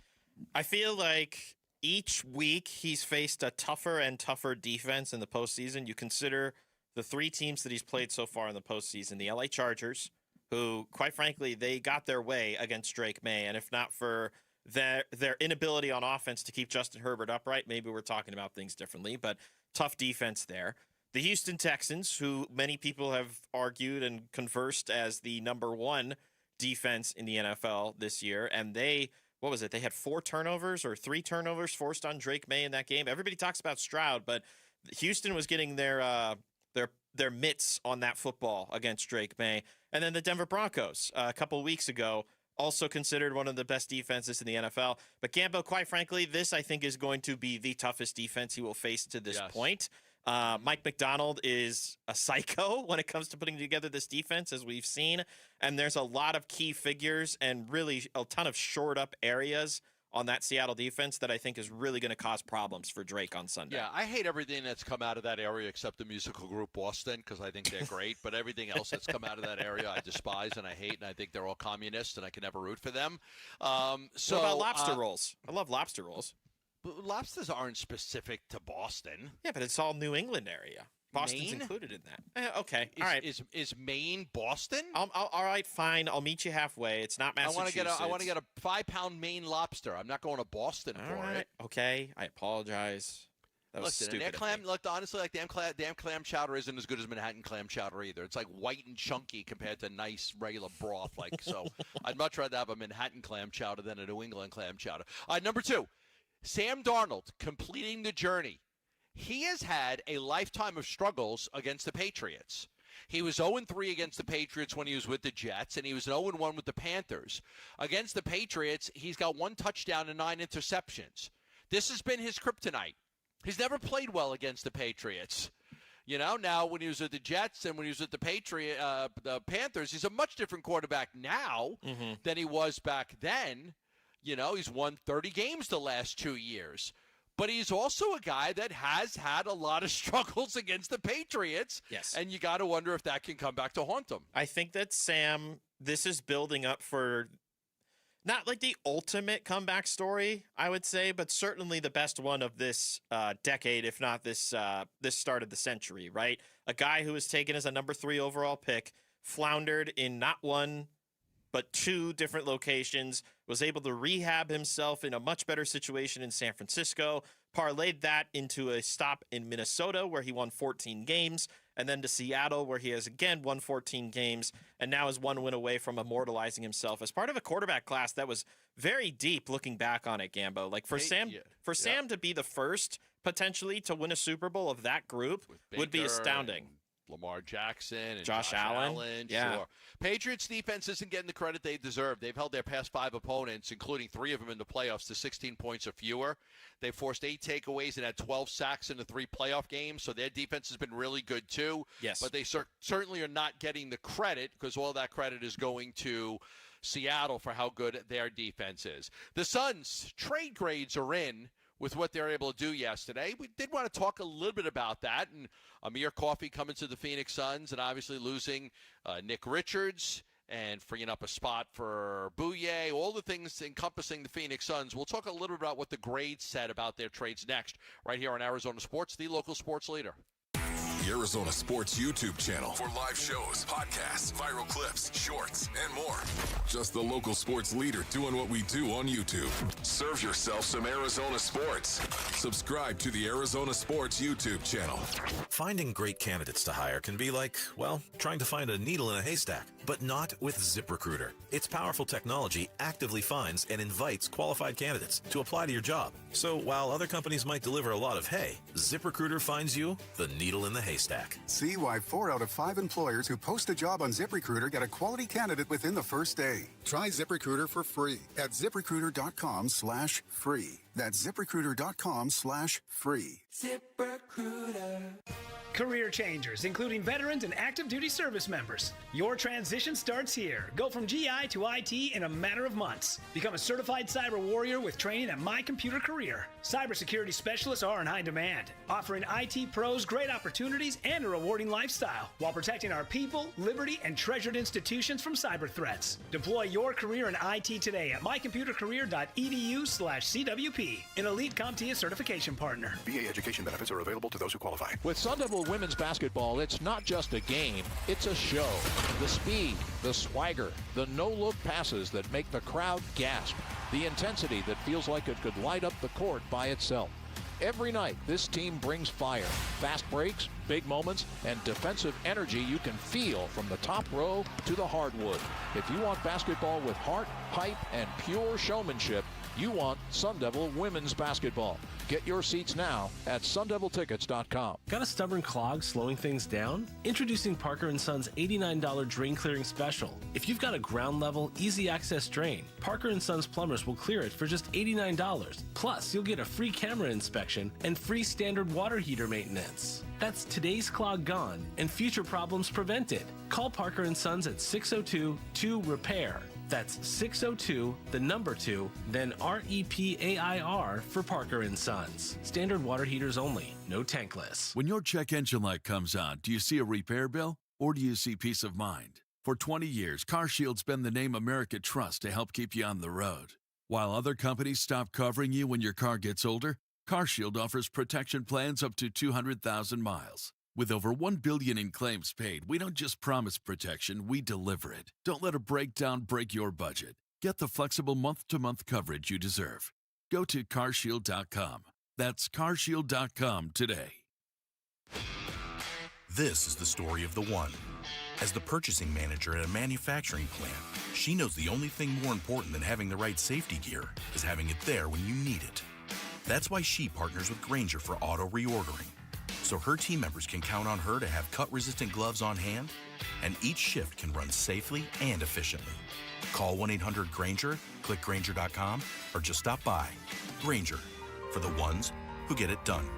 I feel like each week he's faced a tougher and tougher defense in the postseason. You consider the three teams that he's played so far in the postseason, the LA Chargers, who, quite frankly, they got their way against Drake May. And if not for their inability on offense to keep Justin Herbert upright, maybe we're talking about things differently, but tough defense there. The Houston Texans, who many people have argued and conversed as the number one defense in the NFL this year, and they had 4 turnovers or 3 turnovers forced on Drake May in that game. Everybody talks about Stroud, but Houston was getting their mitts on that football against Drake May. And then the Denver Broncos a couple of weeks ago, also considered one of the best defenses in the NFL. But Gambo, quite frankly, this I think is going to be the toughest defense he will face to this point. Mike McDonald is a psycho when it comes to putting together this defense, as we've seen. And there's a lot of key figures and really a ton of shored up areas on that Seattle defense that I think is really going to cause problems for Drake on Sunday.
Yeah, I hate everything that's come out of that area except the musical group Boston, because I think they're great. But everything else that's come out of that area I despise and I hate, and I think they're all communists, and I can never root for them.
What about lobster rolls? I love lobster rolls.
But lobsters aren't specific to Boston.
Yeah, but it's all New England area. Boston's
Maine?
Included in that. Okay, all right.
Is Maine Boston?
All right, fine. I'll meet you halfway. It's not Massachusetts.
I want to get a 5-pound Maine lobster. I'm not going to Boston for it.
Okay, I apologize. That was stupid.
Their clam, honestly, like damn clam chowder isn't as good as Manhattan clam chowder either. It's like white and chunky compared to nice regular broth. So I'd much rather have a Manhattan clam chowder than a New England clam chowder. All right, number 2. Sam Darnold completing the journey. He has had a lifetime of struggles against the Patriots. He was 0-3 against the Patriots when he was with the Jets, and he was 0-1 with the Panthers. Against the Patriots, he's got 1 touchdown and 9 interceptions. This has been his kryptonite. He's never played well against the Patriots. Now when he was with the Jets and when he was with the Panthers, he's a much different quarterback now than he was back then. He's won 30 games the last 2 years. But he's also a guy that has had a lot of struggles against the Patriots.
Yes.
And you got to wonder if that can come back to haunt him.
I think that this is building up for not like the ultimate comeback story, I would say, but certainly the best one of this decade, if not this start of the century, right? A guy who was taken as a number 3 overall pick, floundered in not 1, but 2 different locations, was able to rehab himself in a much better situation in San Francisco, parlayed that into a stop in Minnesota where he won 14 games, and then to Seattle where he has again won 14 games, and now is 1 win away from immortalizing himself as part of a quarterback class that was very deep looking back on it, Gambo. Like Sam to be the first potentially to win a Super Bowl of that group would be astounding.
Lamar Jackson and
Josh Allen. Yeah.
Sure. Patriots defense isn't getting the credit they deserve. They've held their past 5 opponents, including 3 of them in the playoffs, to 16 points or fewer. They forced 8 takeaways and had 12 sacks in the 3 playoff games, so their defense has been really good too.
Yes.
But they certainly are not getting the credit because all that credit is going to Seattle for how good their defense is. The Suns' trade grades are in with what they were able to do yesterday. We did want to talk a little bit about that, and Amir Coffey coming to the Phoenix Suns and obviously losing Nick Richards and freeing up a spot for Bouye, all the things encompassing the Phoenix Suns. We'll talk a little bit about what the grades said about their trades next, right here on Arizona Sports, the local sports leader.
The Arizona Sports YouTube channel for live shows, podcasts, viral clips, shorts, and more. Just the local sports leader doing what we do on YouTube. Serve yourself some Arizona sports. Subscribe to the Arizona Sports YouTube channel.
Finding great candidates to hire can be like, well, trying to find a needle in a haystack, but not with ZipRecruiter. Its powerful technology actively finds and invites qualified candidates to apply to your job. So while other companies might deliver a lot of hay, ZipRecruiter finds you the needle in the haystack.
See why 4 out of 5 employers who post a job on ZipRecruiter get a quality candidate within the first day. Try ZipRecruiter for free at ZipRecruiter.com/free. That's ZipRecruiter.com/free.
ZipRecruiter. Career changers, including veterans and active duty service members. Your transition starts here. Go from GI to IT in a matter of months. Become a certified cyber warrior with training at My Computer Career. Cybersecurity specialists are in high demand, offering IT pros great opportunities and a rewarding lifestyle while protecting our people, liberty, and treasured institutions from cyber threats. Deploy your career in IT today at mycomputercareer.edu/CWP, an elite CompTIA certification partner.
VA education benefits are available to those who qualify.
With Sun Devil women's basketball, it's not just a game, it's a show. The speed, the swagger, the no-look passes that make the crowd gasp, the intensity that feels like it could light up the court by itself. Every night, this team brings fire, fast breaks, big moments, and defensive energy you can feel from the top row to the hardwood. If you want basketball with heart, hype, and pure showmanship, you want Sun Devil women's basketball. Get your seats now at sundeviltickets.com.
Got a stubborn clog slowing things down? Introducing Parker & Son's $89 drain clearing special. If you've got a ground level, easy access drain, Parker & Son's plumbers will clear it for just $89. Plus, you'll get a free camera inspection and free standard water heater maintenance. That's today's clog gone and future problems prevented. Call Parker & Sons at 602-2-REPAIR. That's 602, the number 2, then REPAIR for Parker & Sons. Standard water heaters only, no tankless.
When your check engine light comes on, do you see a repair bill or do you see peace of mind? For 20 years, CarShield's been the name America trusts to help keep you on the road. While other companies stop covering you when your car gets older, CarShield offers protection plans up to 200,000 miles. With over $1 billion in claims paid, we don't just promise protection, we deliver it. Don't let a breakdown break your budget. Get the flexible month-to-month coverage you deserve. Go to carshield.com. That's carshield.com today.
This is the story of the one. As the purchasing manager at a manufacturing plant, she knows the only thing more important than having the right safety gear is having it there when you need it. That's why she partners with Grainger for auto reordering, so her team members can count on her to have cut-resistant gloves on hand, and each shift can run safely and efficiently. Call 1-800-GRAINGER, click Grainger.com, or just stop by. Grainger, for the ones who get it done.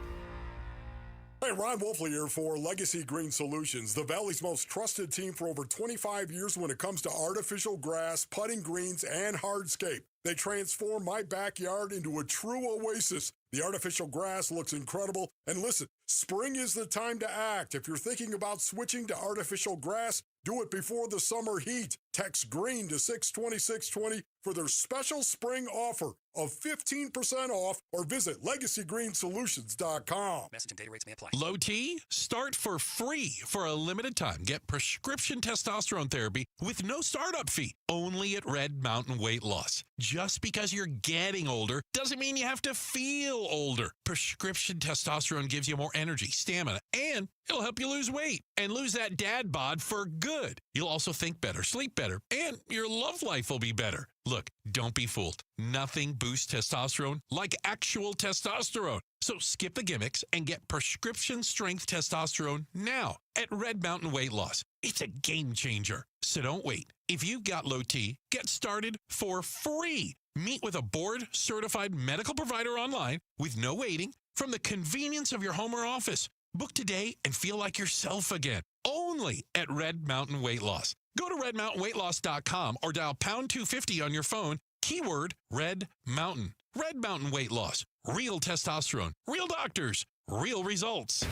Hey, Ron Wolfley here for Legacy Green Solutions, the Valley's most trusted team for over 25 years when it comes to artificial grass, putting greens, and hardscape. They transform my backyard into a true oasis. The artificial grass looks incredible. And listen, spring is the time to act. If you're thinking about switching to artificial grass, do it before the summer heat. Text GREEN to 620-620 for their special spring offer of 15% off or visit LegacyGreenSolutions.com.
Message and data rates may apply.
Low T? Start for free for a limited time. Get prescription testosterone therapy with no startup fee. Only at Red Mountain Weight Loss. Just because you're getting older doesn't mean you have to feel older. Prescription testosterone gives you more energy, stamina, and it'll help you lose weight and lose that dad bod for good. You'll also think better, sleep better, and your love life will be better. Look, don't be fooled. Nothing boosts testosterone like actual testosterone. So skip the gimmicks and get prescription strength testosterone now at Red Mountain Weight Loss. It's a game changer. So don't wait. If you've got low T, get started for free. Meet with a board-certified medical provider online with no waiting from the convenience of your home or office. Book today and feel like yourself again. Only at Red Mountain Weight Loss. Go to redmountainweightloss.com or dial pound 250 on your phone, keyword Red Mountain. Red Mountain Weight Loss. Real testosterone. Real doctors. Real results.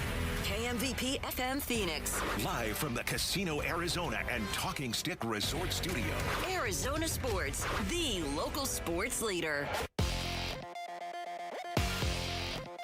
KMVP FM Phoenix.
Live from the Casino Arizona and Talking Stick Resort Studio.
Arizona Sports, the local sports leader.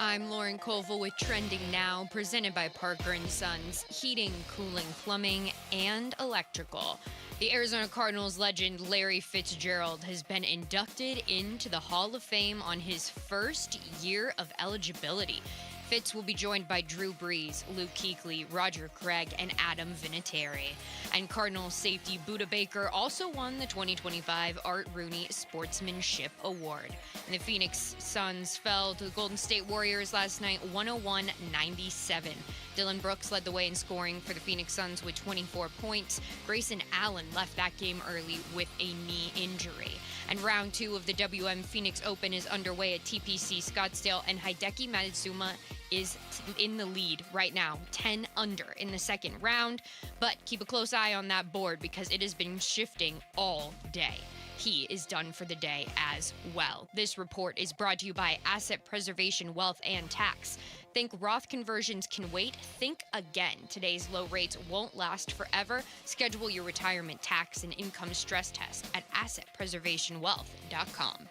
I'm Lauren Colville with Trending Now, presented by Parker & Sons, heating, cooling, plumbing, and electrical. The Arizona Cardinals legend Larry Fitzgerald has been inducted into the Hall of Fame on his first year of eligibility. Fitz will be joined by Drew Brees, Luke Kuechly, Roger Craig, and Adam Vinatieri. And Cardinals safety Budda Baker also won the 2025 Art Rooney Sportsmanship Award. And the Phoenix Suns fell to the Golden State Warriors last night 101-97. Dylan Brooks led the way in scoring for the Phoenix Suns with 24 points. Grayson Allen left that game early with a knee injury. And round 2 of the WM Phoenix Open is underway at TPC Scottsdale, and Hideki Matsuyama is in the lead right now, 10 under in the second round. But keep a close eye on that board because it has been shifting all day. He is done for the day as well. This report is brought to you by Asset Preservation Wealth and Tax. Think Roth conversions can wait? Think again. Today's low rates won't last forever. Schedule your retirement tax and income stress test at assetpreservationwealth.com.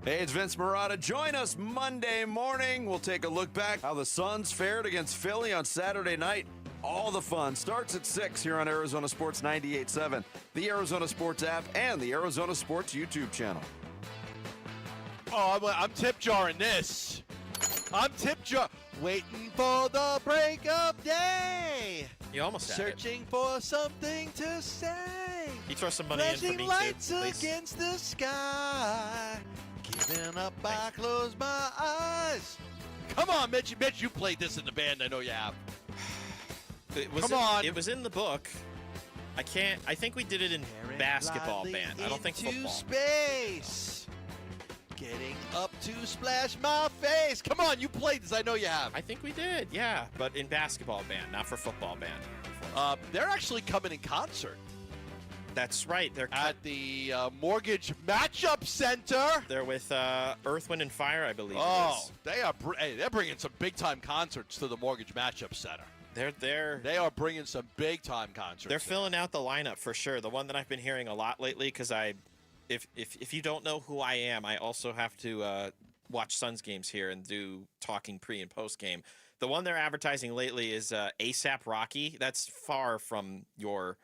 Hey, it's Vince Marotta. Join us Monday morning. We'll take a look back how the Suns fared against Philly on Saturday night. All the fun starts at 6 here on Arizona Sports 98.7, the Arizona Sports app, and the Arizona Sports YouTube channel.
Oh, I'm tip jarring this. I'm tip jar waiting for the break of day.
You almost had
searching for something to say.
You throw some money in for me,
lights
too, please.
against the sky. Giving up, I close my eyes. Come on, Mitch. Mitch, you played this in the band. I know you have. Come on.
It was in the book. I think we did it in basketball band. I don't think football.
Space. Getting up to splash my face. Come on, you played this. I know you have.
I think we did, yeah. But in basketball band, not for football band.
They're actually coming in concert.
That's right. They're
at the Mortgage Matchup Center.
They're with Earth, Wind, and Fire, I believe.
Oh, they're bringing some big-time concerts to the Mortgage Matchup Center.
They
are bringing some big-time concerts.
They're filling out the lineup for sure. The one that I've been hearing a lot lately, because if you don't know who I am, I also have to watch Suns games here and do talking pre and post game. The one they're advertising lately is ASAP Rocky. That's far from your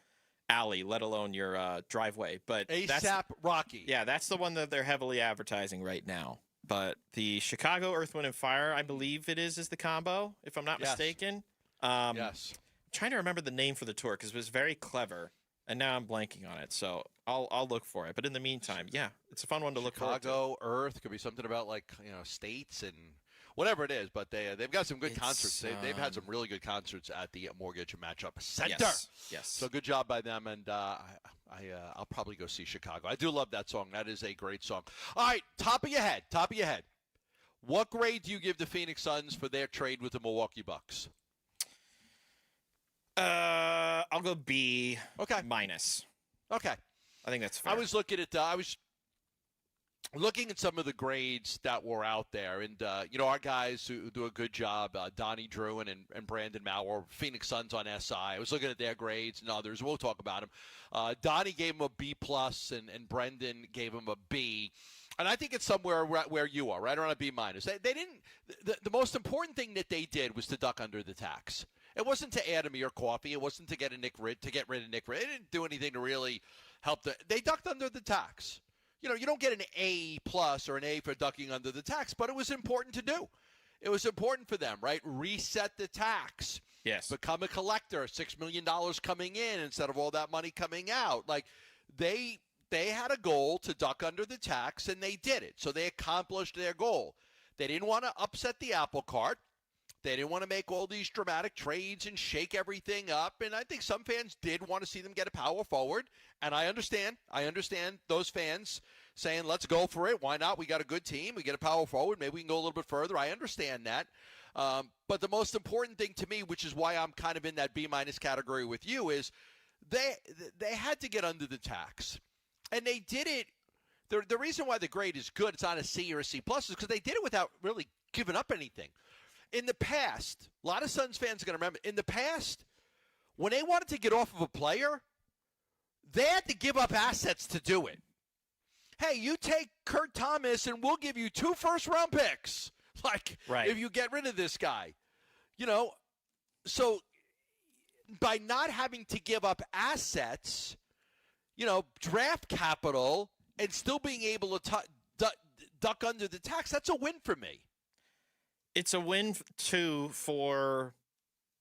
alley, let alone your driveway. But
ASAP Rocky.
Yeah, that's the one that they're heavily advertising right now. But the Chicago Earth, Wind, and Fire, I believe it is the combo, if I'm not mistaken.
Yes.
I'm trying to remember the name for the tour because it was very clever, and now I'm blanking on it. So I'll look for it. But in the meantime, yeah, it's a fun one to look forward to.
Chicago Earth could be something about states and whatever it is. But they've got some good concerts. They've had some really good concerts at the Mortgage Matchup Center.
Yes.
So good job by them, and I'll probably go see Chicago. I do love that song. That is a great song. All right, top of your head. What grade do you give the Phoenix Suns for their trade with the Milwaukee Bucks?
I'll go B.
Okay.
Minus.
Okay.
I think that's fair.
I was looking at some of the grades that were out there, and our guys who do a good job, Donnie Druin and Brandon Maurer, Phoenix Suns on SI. I was looking at their grades and others. We'll talk about them. Donnie gave him a B+, and Brendan gave him a B. And I think it's somewhere where you are, right around a B-. They didn't. The most important thing that they did was to duck under the tax. It wasn't to add Amir Coffey. It wasn't to get rid of Nick Rid. It didn't do anything to really help. They ducked under the tax. You don't get an A+ or an A for ducking under the tax, but it was important to do. It was important for them, right? Reset the tax.
Yes.
Become a collector. $6 million coming in instead of all that money coming out. Like they had a goal to duck under the tax, and they did it. So they accomplished their goal. They didn't want to upset the apple cart. They didn't want to make all these dramatic trades and shake everything up. And I think some fans did want to see them get a power forward. And I understand those fans saying, let's go for it. Why not? We got a good team. We get a power forward. Maybe we can go a little bit further. I understand that. But the most important thing to me, which is why I'm kind of in that B- category with you, is they had to get under the tax. And they did it. The reason why the grade is good, it's not a C or a C+, is because they did it without really giving up anything. In the past, a lot of Suns fans are going to remember, in the past, when they wanted to get off of a player, they had to give up assets to do it. Hey, you take Kurt Thomas and we'll give you 2 first-round picks. If you get rid of this guy. So by not having to give up assets, draft capital, and still being able to duck under the tax, that's a win for me.
It's a win, too, for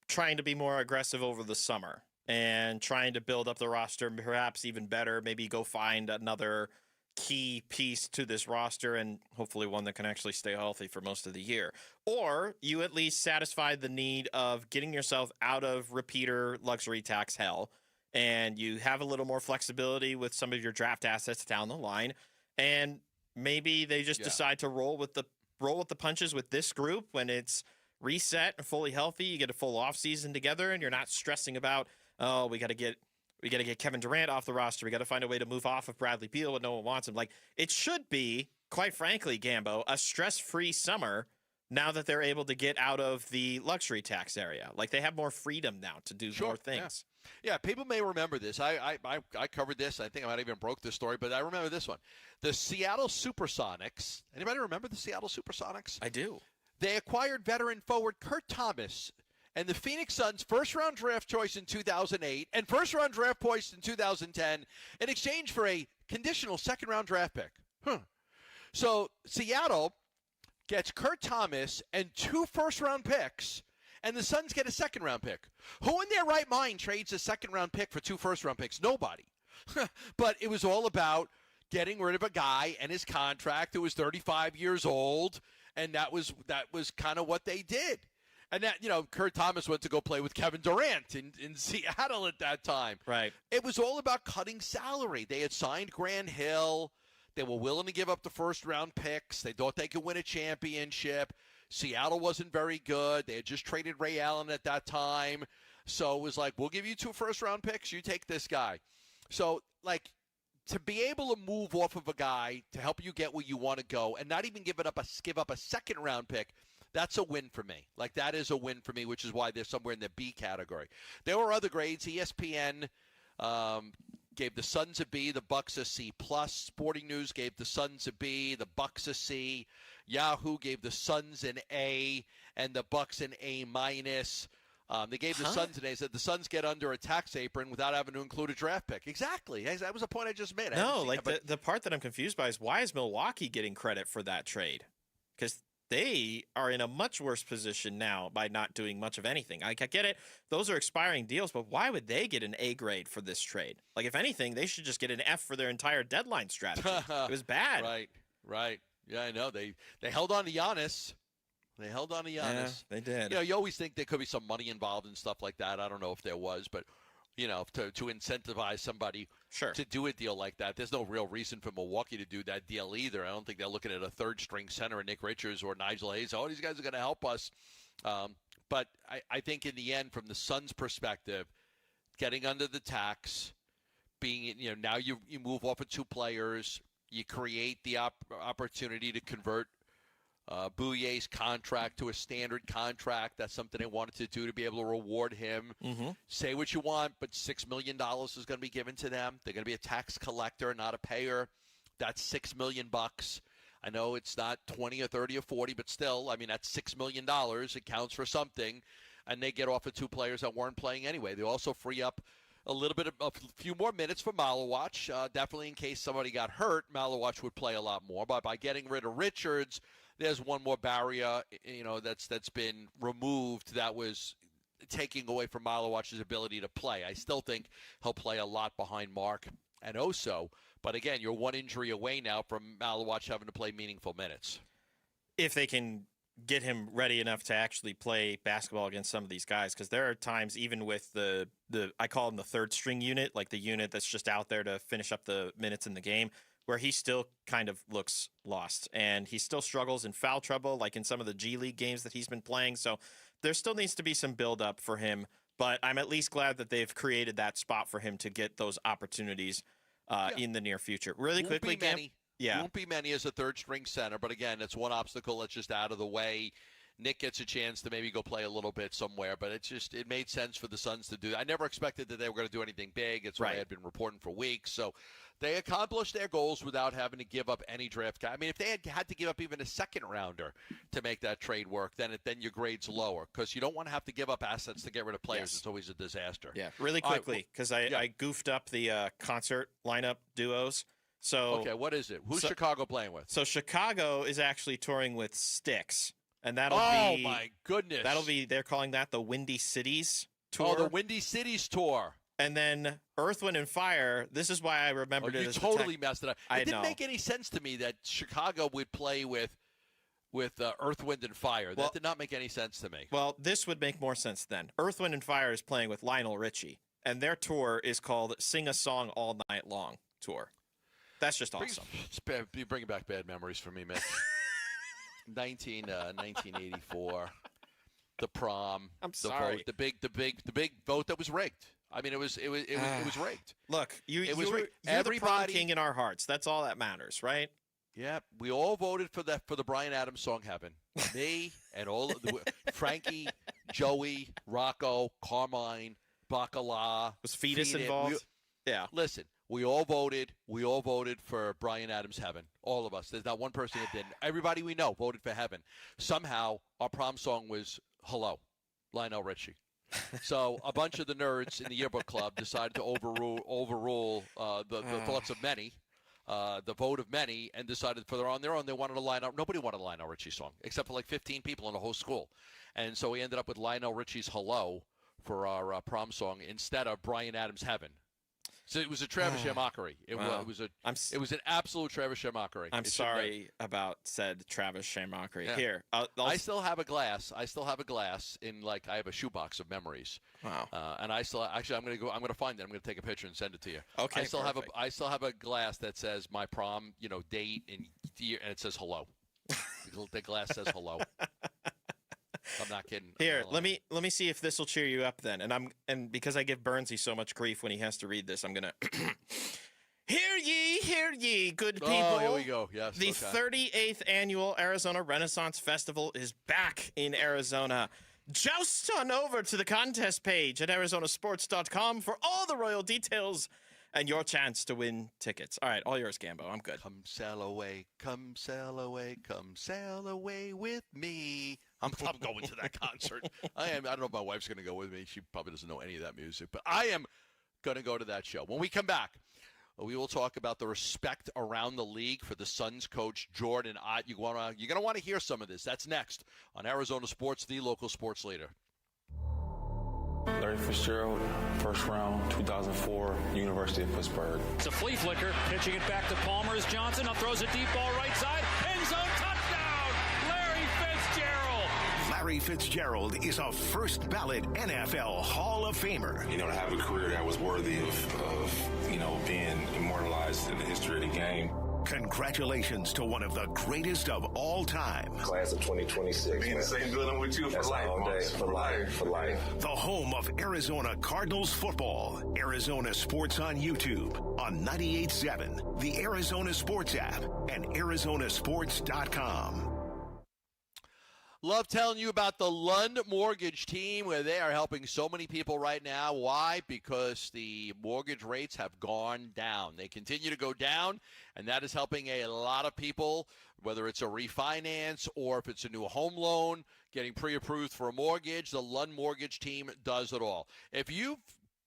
trying to be more aggressive over the summer. and trying to build up the roster, perhaps even better, maybe go find another key piece to this roster and hopefully one that can actually stay healthy for most of the year. Or you at least satisfy the need of getting yourself out of repeater luxury tax hell, and you have a little more flexibility with some of your draft assets down the line, and maybe they just decide to roll with the punches with this group when it's reset and fully healthy. You get a full offseason together, and you're not stressing about, oh, we got to get Kevin Durant off the roster. We got to find a way to move off of Bradley Beal when no one wants him. Like, it should be, quite frankly, Gambo, a stress-free summer now that they're able to get out of the luxury tax area. Like, they have more freedom now to do more things.
Yeah, people may remember this. I covered this. I think I might have even broke this story, but I remember this one. The Seattle Supersonics. Anybody remember the Seattle Supersonics?
I do.
They acquired veteran forward Kurt Thomas and the Phoenix Suns' first-round draft choice in 2008 and first-round draft choice in 2010 in exchange for a conditional second-round draft pick. So Seattle gets Kurt Thomas and 2 first-round picks, and the Suns get a second-round pick. Who in their right mind trades a second-round pick for 2 first-round picks? Nobody. But it was all about getting rid of a guy and his contract who was 35 years old, and that was kind of what they did. And that, Kurt Thomas went to go play with Kevin Durant in Seattle at that time.
Right.
It was all about cutting salary. They had signed Grant Hill. They were willing to give up the first-round picks. They thought they could win a championship. Seattle wasn't very good. They had just traded Ray Allen at that time. So it was like, we'll give you 2 first-round picks. You take this guy. So, to be able to move off of a guy to help you get where you want to go and not even give up a second-round pick, that's a win for me. That is a win for me, which is why they're somewhere in the B category. There were other grades. ESPN gave the Suns a B, the Bucks a C+. Sporting News gave the Suns a B, the Bucks a C. Yahoo gave the Suns an A and the Bucks an A-. They gave the Suns an A, said the Suns get under a tax apron without having to include a draft pick. Exactly. That was a point I just made.
No, the part that I'm confused by is why is Milwaukee getting credit for that trade? Because they are in a much worse position now by not doing much of anything. I get it. Those are expiring deals, but why would they get an A grade for this trade? If anything, they should just get an F for their entire deadline strategy. It was bad.
Right. Yeah, I know. They held on to Giannis.
Yeah, they did.
You always think there could be some money involved and stuff like that. I don't know if there was, but to incentivize somebody to do a deal like that, there's no real reason for Milwaukee to do that deal either. I don't think they're looking at a third-string center, Nick Richards or Nigel Hayes. Oh, these guys are going to help us. But I think in the end, from the Suns' perspective, getting under the tax, being now you move off of 2 players, you create the opportunity to convert Bouyer's contract to a standard contract. That's something they wanted to do to be able to reward him.
Mm-hmm.
Say what you want, but $6 million is going to be given to them. They're going to be a tax collector, not a payer. That's $6 million. I know it's not 20 or 30 or 40, but still, that's $6 million. It counts for something, and they get off of 2 players that weren't playing anyway. They also free up a few more minutes for Malawach. Definitely in case somebody got hurt, Malawach would play a lot more. But by getting rid of Richards, there's one more barrier, that's been removed that was taking away from Malawach's ability to play. I still think he'll play a lot behind Mark and Oso. But again, you're 1 injury away now from Malawach having to play meaningful minutes.
If they can get him ready enough to actually play basketball against some of these guys, because there are times even with the I call him the third string unit, the unit that's just out there to finish up the minutes in the game, where he still kind of looks lost and he still struggles in foul trouble, like in some of the G League games that he's been playing. So there still needs to be some build up for him, but I'm at least glad that they've created that spot for him to get those opportunities in the near future. Really quickly,
Won't be many as a third string center, but again, it's one obstacle that's just out of the way. Nick gets a chance to maybe go play a little bit somewhere, but it made sense for the Suns to do. I never expected that they were going to do anything big. It's what I had been reporting for weeks. So they accomplished their goals without having to give up any draft. If they had to give up even a second rounder to make that trade work, then your grade's lower because you don't want to have to give up assets to get rid of players. Yes. It's always a disaster.
Yeah, really quickly, because I goofed up the concert lineup duos. So
okay, what is it? Who's Chicago playing with?
So Chicago is actually touring with Styx. And that'll
be, my goodness.
They're calling that the Windy Cities. tour.
Oh, the Windy Cities tour.
And then Earth, Wind, and Fire. This is why I remembered it.
You
as
totally messed it up. It didn't
know.
make any sense to me that Chicago would play with Earth, Wind, and Fire. That did not make any sense to me.
Well, this would make more sense then. Earth, Wind, and Fire is playing with Lionel Richie, and their tour is called Sing a Song All Night Long Tour. That's just awesome.
You're bringing back bad memories for me, Mitch. 1984, the prom.
I'm sorry.
The vote, the big vote that was rigged. I mean, it was rigged.
Look, you're
everybody,
the prom king in our hearts. That's all that matters, right?
Yeah, we all voted for the Bryan Adams song "Heaven." Me and all of Frankie, Joey, Rocco, Carmine, Bacala.
Was Fetus involved? Yeah.
Listen, we all voted for Bryan Adams' "Heaven." All of us. There's not one person that didn't. Everybody we know voted for "Heaven." Somehow, our prom song was "Hello," Lionel Richie. So a bunch of the nerds in the yearbook club decided to overrule the thoughts of many, the vote of many, and decided on their own they wanted a Lionel. Nobody wanted a Lionel Richie song except for like 15 people in the whole school, and so we ended up with Lionel Richie's "Hello" for our prom song instead of Bryan Adams' "Heaven." So it was a trebuchet mockery. It was an absolute trebuchet mockery.
I'm sorry about said trebuchet mockery.
Yeah.
Here,
I still have a glass. I have a shoebox of memories.
Wow.
And I still I'm going to find it. I'm going to take a picture and send it to you.
Okay.
I still have a glass that says my prom, date and year, and it says hello. The glass says hello. I'm not kidding.
Here, let me see if this will cheer you up then. And because I give Bernsey so much grief when he has to read this, I'm gonna hear ye, good people.
Oh, here we go. Yes.
The 38th annual Arizona Renaissance Festival is back in Arizona. Joust on over to the contest page at arizonasports.com for all the royal details and your chance to win tickets. All right, all yours, Gambo. I'm good.
Come sail away, come sail away, come sail away with me. I'm going to that concert. I don't know if my wife's going to go with me. She probably doesn't know any of that music, but I am going to go to that show. When we come back, we will talk about the respect around the league for the Suns coach Jordan Ott. You're going to want to hear some of this. That's next on Arizona Sports, the local sports leader.
Larry Fitzgerald, first round, 2004, University of Pittsburgh.
It's a flea flicker, pitching it back to Palmer as Johnson up throws a deep ball right side, end zone touchdown, Larry Fitzgerald.
Larry Fitzgerald is a first ballot NFL Hall of Famer.
To have a career that was worthy of being immortalized in the history of the game.
Congratulations to one of the greatest of all time.
Class of 2026. Be in the same building with you for life. All day. For life.
The home of Arizona Cardinals football. Arizona Sports on YouTube, on 98.7, the Arizona Sports app, and arizonasports.com.
Love telling you about the Lund Mortgage team, where they are helping so many people right now. Why? Because the mortgage rates have gone down. They continue to go down, and that is helping a lot of people, whether it's a refinance or if it's a new home loan, getting pre-approved for a mortgage. The Lund Mortgage team does it all. If you've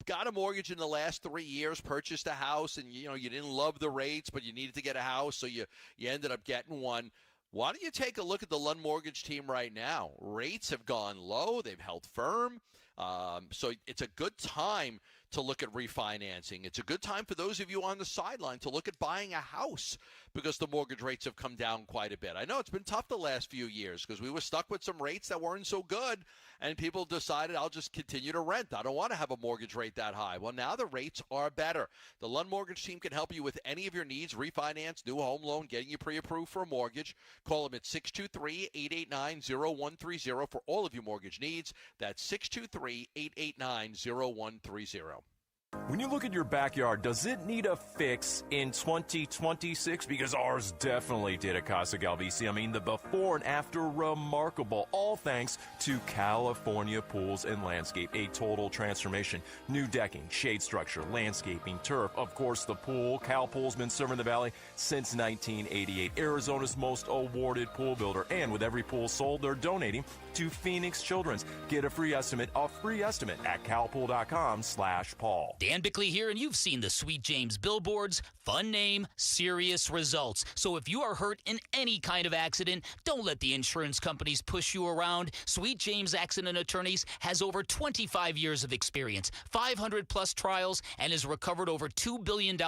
got a mortgage in the last 3 years, purchased a house, and you didn't love the rates, but you needed to get a house, so you ended up getting one, why don't you take a look at the Lund Mortgage team right now? Rates have gone low. They've held firm. So it's a good time to look at refinancing. It's a good time for those of you on the sideline to look at buying a house because the mortgage rates have come down quite a bit. I know it's been tough the last few years because we were stuck with some rates that weren't so good, and people decided, I'll just continue to rent. I don't want to have a mortgage rate that high. Well, now the rates are better. The Lund Mortgage team can help you with any of your needs, refinance, new home loan, getting you pre-approved for a mortgage. Call them at 623-889-0130 for all of your mortgage needs. That's 623-889-0130.
When you look at your backyard, does it need a fix in 2026? Because ours definitely did at Casa Galvisi. I mean, the before and after, remarkable. All thanks to California Pools and Landscape. A total transformation. New decking, shade structure, landscaping, turf. Of course, the pool. Cal Pool's been serving the Valley since 1988. Arizona's most awarded pool builder. And with every pool sold, they're donating to Phoenix Children's. Get a free estimate at calpool.com/Paul.
Dan Bickley here, and you've seen the Sweet James billboards. Fun name, serious results. So if you are hurt in any kind of accident, don't let the insurance companies push you around. Sweet James Accident Attorneys has over 25 years of experience, 500-plus trials, and has recovered over $2 billion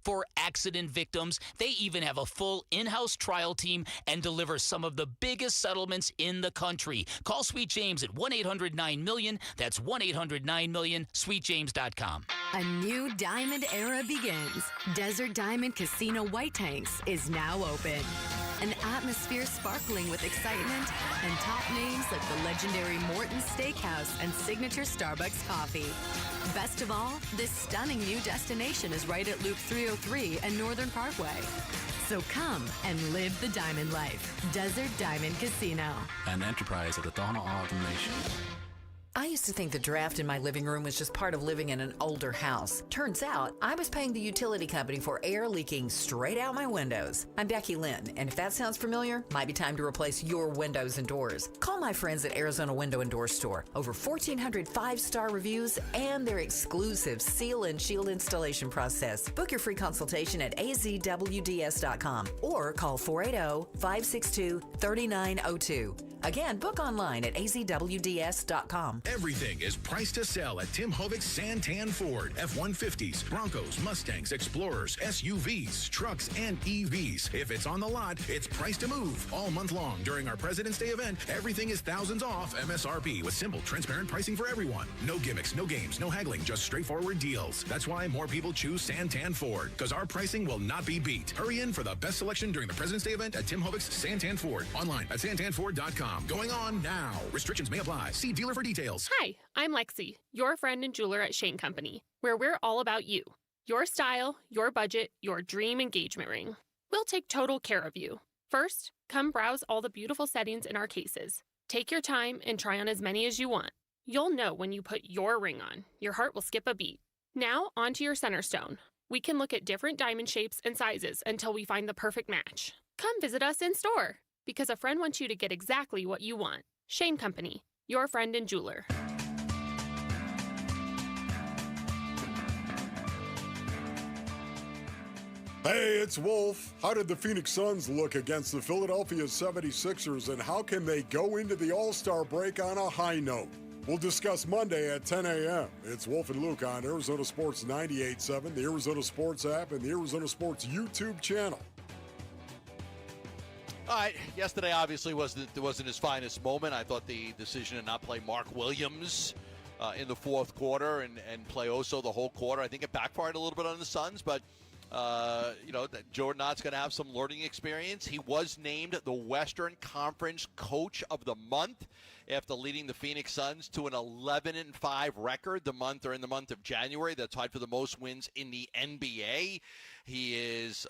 for accident victims. They even have a full in-house trial team and deliver some of the biggest settlements in the country. Call Sweet James at 1-800-9-MILLION. That's 1-800-9-MILLION, sweetjames.com.
A new diamond era begins. Desert Diamond Casino White Tanks is now open. An atmosphere sparkling with excitement and top names like the legendary Morton's Steakhouse and signature Starbucks coffee. Best of all, this stunning new destination is right at Loop 303 and Northern Parkway. So come and live the diamond life. Desert Diamond Casino.
An enterprise of the Donna Ogden Nation.
I used to think the draft in my living room was just part of living in an older house. Turns out, I was paying the utility company for air leaking straight out my windows. I'm Becky Lynn, and if that sounds familiar, might be time to replace your windows and doors. Call my friends at Arizona Window and Door Store. Over 1,400 5-star reviews and their exclusive seal and shield installation process. Book your free consultation at azwds.com or call 480-562-3902. Again, book online at azwds.com.
Everything is priced to sell at Tim Hovig's Santan Ford. F-150s, Broncos, Mustangs, Explorers, SUVs, trucks, and EVs. If it's on the lot, it's priced to move. All month long during our President's Day event, everything is thousands off MSRP with simple, transparent pricing for everyone. No gimmicks, no games, no haggling, just straightforward deals. That's why more people choose Santan Ford, because our pricing will not be beat. Hurry in for the best selection during the President's Day event at Tim Hovig's Santan Ford. Online at santanford.com. Going on now. Restrictions may apply. See dealer for details.
Hi, I'm Lexi, your friend and jeweler at Shane Company, where we're all about you. Your style, your budget, your dream engagement ring. We'll take total care of you. First, come browse all the beautiful settings in our cases. Take your time and try on as many as you want. You'll know when you put your ring on. Your heart will skip a beat. Now, onto your center stone. We can look at different diamond shapes and sizes until we find the perfect match. Come visit us in store, because a friend wants you to get exactly what you want. Shane Company, your friend and jeweler.
Hey, it's Wolf. How did the Phoenix Suns look against the Philadelphia 76ers, and how can they go into the All-Star break on a high note? We'll discuss Monday at 10 a.m. It's Wolf and Luke on Arizona Sports 98.7, the Arizona Sports app, and the Arizona Sports YouTube channel.
All right, yesterday obviously wasn't his finest moment. I thought the decision to not play Mark Williams in the fourth quarter and play Oso the whole quarter, I think it backfired a little bit on the Suns, but Jordan Knott's going to have some learning experience. He was named the Western Conference Coach of the Month after leading the Phoenix Suns to an 11-5 record in the month of January. That's tied for the most wins in the NBA. He has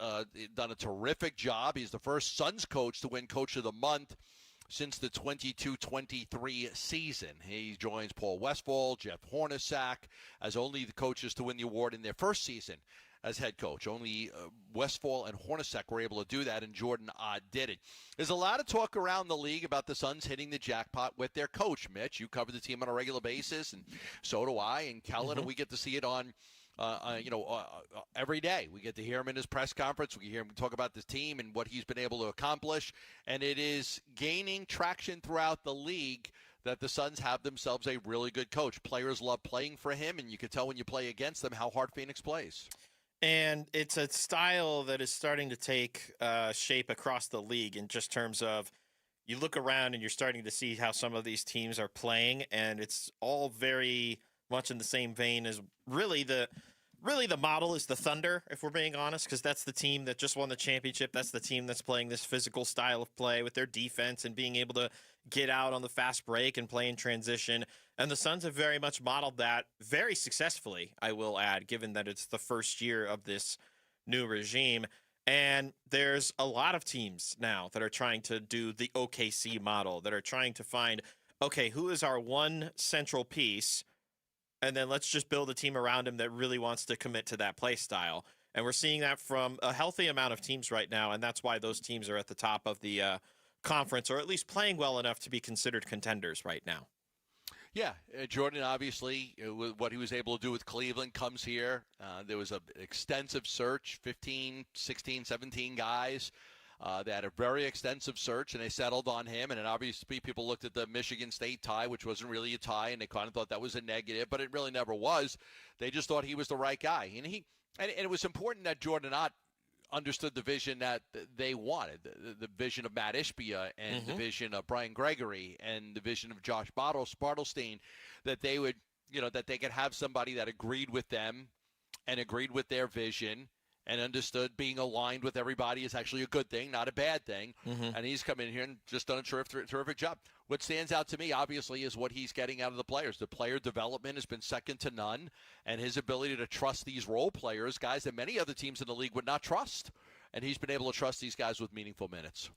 done a terrific job. He's the first Suns coach to win Coach of the Month since the 22-23 season. He joins Paul Westphal, Jeff Hornacek as only the coaches to win the award in their first season as head coach. Only Westphal and Hornacek were able to do that, and Jordan did it. There's a lot of talk around the league about the Suns hitting the jackpot with their coach. Mitch, you cover the team on a regular basis, and so do I, and Kellen, and we get to see it on every day. We get to hear him in his press conference. We hear him talk about this team and what he's been able to accomplish, and it is gaining traction throughout the league that the Suns have themselves a really good coach. Players love playing for him, and you can tell when you play against them how hard Phoenix plays.
And it's a style that is starting to take shape across the league in just terms of you look around and you're starting to see how some of these teams are playing, and it's all very much in the same vein as really the model is the Thunder, if we're being honest, because that's the team that just won the championship. That's the team that's playing this physical style of play with their defense and being able to get out on the fast break and play in transition. And the Suns have very much modeled that very successfully, I will add, given that it's the first year of this new regime. And there's a lot of teams now that are trying to do the OKC model, that are trying to find, okay, who is our one central piece? And then let's just build a team around him that really wants to commit to that play style. And we're seeing that from a healthy amount of teams right now, and that's why those teams are at the top of the conference, or at least playing well enough to be considered contenders right now.
Yeah, Jordan, obviously, what he was able to do with Cleveland comes here. There was an extensive search, 15, 16, 17 guys. They had a very extensive search, and they settled on him. And then obviously people looked at the Michigan State tie, which wasn't really a tie, and they kind of thought that was a negative, but it really never was. They just thought he was the right guy. And it was important that Jordan Ott understood the vision that they wanted, the vision of Matt Ishbia and the vision of Brian Gregory and the vision of Josh Bartelstein, that they would, that they could have somebody that agreed with them and agreed with their vision and understood being aligned with everybody is actually a good thing, not a bad thing. And he's come in here and just done a terrific job. What stands out to me, obviously, is what he's getting out of the players. The player development has been second to none, and his ability to trust these role players, guys that many other teams in the league would not trust. And he's been able to trust these guys with meaningful minutes.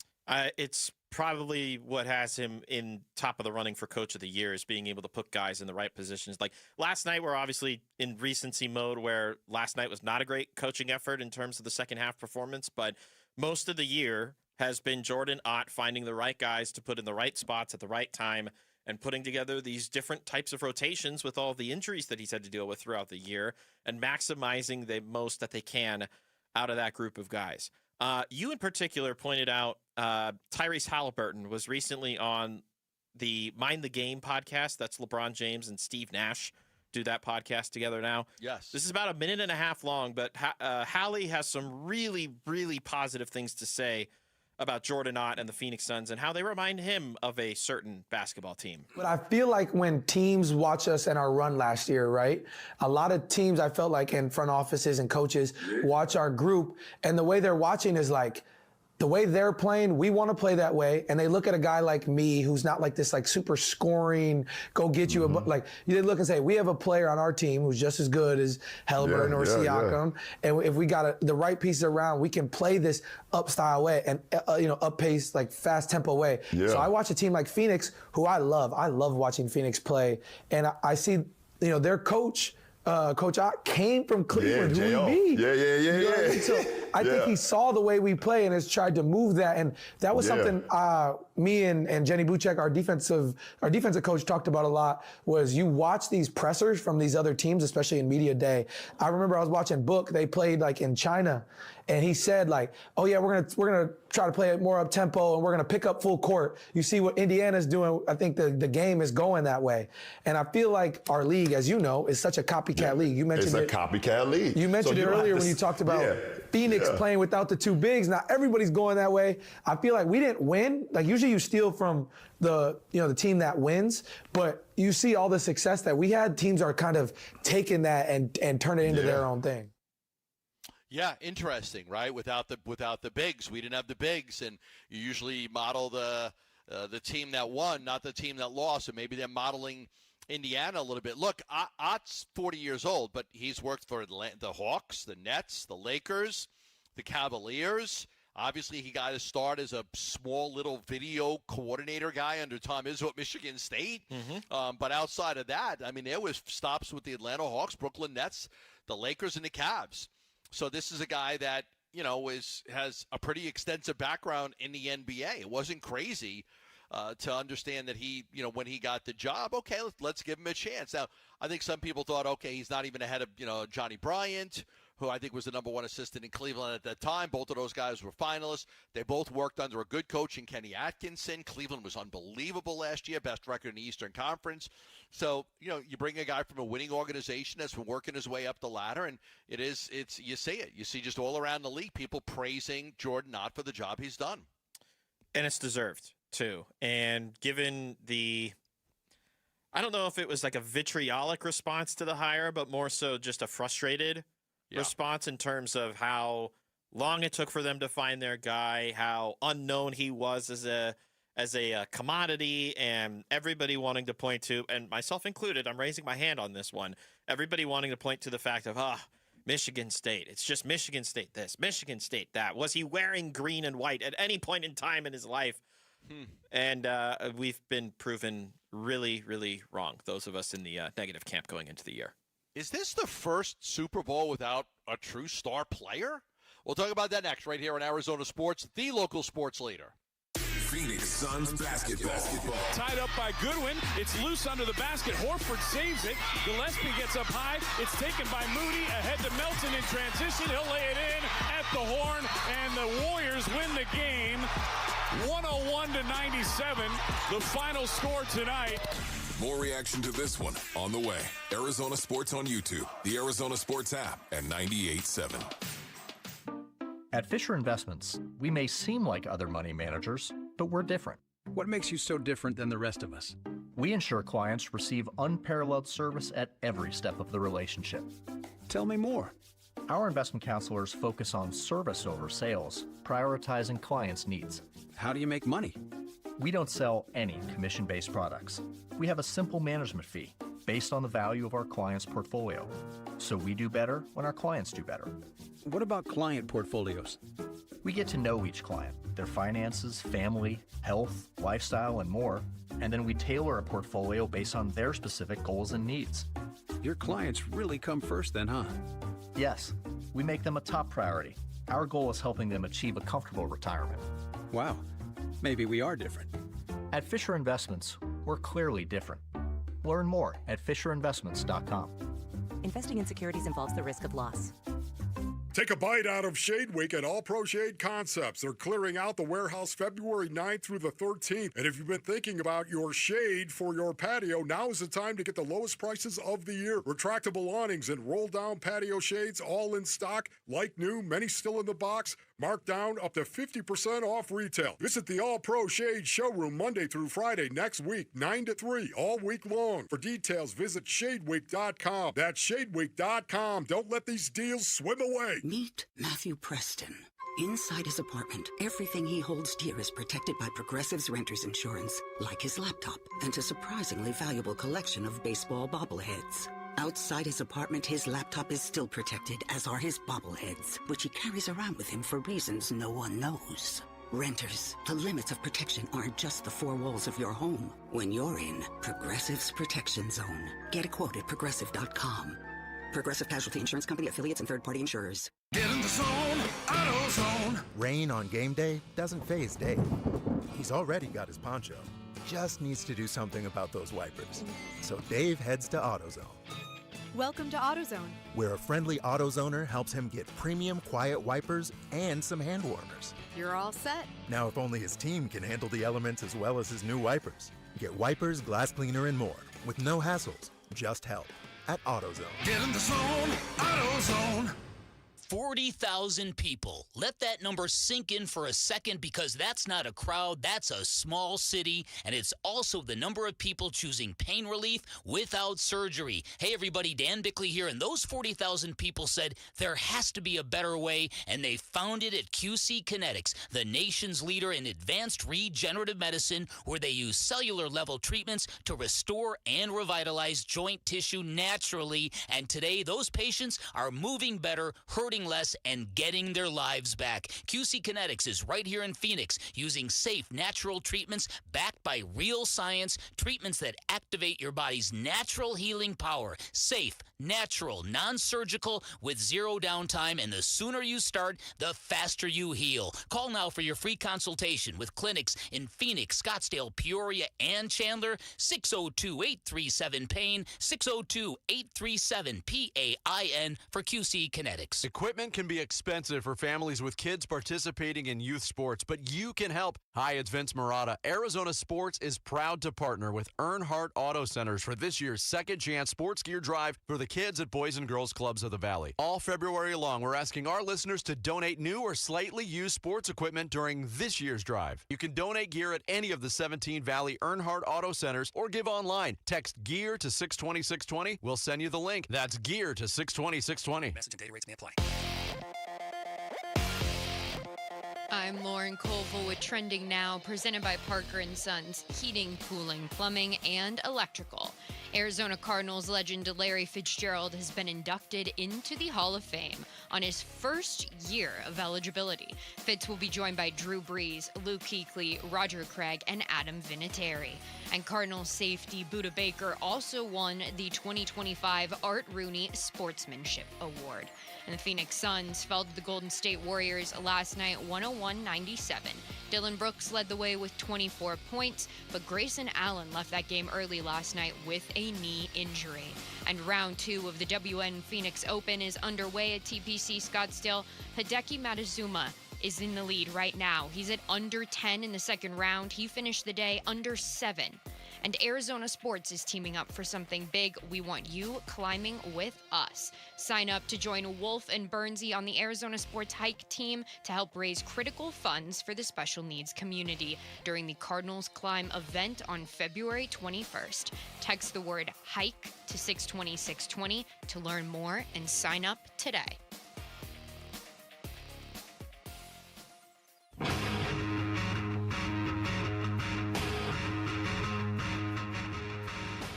It's probably what has him in top of the running for Coach of the Year, is being able to put guys in the right positions. Like last night, we're obviously in recency mode, where last night was not a great coaching effort in terms of the second half performance, but most of the year has been Jordan Ott finding the right guys to put in the right spots at the right time and putting together these different types of rotations with all the injuries that he's had to deal with throughout the year and maximizing the most that they can out of that group of guys. You in particular pointed out Tyrese Halliburton was recently on the Mind the Game podcast. That's LeBron James and Steve Nash do that podcast together now.
Yes.
This is about a minute and a half long, but Hallie has some really, really positive things to say about Jordan Ott and the Phoenix Suns and how they remind him of a certain basketball team.
But I feel like when teams watch us in our run last year, right? A lot of teams, I felt like, in front offices and coaches watch our group, and the way they're watching is like, the way they're playing, we want to play that way. And they look at a guy like me, who's not like this like super scoring, go get you like, they look and say, we have a player on our team who's just as good as Halliburton or Siakam. And if we got the right pieces around, we can play this up style way and, up pace, like fast tempo way. So I watch a team like Phoenix, who I love. I love watching Phoenix play. And I see, their coach, Coach Ott came from Cleveland, who we beat. Yeah. So I think he saw the way we play and has tried to move that. And that was something me and Jenny Buchek, our defensive coach, talked about a lot, was you watch these pressers from these other teams, especially in media day. I remember I was watching Book. They played like in China. And he said, like, oh, yeah, we're gonna try to play it more up-tempo, and we're going to pick up full court. You see what Indiana's doing. I think the game is going that way. And I feel like our league, as you know, is such a copycat league. You mentioned
it's a copycat league.
You mentioned it earlier when you talked about Phoenix playing without the two bigs. Now everybody's going that way. I feel like we didn't win. Like usually you steal from the team that wins, but you see all the success that we had. Teams are kind of taking that and turn it into their own thing.
Yeah, interesting, right? Without the bigs, we didn't have the bigs, and you usually model the team that won, not the team that lost. And maybe they're modeling Indiana a little bit. Look, Ott's 40 years old, but he's worked for the Hawks, the Nets, the Lakers, the Cavaliers. Obviously, he got his start as a small little video coordinator guy under Tom Izzo at Michigan State. But outside of that, I mean, there was stops with the Atlanta Hawks, Brooklyn Nets, the Lakers, and the Cavs. So this is a guy that, has a pretty extensive background in the NBA. It wasn't crazy to understand that he, when he got the job, okay, let's give him a chance. Now, I think some people thought, okay, he's not even ahead of, Johnny Bryant, who I think was the number one assistant in Cleveland at that time. Both of those guys were finalists. They both worked under a good coach in Kenny Atkinson. Cleveland was unbelievable last year, best record in the Eastern Conference. So, you bring a guy from a winning organization that's been working his way up the ladder, and you see it. You see just all around the league people praising Jordan Ott for the job he's done.
And it's deserved, too. And given I don't know if it was like a vitriolic response to the hire, but more so just a frustrated response in terms of how long it took for them to find their guy, how unknown he was as a commodity, and everybody wanting to point to, and myself included, I'm raising my hand on this one, everybody wanting to point to the fact of, Michigan State. It's just Michigan State this, Michigan State that. Was he wearing green and white at any point in time in his life? And we've been proven really, really wrong, those of us in the negative camp going into the year.
Is this the first Super Bowl without a true star player? We'll talk about that next right here on Arizona Sports, the local sports leader.
Phoenix Suns basketball.
Tied up by Goodwin. It's loose under the basket. Horford saves it. Gillespie gets up high. It's taken by Moody. Ahead to Melton in transition. He'll lay it in at the horn, and the Warriors win the game 101-97. The final score tonight.
More reaction to this one on the way. Arizona Sports on YouTube, the Arizona Sports app, and 98.7.
At Fisher Investments, we may seem like other money managers, but we're different.
What makes you so different than the rest of us?
We ensure clients receive unparalleled service at every step of the relationship.
Tell me more.
Our investment counselors focus on service over sales, prioritizing clients' needs.
How do you make money?
We don't sell any commission-based products. We have a simple management fee based on the value of our client's portfolio. So we do better when our clients do better.
What about client portfolios?
We get to know each client, their finances, family, health, lifestyle, and more, and then we tailor a portfolio based on their specific goals and needs.
Your clients really come first then, huh?
Yes, we make them a top priority. Our goal is helping them achieve a comfortable retirement.
Wow, maybe we are different.
At Fisher Investments, we're clearly different. Learn more at FisherInvestments.com.
Investing in securities involves the risk of loss.
Take a bite out of Shade Week at All Pro Shade Concepts. They're clearing out the warehouse February 9th through the 13th. And if you've been thinking about your shade for your patio, now is the time to get the lowest prices of the year. Retractable awnings and roll-down patio shades, all in stock, like new, many still in the box. Marked down up to 50% off retail. Visit the All Pro Shade showroom Monday through Friday next week, 9 to 3, all week long. For details, visit shadeweek.com. That's shadeweek.com. Don't let these deals swim away.
Meet Matthew Preston. Inside his apartment, everything he holds dear is protected by Progressive's renter's insurance, like his laptop and a surprisingly valuable collection of baseball bobbleheads. Outside his apartment, his laptop is still protected, as are his bobbleheads, which he carries around with him for reasons no one knows. Renters, the limits of protection aren't just the four walls of your home. When you're in Progressive's Protection Zone, get a quote at Progressive.com. Progressive Casualty Insurance Company, affiliates, and third-party insurers.
Get in the zone, AutoZone. Rain on game day doesn't faze Dave. He's already got his poncho. Just needs to do something about those wipers. So Dave heads to AutoZone.
Welcome to AutoZone,
where a friendly AutoZoner helps him get premium quiet wipers and some hand warmers.
You're all set.
Now, if only his team can handle the elements as well as his new wipers. Get wipers, glass cleaner, and more with no hassles, just help at AutoZone.
Get in the zone, AutoZone.
40,000 people. Let that number sink in for a second, because that's not a crowd, that's a small city, and it's also the number of people choosing pain relief without surgery. Hey everybody, Dan Bickley here, and those 40,000 people said there has to be a better way, and they found it at QC Kinetics, the nation's leader in advanced regenerative medicine, where they use cellular level treatments to restore and revitalize joint tissue naturally, and today those patients are moving better, hurting less, and getting their lives back. QC Kinetics is right here in Phoenix, using safe, natural treatments backed by real science, treatments that activate your body's natural healing power. Safe, natural, non-surgical, with zero downtime, and the sooner you start, the faster you heal. Call now for your free consultation with clinics in Phoenix, Scottsdale, Peoria, and Chandler. 602-837-PAIN, 602-837-PAIN for QC Kinetics.
Equipment can be expensive for families with kids participating in youth sports, but you can help. Hi, it's Vince Marotta. Arizona Sports is proud to partner with Earnhardt Auto Centers for this year's Second Chance Sports Gear Drive for the kids at Boys and Girls Clubs of the Valley. All February long, we're asking our listeners to donate new or slightly used sports equipment during this year's drive. You can donate gear at any of the 17 Valley Earnhardt Auto Centers or give online. Text GEAR to 620-620. We'll send you the link. That's GEAR to 620-620.
Message and data rates may apply.
I'm Lauren Colville with Trending Now, presented by Parker & Sons, heating, cooling, plumbing, and electrical. Arizona Cardinals legend Larry Fitzgerald has been inducted into the Hall of Fame on his first year of eligibility. Fitz will be joined by Drew Brees, Luke Kuechly, Roger Craig, and Adam Vinatieri. And Cardinals safety Budda Baker also won the 2025 Art Rooney Sportsmanship Award. And the Phoenix Suns fell to the Golden State Warriors last night 101-97. Dylan Brooks led the way with 24 points, but Grayson Allen left that game early last night with a knee injury. And round 2 of the WN Phoenix Open is underway at TPC Scottsdale. Hideki Matsuzuma is in the lead right now. He's at under 10 in the second round. He finished the day under 7. And Arizona Sports is teaming up for something big. We want you climbing with us. Sign up to join Wolf and Bernsey on the Arizona Sports Hike team to help raise critical funds for the special needs community during the Cardinals Climb event on February 21st. Text the word hike to 620-620 to learn more and sign up today.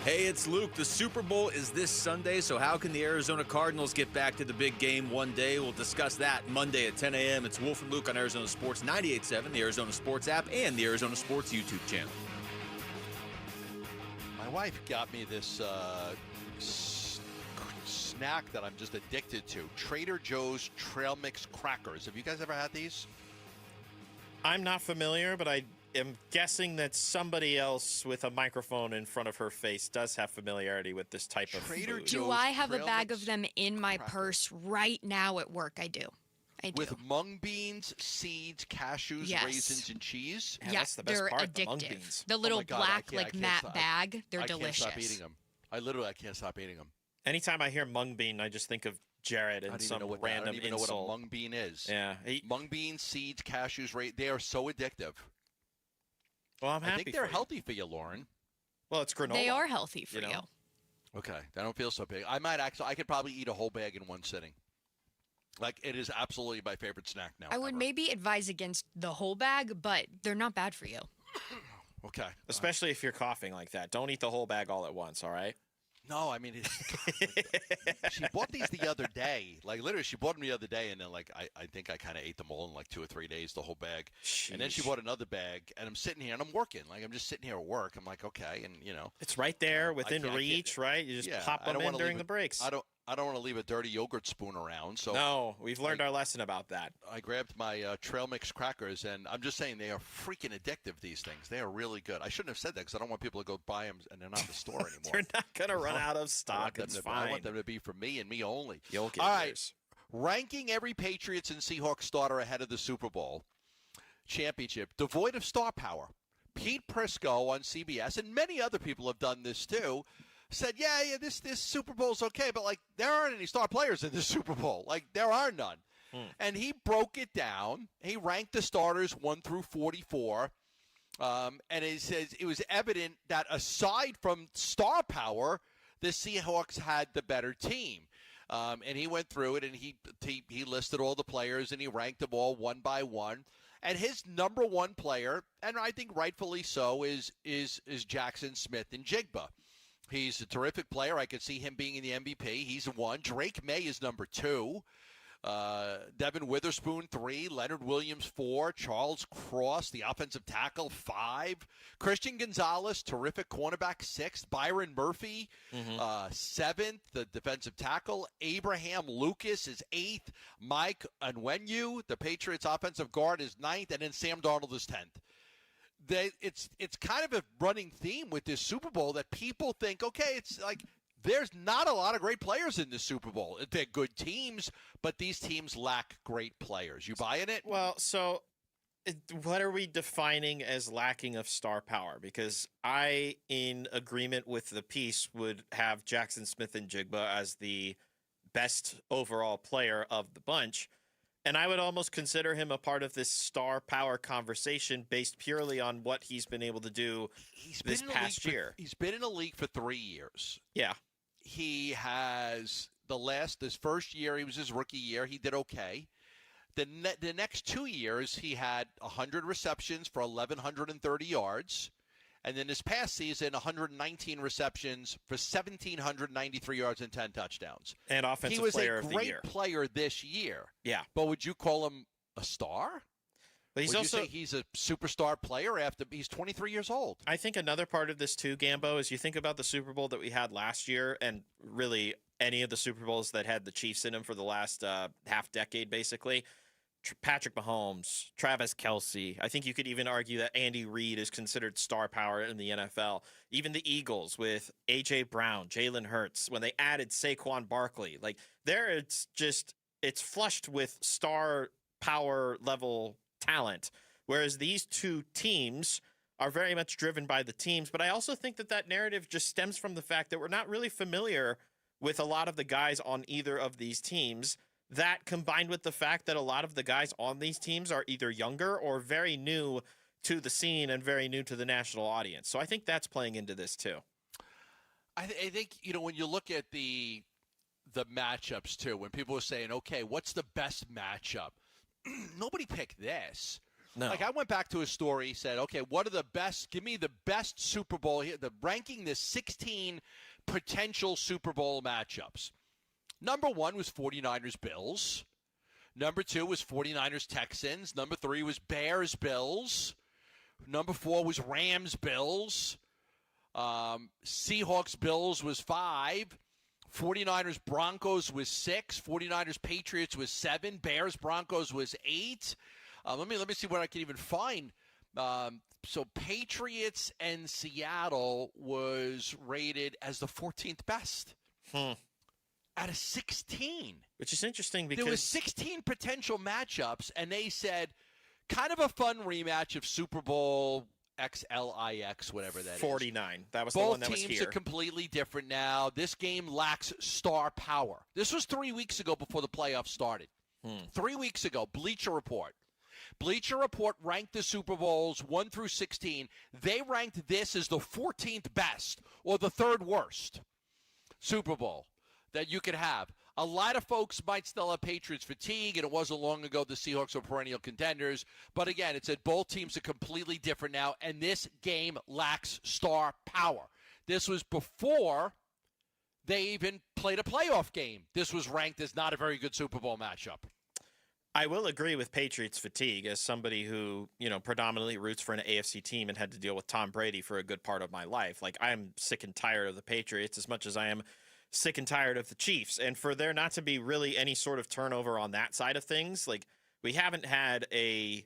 Hey, it's Luke. The Super Bowl is this Sunday, so how can the Arizona Cardinals get back to the big game one day? We'll discuss that Monday at 10 a.m. It's Wolf and Luke on Arizona Sports 98.7, the Arizona Sports app, and the Arizona Sports YouTube channel.
My wife got me this snack that I'm just addicted to. Trader Joe's Trail Mix Crackers. Have you guys ever had these?
I'm not familiar, but I am guessing that somebody else with a microphone in front of her face does have familiarity with this type of food.
Do I have a bag of them in my purse right now at work? I do.
With mung beans, seeds, cashews,
Yes.
Raisins, and cheese?
Yeah, that's the best they're part, the mung addictive. Beans. The little black, like, matte bag, they're delicious.
I can't stop eating them. I can't stop eating them.
Anytime I hear mung bean, I just think of Jared and some random
I don't even know what a mung bean is.
Yeah.
Mung beans, seeds, cashews, they are so addictive.
Well, I'm happy
I think they're healthy for you, Lauren.
Well, it's granola.
They are healthy for you.
Okay, I don't feel so big. I could probably eat a whole bag in one sitting. Like, it is absolutely my favorite snack now.
I would maybe advise against the whole bag, but they're not bad for you.
Okay.
Especially if you're coughing like that. Don't eat the whole bag all at once, all right?
No, I mean, she bought these the other day. Like, literally, she bought them the other day, and then, like, I think I kind of ate them all in, like, 2 or 3 days, the whole bag.
Sheesh.
And then she bought another bag, and I'm sitting here, and I'm working. Like, I'm just sitting here at work. I'm like, okay, and, you know.
It's right there within reach, right? You just pop them in during the breaks.
I don't want to leave a dirty yogurt spoon around. So
no, we've learned our lesson about that.
I grabbed my Trail Mix Crackers, and I'm just saying they are freaking addictive, these things. They are really good. I shouldn't have said that because I don't want people to go buy them, and they're not in the store anymore.
They're not going to run out of stock. It's fine.
I want them to be for me and me only.
You'll get
All
yours.
right, ranking every Patriots and Seahawks starter ahead of the Super Bowl championship, devoid of star power. Pete Prisco on CBS, and many other people have done this too, said, yeah, this Super Bowl's okay, but, like, there aren't any star players in this Super Bowl. Like, there are none. And he broke it down. He ranked the starters 1 through 44. And he says it was evident that aside from star power, the Seahawks had the better team. And he went through it, and he listed all the players, and he ranked them all one by one. And his number one player, and I think rightfully so, is Jackson Smith-Njigba. He's a terrific player. I could see him being in the MVP. He's 1. Drake May is number 2. Devin Witherspoon, 3. Leonard Williams, 4. Charles Cross, the offensive tackle, 5. Christian Gonzalez, terrific cornerback, 6th. Byron Murphy, 7th, the defensive tackle. Abraham Lucas is 8th. Mike Onwenu, the Patriots offensive guard, is 9th. And then Sam Darnold is 10th. It's kind of a running theme with this Super Bowl that people think, okay, it's like there's not a lot of great players in this Super Bowl. They're good teams, but these teams lack great players. You buying it?
Well, so what are we defining as lacking of star power? Because I, in agreement with the piece, would have Jackson Smith-Njigba as the best overall player of the bunch. And I would almost consider him a part of this star power conversation based purely on what he's been able to do this past year.
He's been in the league for 3 years.
Yeah.
He has this first year, he was his rookie year. He did okay. The next 2 years, he had 100 receptions for 1,130 yards. And then this past season, 119 receptions for 1,793 yards and 10 touchdowns.
And offensive player of the year.
He was a great player this year.
Yeah.
But would you call him a star?
But he's
would
also,
you say he's a superstar player after he's 23 years old?
I think another part of this too, Gambo, is you think about the Super Bowl that we had last year and really any of the Super Bowls that had the Chiefs in them for the last half decade, basically. Patrick Mahomes, Travis Kelce. I think you could even argue that Andy Reid is considered star power in the NFL. Even the Eagles with A.J. Brown, Jalen Hurts, when they added Saquon Barkley. Like, there it's flushed with star power level talent, whereas these two teams are very much driven by the teams. But I also think that narrative just stems from the fact that we're not really familiar with a lot of the guys on either of these teams. That combined with the fact that a lot of the guys on these teams are either younger or very new to the scene and very new to the national audience. So I think that's playing into this too.
I think, when you look at the matchups too, when people are saying, okay, what's the best matchup? Nobody picked this.
No.
Like, I went back to a story, he said, okay, what are the best, give me the best Super Bowl here, ranking the 16 potential Super Bowl matchups. Number 1 was 49ers-Bills. Number 2 was 49ers-Texans. Number 3 was Bears-Bills. Number 4 was Rams-Bills. Seahawks-Bills was 5. 49ers-Broncos was 6. 49ers-Patriots was 7. Bears-Broncos was 8. Let me see what I can even find. So Patriots and Seattle was rated as the 14th best. Out of 16.
Which is interesting because
there was 16 potential matchups, and they said kind of a fun rematch of Super Bowl XLIX, whatever that
49. That was
Both
the one that was here.
Both teams are completely different now. This game lacks star power. This was 3 weeks ago before the playoffs started. 3 weeks ago, Bleacher Report. Bleacher Report ranked the Super Bowls 1 through 16. They ranked this as the 14th best or the third worst Super Bowl that you could have. A lot of folks might still have Patriots fatigue, and it wasn't long ago the Seahawks were perennial contenders. But again, it said both teams are completely different now, and this game lacks star power. This was before they even played a playoff game. This was ranked as not a very good Super Bowl matchup.
I will agree with Patriots fatigue as somebody who, predominantly roots for an AFC team and had to deal with Tom Brady for a good part of my life. Like, I'm sick and tired of the Patriots as much as I am sick and tired of the Chiefs. And for there not to be really any sort of turnover on that side of things, like, we haven't had a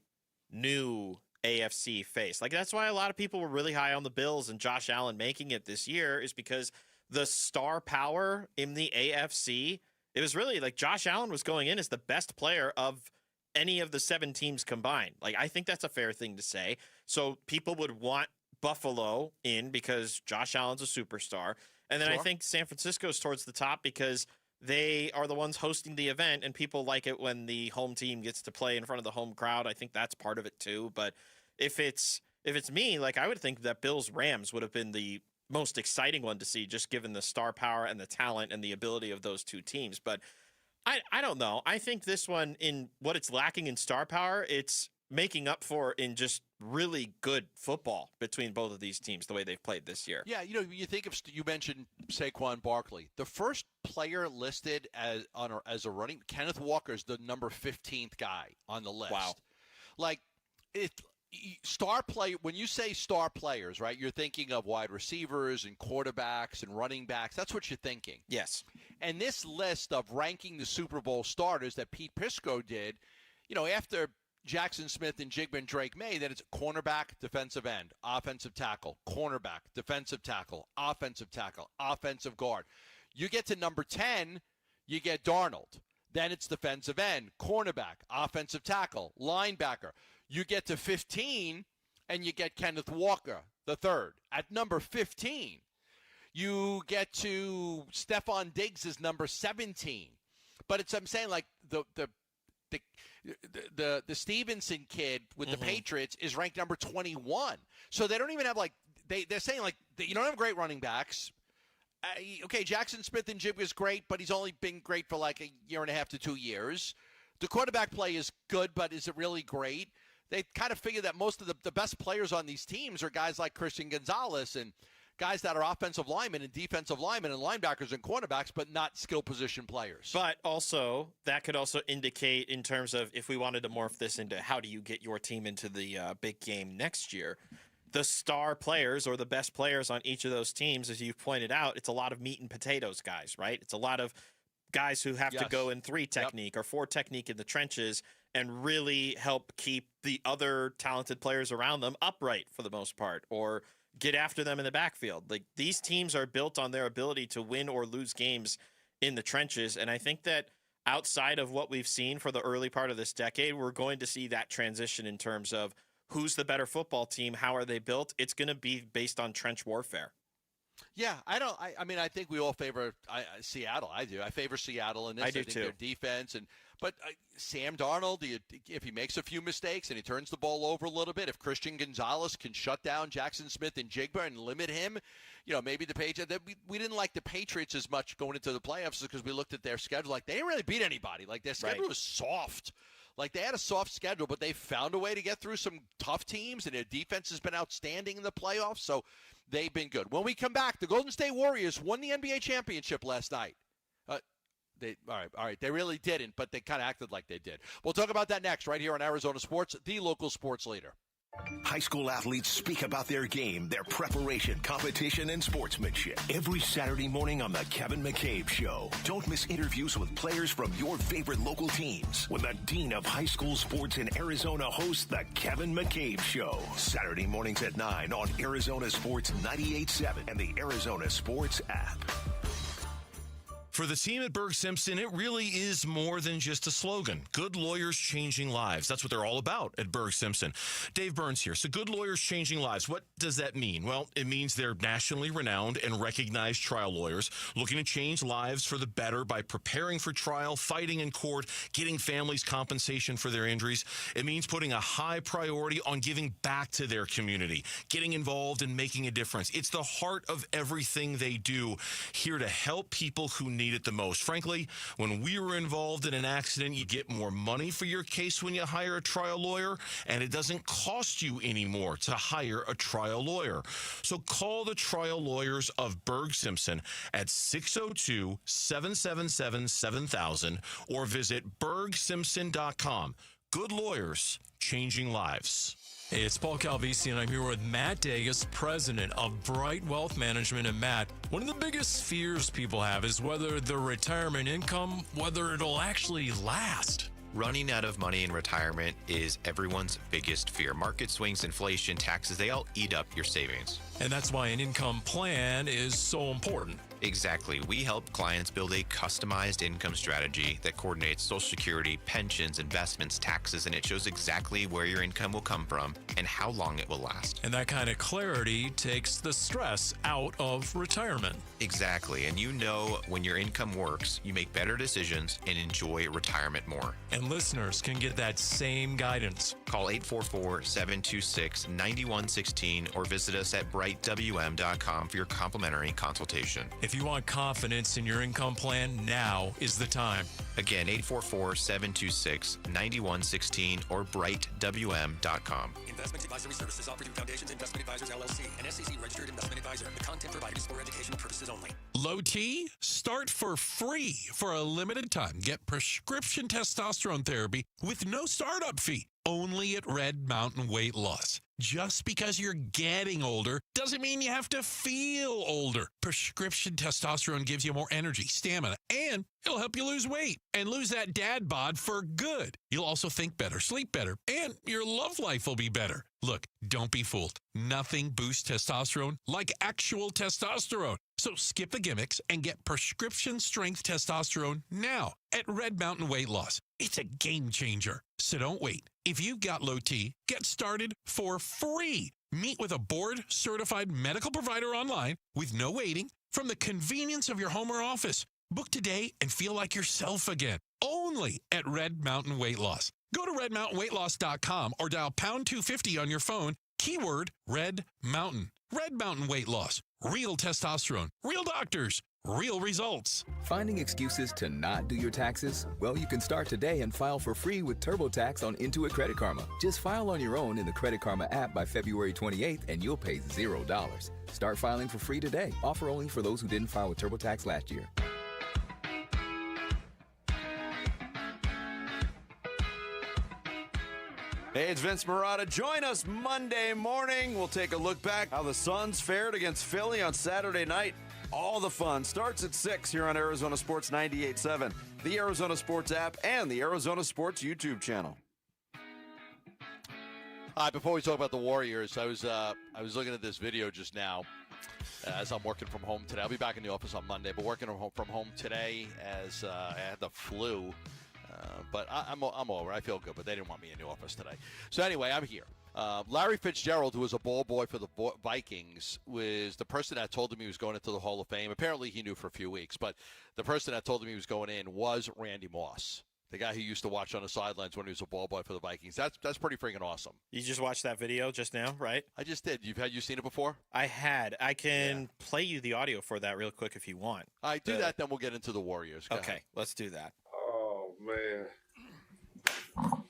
new AFC face. Like, that's why a lot of people were really high on the Bills and Josh Allen making it this year, is because the star power in the AFC, it was really like Josh Allen was going in as the best player of any of the 7 teams combined. Like, I think that's a fair thing to say. So people would want Buffalo in because Josh Allen's a superstar. And then I think San Francisco's towards the top because they are the ones hosting the event, and people like it when the home team gets to play in front of the home crowd. I think that's part of it too. But if it's me, like, I would think that Bills Rams would have been the most exciting one to see, just given the star power and the talent and the ability of those two teams. But I don't know. I think this one, in what it's lacking in star power, it's making up for in just really good football between both of these teams, the way they've played this year.
Yeah, you think of, you mentioned Saquon Barkley. The first player listed as a running, Kenneth Walker's the number 15th guy on the list.
Wow.
Like, star play, when you say star players, right, you're thinking of wide receivers and quarterbacks and running backs. That's what you're thinking.
Yes.
And this list of ranking the Super Bowl starters that Pete Prisco did, after Jackson Smith and Jigba and Drake May, then it's cornerback, defensive end, offensive tackle, cornerback, defensive tackle, offensive guard. You get to number 10, you get Darnold. Then it's defensive end, cornerback, offensive tackle, linebacker. You get to 15, and you get Kenneth Walker, the third. At number 15, you get to Stephon Diggs as number 17. But I'm saying, like, the Stevenson kid with the Patriots is ranked number 21. So they don't even have, like, they're saying, like, you don't have great running backs. Okay, Jackson Smith and Jigba is great, but he's only been great for like a year and a half to 2 years. The quarterback play is good, but is it really great? They kind of figure that most of the best players on these teams are guys like Christian Gonzalez and guys that are offensive linemen and defensive linemen and linebackers and cornerbacks, but not skill position players.
But also, that could also indicate, in terms of if we wanted to morph this into how do you get your team into the big game next year, the star players or the best players on each of those teams, as you've pointed out, it's a lot of meat and potatoes guys, right? It's a lot of guys who have to go in 3 technique or 4 technique in the trenches and really help keep the other talented players around them upright for the most part, or get after them in the backfield. Like, these teams are built on their ability to win or lose games in the trenches. And I think that outside of what we've seen for the early part of this decade, we're going to see that transition in terms of who's the better football team, how are they built. It's going to be based on trench warfare.
Yeah, I mean, I think we all favor Seattle. I do. I favor Seattle in this.
I do
think
too.
Their defense but Sam Darnold, if he makes a few mistakes and he turns the ball over a little bit, if Christian Gonzalez can shut down Jackson Smith and Jigba and limit him, maybe the Patriots. We didn't like the Patriots as much going into the playoffs because we looked at their schedule. Like, they didn't really beat anybody. Like, their schedule was soft. Like, they had a soft schedule, but they found a way to get through some tough teams, and their defense has been outstanding in the playoffs, so they've been good. When we come back, the Golden State Warriors won the NBA championship last night. All right. They really didn't, but they kind of acted like they did. We'll talk about that next right here on Arizona Sports, the local sports leader.
High school athletes speak about their game, their preparation, competition, and sportsmanship. Every Saturday morning on The Kevin McCabe Show. Don't miss interviews with players from your favorite local teams when the Dean of High School Sports in Arizona hosts The Kevin McCabe Show. Saturday mornings at 9 on Arizona Sports 98.7 and the Arizona Sports app.
For the team at Berg Simpson, it really is more than just a slogan. Good lawyers changing lives. That's what they're all about at Berg Simpson. Dave Burns here. So good lawyers changing lives. What does that mean? Well, it means they're nationally renowned and recognized trial lawyers looking to change lives for the better by preparing for trial, fighting in court, getting families compensation for their injuries. It means putting a high priority on giving back to their community, getting involved and making a difference. It's the heart of everything they do, here to help people who need it the most. Frankly, when we were involved in an accident, you get more money for your case when you hire a trial lawyer, and it doesn't cost you anymore to hire a trial lawyer. So call the trial lawyers of Berg Simpson at 602-777-7000 or visit bergsimpson.com. Good lawyers, changing lives.
Hey, it's Paul Calvisi, and I'm here with Matt Dagas, president of Bright Wealth Management. And Matt, one of the biggest fears people have is whether their retirement income, whether it'll actually last.
Running out of money in retirement is everyone's biggest fear. Market swings, inflation, taxes, they all eat up your savings.
And that's why an income plan is so important.
Exactly. We help clients build a customized income strategy that coordinates Social Security, pensions, investments, taxes, and it shows exactly where your income will come from and how long it will last.
And that kind of clarity takes the stress out of retirement.
Exactly. And you know when your income works, you make better decisions and enjoy retirement more.
And listeners can get that same guidance.
Call 844-726-9116 or visit us at brightwm.com for your complimentary consultation.
If you want confidence in your income plan, now is the time.
Again, 844-726-9116 or brightwm.com.
Investment advisory services offered through Foundations Investment Advisors, LLC, an SEC-registered investment advisor. The content provided is for educational purposes only.
Low T? Start for free for a limited time. Get prescription testosterone therapy with no startup fee. Only at Red Mountain Weight Loss. Just because you're getting older doesn't mean you have to feel older. Prescription testosterone gives you more energy, stamina, and it'll help you lose weight and lose that dad bod for good. You'll also think better, sleep better, and your love life will be better. Look, don't be fooled. Nothing boosts testosterone like actual testosterone. So skip the gimmicks and get prescription strength testosterone now at Red Mountain Weight Loss. It's a game changer. So don't wait. If you've got low T, get started for free. Meet with a board-certified medical provider online with no waiting from the convenience of your home or office. Book today and feel like yourself again. Only at Red Mountain Weight Loss. Go to redmountainweightloss.com or dial pound 250 on your phone. Keyword Red Mountain. Red Mountain Weight Loss. Real testosterone. Real doctors. Real results.
Finding excuses to not do your taxes? Well, you can start today and file for free with TurboTax on Intuit Credit Karma. Just file on your own in the Credit Karma app by February 28th and you'll pay $0. Start filing for free today. Offer only for those who didn't file with TurboTax last year.
Hey, it's Vince Marotta. Join us Monday morning. We'll take a look back how the Suns fared against Philly on Saturday night. All the fun starts at 6 here on Arizona Sports 98.7, the Arizona Sports app, and the Arizona Sports YouTube channel.
Before we talk about the Warriors, I was looking at this video just now as I'm working from home today. I'll be back in the office on Monday, but working from home today as I had the flu. But I'm over. I feel good, but they didn't want me in the office today. So anyway, I'm here. Larry Fitzgerald, who was a ball boy for the Vikings, was the person that told him he was going into the Hall of Fame. Apparently, he knew for a few weeks, but the person that told him he was going in was Randy Moss, the guy who used to watch on the sidelines when he was a ball boy for the Vikings. That's pretty freaking awesome.
You just watched that video just now, right?
I just did. You seen it before?
I had. I can play you the audio for that real quick if you want.
All right, do that, then we'll get into the Warriors. Go ahead.
Let's do that.
Oh, man.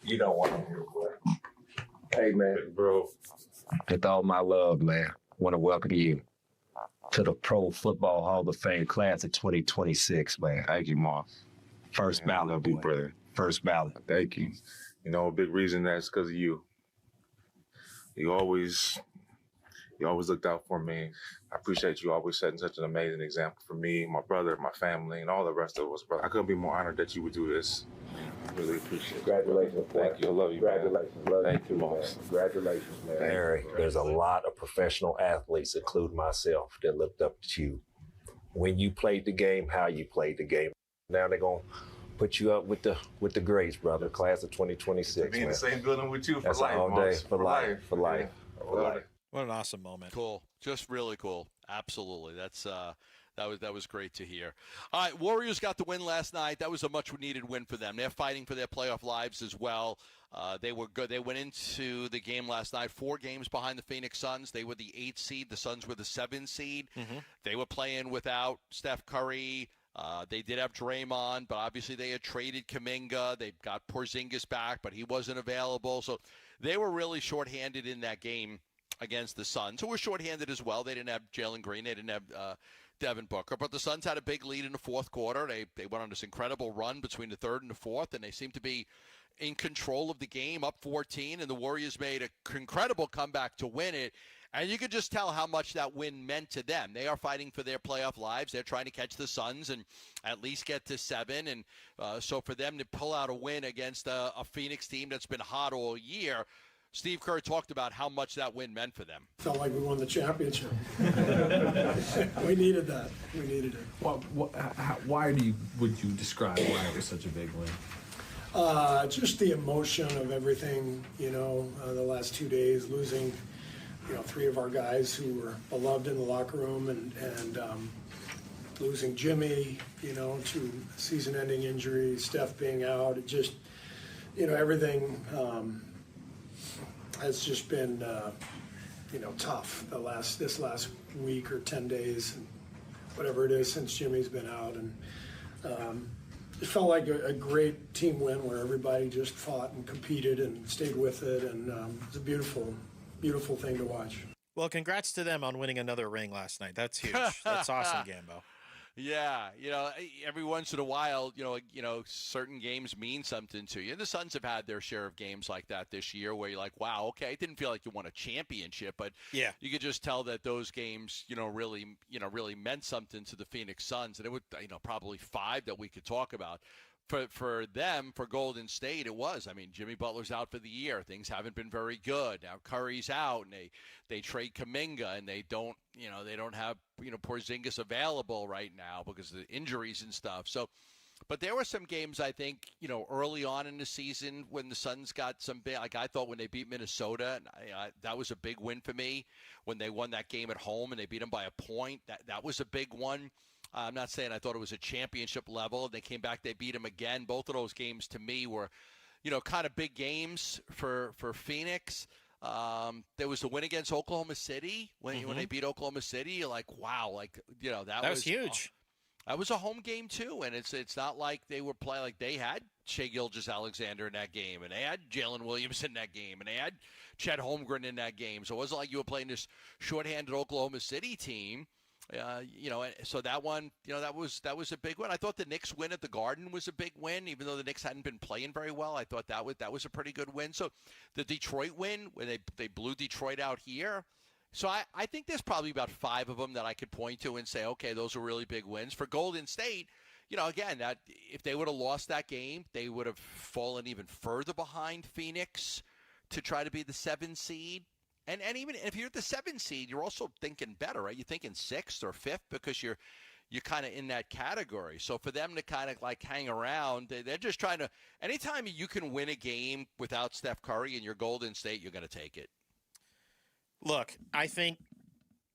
You don't want to hear, boy. Hey, man, bro. With all my love, man, want to welcome you to the Pro Football Hall of Fame class of 2026, man.
Thank you, Moss.
First ballot,
love you, brother.
First ballot.
Thank you. You know, a big reason that's because of you. You always looked out for me. I appreciate you always setting such an amazing example for me, my brother, my family, and all the rest of us, bro. I couldn't be more honored that you would do this. I really appreciate it.
Congratulations, boy.
Thank you. I love you,
Congratulations.
man.
Love
Thank you,
man.
Moss.
Congratulations, man. Larry, there's a lot of professional athletes, including myself, that looked up to you. When you played the game, how you played the game. Now they're going to put you up with the greats, brother. Class of 2026,
Be in the same building with you for
That's
life,
all day.
Moss.
For life. For life.
Yeah.
For life.
What an awesome moment.
Cool. Just really cool. Absolutely. That was great to hear. All right, Warriors got the win last night. That was a much-needed win for them. They're fighting for their playoff lives as well. They were good. They went into the game last night 4 games behind the Phoenix Suns. They were the 8 seed. The Suns were the 7 seed.
Mm-hmm.
They were playing without Steph Curry. They did have Draymond, but obviously they had traded Kuminga. They got Porzingis back, but he wasn't available. So they were really shorthanded in that game against the Suns, who were shorthanded as well. They didn't have Jalen Green. They didn't have Devin Booker. But the Suns had a big lead in the fourth quarter. They went on this incredible run between the third and the fourth, and they seemed to be in control of the game, up 14, and the Warriors made an incredible comeback to win it. And you could just tell how much that win meant to them. They are fighting for their playoff lives. They're trying to catch the Suns and at least get to 7. And so for them to pull out a win against a Phoenix team that's been hot all year, Steve Kerr talked about how much that win meant for them.
Felt like we won the championship. We needed that. We needed it.
Why would you describe why it was such a big win?
Just the emotion of everything, the last 2 days, losing, 3 of our guys who were beloved in the locker room and losing Jimmy, to season-ending injury, Steph being out. It just, everything has just been, tough this last week or 10 days, and whatever it is since Jimmy's been out. And it felt like a great team win where everybody just fought and competed and stayed with it, and it's a beautiful, beautiful thing to watch.
Well, congrats to them on winning another ring last night. That's huge. That's awesome, Gambo.
Yeah, every once in a while, certain games mean something to you. The Suns have had their share of games like that this year where you're like, wow, okay, it didn't feel like you won a championship, but
yeah,
you could just tell that those games, really meant something to the Phoenix Suns. And it would, probably 5 that we could talk about. For them, for Golden State, it was. I mean, Jimmy Butler's out for the year. Things haven't been very good. Now Curry's out, and they trade Kuminga, and they don't have Porzingis available right now because of the injuries and stuff. So, but there were some games I think early on in the season when the Suns got some big. Like I thought when they beat Minnesota, that was a big win for me. When they won that game at home and they beat them by a point, that was a big one. I'm not saying I thought it was a championship level. They came back, they beat them again. Both of those games to me were, kind of big games for Phoenix. There was the win against Oklahoma City when they beat Oklahoma City. You're like, wow, that was
huge.
That was a home game too, and it's not like they were playing like they had Shai Gilgeous-Alexander in that game, and they had Jalen Williams in that game, and they had Chet Holmgren in that game. So it wasn't like you were playing this shorthanded Oklahoma City team. So that one, that was a big one. I thought the Knicks win at the Garden was a big win, even though the Knicks hadn't been playing very well. I thought that was a pretty good win. So the Detroit win, when they blew Detroit out here, So I think there's probably about 5 of them that I could point to and say, okay, those are really big wins. For Golden State, again, that if they would have lost that game, they would have fallen even further behind Phoenix to try to be the 7 seed. And even if you're the 7 seed, you're also thinking better, right? You're thinking 6th or 5th because you're kind of in that category. So for them to kind of like hang around, they're just trying to – anytime you can win a game without Steph Curry and you're Golden State, you're going to take it.
Look, I think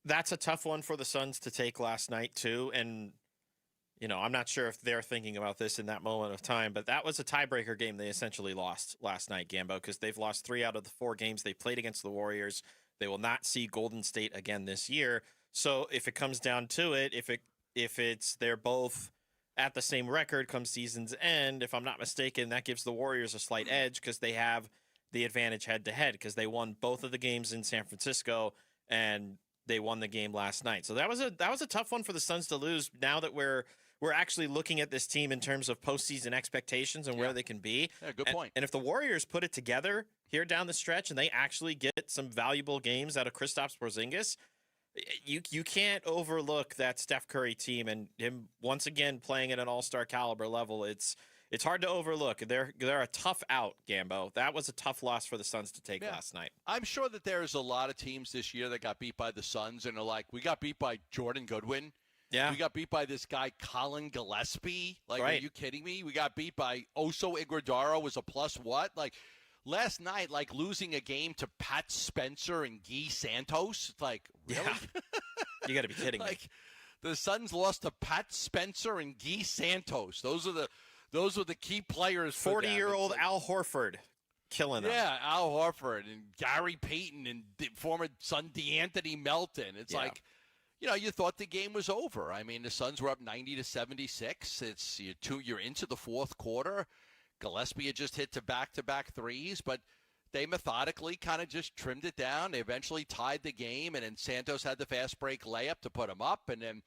that's a tough one for the Suns to take last night too. And, I'm not sure if they're thinking about this in that moment of time, but that was a tiebreaker game they essentially lost last night, Gambo, because they've lost 3 out of the 4 games they played against the Warriors. They will not see Golden State again this year. So if it comes down to it, if it's they're both at the same record come season's end, if I'm not mistaken, that gives the Warriors a slight edge because they have the advantage head-to-head because they won both of the games in San Francisco and they won the game last night. So that was a tough one for the Suns to lose now that we're actually looking at this team in terms of postseason expectations and where they can be.
Yeah, good point.
And if the Warriors put it together here down the stretch and they actually get some valuable games out of Kristaps Porzingis, you can't overlook that Steph Curry team and him once again playing at an all-star caliber level. It's hard to overlook. They're a tough out, Gambo. That was a tough loss for the Suns to take last night.
I'm sure that there's a lot of teams this year that got beat by the Suns and are like, we got beat by Jordan Goodwin.
Yeah.
We got beat by this guy, Colin Gillespie. Like,
right.
Are you kidding me? We got beat by Oso Iguodala was a plus what? Like, last night, like, losing a game to Pat Spencer and Guy Santos. It's like, really?
Yeah. You got to be kidding me.
The Suns lost to Pat Spencer and Guy Santos. Those were the key players for
40-year-old Al Horford killing them.
Yeah, Al Horford and Gary Payton and former son DeAnthony Melton. It's like, you thought the game was over. I mean, the Suns were up 90-76. You're into the fourth quarter. Gillespie had just hit to back-to-back threes, but they methodically kind of just trimmed it down. They eventually tied the game, and then Santos had the fast break layup to put him up, and then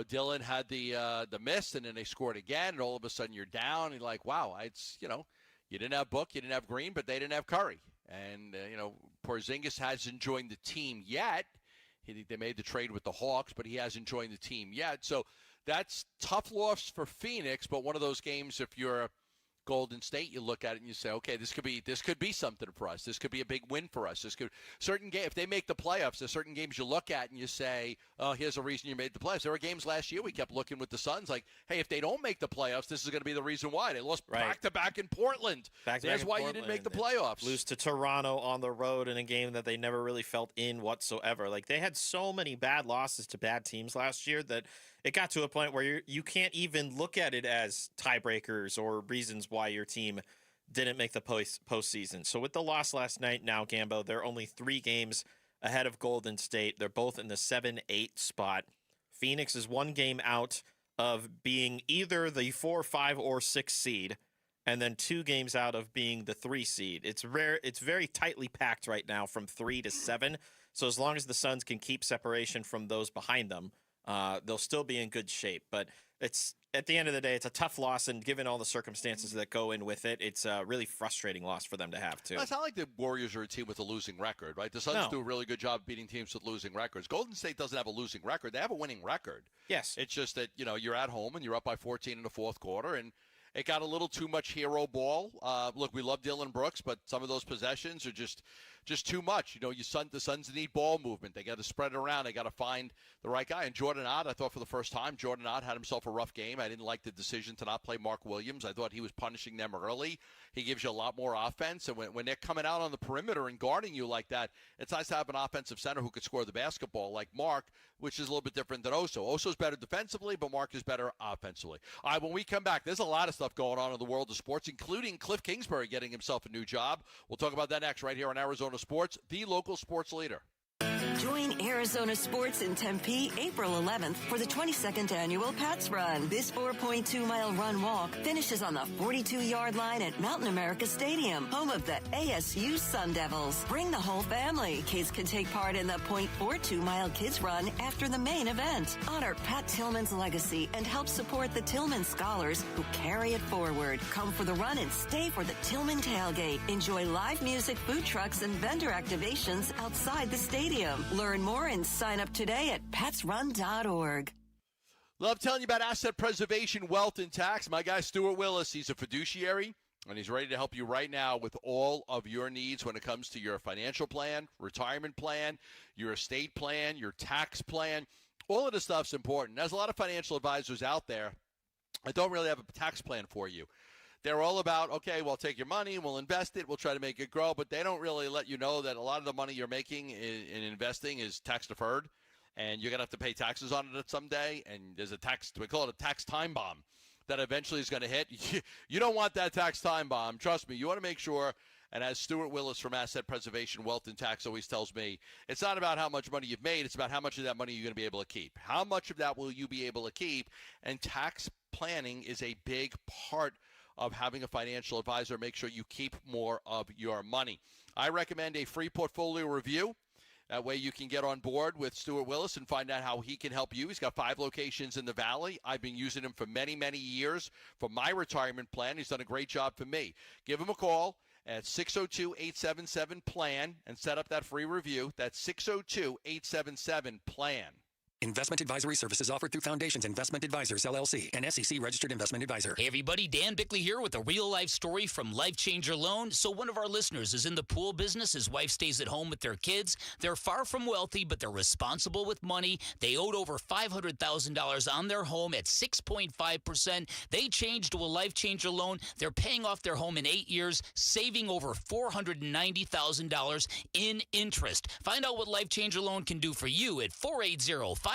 Dillon had the miss, and then they scored again, and all of a sudden you're down. And you're like, wow, you didn't have Book, you didn't have Green, but they didn't have Curry. And, Porzingis hasn't joined the team yet. They made the trade with the Hawks, but he hasn't joined the team yet. So that's tough loss for Phoenix, but one of those games, if you're Golden State, you look at it and you say, okay, this could be something for us. This could be a big win for us. If they make the playoffs, there's certain games you look at and you say, oh, here's a reason you made the playoffs. There were games last year we kept looking with the Suns like, hey, if they don't make the playoffs, this is going to be the reason why. They lost back-to-back in Portland. That's why you didn't make the playoffs.
Lose to Toronto on the road in a game that they never really felt in whatsoever. Like, they had so many bad losses to bad teams last year that it got to a point where you can't even look at it as tiebreakers or reasons why your team didn't make the postseason. So with the loss last night now, Gambo, they're only 3 games ahead of Golden State. They're both in the 7-8 spot. Phoenix is 1 game out of being either the 4, 5, or 6 seed, and then 2 games out of being the 3 seed. It's very tightly packed right now from 3 to 7. So as long as the Suns can keep separation from those behind them, they'll still be in good shape. But it's at the end of the day, it's a tough loss, and given all the circumstances that go in with it, it's a really frustrating loss for them to have, too.
It's not like the Warriors are a team with a losing record, right? The Suns do a really good job beating teams with losing records. Golden State doesn't have a losing record. They have a winning record.
Yes.
It's just that, you're at home and you're up by 14 in the fourth quarter, and it got a little too much hero ball. Look, we love Dillon Brooks, but some of those possessions are just too much. The Suns need ball movement. They got to spread it around. They got to find the right guy. And Jordan Ott, I thought for the first time, Jordan Ott had himself a rough game. I didn't like the decision to not play Mark Williams. I thought he was punishing them early. He gives you a lot more offense. And when they're coming out on the perimeter and guarding you like that, it's nice to have an offensive center who could score the basketball like Mark, which is a little bit different than Oso. Oso's better defensively, but Mark is better offensively. All right, when we come back, there's a lot of stuff going on in the world of sports, including Cliff Kingsbury getting himself a new job. We'll talk about that next right here on Arizona Sports, the local sports leader.
Join Arizona Sports in Tempe April 11th for the 22nd annual Pats Run. This 4.2-mile run-walk finishes on the 42-yard line at Mountain America Stadium, home of the ASU Sun Devils. Bring the whole family. Kids can take part in the 0.42-mile Kids Run after the main event. Honor Pat Tillman's legacy and help support the Tillman Scholars who carry it forward. Come for the run and stay for the Tillman Tailgate. Enjoy live music, food trucks, and vendor activations outside the stadium. Learn more and sign up today at petsrun.org.
Love telling you about asset preservation, wealth, and tax. My guy, Stuart Willis, he's a fiduciary, and he's ready to help you right now with all of your needs when it comes to your financial plan, retirement plan, your estate plan, your tax plan. All of this stuff's important. There's a lot of financial advisors out there that don't really have a tax plan for you. They're all about, okay, we'll take your money, we'll invest it, we'll try to make it grow, but they don't really let you know that a lot of the money you're making in investing is tax deferred. And you're going to have to pay taxes on it someday, and there's a tax, we call it a tax time bomb, that eventually is going to hit. You don't want that tax time bomb. Trust me, you want to make sure, and as Stuart Willis from Asset Preservation, Wealth, and Tax always tells me, it's not about how much money you've made, it's about how much of that money you're going to be able to keep. How much of that will you be able to keep? And tax planning is a big part of having a financial advisor. Make sure you keep more of your money. I recommend a free portfolio review. That way you can get on board with Stuart Willis and find out how he can help you. He's got 5 locations in the Valley. I've been using him for many, many years for my retirement plan. He's done a great job for me. Give him a call at 602-877-PLAN and set up that free review. That's 602-877-PLAN.
Investment advisory services offered through Foundations Investment Advisors, LLC, an SEC-registered investment advisor.
Hey everybody, Dan Bickley here with a real-life story from Life Changer Loan. So one of our listeners is in the pool business. His wife stays at home with their kids. They're far from wealthy, but they're responsible with money. They owed over $500,000 on their home at 6.5%. They changed to a Life Changer Loan. They're paying off their home in 8 years, saving over $490,000 in interest. Find out what Life Changer Loan can do for you at 480-504-0844,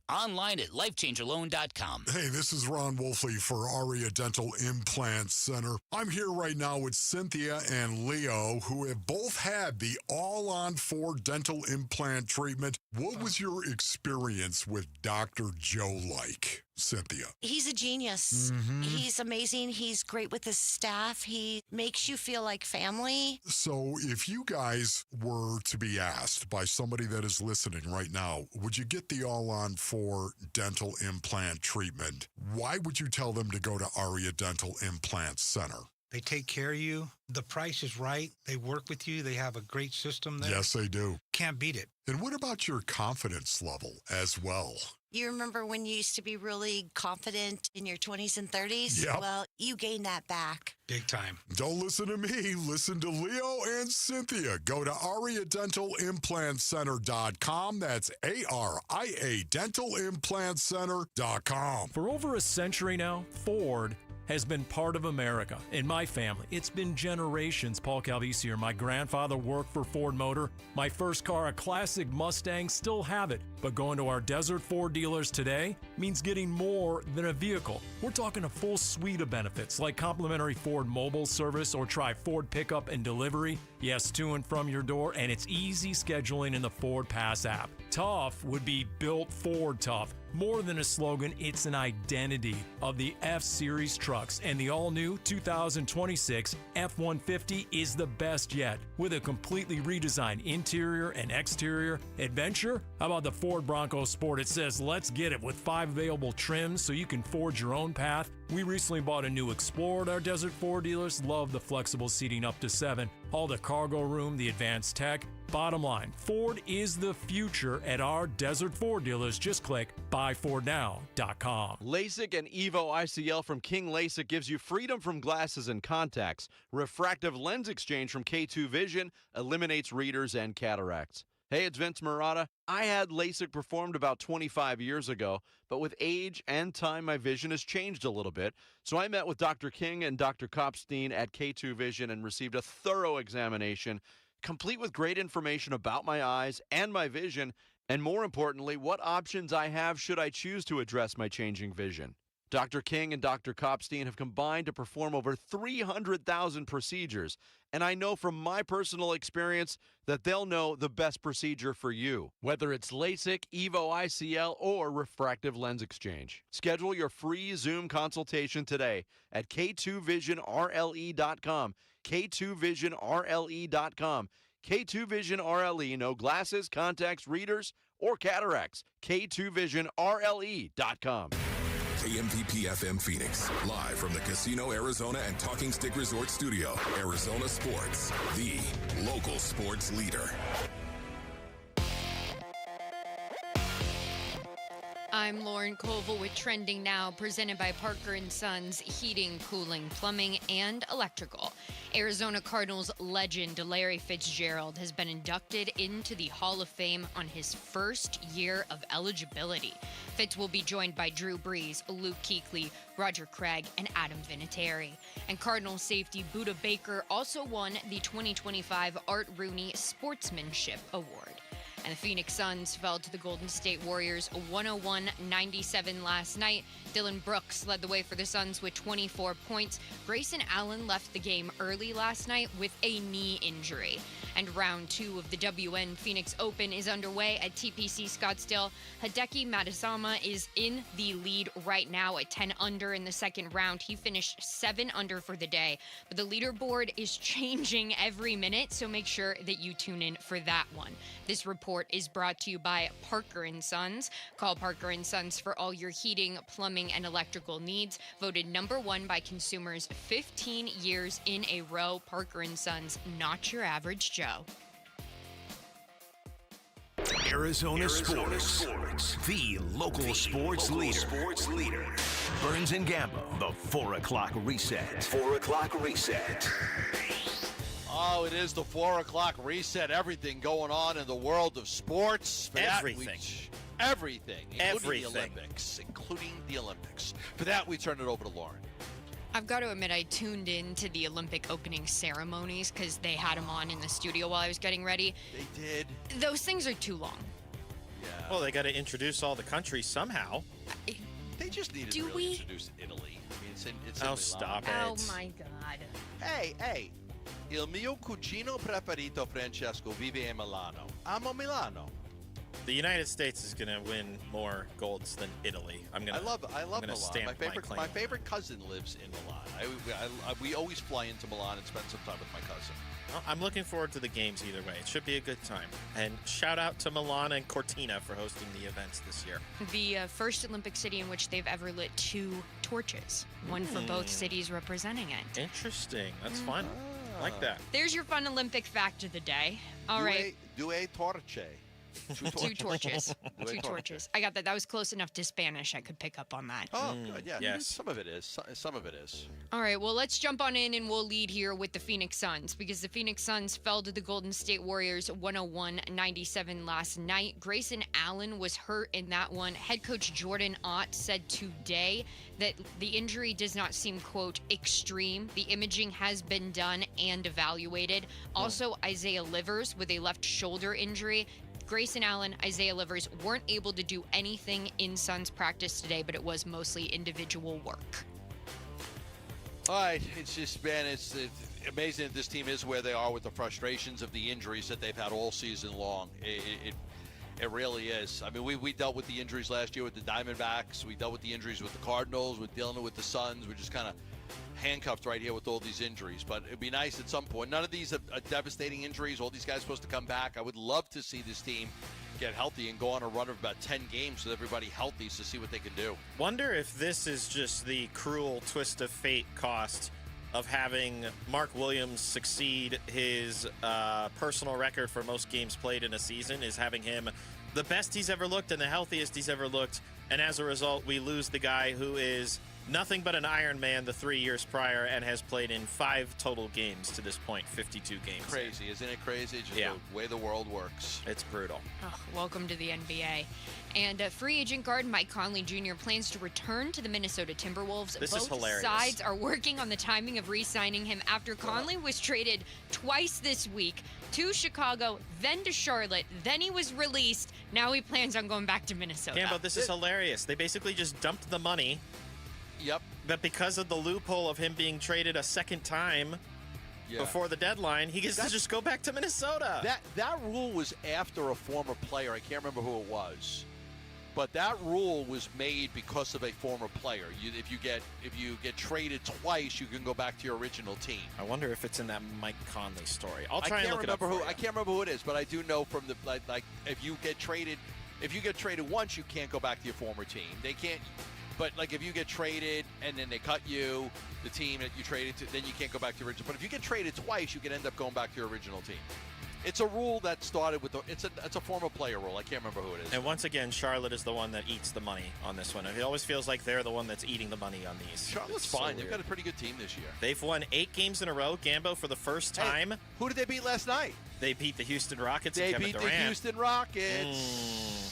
online at lifechangerloan.com.
Hey, this is Ron Wolfley for Aria Dental Implant Center. I'm here right now with Cynthia and Leo, who have both had the all-on-4 dental implant treatment. What was your experience with Dr. Joe like, Cynthia?
He's a genius. He's amazing. He's great with his staff. He makes you feel like family.
So if you guys were to be asked by somebody that is listening right now, would you get the all-on-4 dental implant treatment? Why would you tell them to go to Aria Dental Implant Center?
They take care of you. The price is right. They work with you. They have a great system there.
Yes, they do.
Can't beat it.
And what about your confidence level as well?
You remember when you used to be really confident in your 20s and 30s?
Yep.
Well, you gained that back.
Big time.
Don't listen to me. Listen to Leo and Cynthia. Go to AriaDentalImplantCenter.com. That's ARIA DentalImplantCenter.com.
For over a century now, Ford has been part of America. In my family, it's been generations. Paul Calvisi here. My grandfather worked for Ford Motor. My first car, a classic Mustang, still have it. But going to our Desert Ford dealers today means getting more than a vehicle. We're talking a full suite of benefits like complimentary Ford mobile service or try Ford pickup and delivery. Yes, to and from your door, and it's easy scheduling in the Ford Pass app. Tough would be built Ford tough. More than a slogan, it's an identity of the F-Series trucks, and the all-new 2026 F-150 is the best yet. With a completely redesigned interior and exterior adventure, how about the Ford Bronco Sport? It says, let's get it, with 5 available trims so you can forge your own path. We recently bought a new Explorer at our Desert Ford dealers. Love the flexible seating up to 7. All the cargo room, the advanced tech. Bottom line, Ford is the future at our Desert Ford dealers. Just click buyfordnow.com.
LASIK and EVO ICL from King LASIK gives you freedom from glasses and contacts. Refractive lens exchange from K2 Vision eliminates readers and cataracts. Hey, it's Vince Marotta. I had LASIK performed about 25 years ago, but with age and time, my vision has changed a little bit. So I met with Dr. King and Dr. Kopstein at K2 Vision and received a thorough examination, complete with great information about my eyes and my vision, and more importantly, what options I have should I choose to address my changing vision. Dr. King and Dr. Kopstein have combined to perform over 300,000 procedures, and I know from my personal experience that they'll know the best procedure for you, whether it's LASIK, EVO ICL, or refractive lens exchange. Schedule your free Zoom consultation today at K2VisionRLE.com. K2VisionRLE.com. K2 Vision RLE, no glasses, contacts, readers, or cataracts. K2VisionRLE.com.
KMVP FM Phoenix, live from the Casino Arizona and Talking Stick Resort Studio. Arizona Sports, the local sports leader.
I'm Lauren Koval with Trending Now, presented by Parker & Sons Heating, Cooling, Plumbing, and Electrical. Arizona Cardinals legend Larry Fitzgerald has been inducted into the Hall of Fame on his first year of eligibility. Fitz will be joined by Drew Brees, Luke Kuechly, Roger Craig, and Adam Vinatieri. And Cardinal safety Budda Baker also won the 2025 Art Rooney Sportsmanship Award. And the Phoenix Suns fell to the Golden State Warriors 101-97 last night. Dylan Brooks led the way for the Suns with 24 points. Grayson Allen left the game early last night with a knee injury. And round 2 of the WN Phoenix Open is underway at TPC Scottsdale. Hideki Matsuyama is in the lead right now at 10 under in the second round. He finished 7 under for the day. But the leaderboard is changing every minute, so make sure that you tune in for that one. This report is brought to you by Parker & Sons. Call Parker & Sons for all your heating, plumbing, and electrical needs. Voted #1 by consumers 15 years in a row. Parker & Sons, not your average Joe.
Arizona Sports, the local sports leader. Burns and Gambo, the 4 o'clock reset. 4 o'clock reset.
Oh, it is the 4 o'clock reset. Everything going on in the world of sports.
Everything.
Everything. Including the Olympics. For that, we turn it over to Lauren.
I've got to admit, I tuned in to the Olympic opening ceremonies because they had them on in the studio while I was getting ready.
They did.
Those things are too long.
Yeah.
Well, they got to introduce all the countries somehow.
They just needed to really introduce Italy. I mean, it's
oh, stop it.
Oh, my God.
Hey. Il mio cugino preferito Francesco vive in Milano. Amo Milano.
The United States is going to win more golds than Italy. I love
Milan.
Stamp
My favorite cousin lives in Milan. We always fly into Milan and spend some time with my cousin.
Well, I'm looking forward to the games either way. It should be a good time. And shout out to Milan and Cortina for hosting the events this year.
The first Olympic city in which they've ever lit 2 torches, one for both cities representing it.
Interesting. That's fun. I like that.
There's your fun Olympic fact of the day. All right.
Due torche.
2 torches. 2 torches. I got that. That was close enough to Spanish. I could pick up on that.
Oh, good. Yeah.
Yes.
Some of it is. Some of it is.
All right. Well, let's jump on in and we'll lead here with the Phoenix Suns because the Phoenix Suns fell to the Golden State Warriors 101-97 last night. Grayson Allen was hurt in that one. Head coach Jordan Ott said today that the injury does not seem, quote, extreme. The imaging has been done and evaluated. Also, Isaiah Livers with a left shoulder injury. Grayson Allen, Isaiah Livers weren't able to do anything in Suns practice today, but it was mostly individual work.
All right, it's just, man, it's amazing that this team is where they are with the frustrations of the injuries that they've had all season long. It really is. I mean, we dealt with the injuries last year with the Diamondbacks. We dealt with the injuries with the Cardinals. We're dealing with the Suns. We're just kind of handcuffed right here with all these injuries. But it'd be nice at some point. None of these are devastating injuries. All these guys are supposed to come back. I would love to see this team get healthy and go on a run of about 10 games with everybody healthy to see what they can do.
Wonder if this is just the cruel twist of fate cost of having Mark Williams succeed his personal record for most games played in a season, is having him the best he's ever looked and the healthiest he's ever looked. And as a result, we lose the guy who is nothing but an Iron Man the 3 years prior and has played in 5 total games to this point, 52 games.
Crazy, isn't it crazy? Just the way the world works.
It's brutal.
Oh, welcome to the NBA. And free agent guard Mike Conley Jr. plans to return to the Minnesota Timberwolves.
This
Both
is hilarious.
sides are working on the timing of re-signing him after Conley was traded twice this week to Chicago, then to Charlotte, then he was released. Now he plans on going back to Minnesota.
Yeah, but this is hilarious. They basically just dumped the money.
Yep.
But because of the loophole of him being traded a second time before the deadline, he gets to just go back to Minnesota.
That rule was after a former player. I can't remember who it was. But that rule was made because of a former player. If you get traded twice, you can go back to your original team.
I wonder if it's in that Mike Conley story. I'll try and look it up.
I can't remember who it is, but I do know from the like if you get traded once, you can't go back to your former team. They can't. But like if you get traded and then they cut you, the team that you traded to, then you can't go back to the original. But if you get traded twice, you can end up going back to your original team. It's a rule that started with it's a former player rule. I can't remember who it is.
And once again, Charlotte is the one that eats the money on this one. It always feels like they're the one that's eating the money on these.
Charlotte's fine. They've got a pretty good team this year.
They've won 8 games in a row, Gambo, for the first time.
Hey, who did they beat last night?
They beat the Houston Rockets.
They
and Kevin
beat
Durant.
the Houston Rockets.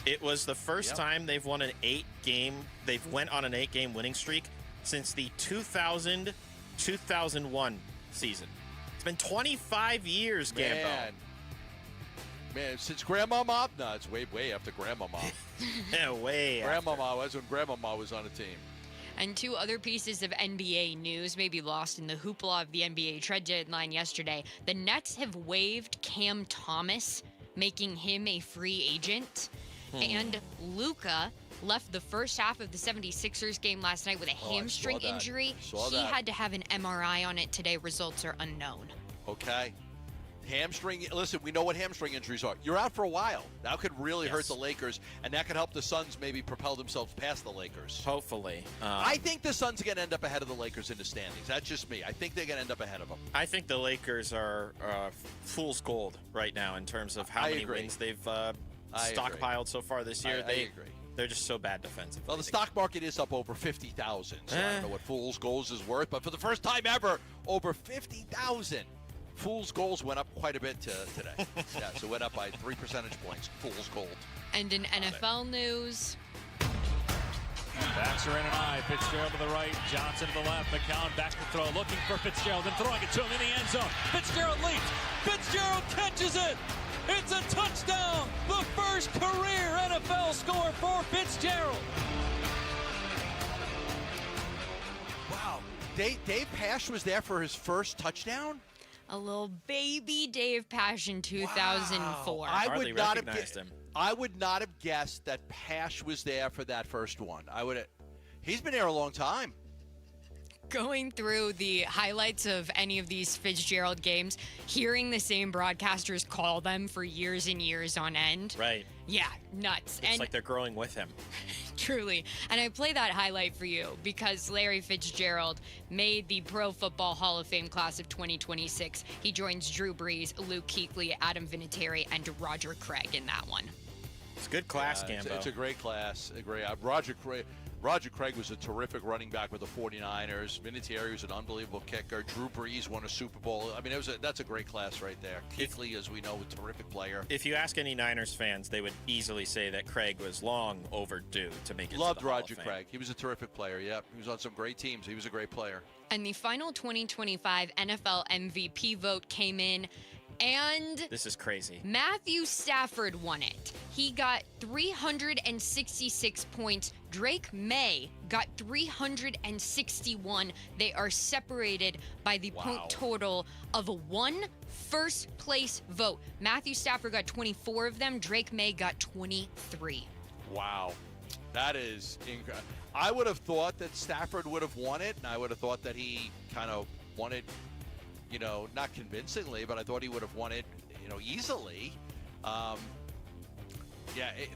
It was the first time they've won an 8-game. They've went on an 8-game winning streak since the 2000-2001 season. It's been 25 years, Gambo.
Man, since Grandmama, no, it's way after Grandmama.
Yeah, way
Grandmama was when Grandmama was on the team.
And 2 other pieces of NBA news, maybe lost in the hoopla of the NBA trade deadline yesterday. The Nets have waived Cam Thomas, making him a free agent. And Luka left the first half of the 76ers game last night with a hamstring injury. He had to have an MRI on it today. Results are unknown.
Okay. Hamstring, listen, we know what hamstring injuries are. You're out for a while. That could really hurt the Lakers, and that could help the Suns maybe propel themselves past the Lakers.
Hopefully.
I think the Suns are going to end up ahead of the Lakers in the standings. That's just me. I think they're going to end up ahead of them.
I think the Lakers are fool's gold right now in terms of how many wins they've stockpiled so far this year.
I agree.
They're just so bad defensively.
Well, the stock market is up over 50,000, so I don't know what fool's goals is worth, but for the first time ever, over 50,000. Fool's goals went up quite a bit today. Yeah, so it went up by 3 percentage points. Fool's gold.
And in NFL news.
Backs are in an eye. Fitzgerald to the right. Johnson to the left. McCown back to throw. Looking for Fitzgerald and throwing it to him in the end zone. Fitzgerald leaps. Fitzgerald catches it. It's a touchdown. The first career NFL score for Fitzgerald.
Wow. Dave Pasch was there for his first touchdown?
A little baby Dave Pasch in 2004.
Wow. I would not have guessed that Pasch was there for that first one. He's been there a long time.
Going through the highlights of any of these Fitzgerald games, hearing the same broadcasters call them for years and years on end.
Right.
Yeah, nuts.
It's like they're growing with him.
Truly. And I play that highlight for you because Larry Fitzgerald made the Pro Football Hall of Fame class of 2026. He joins Drew Brees, Luke Kuechly, Adam Vinatieri, and Roger Craig in that one.
It's a good class, Gambo.
It's a great class. Roger Craig was a terrific running back with the 49ers. Vinatieri was an unbelievable kicker. Drew Brees won a Super Bowl. I mean, that's a great class right there. Kuechly, as we know, a terrific player.
If you ask any Niners fans, they would easily say that Craig was long overdue to make it
Loved
to the
Roger
Hall of Fame.
Craig. He was a terrific player, yep. He was on some great teams. He was a great player.
And the final 2025 NFL MVP vote came in, and
this is crazy.
Matthew Stafford won it. He got 366 points. Drake May got 361. They are separated by the point total of one first place vote. Matthew Stafford got 24 of them. Drake May got 23.
Wow. That is incredible. I would have thought that Stafford would have won it, and I would have thought that he kind of won it, not convincingly, but I thought he would have won it, easily.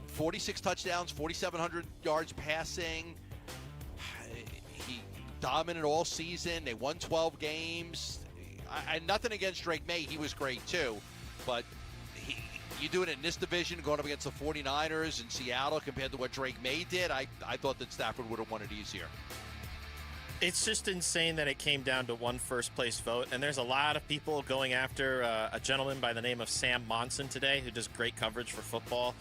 46 touchdowns, 4,700 yards passing. He dominant all season. They won 12 games. Nothing against Drake May. He was great, too. But you doing it in this division, going up against the 49ers in Seattle compared to what Drake May did, I thought that Stafford would have won it easier.
It's just insane that it came down to one first place vote, and there's a lot of people going after a gentleman by the name of Sam Monson today who does great coverage for football.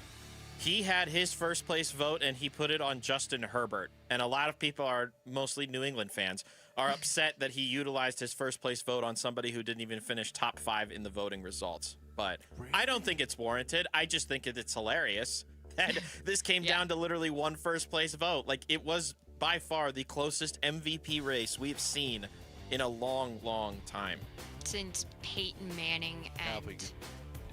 He had his first place vote, and he put it on Justin Herbert, and a lot of people are mostly New England fans are upset that he utilized his first place vote on somebody who didn't even finish top 5 in the voting results. But I don't think it's warranted. I just think it's hilarious that this came down to literally one first place vote. Like, it was by far the closest MVP race we've seen in a long, long time.
Since Peyton Manning and McNair?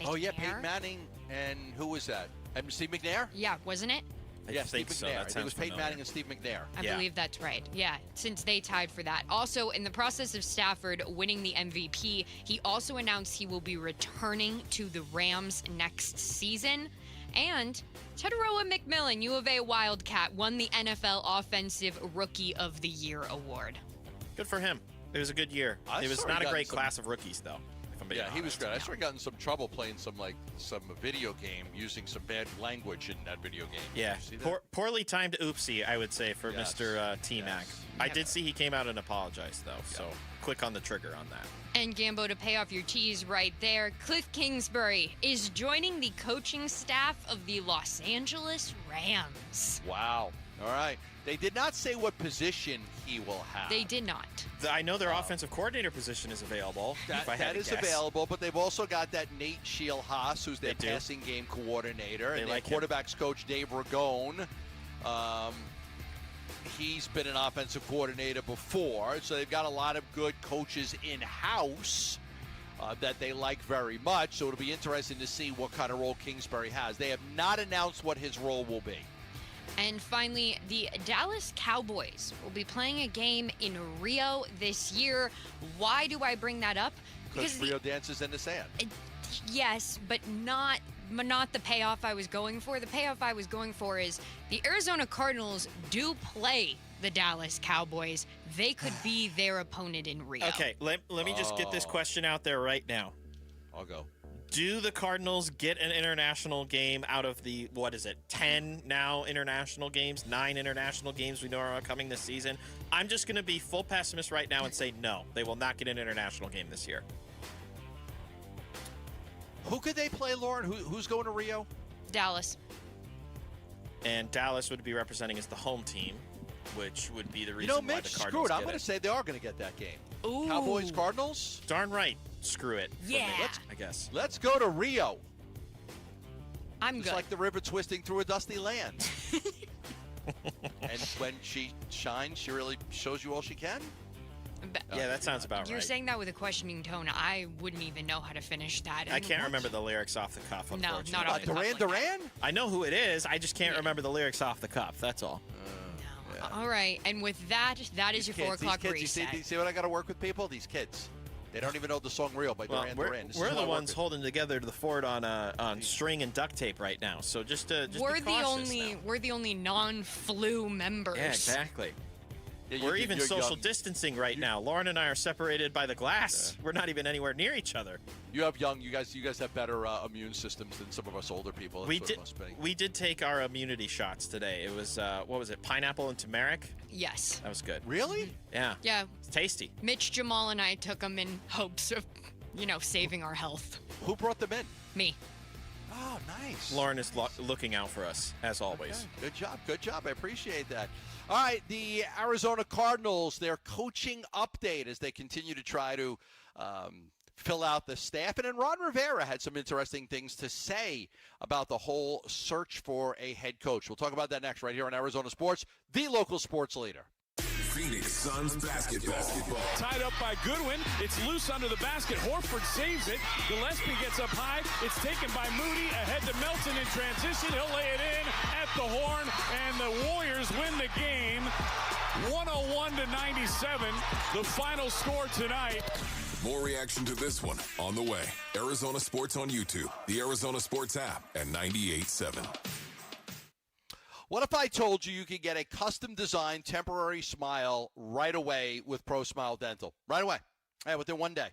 Oh, yeah, Peyton Manning and who was that? And Steve McNair?
Yeah, wasn't it?
Yeah, Steve McNair. It was Peyton Manning and Steve McNair.
I believe that's right. Yeah, since they tied for that. Also, in the process of Stafford winning the MVP, he also announced he will be returning to the Rams next season. And Teteroa McMillan, U of A Wildcat, won the NFL Offensive Rookie of the Year award.
Good for him. It was a good year. It was not a great class of rookies, though.
Yeah, he was good. I sort of got in some trouble playing some video game using some bad language in that video game.
Yeah, poorly timed oopsie, I would say, for Mr. T-Mac. I did see he came out and apologized, though, so quick on the trigger on that.
And Gambo, to pay off your tease right there, Cliff Kingsbury is joining the coaching staff of the Los Angeles Rams.
Wow. All right. They did not say what position he will have.
They did not.
I know their offensive coordinator position is available.
That is available, but they've also got that Nate Shield-Haas, who's their passing game coordinator, and their quarterbacks coach Dave Ragone. He's been an offensive coordinator before, so they've got a lot of good coaches in-house that they like very much, so it'll be interesting to see what kind of role Kingsbury has. They have not announced what his role will be.
And finally, the Dallas Cowboys will be playing a game in Rio this year. Why do I bring that up?
Because Rio dances in the sand.
Yes, but not the payoff I was going for. The payoff I was going for is the Arizona Cardinals do play the Dallas Cowboys. They could be their opponent in Rio.
Okay, let me just get this question out there right now.
I'll go.
Do the Cardinals get an international game out of the, 10 now international games, 9 international games we know are coming this season? I'm just going to be full pessimist right now and say no, they will not get an international game this year.
Who could they play, Lauren? Who's going to Rio?
Dallas.
And Dallas would be representing as the home team, which would be the reason why the Cardinals
screw it. I'm going to say they are going to get that game.
Ooh.
Cowboys, Cardinals?
Darn right. Screw it.
Yeah.
I guess.
Let's go to Rio.
I'm
It's
good.
like the river twisting through a dusty land. And when she shines, she really shows you all she can?
Yeah, that sounds about
You're
right.
saying that with a questioning tone. I wouldn't even know how to finish that.
I can't remember the lyrics off the cuff,
No,
unfortunately.
not off the cuff like
Duran?
I know who it is. I just can't remember the lyrics off the cuff. That's all.
All right, and with that, that is your 4 o'clock
these kids,
reset.
You see what I got to work with, people? These kids. They don't even know the song Real by Duran Duran.
We're the ones holding together to the fort on string and duct tape right now. So just
we're
be
the
cautious
only
now.
we're the only non-flu members.
Yeah, exactly.
Yeah,
we're even
you're
social
young.
distancing right now. Lauren and I are separated by the glass. We're not even anywhere near each other.
You guys have better immune systems than some of us older people.
We did take our immunity shots today. It was what was it? Pineapple and turmeric.
Yes.
That was good.
Really?
Yeah.
Yeah.
It's tasty.
Mitch, Jamal, and I took them in hopes of, saving our health.
Who brought them in?
Me.
Oh, nice.
Lauren is looking out for us as always.
Okay. Good job. I appreciate that. All right, the Arizona Cardinals, their coaching update as they continue to try to fill out the staff. And then Ron Rivera had some interesting things to say about the whole search for a head coach. We'll talk about that next right here on Arizona Sports, the local sports leader.
Phoenix Suns basketball.
Tied up by Goodwin. It's loose under the basket. Horford saves it. Gillespie gets up high. It's taken by Moody. Ahead to Melton in transition. He'll lay it in at the horn. And the Warriors win the game. 101-97. The final score tonight.
More reaction to this one on the way. Arizona Sports on YouTube, the Arizona Sports app, and 98.7.
What if I told you could get a custom-designed temporary smile right away with Pro Smile Dental? Right away. Yeah, within one day.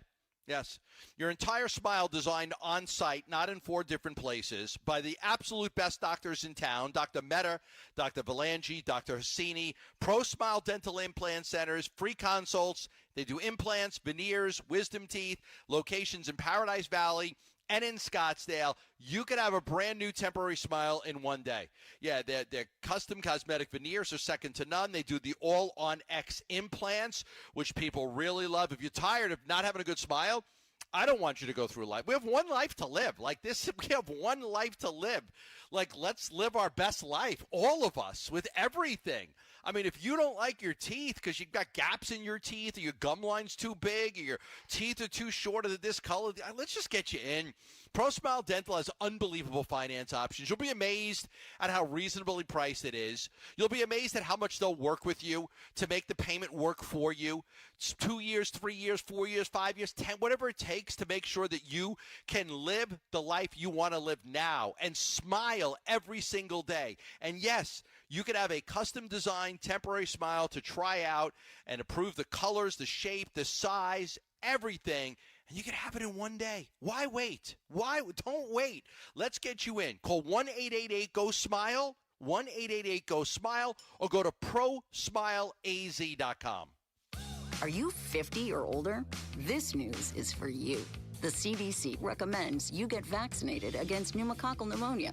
Yes. Your entire smile designed on-site, not in 4 different places, by the absolute best doctors in town, Dr. Metter, Dr. Valangi, Dr. Hassini, Pro Smile Dental Implant Centers, free consults. They do implants, veneers, wisdom teeth, locations in Paradise Valley and in Scottsdale. You could have a brand new temporary smile in one day. Yeah, their custom cosmetic veneers are second to none. They do the all-on-X implants, which people really love. If you're tired of not having a good smile, I don't want you to go through life. We have one life to live. Like this, we have one life to live. Like, let's live our best life, all of us, with everything. I mean, if you don't like your teeth because you've got gaps in your teeth or your gum line's too big or your teeth are too short or this color, let's just get you in. ProSmile Dental has unbelievable finance options. You'll be amazed at how reasonably priced it is. You'll be amazed at how much they'll work with you to make the payment work for you. It's 2 years, 3 years, 4 years, 5 years, 10, whatever it takes to make sure that you can live the life you want to live now and smile every single day. And yes, you could have a custom-designed temporary smile to try out and approve the colors, the shape, the size, everything. And you can have it in one day. Why wait? Don't wait. Let's get you in. Call 1-888-GO-SMILE, 1-888-GO-SMILE, or go to ProSmileAZ.com.
Are you 50 or older? This news is for you. The CDC recommends you get vaccinated against pneumococcal pneumonia.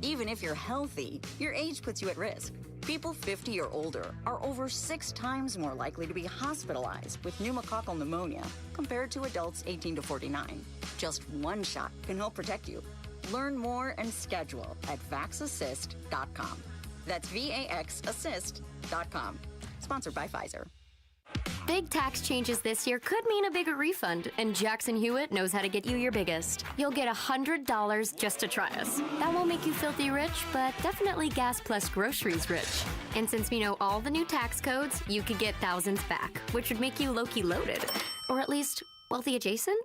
Even if you're healthy, your age puts you at risk. People 50 or older are over 6 times more likely to be hospitalized with pneumococcal pneumonia compared to adults 18 to 49. Just one shot can help protect you. Learn more and schedule at vaxassist.com. That's VAXassist.com. Sponsored by Pfizer.
Big tax changes this year could mean a bigger refund, and Jackson Hewitt knows how to get you your biggest. You'll get $100 just to try us. That won't make you filthy rich, but definitely gas plus groceries rich. And since we know all the new tax codes, you could get thousands back, which would make you low-key loaded. Or at least wealthy adjacent?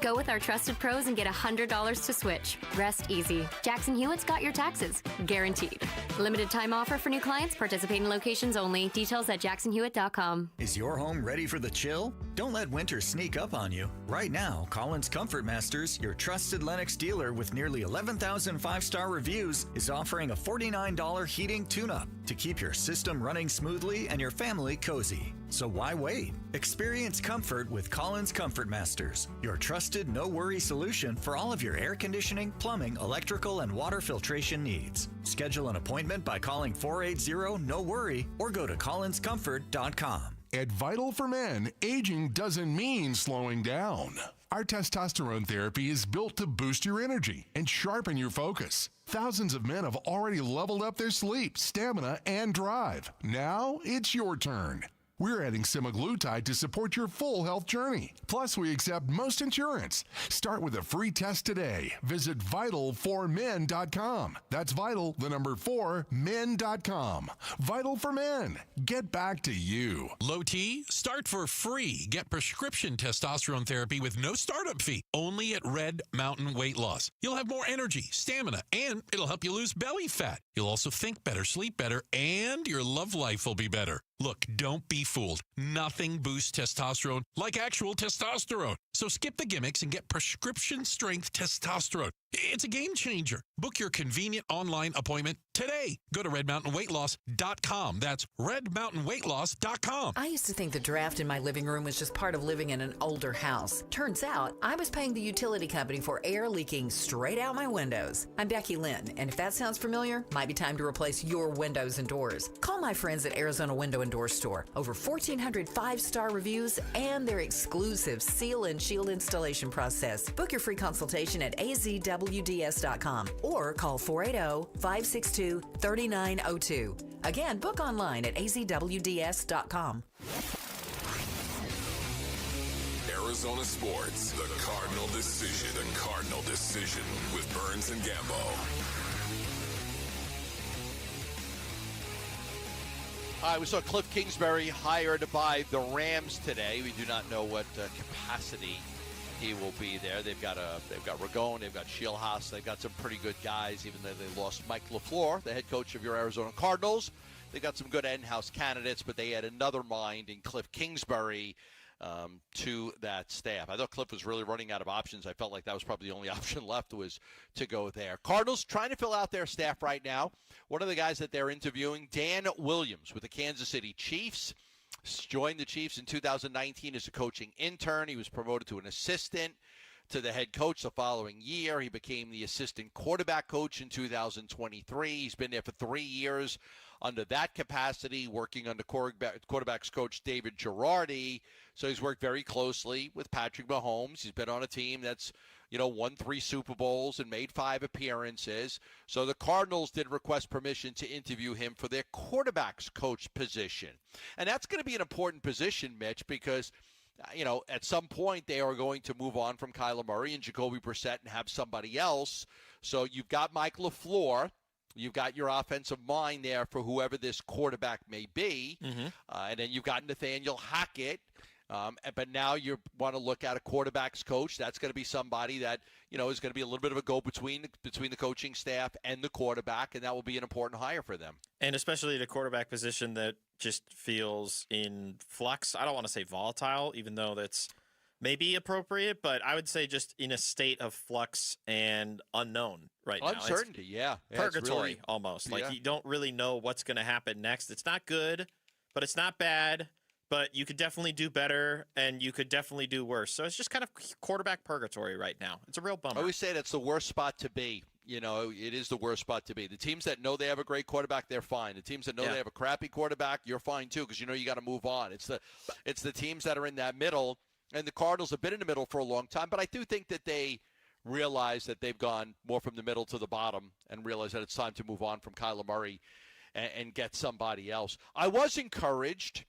Go with our trusted pros and get $100 to switch. Rest easy. Jackson Hewitt's got your taxes. Guaranteed. Limited time offer for new clients. Participating locations only. Details at jacksonhewitt.com.
Is your home ready for the chill? Don't let winter sneak up on you. Right now, Collins Comfort Masters, your trusted Lennox dealer with nearly 11,000 5-star reviews, is offering a $49 heating tune-up to keep your system running smoothly and your family cozy. So why wait? Experience comfort with Collins Comfort Masters, your trusted no-worry solution for all of your air conditioning, plumbing, electrical, and water filtration needs. Schedule an appointment by calling 480-NO-WORRY or go to collinscomfort.com.
At Vital for Men, aging doesn't mean slowing down. Our testosterone therapy is built to boost your energy and sharpen your focus. Thousands of men have already leveled up their sleep, stamina, and drive. Now it's your turn. We're adding semaglutide to support your full health journey. Plus, we accept most insurance. Start with a free test today. Visit vital4men.com. That's vital, the number 4, men.com. Vital for Men. Get back to you.
Low T, start for free. Get prescription testosterone therapy with no startup fee. Only at Red Mountain Weight Loss. You'll have more energy, stamina, and it'll help you lose belly fat. You'll also think better, sleep better, and your love life will be better. Look, don't be fooled. Nothing boosts testosterone like actual testosterone. So skip the gimmicks and get prescription-strength testosterone. It's a game changer. Book your convenient online appointment today. Go to redmountainweightloss.com. That's redmountainweightloss.com.
I used to think the draft in my living room was just part of living in an older house. Turns out, I was paying the utility company for air leaking straight out my windows. I'm Becky Lynn, and if that sounds familiar, might be time to replace your windows and doors. Call my friends at Arizona Window and Door Store. Over 1,400 5-star reviews and their exclusive seal and shield installation process. Book your free consultation at azwds.com or call 480-562-3902. Again, book online at azwds.com.
Arizona Sports, the Cardinal Decision. The Cardinal Decision with Burns and Gambo.
All right, we saw Cliff Kingsbury hired by the Rams today. We do not know what capacity he will be there. They've got Ragone, they've got Shieldhouse, they've got some pretty good guys, even though they lost Mike LaFleur, the head coach of your Arizona Cardinals. They got some good in-house candidates, but they had another mind in Cliff Kingsbury to that staff. I thought Cliff was really running out of options. I felt like that was probably the only option left was to go there. Cardinals trying to fill out their staff right now. One of the guys that they're interviewing, Dan Williams with the Kansas City Chiefs. Joined the Chiefs in 2019 as a coaching intern. He was promoted to an assistant to the head coach the following year. He became the assistant quarterback coach in 2023. He's been there for 3 years under that capacity, working under quarterbacks coach David Girardi. So he's worked very closely with Patrick Mahomes. He's been on a team that's, won 3 Super Bowls and made 5 appearances. So the Cardinals did request permission to interview him for their quarterbacks coach position. And that's going to be an important position, Mitch, because at some point they are going to move on from Kyler Murray and Jacoby Brissett and have somebody else. So you've got Mike LaFleur. You've got your offensive mind there for whoever this quarterback may be. And then you've got Nathaniel Hackett. But now you want to look at a quarterback's coach. That's going to be somebody that, is going to be a little bit of a go-between the coaching staff and the quarterback, and that will be an important hire for them.
And especially the quarterback position that just feels in flux. I don't want to say volatile, even though that's maybe appropriate, but I would say just in a state of flux and unknown right now.
Uncertainty, yeah.
Purgatory,
really,
almost. Like you don't really know what's going to happen next. It's not good, but it's not bad. But you could definitely do better, and you could definitely do worse. So it's just kind of quarterback purgatory right now. It's a real bummer.
I always say that's the worst spot to be. It is the worst spot to be. The teams that know they have a great quarterback, they're fine. The teams that know they have a crappy quarterback, you're fine too, because you got to move on. It's the teams that are in that middle, and the Cardinals have been in the middle for a long time. But I do think that they realize that they've gone more from the middle to the bottom and realize that it's time to move on from Kyler Murray and get somebody else. I was encouraged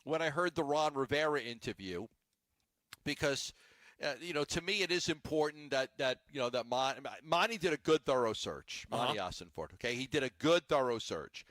when I heard the Ron Rivera interview, because, to me it is important that Monty did a good, thorough search. Monty Ossenfort, okay? He did a good, thorough search.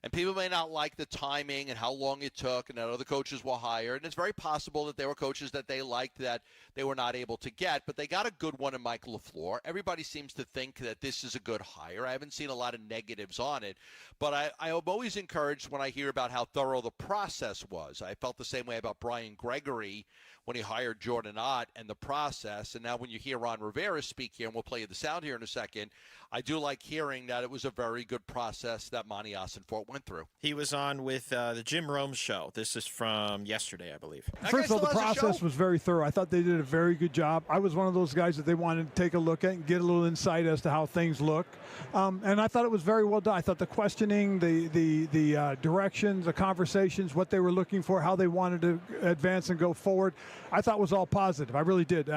And people may not like the timing and how long it took and that other coaches were hired. And it's very possible that there were coaches that they liked that they were not able to get. But they got a good one in Mike LaFleur. Everybody seems to think that this is a good hire. I haven't seen a lot of negatives on it. But I am always encouraged when I hear about how thorough the process was. I felt the same way about Brian Gregory when he hired Jordan Ott and the process. And now when you hear Ron Rivera speak here, and we'll play you the sound here in a second, I do like hearing that it was a very good process that Monty Ossenfort went through.
He was on with the Jim Rome show. This is from yesterday, I believe.
First of all, the process was very thorough. I thought they did a very good job. I was one of those guys that they wanted to take a look at and get a little insight as to how things look. And I thought it was very well done. I thought the questioning, the directions, the conversations, what they were looking for, how they wanted to advance and go forward, I thought was all positive. I really did.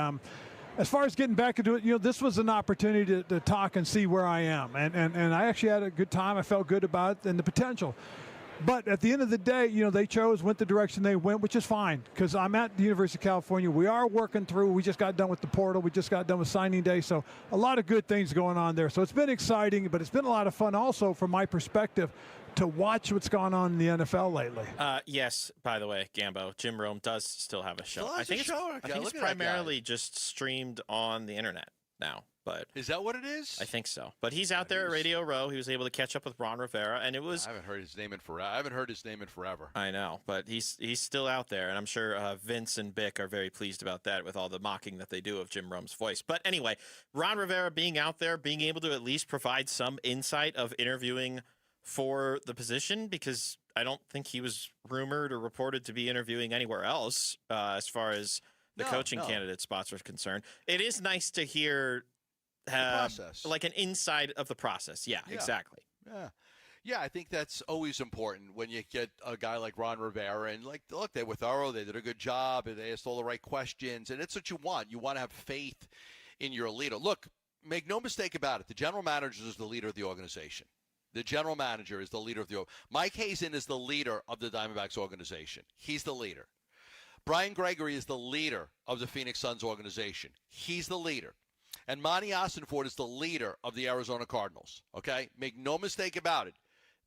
As far as getting back into it, this was an opportunity to talk and see where I am. And I actually had a good time. I felt good about it and the potential. But at the end of the day, they went the direction they went, which is fine, because I'm at the University of California. We are working through. We just got done with the portal. We just got done with signing day. So a lot of good things going on there. So it's been exciting, but it's been a lot of fun also from my perspective to watch what's gone on in the NFL lately.
Yes, by the way, Gambo, Jim Rome does still have a show. I think it's
Look at
primarily just streamed on the internet now. But
is that what it is?
I think so. But he's out there at Radio Row. He was able to catch up with Ron Rivera, and it was.
I haven't heard his name in forever.
I know, but he's still out there, and I'm sure Vince and Bick are very pleased about that with all the mocking that they do of Jim Rome's voice. But anyway, Ron Rivera being out there, being able to at least provide some insight of interviewing for the position, because I don't think he was rumored or reported to be interviewing anywhere else as far as the coaching candidate spots are concerned. It is nice to hear like an inside of the process. Yeah, exactly.
Yeah, I think that's always important when you get a guy like Ron Rivera and look, they were thorough, they did a good job, and they asked all the right questions, and it's what you want. You want to have faith in your leader. Look, make no mistake about it. The general manager is the leader of the organization. The general manager is the leader of the Mike Hazen is the leader of the Diamondbacks organization. He's the leader. Brian Gregory is the leader of the Phoenix Suns organization. He's the leader. And Monty Ossenfort is the leader of the Arizona Cardinals. Okay? Make no mistake about it.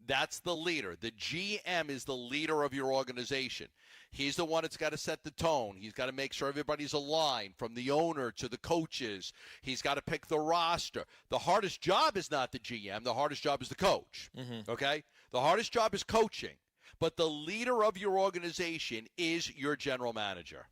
That's the leader. The GM is the leader of your organization. He's the one that's got to set the tone. He's got to make sure everybody's aligned, from the owner to the coaches. He's got to pick the roster. The hardest job is not the GM. The hardest job is the coach. Okay? The hardest job is coaching. But the leader of your organization is your general manager.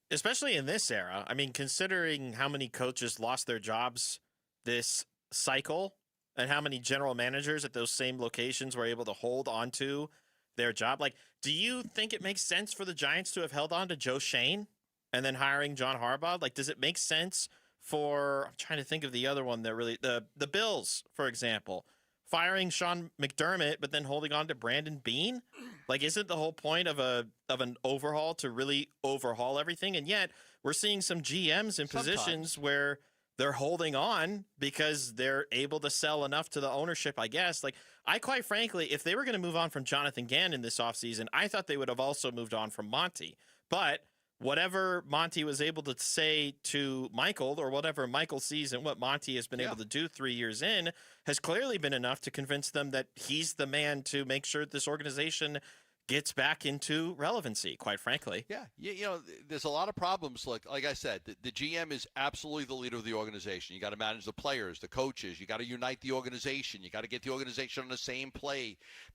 Especially in this era. I mean, considering how many coaches lost their jobs this cycle and how many general managers at those same locations were able to hold on to their job. Like, do you think it makes sense for the Giants to have held on to Joe Shane and then hiring John Harbaugh? Like, does it make sense for, I'm trying to think of the other one that really, the Bills, for example, firing Sean McDermott, but then holding on to Brandon Beane? Like, isn't the whole point of an overhaul to really overhaul everything? And yet we're seeing some GMs in positions where they're holding on because they're able to sell enough to the ownership, I guess. Like, I quite frankly, if they were going to move on from Jonathan Gannon this offseason, I thought they would have also moved on from Monty. But whatever Monty was able to say to Michael, or whatever Michael sees and what Monty has been able to do 3 years in, has clearly been enough to convince them that he's the man to make sure this organization gets back into relevancy, quite frankly.
Yeah, you know, there's a lot of problems. Like I said, the GM is absolutely the leader of the organization. You got to manage the players, the coaches. You got to unite the organization. You got to get the organization on the same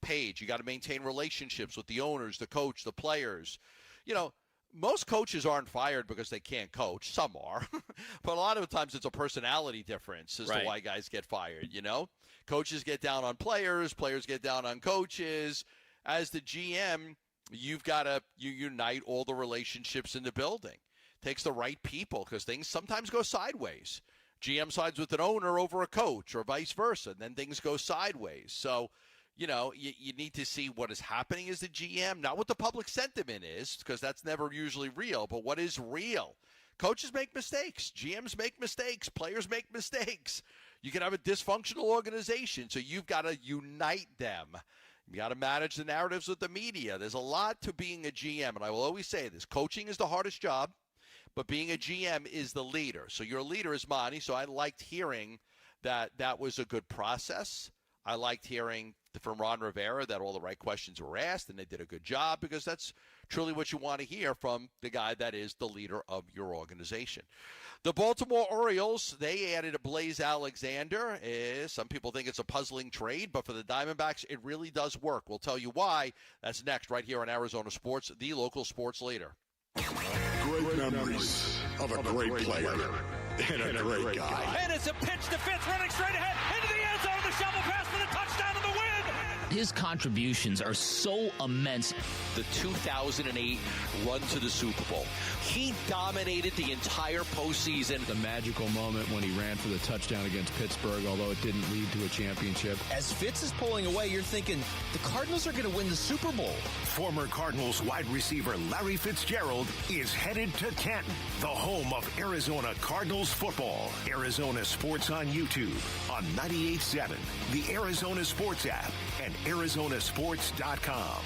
page. You got to maintain relationships with the owners, the coach, the players. You know, most coaches aren't fired because they can't coach. Some are. But a lot of times it's a personality difference as to why guys get fired, you know? Coaches get down on players get down on coaches. As the GM, you've got to unite all the relationships in the building. Takes the right people because things sometimes go sideways. GM sides with an owner over a coach or vice versa, and then things go sideways. So, you know, you need to see what is happening as the GM, not what the public sentiment is, because that's never usually real, but what is real. Coaches make mistakes. GMs make mistakes. Players make mistakes. You can have a dysfunctional organization, so you've got to unite them. You got to manage the narratives with the media. There's a lot to being a GM, and I will always say this. Coaching is the hardest job, but being a GM is the leader. So your leader is Monty, so I liked hearing that was a good process. I liked hearing from Ron Rivera that all the right questions were asked, and they did a good job, because that's truly what you want to hear from the guy that is the leader of your organization. The Baltimore Orioles, they added a Blaze Alexander. Some people think it's a puzzling trade, but for the Diamondbacks, it really does work. We'll tell you why. That's next right here on Arizona Sports, the local sports leader.
Great memories of a great player and a great guy.
And it's a pitch to Fitz, running straight ahead into the end zone. The shovel pass for the touchdown of the win.
His contributions are so immense.
The 2008 run to the Super Bowl. He dominated the entire postseason.
The magical moment when he ran for the touchdown against Pittsburgh, although it didn't lead to a championship.
As Fitz is pulling away, you're thinking, the Cardinals are going to win the Super Bowl.
Former Cardinals wide receiver Larry Fitzgerald is headed to Canton, the home of Arizona Cardinals football. Arizona Sports on YouTube, on 98.7, the Arizona Sports app, and ArizonaSports.com.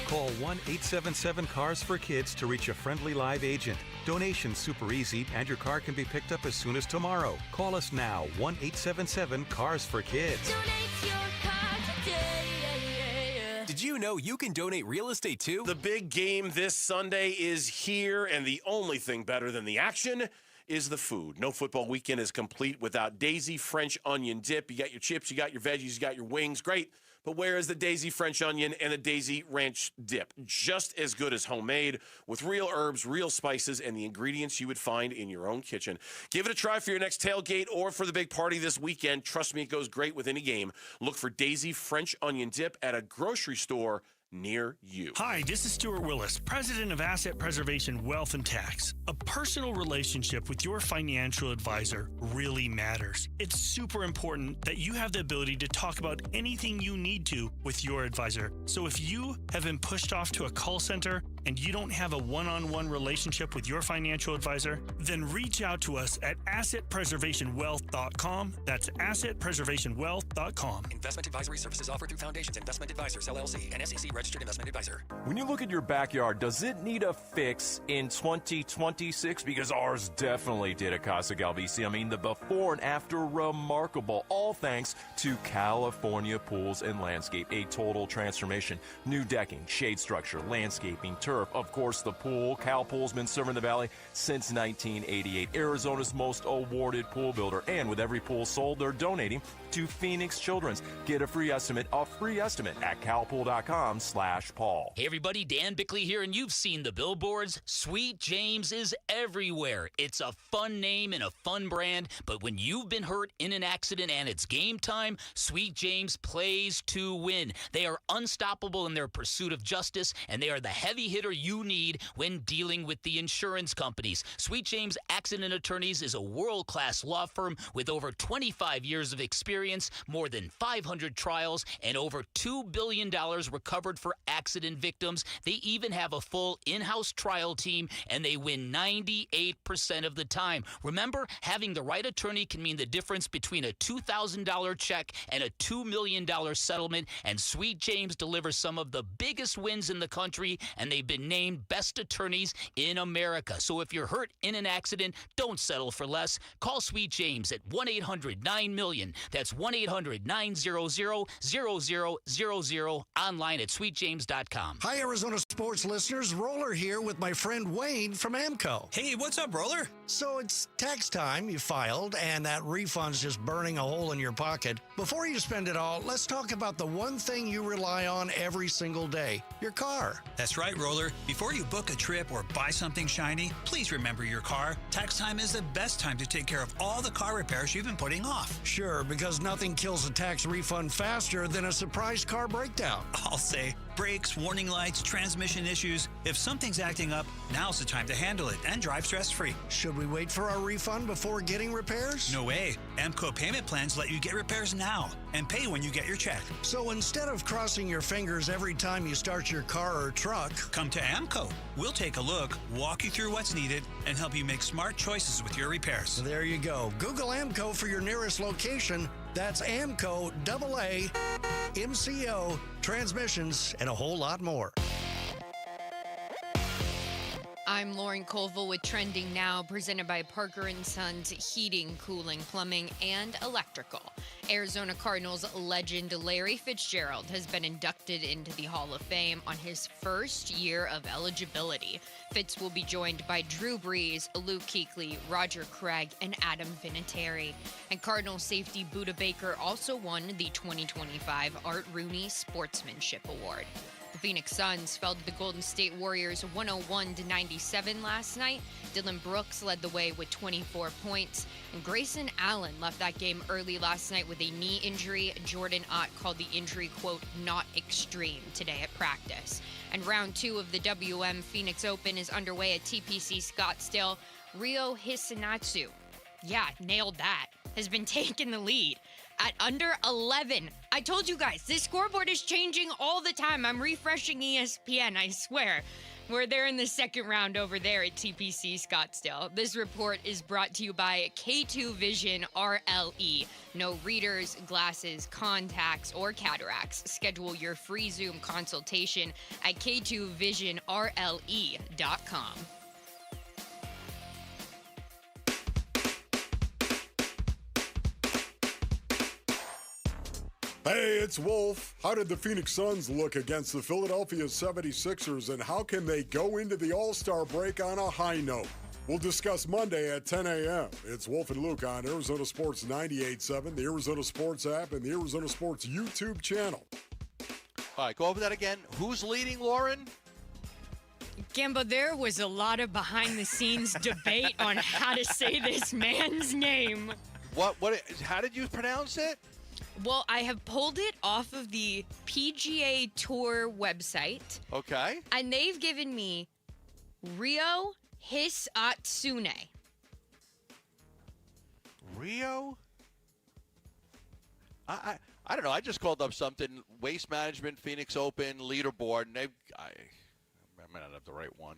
Call 1-877-CARS-FOR-KIDS to reach a friendly live agent. Donation's super easy, and your car can be picked up as soon as tomorrow. Call us now, 1-877-CARS-FOR-KIDS.
Did you know you can donate real estate too?
The big game this Sunday is here, and the only thing better than the action is the food. No football weekend is complete without Daisy French onion dip. You got your chips, you got your veggies, you got your wings. Great. But where is the Daisy French onion and the Daisy Ranch dip? Just as good as homemade, with real herbs, real spices, and the ingredients you would find in your own kitchen. Give it a try for your next tailgate or for the big party this weekend. Trust me, it goes great with any game. Look for Daisy French onion dip at a grocery store near you.
Hi, this is Stuart Willis, President of Asset Preservation Wealth and Tax. A personal relationship with your financial advisor really matters. It's super important that you have the ability to talk about anything you need to with your advisor. So if you have been pushed off to a call center and you don't have a one-on-one relationship with your financial advisor, then reach out to us at assetpreservationwealth.com. That's assetpreservationwealth.com.
Investment advisory services offered through Foundations Investment Advisors, LLC, and SEC registered investment advisor.
When you look at your backyard, does it need a fix in 2026? Because ours definitely did at Casa Galvisi. I mean, the before and after, remarkable. All thanks to California Pools and Landscape. A total transformation. New decking, shade structure, landscaping, turf. Of course, the pool. Cal Pool's been serving the Valley since 1988. Arizona's most awarded pool builder. And with every pool sold, they're donating to Phoenix Children's. Get a free estimate at calpool.com/Paul.
Hey everybody, Dan Bickley here, and you've seen the billboards. Sweet James is everywhere. It's a fun name and a fun brand, but when you've been hurt in an accident and it's game time, Sweet James plays to win. They are unstoppable in their pursuit of justice, and they are the heavy hitters babysitter you need when dealing with the insurance companies. Sweet James Accident Attorneys is a world-class law firm with over 25 years of experience, more than 500 trials, and over $2 billion recovered for accident victims. They even have a full in-house trial team, and they win 98% of the time. Remember, having the right attorney can mean the difference between a $2,000 check and a $2 million settlement, and Sweet James delivers some of the biggest wins in the country, and they've been named best attorneys in America. So if you're hurt in an accident, don't settle for less. Call Sweet James at 1-800-9-MILLION. That's 1-800-900-0000, online at sweetjames.com.
Hi, Arizona sports listeners. Roller here with my friend Wayne from AMCO.
Hey, what's up, Roller?
So it's tax time. You filed, and that refund's just burning a hole in your pocket. Before you spend it all, let's talk about the one thing you rely on every single day, your car.
That's right, Roller. Before you book a trip or buy something shiny, please remember your car. Tax time is the best time to take care of all the car repairs you've been putting off.
Sure, because nothing kills a tax refund faster than a surprise car breakdown.
I'll say brakes, warning lights, transmission issues. If something's acting up, now's the time to handle it and drive stress-free.
Should we wait for our refund before getting repairs?
No way. AMCO payment plans let you get repairs now and pay when you get your check.
So instead of crossing your fingers every time you start your car or truck,
come to AMCO. We'll take a look, walk you through what's needed, and help you make smart choices with your repairs.
There you go. Google AMCO for your nearest location. That's AMCO, AA, MCO, transmissions, and a whole lot more.
I'm Lauren Colville with Trending Now, presented by Parker & Sons Heating, Cooling, Plumbing, and Electrical. Arizona Cardinals legend Larry Fitzgerald has been inducted into the Hall of Fame on his first year of eligibility. Fitz will be joined by Drew Brees, Luke Kuechly, Roger Craig, and Adam Vinatieri. And Cardinal safety Budda Baker also won the 2025 Art Rooney Sportsmanship Award. The Phoenix Suns fell to the Golden State Warriors 101-97 last night. Dylan Brooks led the way with 24 points. And Grayson Allen left that game early last night with a knee injury. Jordan Ott called the injury, quote, not extreme today at practice. And round 2 of the WM Phoenix Open is underway at TPC Scottsdale. Ryo Hishinatsu, yeah, nailed that, has been taking the lead at under 11. I told you guys, this scoreboard is changing all the time. I'm refreshing ESPN, I swear. We're there in the second round over there at TPC Scottsdale. This report is brought to you by K2 Vision RLE. No readers, glasses, contacts, or cataracts. Schedule your free Zoom consultation at k2visionrle.com.
Hey, it's Wolf. How did the Phoenix Suns look against the Philadelphia 76ers, and how can they go into the All-Star break on a high note? We'll discuss Monday at 10 a.m. It's Wolf and Luke on Arizona Sports 98.7, the Arizona Sports app, and the Arizona Sports YouTube channel.
All right, go over that again. Who's leading, Lauren?
Gambo, there was a lot of behind-the-scenes debate on how to say this man's name.
How did you pronounce it?
Well, I have pulled it off of the PGA Tour website.
Okay.
And they've given me Ryo Hishinatsu.
Ryo? I don't know. I just called up something. Waste Management, Phoenix Open, leaderboard, and I might not have the right one.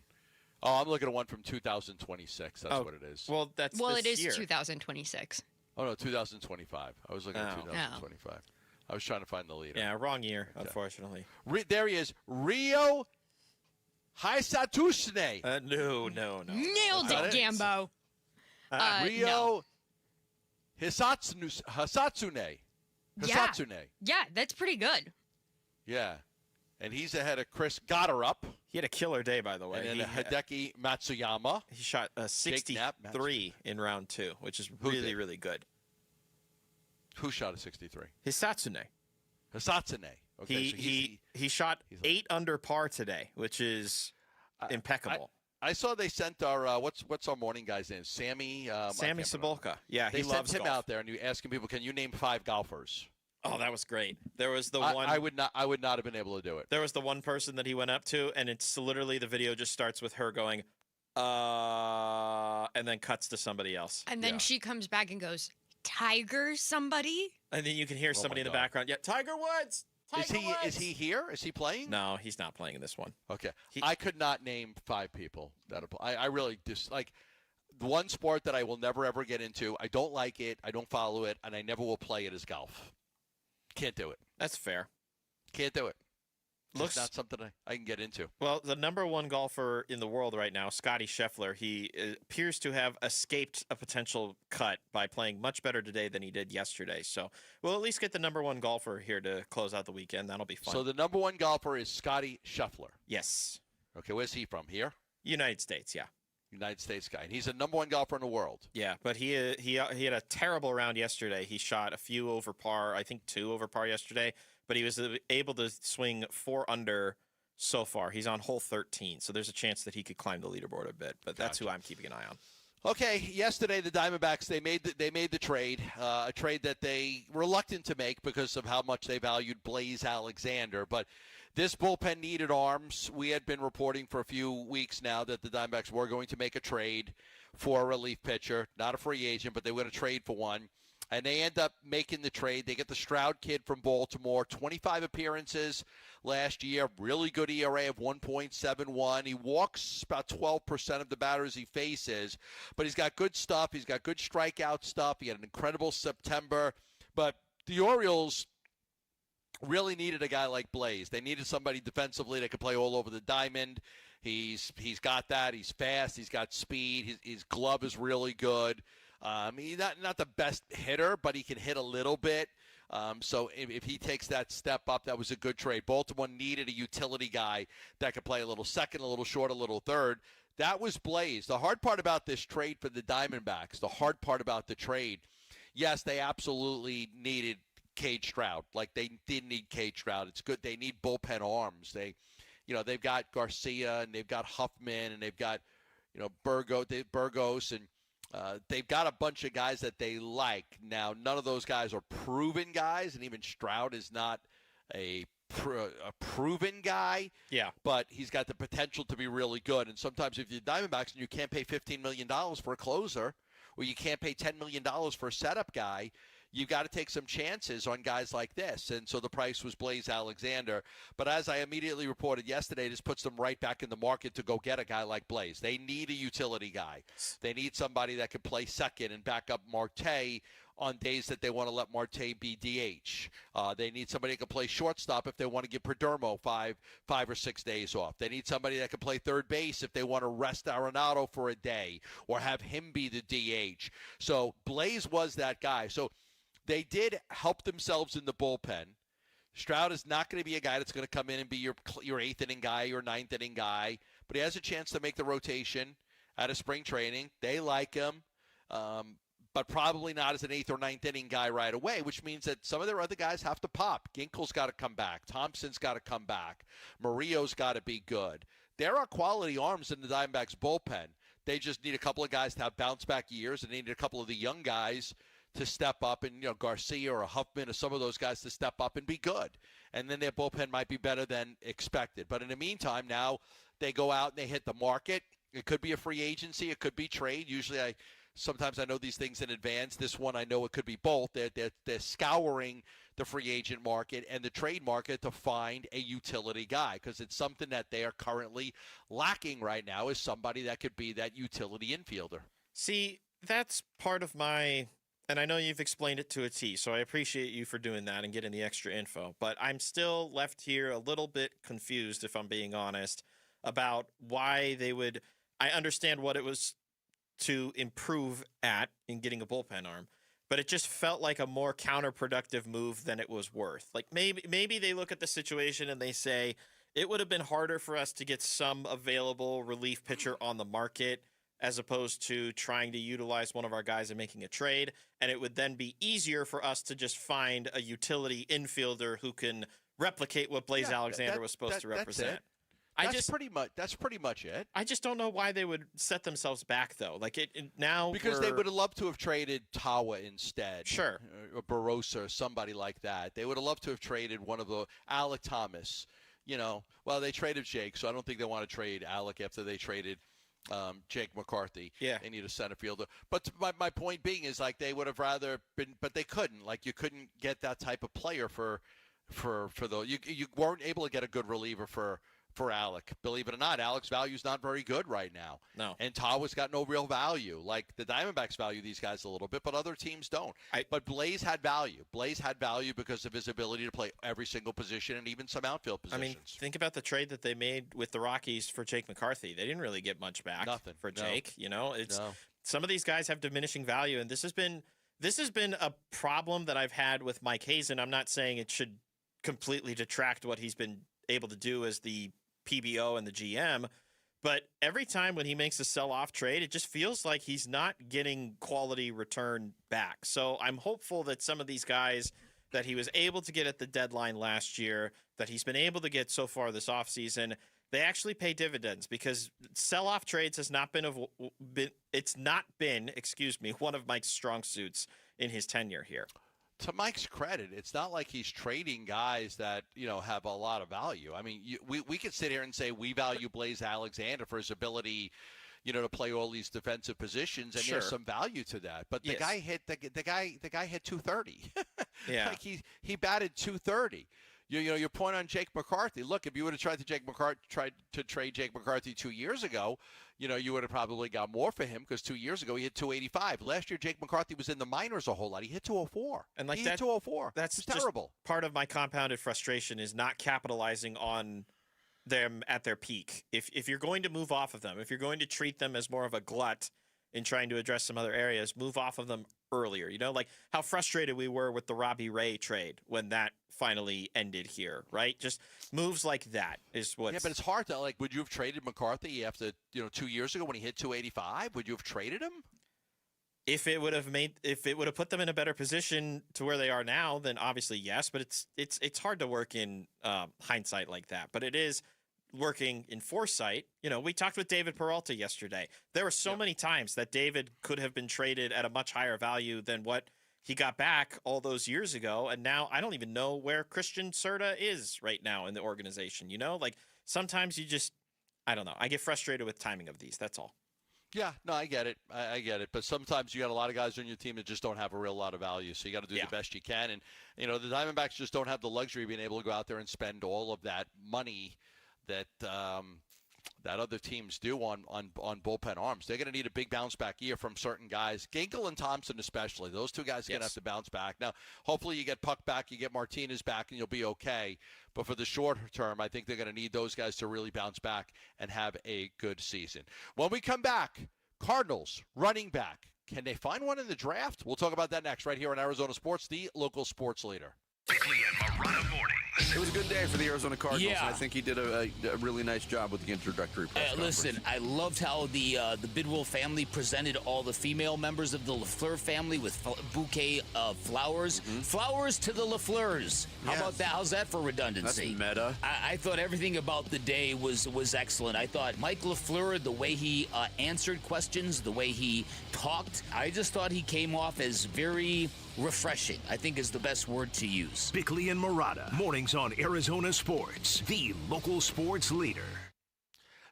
Oh, I'm looking at one from 2026. That's what it is.
Well, that's
it is
year.
2026.
Oh, no, 2025. I was looking at 2025. I was trying to find the leader.
Yeah, wrong year, unfortunately.
There he is. Ryo Hishinatsu.
No.
Nailed it, Gambo.
Ryo Hisatsune.
Yeah, that's pretty good.
Yeah. And he's ahead of Chris Gotterup.
He had a killer day, by the way.
And then Hideki Matsuyama.
He shot 63 in round 2, which is really, really good.
Who shot a 63?
Hishinatsu. Okay, he shot 8 under par today, which is impeccable.
I saw they sent our what's our morning guy's name? Sammy
Sabolka. Yeah,
they
he loves
sent him
golf.
out there, and you asking people, can you name 5 golfers?
Oh, that was great. There was the one.
I would not have been able to do it.
There was the one person that he went up to, and it's literally the video just starts with her going, and then cuts to somebody else.
And then she comes back and goes, Tiger somebody?
And then you can hear somebody in the background. Yeah, Tiger Woods.
Is he here? Is he playing?
No, he's not playing in this one.
Okay. I could not name 5 people that are I really dislike the one sport that I will never ever get into. I don't like it. I don't follow it, and I never will play it is golf. Can't do it.
That's fair.
Can't do it.
Looks
not something I can get into.
Well, the number 1 golfer in the world right now, Scotty Scheffler, he appears to have escaped a potential cut by playing much better today than he did yesterday. So we'll at least get the number 1 golfer here to close out the weekend. That'll be fun.
So the number 1 golfer is Scotty Scheffler.
Yes.
Okay, where's he from? Here?
United States, yeah.
United States guy. And he's the number 1 golfer in the world.
Yeah, but he had a terrible round yesterday. He shot a few over par, I think 2 over par yesterday, but he was able to swing 4 under so far. He's on hole 13, so there's a chance that he could climb the leaderboard a bit, but that's who I'm keeping an eye on.
Okay, yesterday the Diamondbacks they made the trade, a trade that they were reluctant to make because of how much they valued Blaze Alexander. But this bullpen needed arms. We had been reporting for a few weeks now that the Diamondbacks were going to make a trade for a relief pitcher, not a free agent, but they were going to trade for one. And they end up making the trade. They get the Stroud kid from Baltimore, 25 appearances last year, really good ERA of 1.71. He walks about 12% of the batters he faces, but he's got good stuff. He's got good strikeout stuff. He had an incredible September. But the Orioles really needed a guy like Blaze. They needed somebody defensively that could play all over the diamond. He's got that. He's fast. He's got speed. His glove is really good. He's not the best hitter, but he can hit a little bit. So if he takes that step up, that was a good trade. Baltimore needed a utility guy that could play a little second, a little short, a little third. That was Blaze. The hard part about this trade for the Diamondbacks, the hard part about the trade, yes, they absolutely needed Cage Stroud. Like they did need Cage Stroud. It's good. They need bullpen arms. They've got Garcia and they've got Huffman and they've got, Burgos and they've got a bunch of guys that they like. Now, none of those guys are proven guys, and even Stroud is not a proven guy.
Yeah.
But he's got the potential to be really good. And sometimes if you're Diamondbacks and you can't pay $15 million for a closer, or you can't pay $10 million for a setup guy, you've got to take some chances on guys like this. And so the price was Blaze Alexander. But as I immediately reported yesterday, this puts them right back in the market to go get a guy like Blaze. They need a utility guy. They need somebody that can play second and back up Marte on days that they want to let Marte be DH. They need somebody that can play shortstop if they want to give Perdomo five or 6 days off. They need somebody that can play third base if they want to rest Arenado for a day or have him be the DH. So Blaze was that guy. So they did help themselves in the bullpen. Stroud is not going to be a guy that's going to come in and be your eighth inning guy, your ninth inning guy, but he has a chance to make the rotation out of spring training. They like him, but probably not as an eighth or ninth inning guy right away, which means that some of their other guys have to pop. Ginkel's got to come back. Thompson's got to come back. Murillo's got to be good. There are quality arms in the Diamondbacks bullpen. They just need a couple of guys to have bounce-back years, and they need a couple of the young guys to step up, and Garcia or a Huffman or some of those guys to step up and be good. And then their bullpen might be better than expected. But in the meantime, now they go out and they hit the market. It could be a free agency. It could be trade. Usually sometimes I know these things in advance. This one I know it could be both. They're scouring the free agent market and the trade market to find a utility guy, because it's something that they are currently lacking right now, is somebody that could be that utility infielder.
See, that's part of my... And I know you've explained it to a T, so I appreciate you for doing that and getting the extra info. But I'm still left here a little bit confused, if I'm being honest, about why they would... I understand what it was to improve at in getting a bullpen arm, but it just felt like a more counterproductive move than it was worth. Like maybe they look at the situation and they say, it would have been harder for us to get some available relief pitcher on the market as opposed to trying to utilize one of our guys and making a trade. And it would then be easier for us to just find a utility infielder who can replicate what Blaze Alexander was supposed to represent.
That's pretty much it.
I just don't know why they would set themselves back though. Like now
because they would have loved to have traded Tawa instead.
Sure.
Or Barossa or somebody like that. They would have loved to have traded one of the Alec Thomas. Well, they traded Jake, so I don't think they want to trade Alec after they traded Jake McCarthy.
Yeah.
They need a center fielder. But my point being is, like, they would have rather been, but they couldn't. Like, you couldn't get that type of player for those. You weren't able to get a good reliever for Alec. Believe it or not, Alec's value is not very good right now.
No.
And Tawa's got no real value. Like, the Diamondbacks value these guys a little bit, but other teams don't. But Blaze had value. Blaze had value because of his ability to play every single position and even some outfield positions.
I mean, think about the trade that they made with the Rockies for Jake McCarthy. They didn't really get much back for Jake. Some of these guys have diminishing value, and this has been a problem that I've had with Mike Hazen. I'm not saying it should completely detract what he's been able to do as the PBO and the GM, but every time when he makes a sell-off trade, it just feels like he's not getting quality return back. So I'm hopeful that some of these guys that he was able to get at the deadline last year, that he's been able to get so far this offseason, they actually pay dividends, because sell-off trades has not been one of Mike's strong suits in his tenure here.
To Mike's credit, it's not like he's trading guys that, have a lot of value. I mean, we could sit here and say we value Blaze Alexander for his ability, to play all these defensive positions, and
Sure.
there's some value to that. But the guy hit the guy hit 230.
Yeah,
like he batted 230. Your point on Jake McCarthy. Look, if you would have tried to trade Jake McCarthy 2 years ago, you would have probably got more for him, because 2 years ago he hit 285. Last year Jake McCarthy was in the minors a whole lot. He hit 204.
And like
he hit 204.
That's
just terrible.
Part of my compounded frustration is not capitalizing on them at their peak. If you're going to move off of them, if you're going to treat them as more of a glut in trying to address some other areas, move off of them earlier. Like how frustrated we were with the Robbie Ray trade when that finally ended here, right? Just moves like that is what.
Yeah, but it's hard to, like, would you have traded McCarthy after 2 years ago when he hit 285? Would you have traded him?
If it would have put them in a better position to where they are now, then obviously yes. But it's hard to work in hindsight like that. But it is working in foresight. We talked with David Peralta yesterday. There were so many times that David could have been traded at a much higher value than what he got back all those years ago. And now I don't even know where Christian Serta is right now in the organization. Like sometimes I don't know. I get frustrated with timing of these. That's all.
Yeah, no, I get it. I get it. But sometimes you got a lot of guys on your team that just don't have a real lot of value. So you got to do the best you can. And, the Diamondbacks just don't have the luxury of being able to go out there and spend all of that money that other teams do on bullpen arms. They're going to need a big bounce back year from certain guys. Ginkel and Thompson especially. Those two guys are going to have to bounce back. Now, hopefully you get Puck back, you get Martinez back, and you'll be okay. But for the short term, I think they're going to need those guys to really bounce back and have a good season. When we come back, Cardinals running back. Can they find one in the draft? We'll talk about that next right here on Arizona Sports, the local sports leader.
Bickley and Morano mornings.
It was a good day for the Arizona Cardinals,
Yeah.
and I think he did a really nice job with the introductory press conference.
Listen, I loved how the Bidwell family presented all the female members of the LaFleur family with bouquet of flowers.
Mm-hmm.
Flowers to the LaFleurs. How about that? How's that for redundancy?
That's meta.
I thought everything about the day was excellent. I thought Mike LaFleur, the way he answered questions, the way he talked, I just thought he came off as very refreshing, I think is the best word to use.
Bickley and Murata, mornings on Arizona Sports, the local sports leader.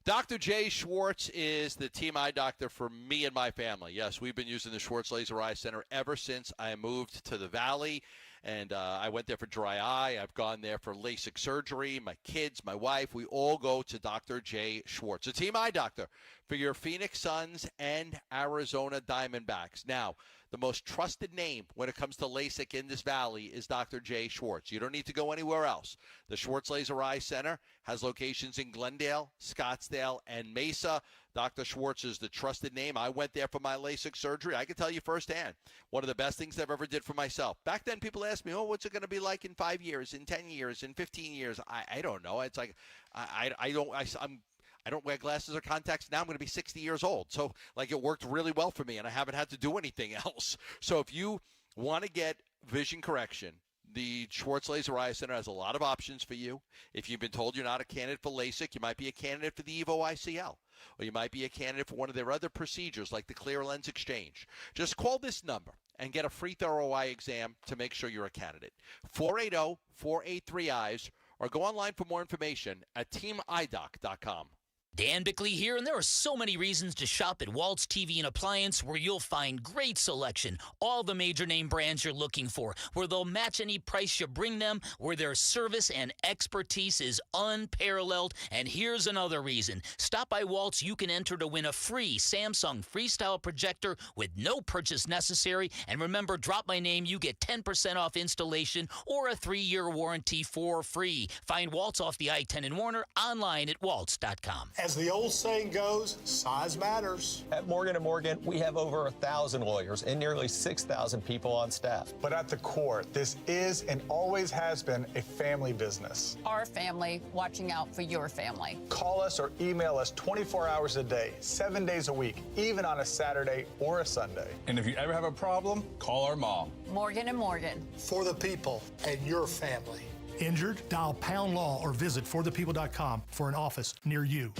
Dr. Jay Schwartz is the team eye doctor for me and my family. Yes, we've been using the Schwartz Laser Eye Center ever since I moved to the Valley. And I went there for dry eye. I've gone there for LASIK surgery. My kids, my wife, we all go to Dr. Jay Schwartz, a team eye doctor for your Phoenix Suns and Arizona Diamondbacks. Now, the most trusted name when it comes to LASIK in this valley is Dr. Jay Schwartz. You don't need to go anywhere else. The Schwartz Laser Eye Center has locations in Glendale, Scottsdale, and Mesa. Dr. Schwartz is the trusted name. I went there for my LASIK surgery. I can tell you firsthand, one of the best things I've ever did for myself. Back then, people asked me, oh, what's it going to be like in 5 years, in 10 years, in 15 years? I don't know. It's like I don't wear glasses or contacts. Now I'm going to be 60 years old. So, like, it worked really well for me, and I haven't had to do anything else. So if you want to get vision correction, The Schwartz Laser Eye Center has a lot of options for you. If you've been told you're not a candidate for LASIK, you might be a candidate for the EVO ICL, or you might be a candidate for one of their other procedures like the clear lens exchange. Just call this number and get a free thorough eye exam to make sure you're a candidate. 480-483-EYES, or go online for more information at teamidoc.com.
Dan Bickley here, and there are so many reasons to shop at Waltz TV and Appliance, where you'll find great selection, all the major name brands you're looking for, where they'll match any price you bring them, where their service and expertise is unparalleled. And here's another reason. Stop by Waltz, you can enter to win a free Samsung Freestyle projector with no purchase necessary. And remember, drop my name, you get 10% off installation or a 3-year warranty for free. Find Waltz off the I-10 in Warner, online at waltz.com.
As the old saying goes, size matters.
At Morgan & Morgan, we have over 1,000 lawyers and nearly 6,000 people on staff.
But at the core, this is and always has been a family business.
Our family watching out for your family.
Call us or email us 24 hours a day, 7 days a week, even on a Saturday or a Sunday.
And if you ever have a problem, call our mom.
Morgan & Morgan.
For the people and your family.
Injured? Dial pound law or visit forthepeople.com for an office near you.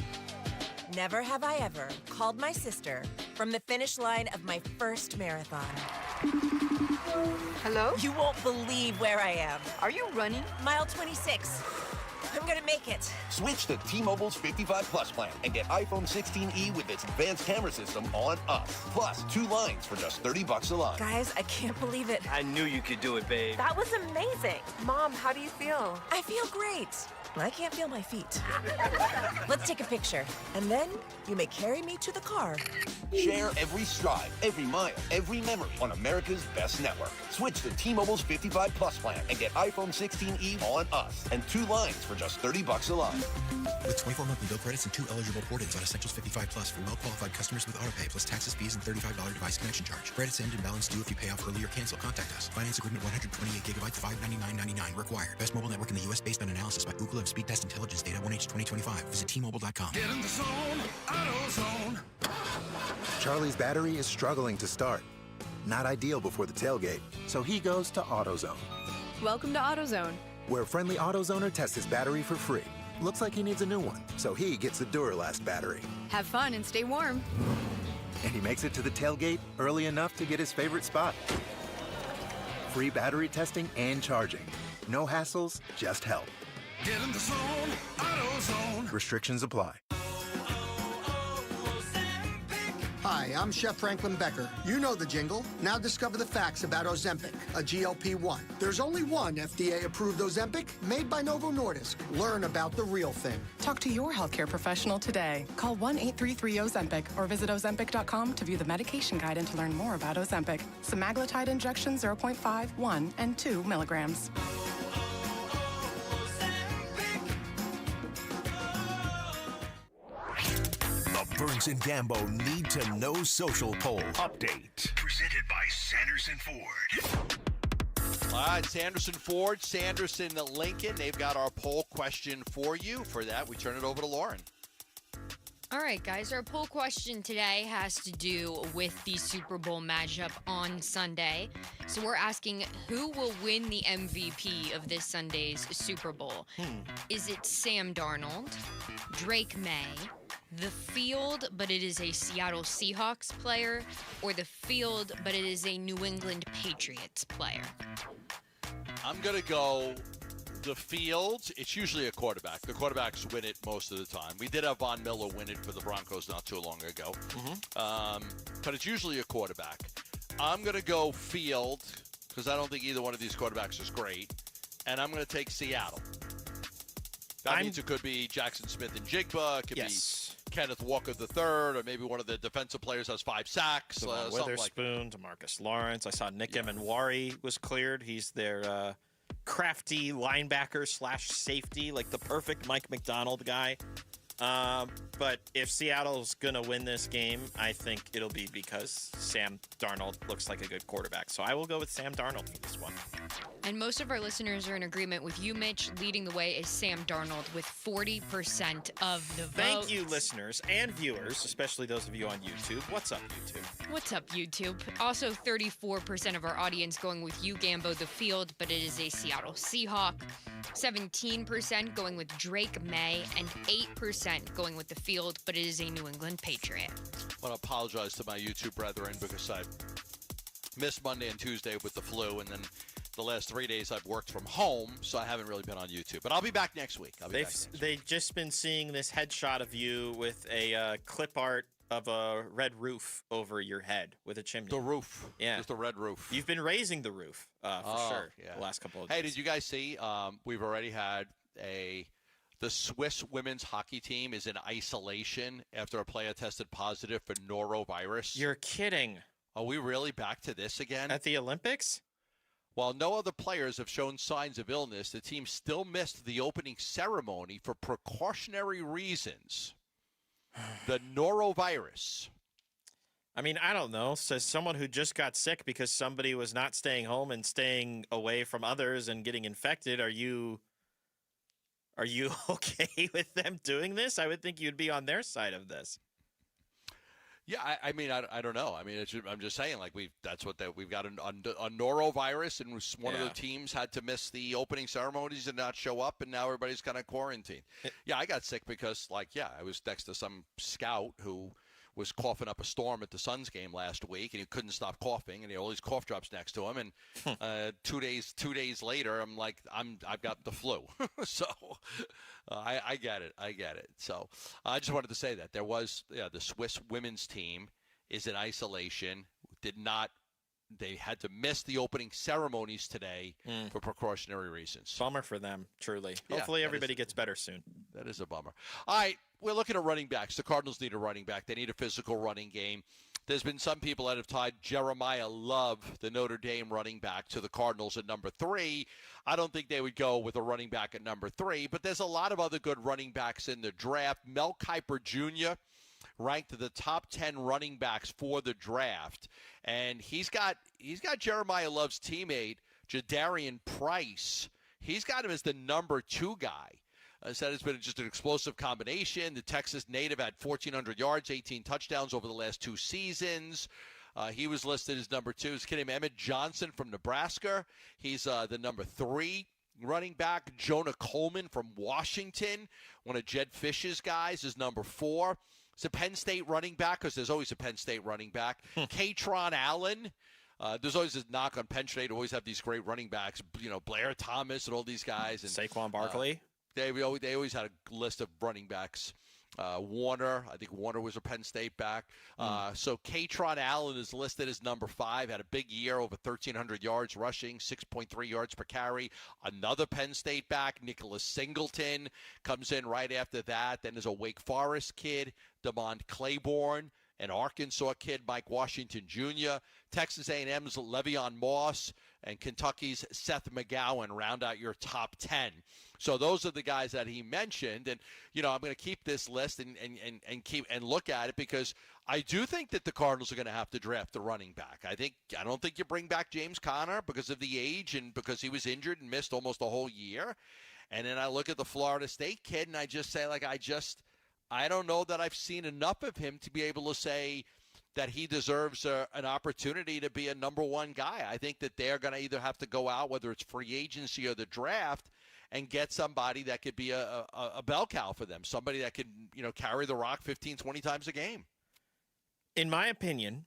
Never have I ever called my sister from the finish line of my first marathon.
Hello?
You won't believe where I am.
Are you running?
Mile 26. I'm gonna make it.
Switch to T-Mobile's 55 Plus plan and get iPhone 16e with its advanced camera system on us. Plus, 2 lines for just $30 a line.
Guys, I can't believe it.
I knew you could do it, babe.
That was amazing. Mom, how do you feel? I feel great. I can't feel my feet. Let's take a picture. And then you may carry me to the car.
Share every stride, every mile, every memory on America's best network. Switch to T-Mobile's 55 Plus plan and get iPhone 16e on us and 2 lines for just $30 a line.
With 24 monthly bill credits and 2 eligible port-ins on Essentials 55 Plus for well-qualified customers with autopay plus taxes, fees, and $35 device connection charge. Credits end and balance due if you pay off early or cancel. Contact us. Finance agreement 128 gigabytes, $599.99 required. Best mobile network in the U.S. based on analysis by Ookla of Speed Test Intelligence data 1H 2025. Visit T-Mobile.com.
Get in the zone, AutoZone. Charlie's battery is struggling to start. Not ideal before the tailgate, so he goes to AutoZone.
Welcome to AutoZone.
Where friendly AutoZoner tests his battery for free. Looks like he needs a new one, so he gets the Duralast battery.
Have fun and stay warm.
And he makes it to the tailgate early enough to get his favorite spot. Free battery testing and charging. No hassles, just help. Get in the zone, AutoZone. Restrictions apply.
Hi, I'm Chef Franklin Becker. You know the jingle. Now discover the facts about Ozempic, a GLP-1. There's only one FDA-approved Ozempic made by Novo Nordisk. Learn about the real thing.
Talk to your healthcare professional today. Call 1-833-OZEMPIC or visit Ozempic.com to view the medication guide and to learn more about Ozempic. Semaglutide injection 0.5, 1, and 2 milligrams.
Burns and Gambo need to know social poll update. Presented by Sanderson Ford.
All right, Sanderson Ford, Sanderson Lincoln. They've got our poll question for you. For that, we turn it over to Lauren.
All right, guys, our poll question today has to do with the Super Bowl matchup on Sunday. So we're asking, who will win the MVP of this Sunday's Super Bowl? Is it Sam Darnold, Drake May, the field, but it is a Seattle Seahawks player, or the field, but it is a New England Patriots player?
I'm going to go the field. It's usually a quarterback. The quarterbacks win it most of the time. We did have Von Miller win it for the Broncos not too long ago. But it's usually a quarterback. I'm going to go field because I don't think either one of these quarterbacks is great. And I'm going to take Seattle. That means it could be Jackson Smith and Jigba. It could be Kenneth Walker III, or maybe one of the defensive players has 5 sacks.
Witherspoon, DeMarcus Lawrence. I saw Nick Emanwari was cleared. He's their crafty linebacker / safety, like the perfect Mike McDonald guy. But if Seattle's going to win this game, I think it'll be because Sam Darnold looks like a good quarterback. So I will go with Sam Darnold for this one.
And most of our listeners are in agreement with you, Mitch. Leading the way is Sam Darnold with 40% of the vote.
Thank you, listeners and viewers, especially those of you on YouTube. What's up, YouTube?
What's up, YouTube? Also, 34% of our audience going with you, Gambo, the field, but it is a Seattle Seahawk. 17% going with Drake May, and 8% going with the field, but it is a New England Patriot.
I want to apologize to my YouTube brethren because I missed Monday and Tuesday with the flu, and then the last 3 days I've worked from home, so I haven't really been on YouTube. But I'll be back next week.
They've just been seeing this headshot of you with a clip art of a red roof over your head with a chimney.
The roof.
Yeah.
Just a red roof.
You've been raising the roof for sure the last couple of days.
Hey, did you guys see we've already had the Swiss women's hockey team is in isolation after a player tested positive for norovirus?
You're kidding.
Are we really back to this again?
At the Olympics?
While no other players have shown signs of illness, the team still missed the opening ceremony for precautionary reasons. The norovirus.
I mean, I don't know. Says someone who just got sick because somebody was not staying home and staying away from others and getting infected. Are you okay with them doing this? I would think you'd be on their side of this.
Yeah, I mean, I don't know. I mean, I'm just saying, like, we've got a norovirus, and one of the teams had to miss the opening ceremonies and not show up, and now everybody's kind of quarantined. Yeah, I got sick because, I was next to some scout who was coughing up a storm at the Suns game last week, and he couldn't stop coughing, and he had all these cough drops next to him. And 2 days later, I'm like, I've got the flu. So I get it. So I just wanted to say that there was the Swiss women's team is in isolation. They had to miss the opening ceremonies today for precautionary reasons.
Bummer for them, truly. Hopefully everybody gets better soon.
That is a bummer. All right, we're looking at running backs. The Cardinals need a running back. They need a physical running game. There's been some people that have tied Jeremiah Love, the Notre Dame running back, to the Cardinals at number 3. I don't think they would go with a running back at number 3, but there's a lot of other good running backs in the draft. Mel Kiper Jr., ranked the top 10 running backs for the draft, and he's got Jeremiah Love's teammate Jadarian Price. He's got him as the number 2 guy. Said it's been just an explosive combination. The Texas native had 1,400 yards, 18 touchdowns over the last 2 seasons. He was listed as number 2. His kid named Emmett Johnson from Nebraska. He's the number 3 running back. Jonah Coleman from Washington, one of Jed Fish's guys, is number 4. It's a Penn State running back, because there's always a Penn State running back. Katron Allen. There's always this knock on Penn State. Always have these great running backs. Blair Thomas and all these guys. And
Saquon Barkley.
They always had a list of running backs. Warner, I think Warner was a Penn State back. So Katron Allen is listed as number 5. Had a big year, over 1,300 yards rushing, 6.3 yards per carry. Another Penn State back, Nicholas Singleton, comes in right after that. Then there's a Wake Forest kid, Demond Claiborne. An Arkansas kid, Mike Washington Jr., Texas A&M's Le'Veon Moss, and Kentucky's Seth McGowan round out your top 10. So those are the guys that he mentioned, and I'm going to keep this list and look at it, because I do think that the Cardinals are going to have to draft a running back. I don't think you bring back James Conner because of the age and because he was injured and missed almost a whole year. And then I look at the Florida State kid and I just say, I don't know that I've seen enough of him to be able to say that he deserves an opportunity to be a number 1 guy. I think that they're going to either have to go out, whether it's free agency or the draft, and get somebody that could be a bell cow for them, somebody that could carry the rock 15, 20 times a game.
In my opinion,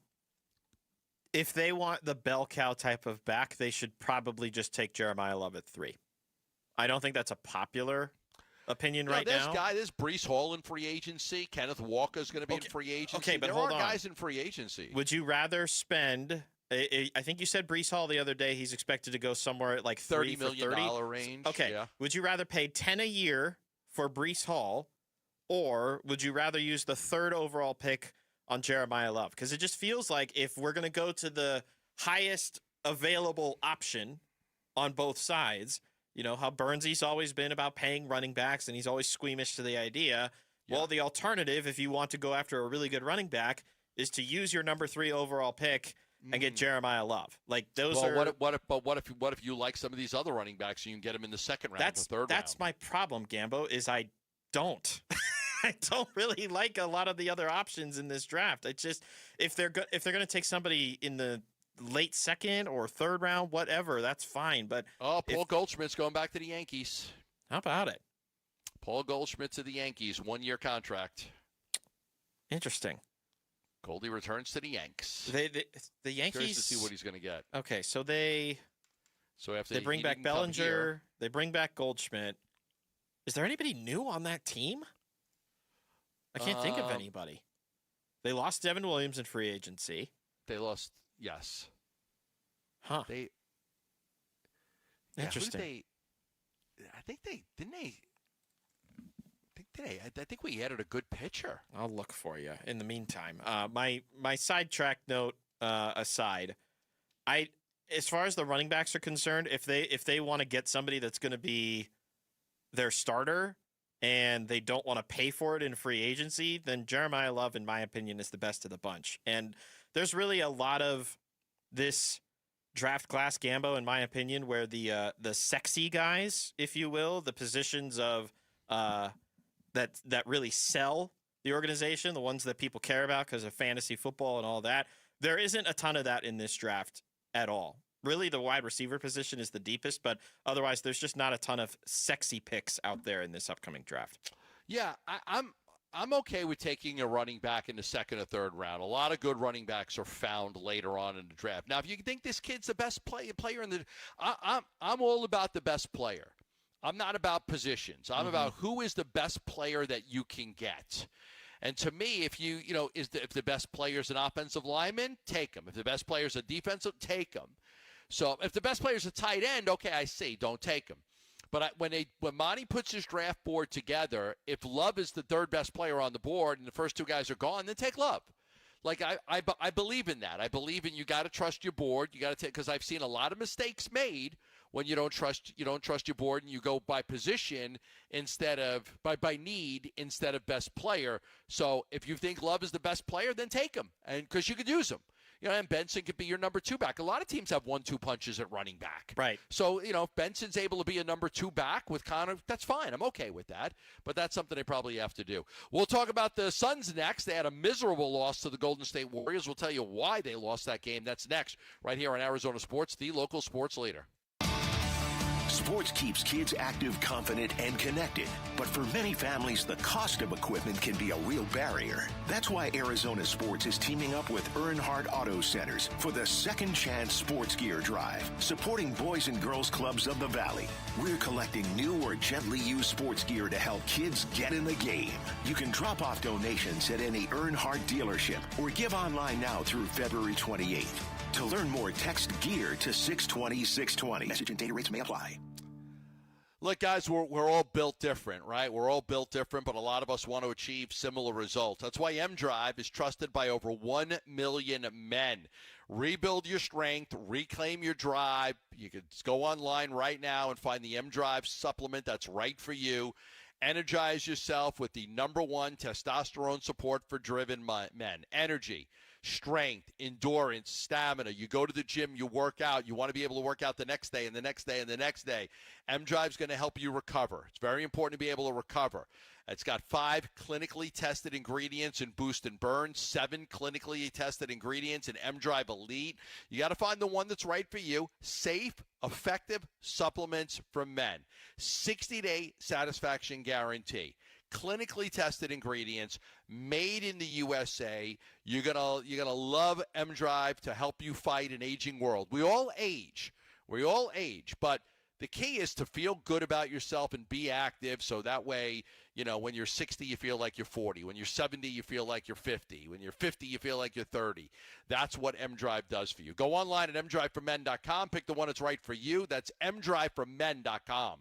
if they want the bell cow type of back, they should probably just take Jeremiah Love at 3. I don't think that's a popular opinion right now.
There's Breece Hall in free agency. Kenneth Walker's going to be in free agency.
Okay, but
there
hold
are
on.
guys in free agency.
Would you rather spend? I think you said Breece Hall the other day. He's expected to go somewhere at like
$30 million range.
Okay.
Yeah.
Would you rather pay 10 a year for Breece Hall, or would you rather use the 3rd overall pick on Jeremiah Love? Because it just feels like if we're going to go to the highest available option on both sides, how Burnsy's always been about paying running backs, and he's always squeamish to the idea. Well, the alternative, if you want to go after a really good running back, is to use your number 3 overall pick and get Jeremiah Love. Like those are.
What if you like some of these other running backs? You can get them in the second round, the third round.
That's my problem, Gambo. Is I don't. I don't really like a lot of the other options in this draft. I just if they're going to take somebody in the late second or third round, whatever, that's fine. But
Paul Goldschmidt's going back to the Yankees.
How about it?
Paul Goldschmidt to the Yankees, 1-year contract.
Interesting.
Goldie returns to the Yanks.
The Yankees.
Curious to see what he's going to get.
Okay, so they bring back Bellinger. They bring back Goldschmidt. Is there anybody new on that team? I can't think of anybody. They lost Devin Williams in free agency.
They lost, yes.
Huh.
Interesting. I think we added a good pitcher.
I'll look for you. In the meantime, my sidetrack note aside, as far as the running backs are concerned, if they want to get somebody that's going to be their starter and they don't want to pay for it in free agency, then Jeremiah Love, in my opinion, is the best of the bunch. And there's really a lot of this draft class, Gambo, in my opinion, where the sexy guys, if you will, the positions of that really sell the organization, the ones that people care about because of fantasy football and all that. There isn't a ton of that in this draft at all. Really, the wide receiver position is the deepest, but otherwise there's just not a ton of sexy picks out there in this upcoming draft.
Yeah, I'm okay with taking a running back in the second or third round. A lot of good running backs are found later on in the draft. Now, if you think this kid's the best player in the I'm all about the best player. I'm not about positions. I'm about who is the best player that you can get. And to me, if if the best player is an offensive lineman, take him. If the best player is a defensive, take him. So if the best player is a tight end, okay, I see. Don't take him. But when Monty puts his draft board together, if Love is the third best player on the board and the first two guys are gone, then take Love. Like I believe in that. I believe in you got to trust your board. You got to take, because I've seen a lot of mistakes made when you don't trust your board and you go by position instead of by need instead of best player. So if you think Love is the best player, then take him, and because you could use him. And Benson could be your number 2 back. A lot of teams have 1-2 punches at running back.
Right.
So, if Benson's able to be a number 2 back with Connor, that's fine. I'm okay with that. But that's something they probably have to do. We'll talk about the Suns next. They had a miserable loss to the Golden State Warriors. We'll tell you why they lost that game. That's next, right here on Arizona Sports, the local sports leader.
Sports keeps kids active, confident, and connected. But for many families, the cost of equipment can be a real barrier. That's why Arizona Sports is teaming up with Earnhardt Auto Centers for the Second Chance Sports Gear Drive, supporting boys and girls clubs of the Valley. We're collecting new or gently used sports gear to help kids get in the game. You can drop off donations at any Earnhardt dealership or give online now through February 28th. To learn more, text GEAR to 620-620. Message and data rates may apply.
Look, guys, we're all built different, right? We're all built different, but a lot of us want to achieve similar results. That's why M-Drive is trusted by over 1 million men. Rebuild your strength, reclaim your drive. You can go online right now and find the M-Drive supplement that's right for you. Energize yourself with the #1 testosterone support for driven men. Energy, strength, endurance, stamina. You go to the gym, you work out. You want to be able to work out the next day and the next day and the next day. M-Drive's going to help you recover. It's very important to be able to recover. It's got 5 clinically tested ingredients in Boost and Burn, 7 clinically tested ingredients in M-Drive Elite. You got to find the one that's right for you. Safe, effective supplements from men. 60-day satisfaction guarantee. Clinically tested ingredients, made in the USA. You're gonna love M-Drive to help you fight an aging world. We all age, but the key is to feel good about yourself and be active, so that way, when you're 60, you feel like you're 40. When you're 70, you feel like you're 50. When you're 50, you feel like you're 30. That's what M-Drive does for you. Go online at mdriveformen.com. Pick the one that's right for you. That's mdriveformen.com.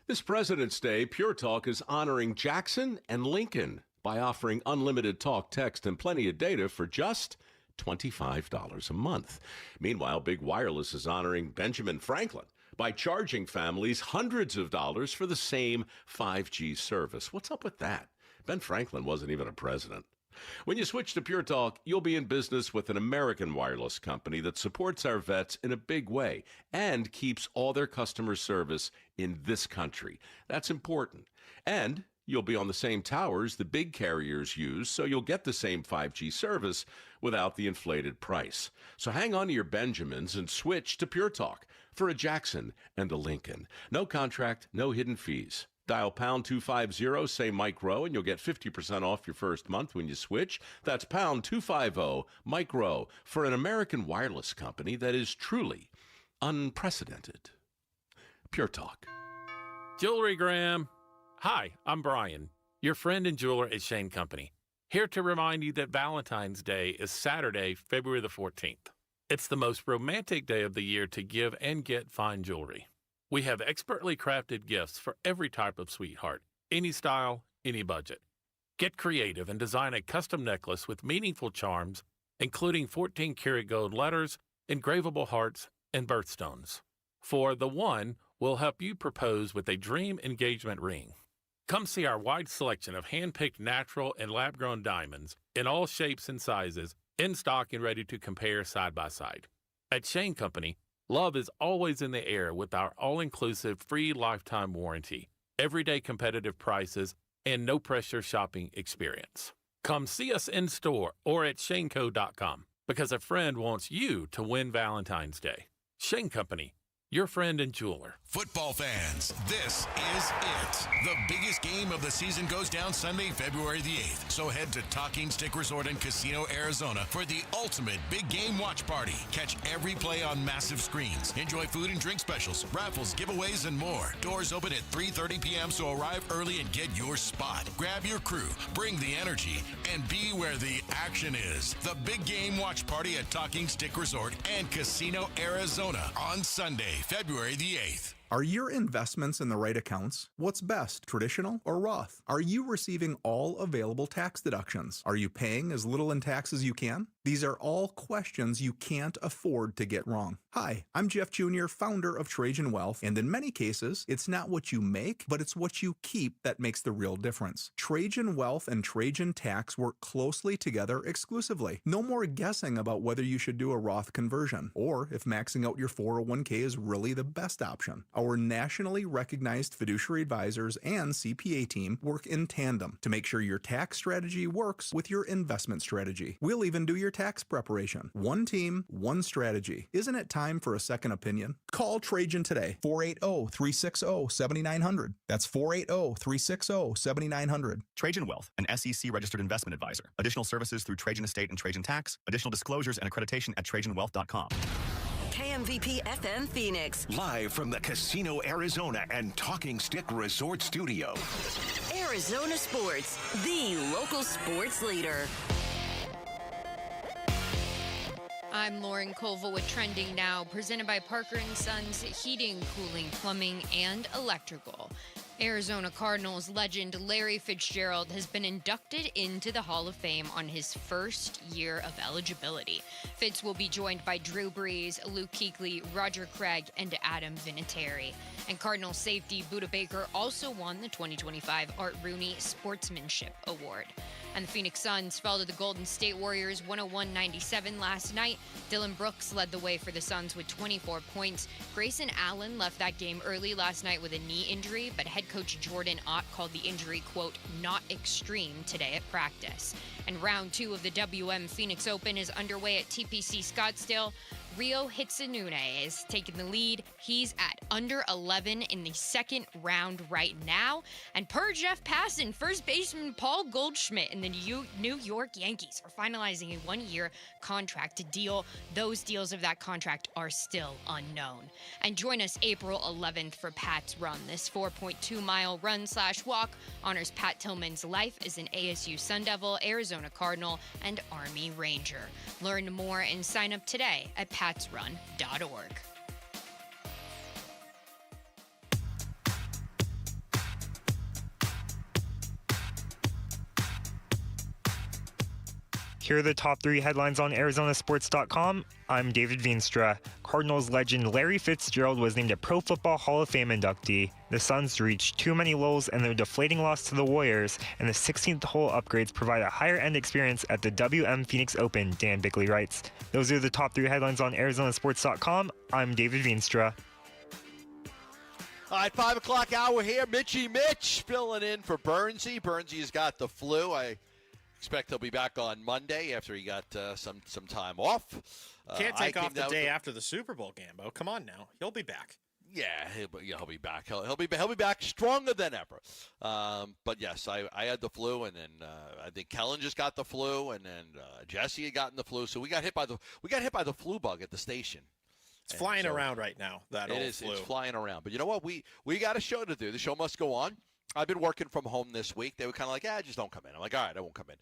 This President's Day, Pure Talk is honoring Jackson and Lincoln by offering unlimited talk, text, and plenty of data for just $25 a month. Meanwhile, Big Wireless is honoring Benjamin Franklin by charging families hundreds of dollars for the same 5G service. What's up with that? Ben Franklin wasn't even a president. When you switch to Pure Talk, you'll be in business with an American wireless company that supports our vets in a big way and keeps all their customer service in this country. That's important. And you'll be on the same towers the big carriers use, so you'll get the same 5G service without the inflated price. So hang on to your Benjamins and switch to Pure Talk for a Jackson and a Lincoln. No contract, no hidden fees. Dial pound 250, say Mike Rowe, and you'll get 50% off your first month when you switch. That's pound 250, Mike Rowe, for an American wireless company that is truly unprecedented. Pure Talk.
Jewelry Graham. Hi, I'm Brian, your friend and jeweler at Shane Company, here to remind you that Valentine's Day is Saturday, February the 14th. It's the most romantic day of the year to give and get fine jewelry. We have expertly crafted gifts for every type of sweetheart, any style, any budget. Get creative and design a custom necklace with meaningful charms, including 14-karat gold letters, engravable hearts, and birthstones. For the one, we'll help you propose with a dream engagement ring. Come see our wide selection of hand-picked natural and lab-grown diamonds in all shapes and sizes, in stock and ready to compare side by side. At Shane Company, love is always in the air with our all-inclusive free lifetime warranty, everyday competitive prices, and no-pressure shopping experience. Come see us in store or at shaneco.com because a friend wants you to win Valentine's Day. Shane Company, your friend and jeweler.
Football fans, this is it. The biggest game of the season goes down Sunday, February the 8th. So head to Talking Stick Resort and Casino, Arizona for the ultimate big game watch party. Catch every play on massive screens. Enjoy food and drink specials, raffles, giveaways, and more. Doors open at 3:30 p.m., so arrive early and get your spot. Grab your crew, bring the energy, and be where the action is. The big game watch party at Talking Stick Resort and Casino, Arizona on Sunday, February the 8th.
Are your investments in the right accounts? What's best, traditional or Roth? Are you receiving all available tax deductions? Are you paying as little in tax as you can? These are all questions you can't afford to get wrong. Hi, I'm Jeff Jr., founder of Trajan Wealth, and in many cases, it's not what you make, but it's what you keep that makes the real difference. Trajan Wealth and Trajan Tax work closely together exclusively. No more guessing about whether you should do a Roth conversion, or if maxing out your 401k is really the best option. Our nationally recognized fiduciary advisors and CPA team work in tandem to make sure your tax strategy works with your investment strategy. We'll even do your tax preparation. One team, one strategy. Isn't it time for a second opinion? Call Trajan today, 480-360-7900. That's 480-360-7900.
Trajan Wealth, an SEC registered investment advisor. Additional services through Trajan Estate and Trajan Tax. Additional disclosures and accreditation at TrajanWealth.com.
KMVP FM Phoenix.
Live from the Casino, Arizona and Talking Stick Resort Studio.
Arizona Sports, the local sports leader.
I'm Lauren Colville with Trending Now, presented by Parker & Sons Heating, Cooling, Plumbing, and Electrical. Arizona Cardinals legend Larry Fitzgerald has been inducted into the Hall of Fame on his first year of eligibility. Fitz will be joined by Drew Brees, Luke Kuechly, Roger Craig, and Adam Vinatieri. And Cardinals safety Budda Baker also won the 2025 Art Rooney Sportsmanship Award. And the Phoenix Suns fell to the Golden State Warriors 101-97 last night. Dylan Brooks led the way for the Suns with 24 points. Grayson Allen left that game early last night with a knee injury, but head coach Jordan Ott called the injury, quote, not extreme today at practice. And round 2 of the WM Phoenix Open is underway at TPC Scottsdale. Rio Hitsunune is taking the lead. He's at under 11 in the second round right now. And per Jeff Passan, first baseman Paul Goldschmidt and the New York Yankees are finalizing a one-year contract deal. Those deals of that contract are still unknown. And join us April 11th for Pat's Run. This 4.2-mile run/walk honors Pat Tillman's life as an ASU Sun Devil, Arizona Cardinal, and Army Ranger. Learn more and sign up today at patsrun.org.
Here are the top 3 headlines on ArizonaSports.com. I'm David Veenstra. Cardinals legend Larry Fitzgerald was named a Pro Football Hall of Fame inductee. The Suns reached too many lows in their deflating loss to the Warriors, and the 16th hole upgrades provide a higher-end experience at the WM Phoenix Open, Dan Bickley writes. Those are the top 3 headlines on ArizonaSports.com. I'm David Veenstra.
All right, 5 o'clock hour here. Mitch filling in for Bernsey. Bernsy's got the flu. I expect he'll be back on Monday after he got some time off.
Can't take off the day after the Super Bowl, Gambo. Come on now. He'll be back.
Yeah, he'll be back. He'll be back stronger than ever. But yes, I had the flu, and then I think Kellen just got the flu, and then Jesse had gotten the flu. So we got hit by the flu bug at the station.
It's flying around right now. That old flu.
It's flying around. But you know what? We got a show to do. The show must go on. I've been working from home this week. They were kind of like, just don't come in. I'm like, all right, I won't come in.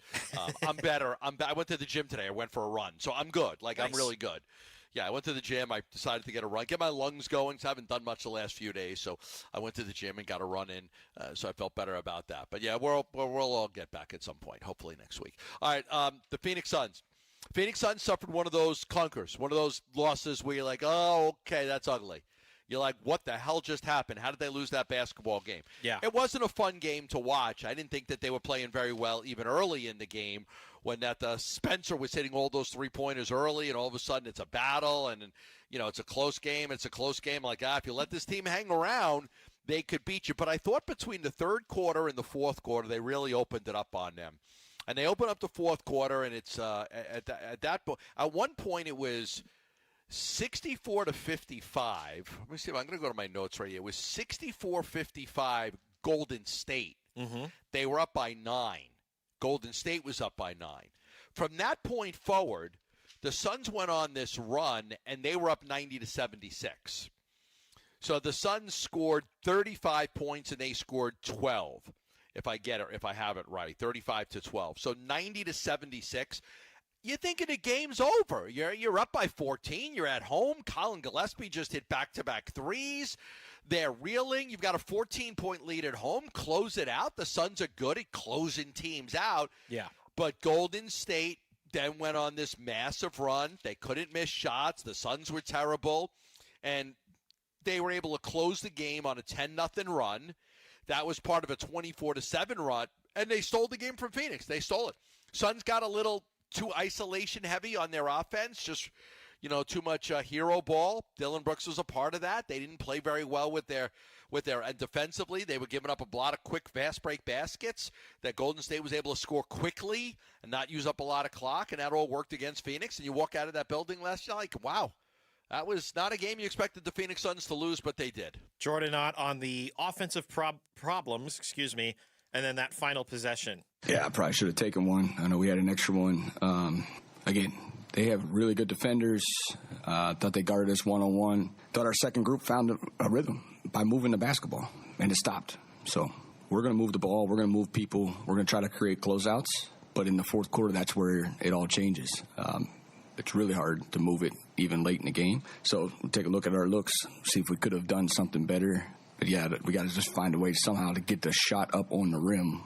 I'm better. I went to the gym today. I went for a run. So I'm good. Nice. I'm really good. Yeah, I went to the gym. I decided to get a run, get my lungs going. So I haven't done much the last few days. So I went to the gym and got a run in. So I felt better about that. But, yeah, we'll all get back at some point, hopefully next week. All right, the Phoenix Suns. Phoenix Suns suffered one of those clunkers, one of those losses where you're like, oh, okay, that's ugly. You're like, what the hell just happened? How did they lose that basketball game?
Yeah.
It wasn't a fun game to watch. I didn't think that they were playing very well even early in the game when that Spencer was hitting all those three-pointers early, and all of a sudden it's a battle, and it's a close game. It's a close game. Like, if you let this team hang around, they could beat you. But I thought between the third quarter and the fourth quarter, they really opened it up on them. And they opened up the fourth quarter, and it's at one point it was 64-55. Let me see. I'm going to go to my notes right here. It was 64-55 Golden State.
Mm-hmm.
They were up by 9. Golden State was up by 9. From that point forward, the Suns went on this run, and they were up 90-76. So the Suns scored 35 points, and they scored 12. If I have it right, 35-12. So 90-76. You're thinking the game's over. You're up by 14. You're at home. Colin Gillespie just hit back-to-back threes. They're reeling. You've got a 14-point lead at home. Close it out. The Suns are good at closing teams out.
Yeah.
But Golden State then went on this massive run. They couldn't miss shots. The Suns were terrible. And they were able to close the game on a 10-0 run. That was part of a 24-7 run. And they stole the game from Phoenix. They stole it. Suns got a little too isolation heavy on their offense, just, too much hero ball. Dylan Brooks was a part of that. They didn't play very well with their and defensively. They were giving up a lot of quick fast break baskets that Golden State was able to score quickly and not use up a lot of clock, and that all worked against Phoenix. And you walk out of that building last night like, wow, that was not a game you expected the Phoenix Suns to lose, but they did.
Jordan Ott on the offensive problems, and then that final possession.
Yeah, I probably should have taken one. I know we had an extra one. Again, they have really good defenders. Thought they guarded us one-on-one. Thought our second group found a rhythm by moving the basketball, and it stopped. So we're going to move the ball. We're going to move people. We're going to try to create closeouts. But in the fourth quarter, that's where it all changes. It's really hard to move it even late in the game. So we'll take a look at our looks, see if we could have done something better. But, yeah, we got to just find a way somehow to get the shot up on the rim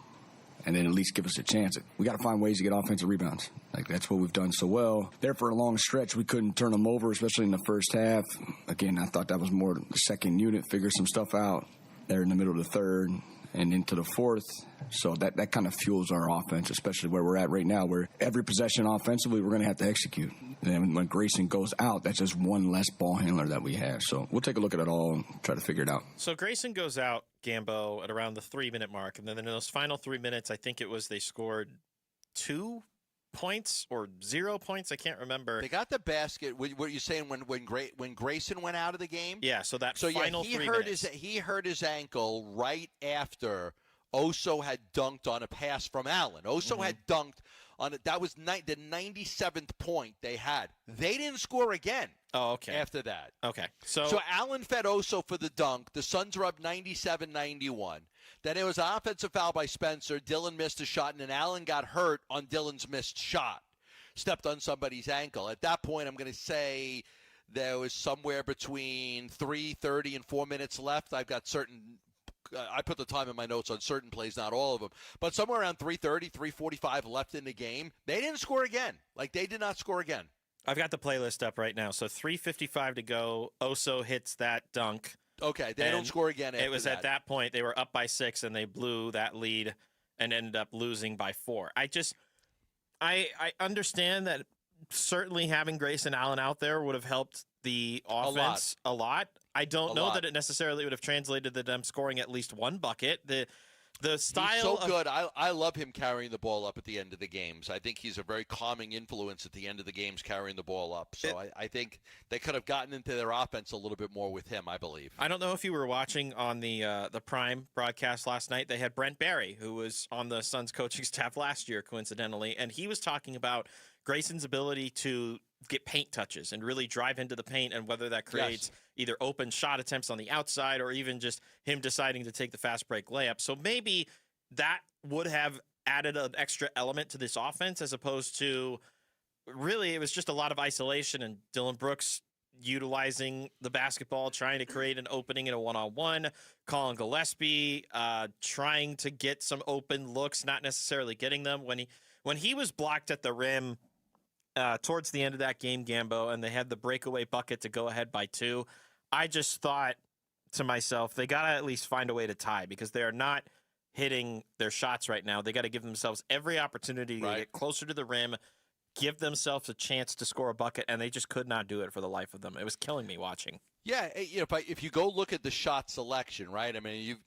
and then at least give us a chance. We got to find ways to get offensive rebounds. That's what we've done so well. There for a long stretch, we couldn't turn them over, especially in the first half. Again, I thought that was more the second unit, figure some stuff out there in the middle of the third and into the fourth. So that kind of fuels our offense, especially where we're at right now, where every possession offensively we're going to have to execute. And when Grayson goes out, that's just one less ball handler that we have. So we'll take a look at it all and try to figure it out.
So Grayson goes out, Gambo, at around the 3-minute mark. And then in those final 3 minutes, I think it was they scored 2 points or 0 points. I can't remember.
They got the basket. What are you saying when Grayson went out of the game?
Yeah, so final 3 minutes.
He hurt his ankle right after Oso had dunked on a pass from Allen. Oso had dunked on it. That was the 97th point they had. They didn't score again.
Oh, okay.
After that.
Okay.
So Allen fed Oso for the dunk. The Suns were up 97-91. Then it was an offensive foul by Spencer. Dylan missed a shot, and then Allen got hurt on Dylan's missed shot. Stepped on somebody's ankle. At that point, I'm going to say there was somewhere between 3:30 and 4 minutes left. I've got certain I put the time in my notes on certain plays, not all of them. But somewhere around 3:30, 3:45 left in the game, they didn't score again. Like, they did not score again.
I've got the playlist up right now. So 3:55 to go. Oso hits that dunk.
Okay, they don't score again after
it was at that point they were up by 6, and they blew that lead and ended up losing by 4. I understand that certainly having Grayson Allen out there would have helped the offense a lot. I don't know that it necessarily would have translated to them scoring at least one bucket. The style
he's so good. I love him carrying the ball up at the end of the games. I think he's a very calming influence at the end of the games carrying the ball up. So I think they could have gotten into their offense a little bit more with him, I believe.
I don't know if you were watching on the Prime broadcast last night. They had Brent Barry, who was on the Suns coaching staff last year, coincidentally, and he was talking about Grayson's ability to get paint touches and really drive into the paint, and whether that creates either open shot attempts on the outside or even just him deciding to take the fast break layup. So maybe that would have added an extra element to this offense, as opposed to really it was just a lot of isolation and Dillon Brooks utilizing the basketball, trying to create an opening in a one-on-one. Colin Gillespie trying to get some open looks, not necessarily getting them. When he was blocked at the rim towards the end of that game, Gambo, and they had the breakaway bucket to go ahead by 2, I just thought to myself, they got to at least find a way to tie, because they are not hitting their shots right now. They got to give themselves every opportunity to get closer to the rim, give themselves a chance to score a bucket, and they just could not do it for the life of them. It was killing me watching.
Yeah, if you go look at the shot selection, right? I mean,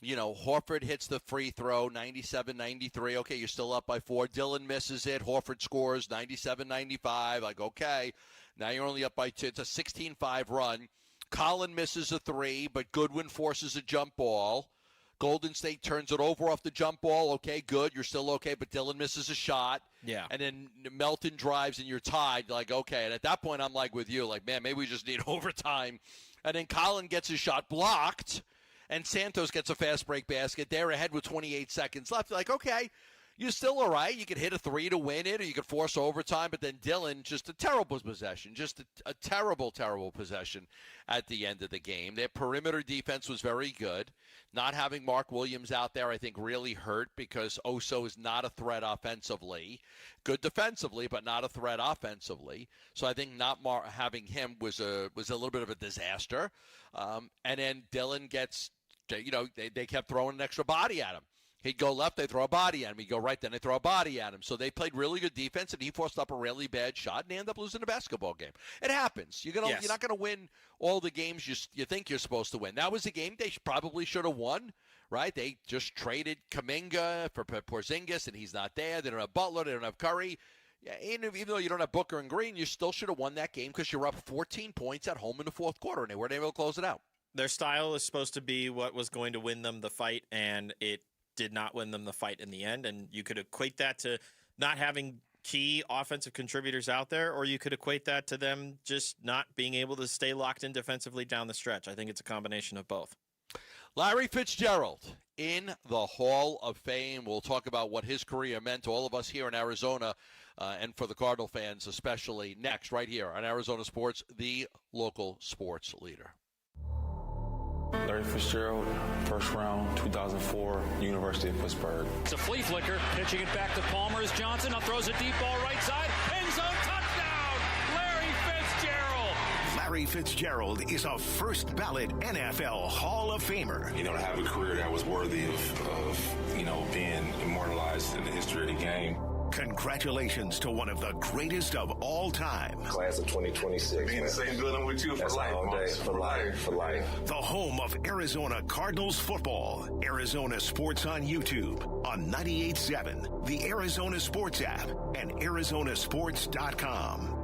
Horford hits the free throw, 97-93. Okay, you're still up by 4. Dillon misses it. Horford scores, 97-95. Like, okay, now you're only up by 2. It's a 16-5 run. Colin misses a 3, but Goodwin forces a jump ball. Golden State turns it over off the jump ball. Okay, good. You're still okay, but Dillon misses a shot.
Yeah.
And then Melton drives and you're tied. Like, okay. And at that point, I'm like with you. Like, man, maybe we just need overtime. And then Colin gets his shot blocked, and Santos gets a fast break basket. They're ahead with 28 seconds left. Like, okay, you're still all right. You could hit a 3 to win it, or you could force overtime. But then Dillon, just a terrible possession. Just a terrible, terrible possession at the end of the game. Their perimeter defense was very good. Not having Mark Williams out there, I think, really hurt, because Oso is not a threat offensively. Good defensively, but not a threat offensively. So I think not having him was a little bit of a disaster. And then Dillon gets, they kept throwing an extra body at him. He'd go left, they throw a body at him. He'd go right, then they throw a body at him. So they played really good defense, and he forced up a really bad shot, and they end up losing a basketball game. It happens. You're not going to win all the games you think you're supposed to win. That was a game they probably should have won, right? They just traded Kuminga for Porzingis, and he's not there. They don't have Butler. They don't have Curry. Yeah, even though you don't have Booker and Green, you still should have won that game, because you're up 14 points at home in the fourth quarter, and they weren't able to close it out.
Their style is supposed to be what was going to win them the fight, and it did not win them the fight in the end. And you could equate that to not having key offensive contributors out there, or you could equate that to them just not being able to stay locked in defensively down the stretch. I think it's a combination of both.
Larry Fitzgerald in the Hall of Fame. We'll talk about what his career meant to all of us here in Arizona, and for the Cardinal fans especially, next, right here on Arizona Sports, the local sports leader.
Larry Fitzgerald, first round, 2004, University of Pittsburgh.
It's a flea flicker, pitching it back to Palmer as Johnson. Now throws a deep ball right side. End zone touchdown, Larry Fitzgerald.
Larry Fitzgerald is a first ballot NFL Hall of Famer.
To have a career that was worthy of being immortalized in the history of the game.
Congratulations to one of the greatest of all time.
Class of 2026. Be in the same building with you for life. All day, for life.
The home of Arizona Cardinals football. Arizona Sports on YouTube, on 98.7, the Arizona Sports app, and ArizonaSports.com.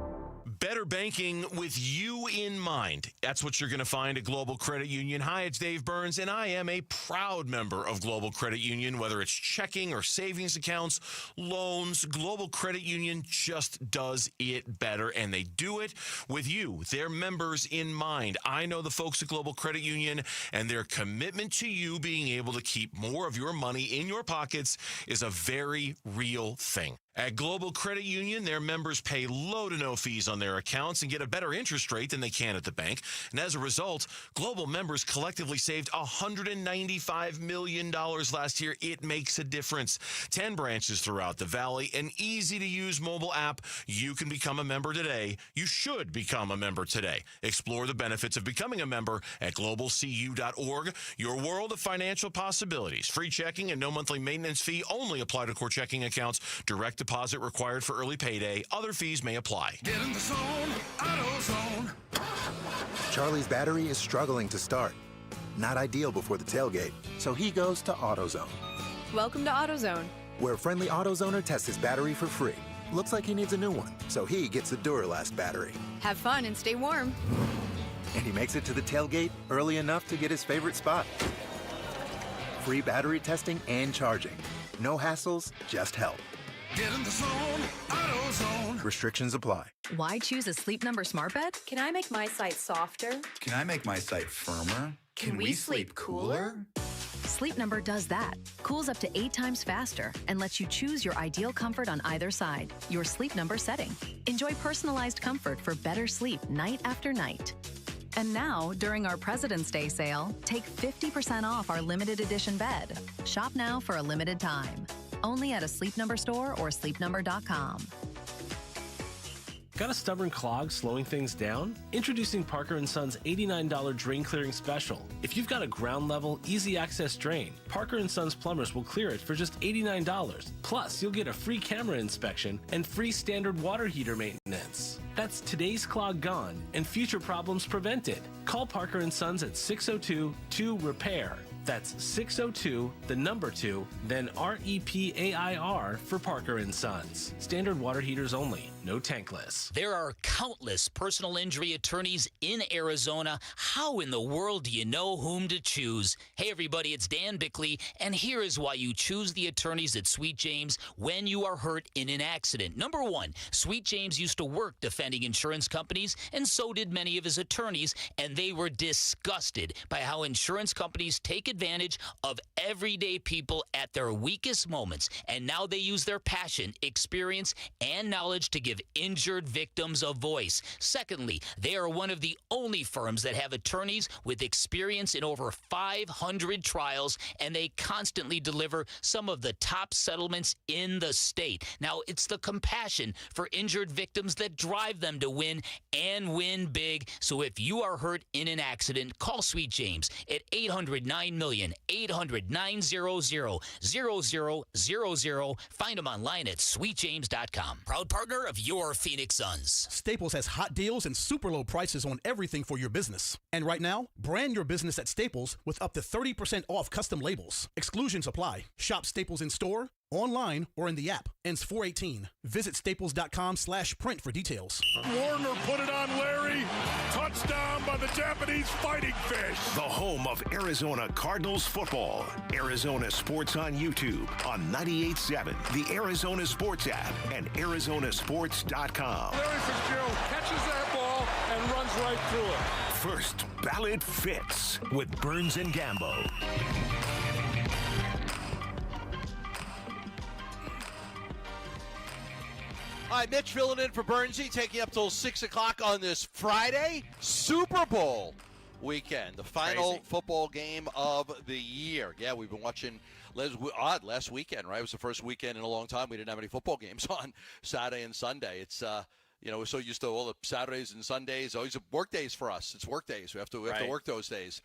Better banking with you in mind. That's what you're going to find at Global Credit Union. Hi, it's Dave Burns, and I am a proud member of Global Credit Union. Whether it's checking or savings accounts, loans, Global Credit Union just does it better, and they do it with you, their members, in mind. I know the folks at Global Credit Union, and their commitment to you being able to keep more of your money in your pockets is a very real thing. At Global Credit Union, their members pay low to no fees on their accounts and get a better interest rate than they can at the bank. And as a result, Global members collectively saved $195 million last year. It makes a difference. 10 branches throughout the valley, an easy-to-use mobile app. You can become a member today. You should become a member today. Explore the benefits of becoming a member at globalcu.org. Your world of financial possibilities. Free checking and no monthly maintenance fee only apply to core checking accounts. Direct deposit required for early payday. Other fees may apply.
Get in the zone, AutoZone.
Charlie's battery is struggling to start. Not ideal before the tailgate, so he goes to AutoZone.
Welcome to AutoZone,
where a friendly AutoZoner tests his battery for free. Looks like he needs a new one, so he gets the Duralast battery.
have fun and stay warm.
And he makes it to the tailgate early enough to get his favorite spot. Free battery testing and charging. No hassles, just help.
Get in the zone, AutoZone.
Restrictions apply.
Why choose a Sleep Number smart bed?
Can I make my site softer?
Can I make my site firmer?
Can we sleep cooler?
Sleep Number does that. Cools up to 8 times faster and lets you choose your ideal comfort on either side. Your Sleep Number setting. Enjoy personalized comfort for better sleep night after night. And now, during our President's Day sale, take 50% off our limited edition bed. Shop now for a limited time. Only at a Sleep Number store or sleepnumber.com.
Got a stubborn clog slowing things down? Introducing Parker & Son's $89 drain clearing special. If you've got a ground level, easy access drain, Parker & Son's plumbers will clear it for just $89. Plus, you'll get a free camera inspection and free standard water heater maintenance. That's today's clog gone and future problems prevented. Call Parker & Sons at 602-2-REPAIR. That's 602, the number 2, then REPAIR for Parker & Sons. Standard water heaters only, no tankless.
There are countless personal injury attorneys in Arizona. How in the world do you know whom to choose? Hey everybody, it's Dan Bickley, and here is why you choose the attorneys at Sweet James when you are hurt in an accident. Number 1, Sweet James used to work defending insurance companies, and so did many of his attorneys, and they were disgusted by how insurance companies take advantage of everyday people at their weakest moments, and now they use their passion, experience, and knowledge to give injured victims a voice. Secondly, they are one of the only firms that have attorneys with experience in over 500 trials, and they constantly deliver some of the top settlements in the state. Now, it's the compassion for injured victims that drive them to win and win big. So if you are hurt in an accident, call Sweet James at 800-9-million, 800-900-0000. Find them online at sweetjames.com. Proud partner of your Phoenix Suns.
Staples has hot deals and super low prices on everything for your business. And right now, brand your business at Staples with up to 30% off custom labels. Exclusions apply. Shop Staples in store, online, or in the app. Ends 4/18. Visit staples.com/print for details.
Warner put it on Larry. Touchdown by the Japanese Fighting Fish.
The home of Arizona Cardinals football. Arizona Sports on YouTube, on 98.7, the Arizona Sports app, and arizonasports.com.
Larry Fitzgerald catches that ball and runs right through it.
First Ballot Fits with Burns and Gambo.
All right, Mitch filling in for Burnsy, taking you up till 6 o'clock on this Friday, Super Bowl weekend, the final football game of the year. Yeah, we've been watching last weekend, right? It was the first weekend in a long time we didn't have any football games on Saturday and Sunday. It's we're so used to all the Saturdays and Sundays. Always work days for us. It's work days. We have to work those days.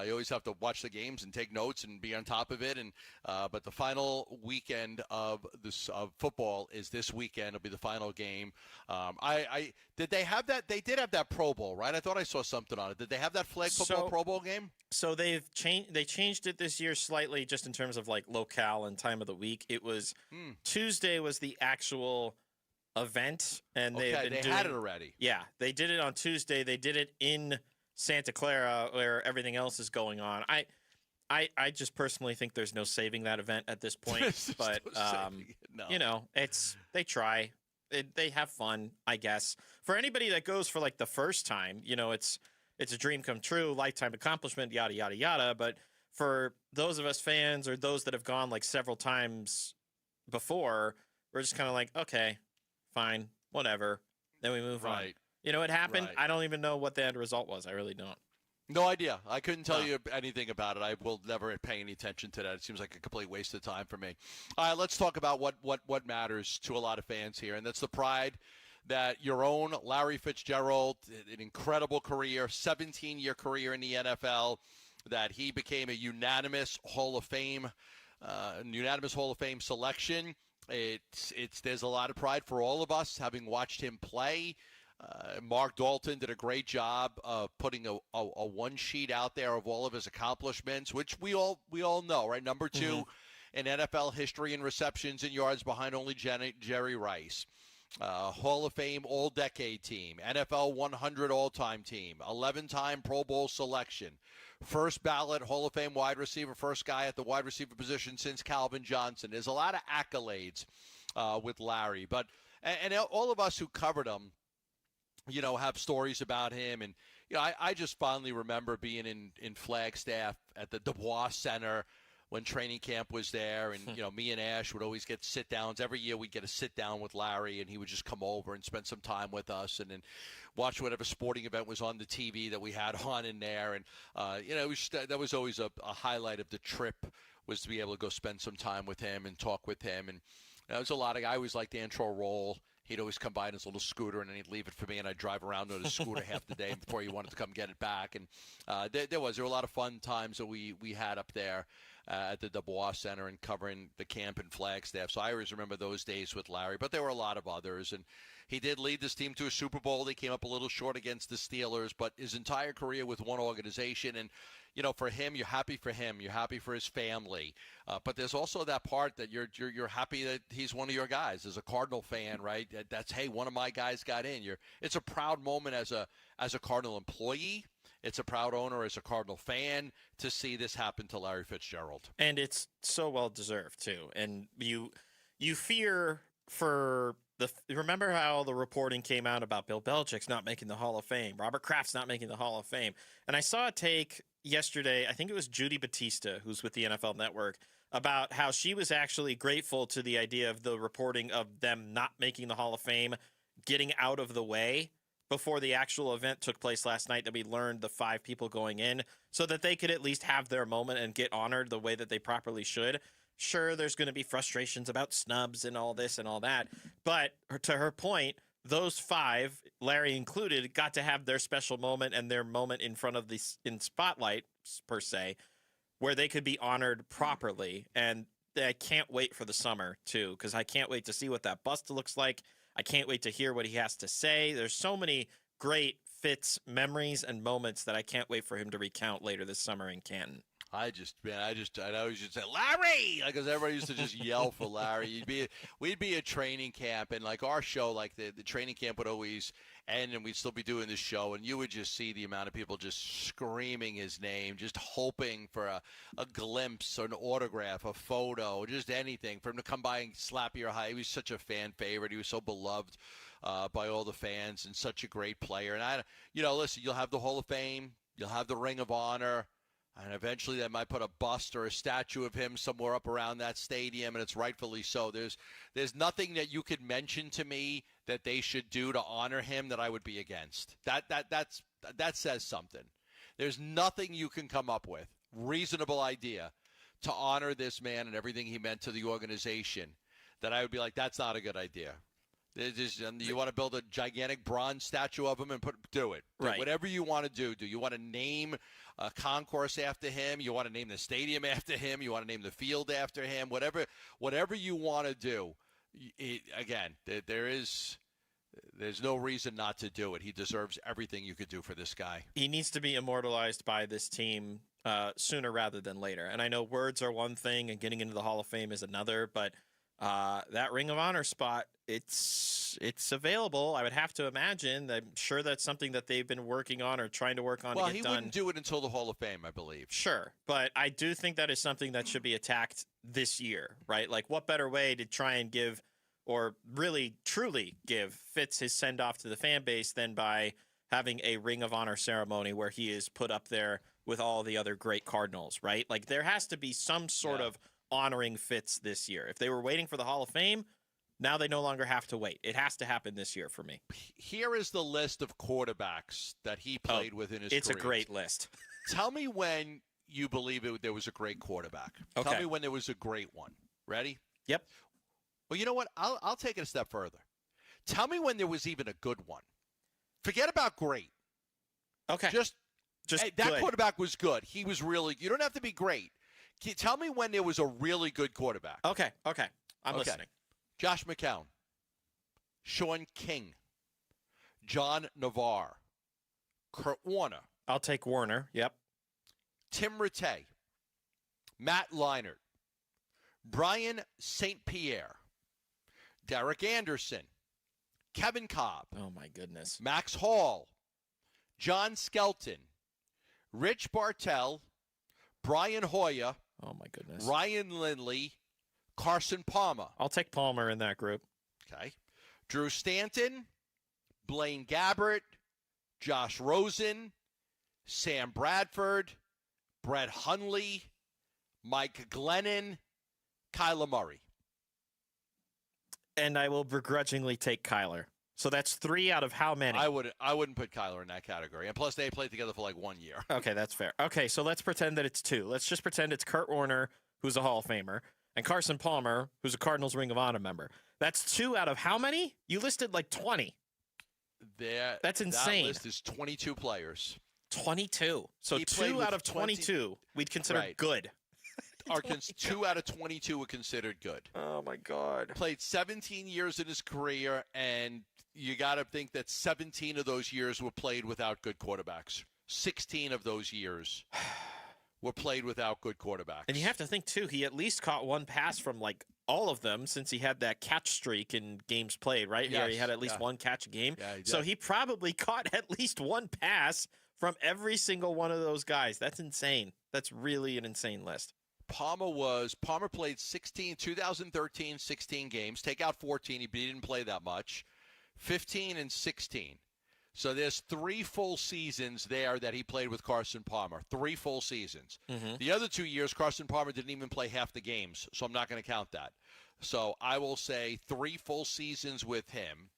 You always have to watch the games and take notes and be on top of it. And but the final weekend of this football is this weekend. It'll be the final game. Did they have that? They did have that Pro Bowl, right? I thought I saw something on it. Did they have that flag football Pro Bowl game?
So they changed it this year slightly, just in terms of like locale and time of the week. It was Tuesday was the actual event, and they had it
already.
Yeah, they did it on Tuesday. They did it in Santa Clara, where everything else is going on. I just personally think there's no saving that event at this point. But no. They try. They have fun, I guess. For anybody that goes for like the first time, it's a dream come true, lifetime accomplishment, yada yada yada. But for those of us fans or those that have gone like several times before, we're just kind of like, okay, fine, whatever. Then we move on. You know what happened?
Right.
I don't even know what the end result was. I really don't.
No idea. I couldn't tell you anything about it. I will never pay any attention to that. It seems like a complete waste of time for me. All right, let's talk about what matters to a lot of fans here, and that's the pride that your own Larry Fitzgerald, an incredible career, 17-year career in the NFL, that he became a unanimous Hall of Fame selection. There's a lot of pride for all of us having watched him play. Mark Dalton did a great job of putting a one sheet out there of all of his accomplishments, which we all know, right? Number 2 in NFL history in receptions and yards, behind only Jerry Rice. Hall of Fame all-decade team, NFL 100 all-time team, 11-time Pro Bowl selection, first ballot Hall of Fame wide receiver, first guy at the wide receiver position since Calvin Johnson. There's a lot of accolades with Larry, but and all of us who covered him, have stories about him. And, I just fondly remember being in Flagstaff at the Dubois Center when training camp was there. And, me and Ash would always get sit-downs. Every year we'd get a sit-down with Larry, and he would just come over and spend some time with us and then watch whatever sporting event was on the TV that we had on in there. And, that was always a highlight of the trip, was to be able to go spend some time with him and talk with him. And there was a lot of – I always liked the intro role. He'd always come by in his little scooter, and then he'd leave it for me, and I'd drive around on his scooter half the day before he wanted to come get it back. And there were a lot of fun times that we had up there at the Dubois Center and covering the camp in Flagstaff. So I always remember those days with Larry, but there were a lot of others. And he did lead this team to a Super Bowl. They came up a little short against the Steelers, but his entire career with one organization. And, for him, you're happy for him. You're happy for his family. But there's also that part that you're happy that he's one of your guys. As a Cardinal fan, right? That's, hey, one of my guys got in. It's a proud moment as a Cardinal employee. It's a proud owner as a Cardinal fan to see this happen to Larry Fitzgerald.
And it's so well deserved too. And you fear for remember how the reporting came out about Bill Belichick's not making the Hall of Fame, Robert Kraft's not making the Hall of Fame. And I saw a take yesterday, I think it was Judy Batista, who's with the NFL Network, about how she was actually grateful to the idea of the reporting of them not making the Hall of Fame getting out of the way before the actual event took place last night, that we learned the 5 people going in, so that they could at least have their moment and get honored the way that they properly should. Sure, there's going to be frustrations about snubs and all this and all that, but to her point, those 5, Larry included, got to have their special moment and their moment in front of in spotlight, per se, where they could be honored properly. And I can't wait for the summer, too, because I can't wait to see what that bust looks like. I can't wait to hear what he has to say. There's so many great Fitz memories and moments that I can't wait for him to recount later this summer in Canton.
I always just say, Larry! Because everybody used to just yell for Larry. We'd be at training camp, and like our show, like the training camp would always end, and we'd still be doing the show, and you would just see the amount of people just screaming his name, just hoping for a glimpse or an autograph, a photo, just anything, for him to come by and slap your high. He was such a fan favorite. He was so beloved by all the fans, and such a great player. And listen, you'll have the Hall of Fame, you'll have the Ring of Honor, and eventually they might put a bust or a statue of him somewhere up around that stadium, and it's rightfully so. There's nothing that you could mention to me that they should do to honor him that I would be against. That says something. There's nothing you can come up with, reasonable idea, to honor this man and everything he meant to the organization, that I would be like, that's not a good idea. You want to build a gigantic bronze statue of him and do it.
Right.
Whatever you want to do. Do you want to name a concourse after him? You want to name the stadium after him? You want to name the field after him? Whatever you want to do. There's no reason not to do it. He deserves everything you could do for this guy.
He needs to be immortalized by this team sooner rather than later. And I know words are one thing and getting into the Hall of Fame is another, but that Ring of Honor spot, it's available. I would have to imagine. I'm sure that's something that they've been working on or trying to work on to get done.
Well, he wouldn't do it until the Hall of Fame, I believe.
Sure, but I do think that is something that should be attacked this year, right? Like, what better way to try and give, or really, truly give, Fitz his send-off to the fan base than by having a Ring of Honor ceremony where he is put up there with all the other great Cardinals, right? Like, there has to be some sort of honoring Fitz this year. If they were waiting for the Hall of Fame, Now they no longer have to wait. It has to happen this year for me.
Here is the list of quarterbacks that he played with in his
It's
career.
a great list.
Tell me when you believe there was a great quarterback.
Okay.
Tell me when there was a great one. Ready?
Yep.
Well, you know what? I'll take it a step further. Tell me when there was even a good one. Forget about great.
Okay.
Just hey, that
good.
quarterback was good. He was really. You don't have to be great. Tell me when there was a really good quarterback.
Okay. I'm listening.
Josh McCown, Sean King, John Navarre, Kurt Warner.
I'll take Warner. Yep.
Tim Rattay, Matt Leinart, Brian St. Pierre, Derek Anderson, Kevin Cobb.
Oh, my goodness.
Max Hall, John Skelton, Rich Bartell, Brian Hoyer.
Oh, my goodness.
Ryan Lindley, Carson Palmer.
I'll take Palmer in that group.
Okay. Drew Stanton, Blaine Gabbert, Josh Rosen, Sam Bradford, Brett Hundley, Mike Glennon, Kyler Murray.
And I will begrudgingly take Kyler. So that's 3 out of how many?
I wouldn't put Kyler in that category. And plus, they played together for like 1 year.
Okay, that's fair. Okay, so let's pretend that it's 2. Let's just pretend it's Kurt Warner, who's a Hall of Famer, and Carson Palmer, who's a Cardinals Ring of Honor member. That's 2 out of how many? You listed like 20. That's insane.
That list is 22 players.
22. So 2 out of 22 we'd consider good.
2 out of 22 were considered good.
Oh, my God.
Played 17 years in his career, and you got to think that 17 of those years were played without good quarterbacks. 16 of those years were played without good quarterbacks.
And you have to think, too, he at least caught one pass from, like, all of them since he had that catch streak in games played, right?
Yes,
He had at least one catch a game.
Yeah, he
so
did.
he probably caught at least one pass from every single one of those guys. That's insane. That's really an insane list.
Palmer played 2013, 16 games. Take out 14. He didn't play that much. 15 and 16. So there's 3 full seasons there that he played with Carson Palmer. 3 full seasons.
Mm-hmm.
The other 2 years, Carson Palmer didn't even play half the games, so I'm not going to count that. So I will say 3 full seasons with him.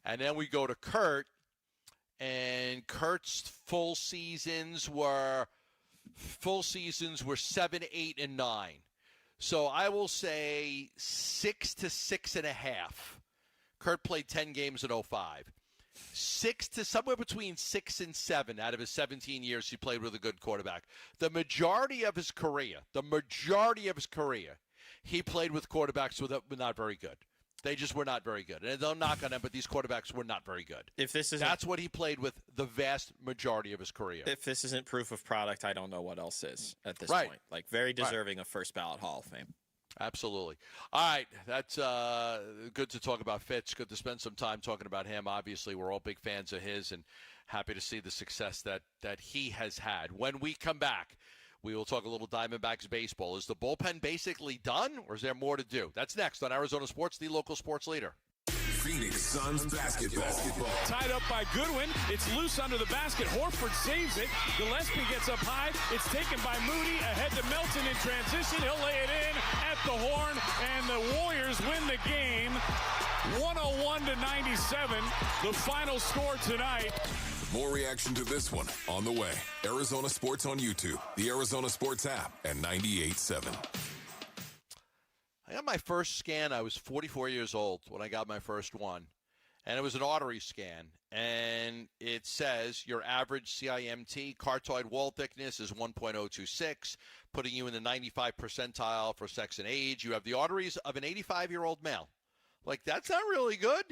And then we go to Kurt, and Kurt's full seasons were 7, 8, and 9. So I will say 6 to 6.5. Kurt played 10 games in 05. 6 to somewhere between 6 and 7 out of his 17 years he played with a good quarterback. The majority of his career, he played with quarterbacks that were not very good. They just were not very good. And don't knock on them, but these quarterbacks were not very good. That's what he played with the vast majority of his career.
If this isn't proof of product, I don't know what else is at this point. Like, very deserving of first ballot Hall of Fame.
Absolutely. All right, that's good to talk about Fitz. Good to spend some time talking about him. Obviously, we're all big fans of his and happy to see the success that he has had. When we come back, we will talk a little Diamondbacks baseball. Is the bullpen basically done, or is there more to do? That's next on Arizona Sports, the local sports leader.
Phoenix Suns basketball.
Tied up by Goodwin. It's loose under the basket. Horford saves it. Gillespie gets up high. It's taken by Moody. Ahead to Melton in transition. He'll lay it in at the horn, and the Warriors win the game 101-97. The final score tonight.
More reaction to this one on the way. Arizona Sports on YouTube, the Arizona Sports app, and 98.7.
I got my first scan. I was 44 years old when I got my first one. And it was an artery scan. And it says your average CIMT carotid wall thickness is 1.026, putting you in the 95th percentile for sex and age. You have the arteries of an 85-year-old male. Like, that's not really good.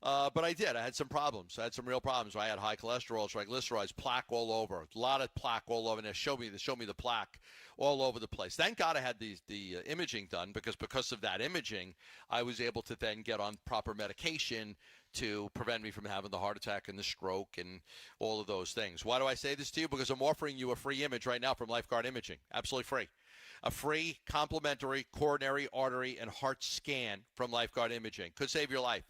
But I did. I had some problems. I had some real problems. I had high cholesterol, triglycerides, plaque all over. A lot of plaque all over. And they showed me the plaque all over the place. Thank God I had the imaging done because of that imaging, I was able to then get on proper medication to prevent me from having the heart attack and the stroke and all of those things. Why do I say this to you? Because I'm offering you a free image right now from Lifeguard Imaging. Absolutely free. A free complimentary coronary artery and heart scan from Lifeguard Imaging. Could save your life.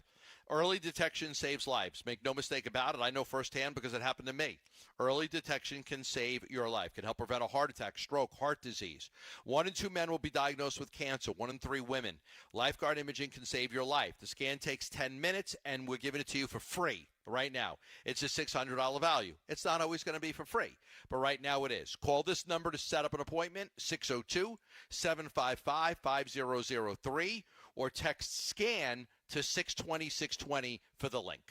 Early detection saves lives. Make no mistake about it. I know firsthand because it happened to me. Early detection can save your life, can help prevent a heart attack, stroke, heart disease. 1 in 2 men will be diagnosed with cancer, 1 in 3 women. Lifeguard imaging can save your life. The scan takes 10 minutes, and we're giving it to you for free right now. It's a $600 value. It's not always going to be for free, but right now it is. Call this number to set up an appointment, 602-755-5003, or text SCAN to 620-620 for the link.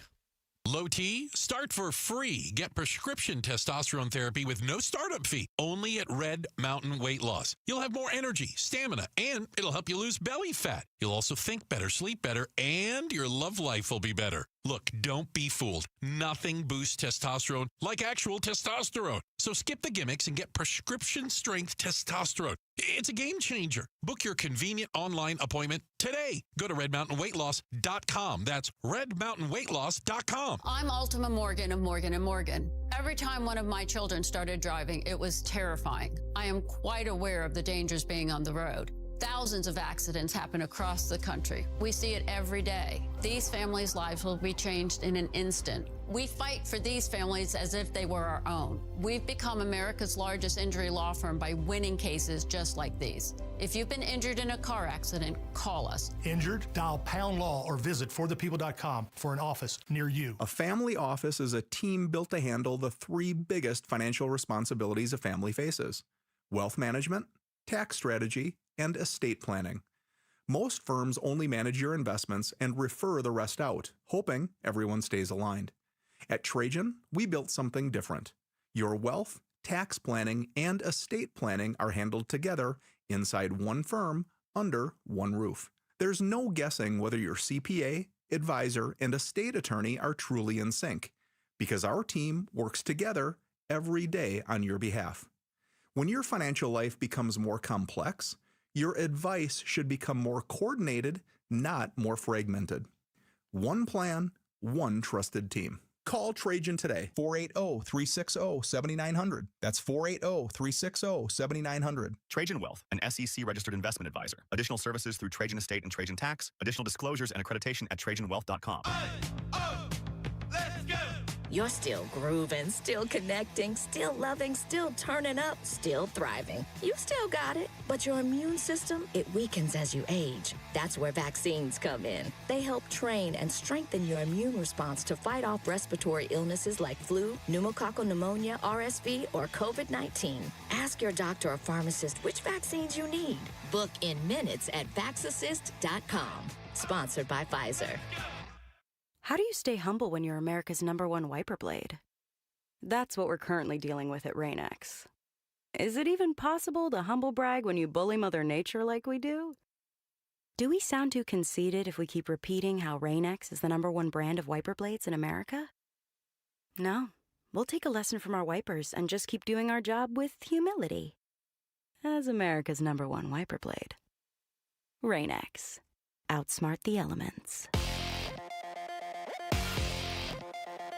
Low T, start for free. Get prescription testosterone therapy with no startup fee, only at Red Mountain Weight Loss. You'll have more energy, stamina, and it'll help you lose belly fat. You'll also think better, sleep better, and your love life will be better. Look, don't be fooled. Nothing boosts testosterone like actual testosterone. So skip the gimmicks and get prescription-strength testosterone. It's a game changer. Book your convenient online appointment today. Go to redmountainweightloss.com. That's redmountainweightloss.com.
I'm Ultima Morgan of Morgan & Morgan. Every time one of my children started driving, it was terrifying. I am quite aware of the dangers being on the road. Thousands of accidents happen across the country. We see it every day. These families' lives will be changed in an instant. We fight for these families as if they were our own. We've become America's largest injury law firm by winning cases just like these. If you've been injured in a car accident, call us.
Injured? Dial pound law or visit forthepeople.com for an office near you.
A family office is a team built to handle the 3 biggest financial responsibilities a family faces: wealth management, tax strategy, and estate planning. Most firms only manage your investments and refer the rest out, hoping everyone stays aligned. At Trajan, we built something different. Your wealth, tax planning, and estate planning are handled together inside one firm under one roof. There's no guessing whether your CPA, advisor, and estate attorney are truly in sync, because our team works together every day on your behalf. When your financial life becomes more complex, your advice should become more coordinated, not more fragmented. One plan, one trusted team. Call Trajan today, 480-360-7900. That's 480-360-7900.
Trajan Wealth, an SEC-registered investment advisor. Additional services through Trajan Estate and Trajan Tax. Additional disclosures and accreditation at TrajanWealth.com.
You're still grooving, still connecting, still loving, still turning up, still thriving. You still got it, but your immune system, it weakens as you age. That's where vaccines come in. They help train and strengthen your immune response to fight off respiratory illnesses like flu, pneumococcal pneumonia, RSV, or COVID-19. Ask your doctor or pharmacist which vaccines you need. Book in minutes at vaxassist.com. Sponsored by Pfizer.
How do you stay humble when you're America's #1 wiper blade? That's what we're currently dealing with at Rain-X. Is it even possible to humble brag when you bully Mother Nature like we do? Do we sound too conceited if we keep repeating how Rain-X is the #1 brand of wiper blades in America? No, we'll take a lesson from our wipers and just keep doing our job with humility. As America's #1 wiper blade. Rain-X. Outsmart the elements.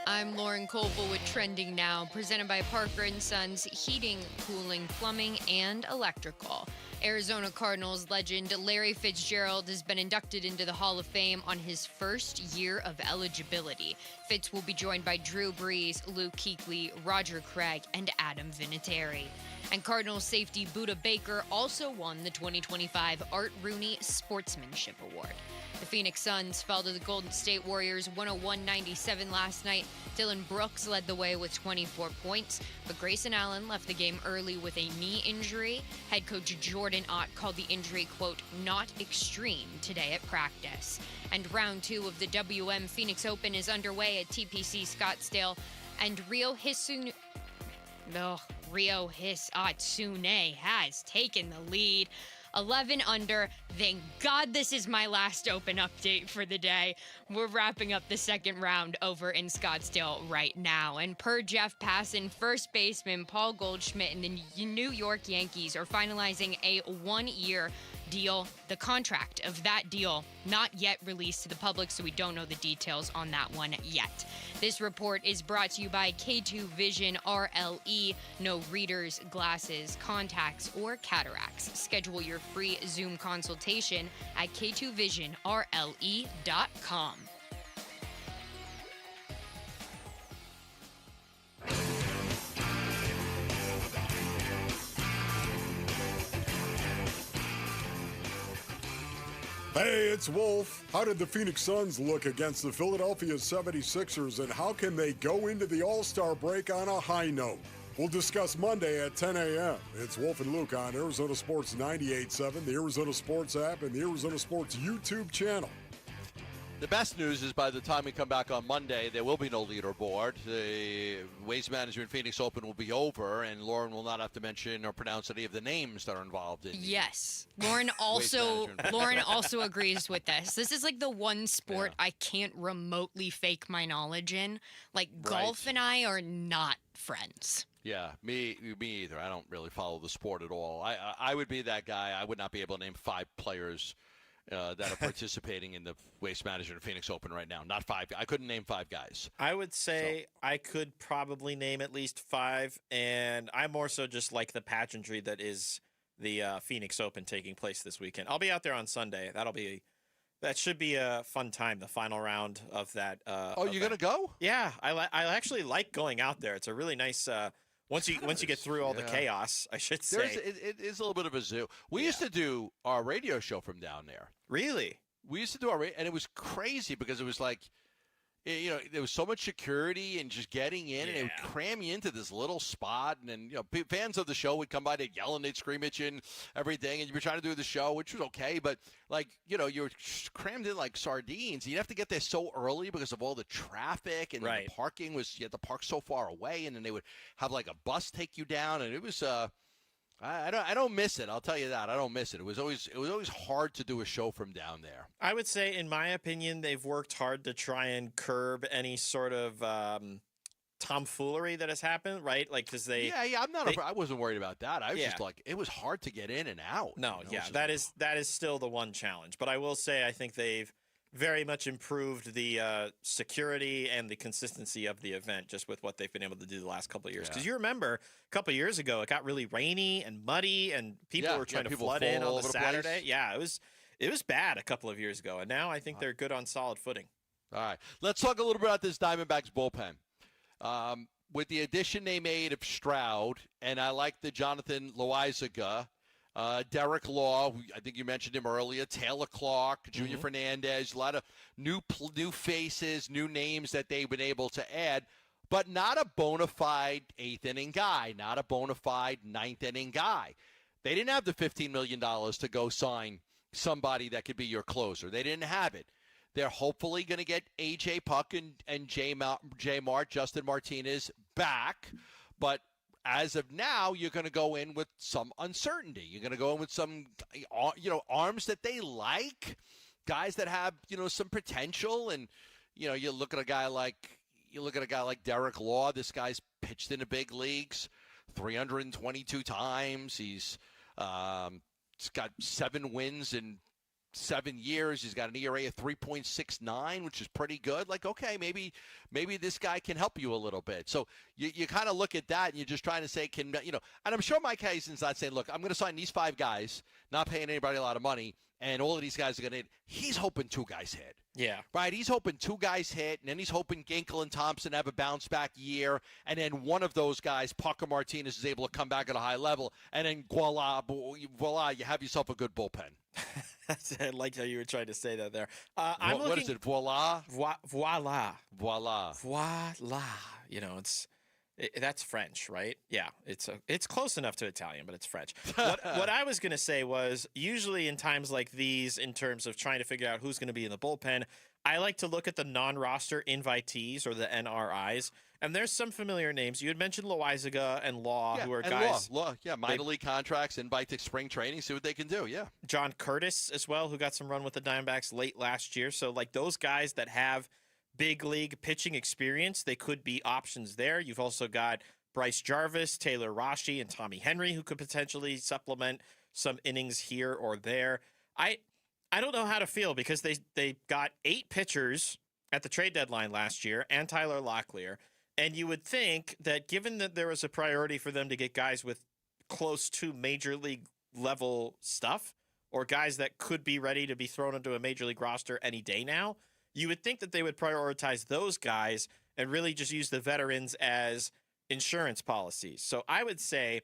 I'm Lauren Colville with Trending Now, presented by Parker & Sons Heating, Cooling, Plumbing, and Electrical. Arizona Cardinals legend Larry Fitzgerald has been inducted into the Hall of Fame on his first year of eligibility. Fitz will be joined by Drew Brees, Luke Kuechly, Roger Craig, and Adam Vinatieri. And Cardinals safety Budda Baker also won the 2025 Art Rooney Sportsmanship Award. The Phoenix Suns fell to the Golden State Warriors 101-97 last night. Dylan Brooks led the way with 24 points, but Grayson Allen left the game early with a knee injury. Head coach Jordan Ott called the injury, quote, not extreme today at practice. And round 2 of the WM Phoenix Open is underway at TPC Scottsdale, and Ryo Hatsune has taken the lead. 11 under. Thank God this is my last Open update for the day. We're wrapping up the second round over in Scottsdale right now. And per Jeff Passan, first baseman Paul Goldschmidt and the New York Yankees are finalizing a 1-year deal. The contract of that deal not yet released to the public, so we don't know the details on that one yet. This report is brought to you by K2 Vision RLE. No readers, glasses, contacts, or cataracts. Schedule your free Zoom consultation at k2visionrle.com.
Hey, it's Wolf. How did the Phoenix Suns look against the Philadelphia 76ers, and how can they go into the All-Star break on a high note? We'll discuss Monday at 10 a.m. It's Wolf and Luke on Arizona Sports 98.7, the Arizona Sports app, and the Arizona Sports YouTube channel.
The best news is by the time we come back on Monday, there will be no leaderboard. The Waste Management Phoenix Open will be over, and Lauren will not have to mention or pronounce any of the names that are involved in it.
Yes. Lauren also agrees with this. This is like the one sport I can't remotely fake my knowledge in. Like golf and I are not friends.
Yeah, me either. I don't really follow the sport at all. I would be that guy. I would not be able to name 5 players that are participating in the Waste Management Phoenix Open right now. Not 5. I couldn't name 5 guys.
I would say I could probably name at least 5, and I more so just like the pageantry that is the Phoenix Open taking place this weekend. I'll be out there on Sunday. That should be a fun time, the final round of that.
You're going to go?
Yeah, I actually like going out there. It's a really nice once you get through all the chaos, I should say.
It is a little bit of a zoo. We used to do our radio show from down there.
Really?
We used to do and it was crazy because it was like, there was so much security and just getting in, and it would cram you into this little spot. And then, fans of the show would come by, they'd yell and they'd scream at you and everything. And you were trying to do the show, which was okay. But, you were crammed in like sardines. You'd have to get there so early because of all the traffic. And the parking you had to park so far away. And then they would have like a bus take you down. And it was, I don't miss it. I'll tell you that. I don't miss it. It was always hard to do a show from down there.
I would say, in my opinion, they've worked hard to try and curb any sort of tomfoolery that has happened, right? Like, because
I wasn't worried about that. I was just like, it was hard to get in and out.
No, that is still the one challenge. But I will say, I think they've very much improved the security and the consistency of the event just with what they've been able to do the last couple of years. Because you remember a couple of years ago, it got really rainy and muddy, and people were trying to flood in on the Saturday. Yeah, it was bad a couple of years ago, and now I think they're good on solid footing.
All right, let's talk a little bit about this Diamondbacks bullpen. With the addition they made of Stroud, and I like the Jonathan Loaizaga, Derek Law, I think you mentioned him earlier, Taylor Clark, Junior Fernandez, a lot of new faces, new names that they've been able to add, but not a bona fide 8th inning guy, not a bona fide 9th inning guy. They didn't have the $15 million to go sign somebody that could be your closer. They didn't have it. They're hopefully going to get A.J. Puck and J. Mart, Justin Martinez back, but as of now, you're going to go in with some uncertainty. You're going to go in with some, arms that they like, guys that have, some potential. And, you look at a guy like Derek Law. This guy's pitched in the big leagues 322 times. He's got 7 wins in 7 years. He's got an ERA of 3.69, which is pretty good. Like, okay, maybe this guy can help you a little bit. So you kind of look at that and you're just trying to say, and I'm sure Mike Hazen's not saying, look, I'm going to sign these 5 guys, not paying anybody a lot of money, and all of these guys are going to hit. He's hoping 2 guys hit.
Yeah.
Right? He's hoping 2 guys hit, and then he's hoping Ginkel and Thompson have a bounce-back year, and then one of those guys, Pucker Martinez, is able to come back at a high level, and then voila, you have yourself a good bullpen.
I like how you were trying to say that there.
What is it? Voila?
Voila.
Voila.
Voila. That's French, right? Yeah, it's close enough to Italian, but it's French. What I was going to say was, usually in times like these, in terms of trying to figure out who's going to be in the bullpen, I like to look at the non-roster invitees, or the NRIs, and there's some familiar names. You had mentioned Loaizaga and Law, who are guys.
Law, minor league contracts, invite to spring training, see what they can do, yeah.
John Curtis as well, who got some run with the Diamondbacks late last year. So, like, those guys that have big league pitching experience, they could be options there. You've also got Bryce Jarvis, Taylor Rashi, and Tommy Henry, who could potentially supplement some innings here or there. I don't know how to feel, because they got 8 pitchers at the trade deadline last year and Tyler Locklear. And you would think that, given that there was a priority for them to get guys with close to major league level stuff, or guys that could be ready to be thrown into a major league roster any day now, you would think that they would prioritize those guys and really just use the veterans as insurance policies. So I would say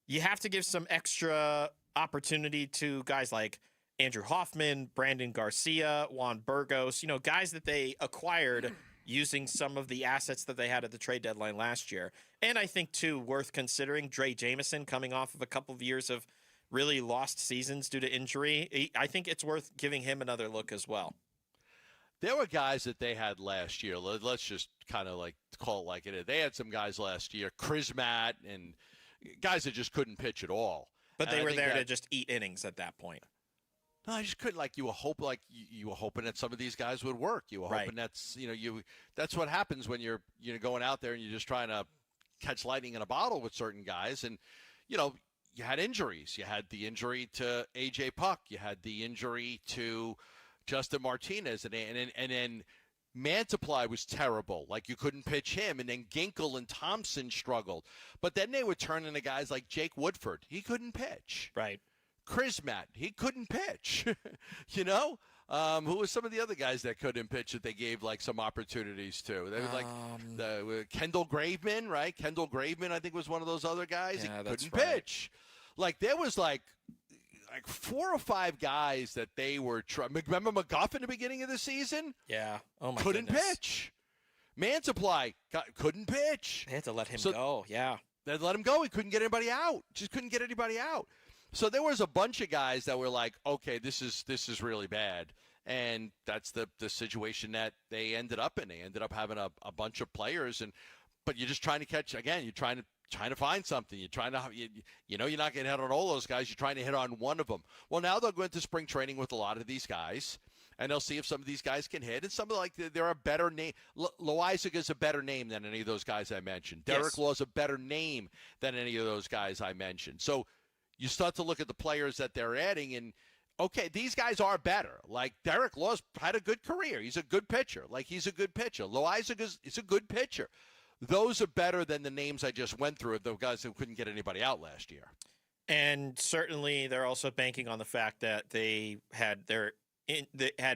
you have to give some extra opportunity to guys like Andrew Hoffman, Brandon Garcia, Juan Burgos, guys that they acquired using some of the assets that they had at the trade deadline last year. And I think, too, worth considering, Dre Jameson coming off of a couple of years of really lost seasons due to injury. I think it's worth giving him another look as well.
There were guys that they had last year. Let's just kind of call it like it is. They had some guys last year, Krismat, and guys that just couldn't pitch at all.
But they were there to just eat innings at that point.
No, I just couldn't. You were hoping that some of these guys would work. You were hoping that's what happens when you're going out there and you're just trying to catch lightning in a bottle with certain guys. And you had injuries. You had the injury to AJ Puck. You had the injury to Justin Martinez, and then Mantiply was terrible. You couldn't pitch him, and then Ginkel and Thompson struggled. But then they would turn into guys like Jake Woodford. He couldn't pitch.
Right.
Krismat, he couldn't pitch. Who was some of the other guys that couldn't pitch that they gave some opportunities to? They were Kendall Graveman, right? Kendall Graveman, I think, was one of those other guys.
Yeah,
he
that's
couldn't pitch. There was 4 or 5 guys that they were trying. Remember McGuff in the beginning of the season?
Yeah. Oh my
couldn't
goodness.
pitch. Mantiply couldn't pitch.
They had to let him go. Yeah.
They let him go. He couldn't get anybody out. Just couldn't get anybody out. So there was a bunch of guys that were okay, this is really bad. And that's the situation that they ended up in. They ended up having a bunch of players, but you're just trying to catch again. You're trying to find something. You're trying to you're not going to hit on all those guys. You're trying to hit on one of them. Well, now they'll go into spring training with a lot of these guys, and they'll see if some of these guys can hit. And some they're a better name. Loizaga is a better name than any of those guys I mentioned. Derek Law is a better name than any of those guys I mentioned. So you start to look at the players that they're adding, and okay, these guys are better. Derek Law's had a good career. He's a good pitcher. He's a good pitcher. Loizaga is a good pitcher. Those are better than the names I just went through of the guys who couldn't get anybody out last year.
And certainly they're also banking on the fact that they had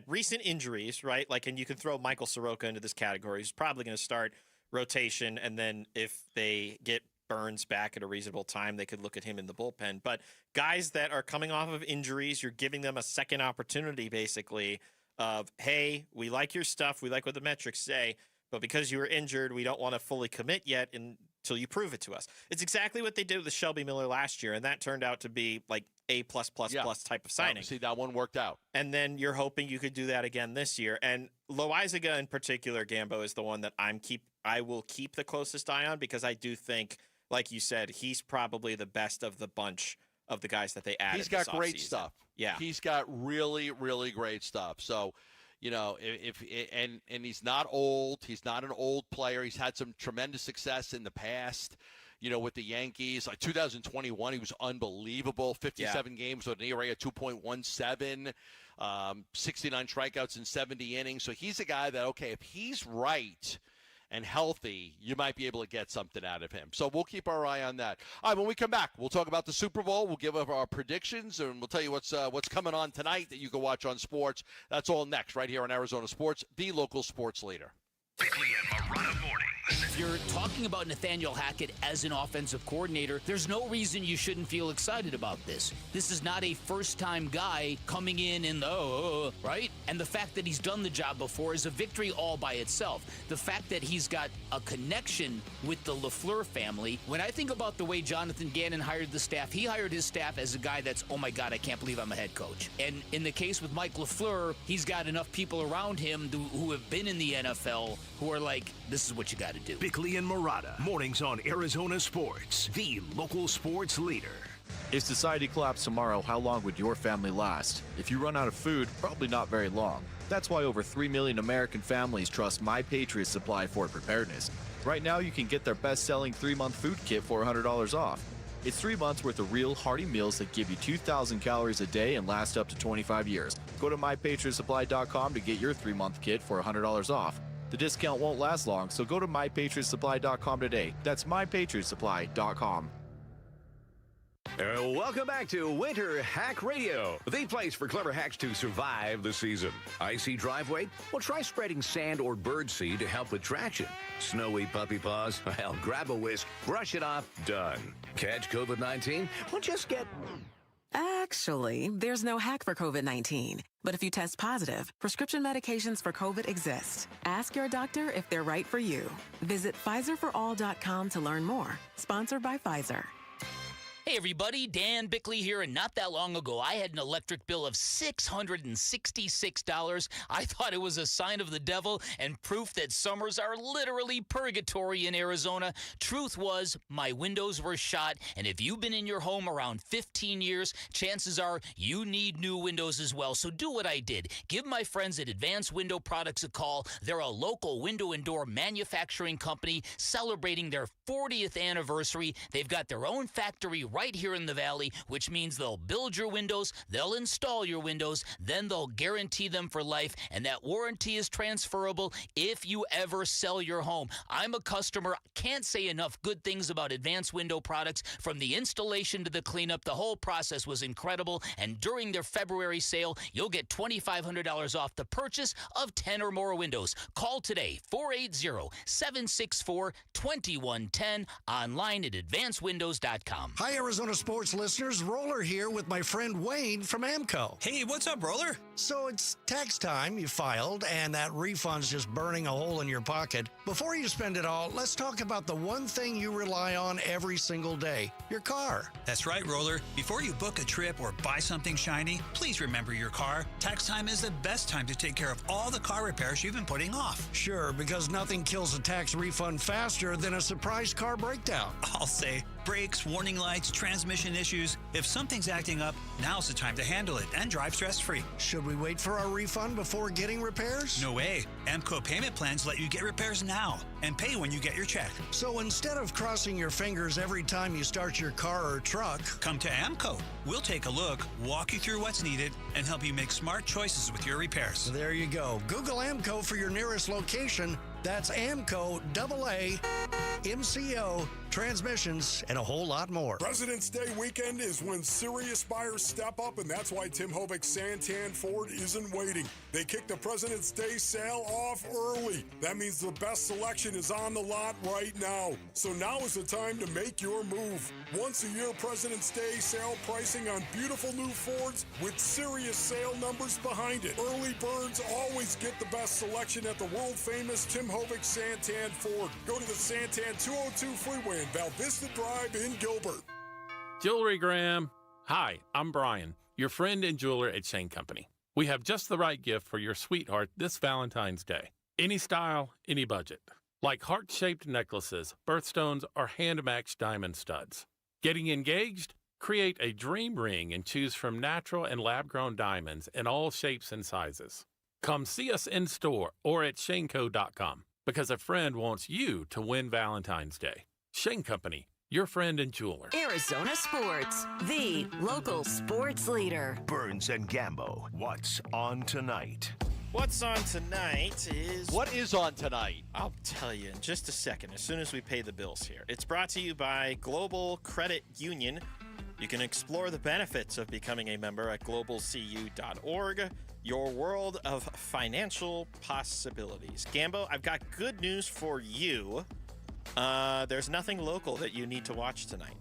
recent injuries, right? And you can throw Michael Soroka into this category. He's probably going to start rotation, and then if they get Burns back at a reasonable time, they could look at him in the bullpen. But guys that are coming off of injuries, you're giving them a second opportunity, basically, of, hey, we like your stuff. We like what the metrics say. But because you were injured, we don't want to fully commit yet until you prove it to us. It's exactly what they did with Shelby Miller last year, and that turned out to be A+++ type of signing.
See, that one worked out.
And then you're hoping you could do that again this year. And Loizaga in particular, Gambo, is the one that I will keep the closest eye on, because I do think, like you said, he's probably the best of the bunch of the guys that they added.
He's got great stuff.
Yeah.
He's got really, really great stuff. So, and he's not old. He's not an old player. He's had some tremendous success in the past, with the Yankees. 2021, he was unbelievable. 57 games with an ERA of 2.17, 69 strikeouts in 70 innings. So he's a guy that, okay, if he's right and healthy, you might be able to get something out of him. So we'll keep our eye on that. All right, when we come back, we'll talk about the Super Bowl. We'll give up our predictions, and we'll tell you what's coming on tonight that you can watch on sports. That's all next right here on Arizona Sports, the local sports leader.
Bickley and Marotta mornings.
If you're talking about Nathaniel Hackett as an offensive coordinator, there's no reason you shouldn't feel excited about this. This is not a first-time guy coming in and, right? And the fact that he's done the job before is a victory all by itself. The fact that he's got a connection with the LaFleur family. When I think about the way Jonathan Gannon hired the staff, he hired his staff as a guy that's, oh my God, I can't believe I'm a head coach. And in the case with Mike LaFleur, he's got enough people around him who have been in the NFL who are like, this is what you got to do.
Bickley and Marotta, mornings on Arizona Sports, the local sports leader.
If society collapsed tomorrow, how long would your family last? If you run out of food, probably not very long. That's why over 3 million American families trust My Patriot Supply for preparedness. Right now, you can get their best-selling 3-month food kit for $100 off. It's 3 months worth of real, hearty meals that give you 2,000 calories a day and last up to 25 years. Go to MyPatriotSupply.com to get your 3-month kit for $100 off. The discount won't last long, so go to MyPatriotSupply.com today. That's MyPatriotSupply.com.
Welcome back to Winter Hack Radio, the place for clever hacks to survive the season. Icy driveway? Well, try spreading sand or birdseed to help with traction. Snowy puppy paws? Well, grab a whisk, brush it off, done. Catch COVID-19? Well, just get
Actually, there's no hack for COVID-19. But if you test positive, prescription medications for COVID exist. Ask your doctor if they're right for you. Visit PfizerForAll.com to learn more. Sponsored by Pfizer.
Hey everybody, Dan Bickley here, and not that long ago I had an electric bill of $666. I thought it was a sign of the devil and proof that summers are literally purgatory in Arizona. Truth was, my windows were shot, and if you've been in your home around 15 years, chances are you need new windows as well. So do what I did. Give my friends at Advanced Window Products a call. They're a local window and door manufacturing company celebrating their 40th anniversary. They've got their own factory right here in the Valley, which means they'll build your windows, they'll install your windows, then they'll guarantee them for life, and that warranty is transferable if you ever sell your home. I'm a customer. Can't say enough good things about Advanced Window Products. From the installation to the cleanup, the whole process was incredible, and during their February sale, you'll get $2,500 off the purchase of 10 or more windows. Call today, 480-764-2110, online at advancedwindows.com.
Hi, Arizona sports listeners. Roller here with my friend Wayne from AMCO.
Hey, what's up, Roller?
So it's tax time. You filed, and that refund's just burning a hole in your pocket. Before you spend it all, let's talk about the one thing you rely on every single day, your car.
That's right, Roller. Before you book a trip or buy something shiny, please remember your car. Tax time is the best time to take care of all the car repairs you've been putting off.
Sure, because nothing kills a tax refund faster than a surprise car breakdown.
I'll say brakes, warning lights, transmission issues. If something's acting up, now's the time to handle it and drive stress-free.
Should we wait for our refund before getting repairs?
No way. AMCO payment plans let you get repairs now and pay when you get your check.
So instead of crossing your fingers every time you start your car or truck,
come to AMCO. We'll take a look, walk you through what's needed, and help you make smart choices with your repairs.
There you go. Google AMCO for your nearest location. That's AMCO, AA, MCO, transmissions, and a whole lot more.
President's Day weekend is when serious buyers step up, and that's why Tim Hovig's Santan Ford isn't waiting. They kick the President's Day sale off early. That means the best selection is on the lot right now. So now is the time to make your move. Once a year President's Day sale pricing on beautiful new Fords with serious sale numbers behind it. Early birds always get the best selection at the world-famous Tim Hovig Santan Ford. Go to the Santan 202 freeway in Val Vista Drive in Gilbert.
Jewelry Graham. Hi, I'm Brian, your friend and jeweler at Shane Company. We have just the right gift for your sweetheart this Valentine's Day. Any style, any budget. Like heart-shaped necklaces, birthstones, or hand-matched diamond studs. Getting engaged? Create a dream ring and choose from natural and lab-grown diamonds in all shapes and sizes. Come see us in store or at shaneco.com because a friend wants you to win Valentine's Day. Shane Company, your friend and jeweler.
Arizona Sports, the local sports leader.
Burns and Gambo, what's on tonight?
What's on tonight is...
What is on tonight?
I'll tell you in just a second, as soon as we pay the bills here. It's brought to you by Global Credit Union. You can explore the benefits of becoming a member at globalcu.org. Your world of financial possibilities. Gambo, I've got good news for you. There's nothing local that you need to watch tonight.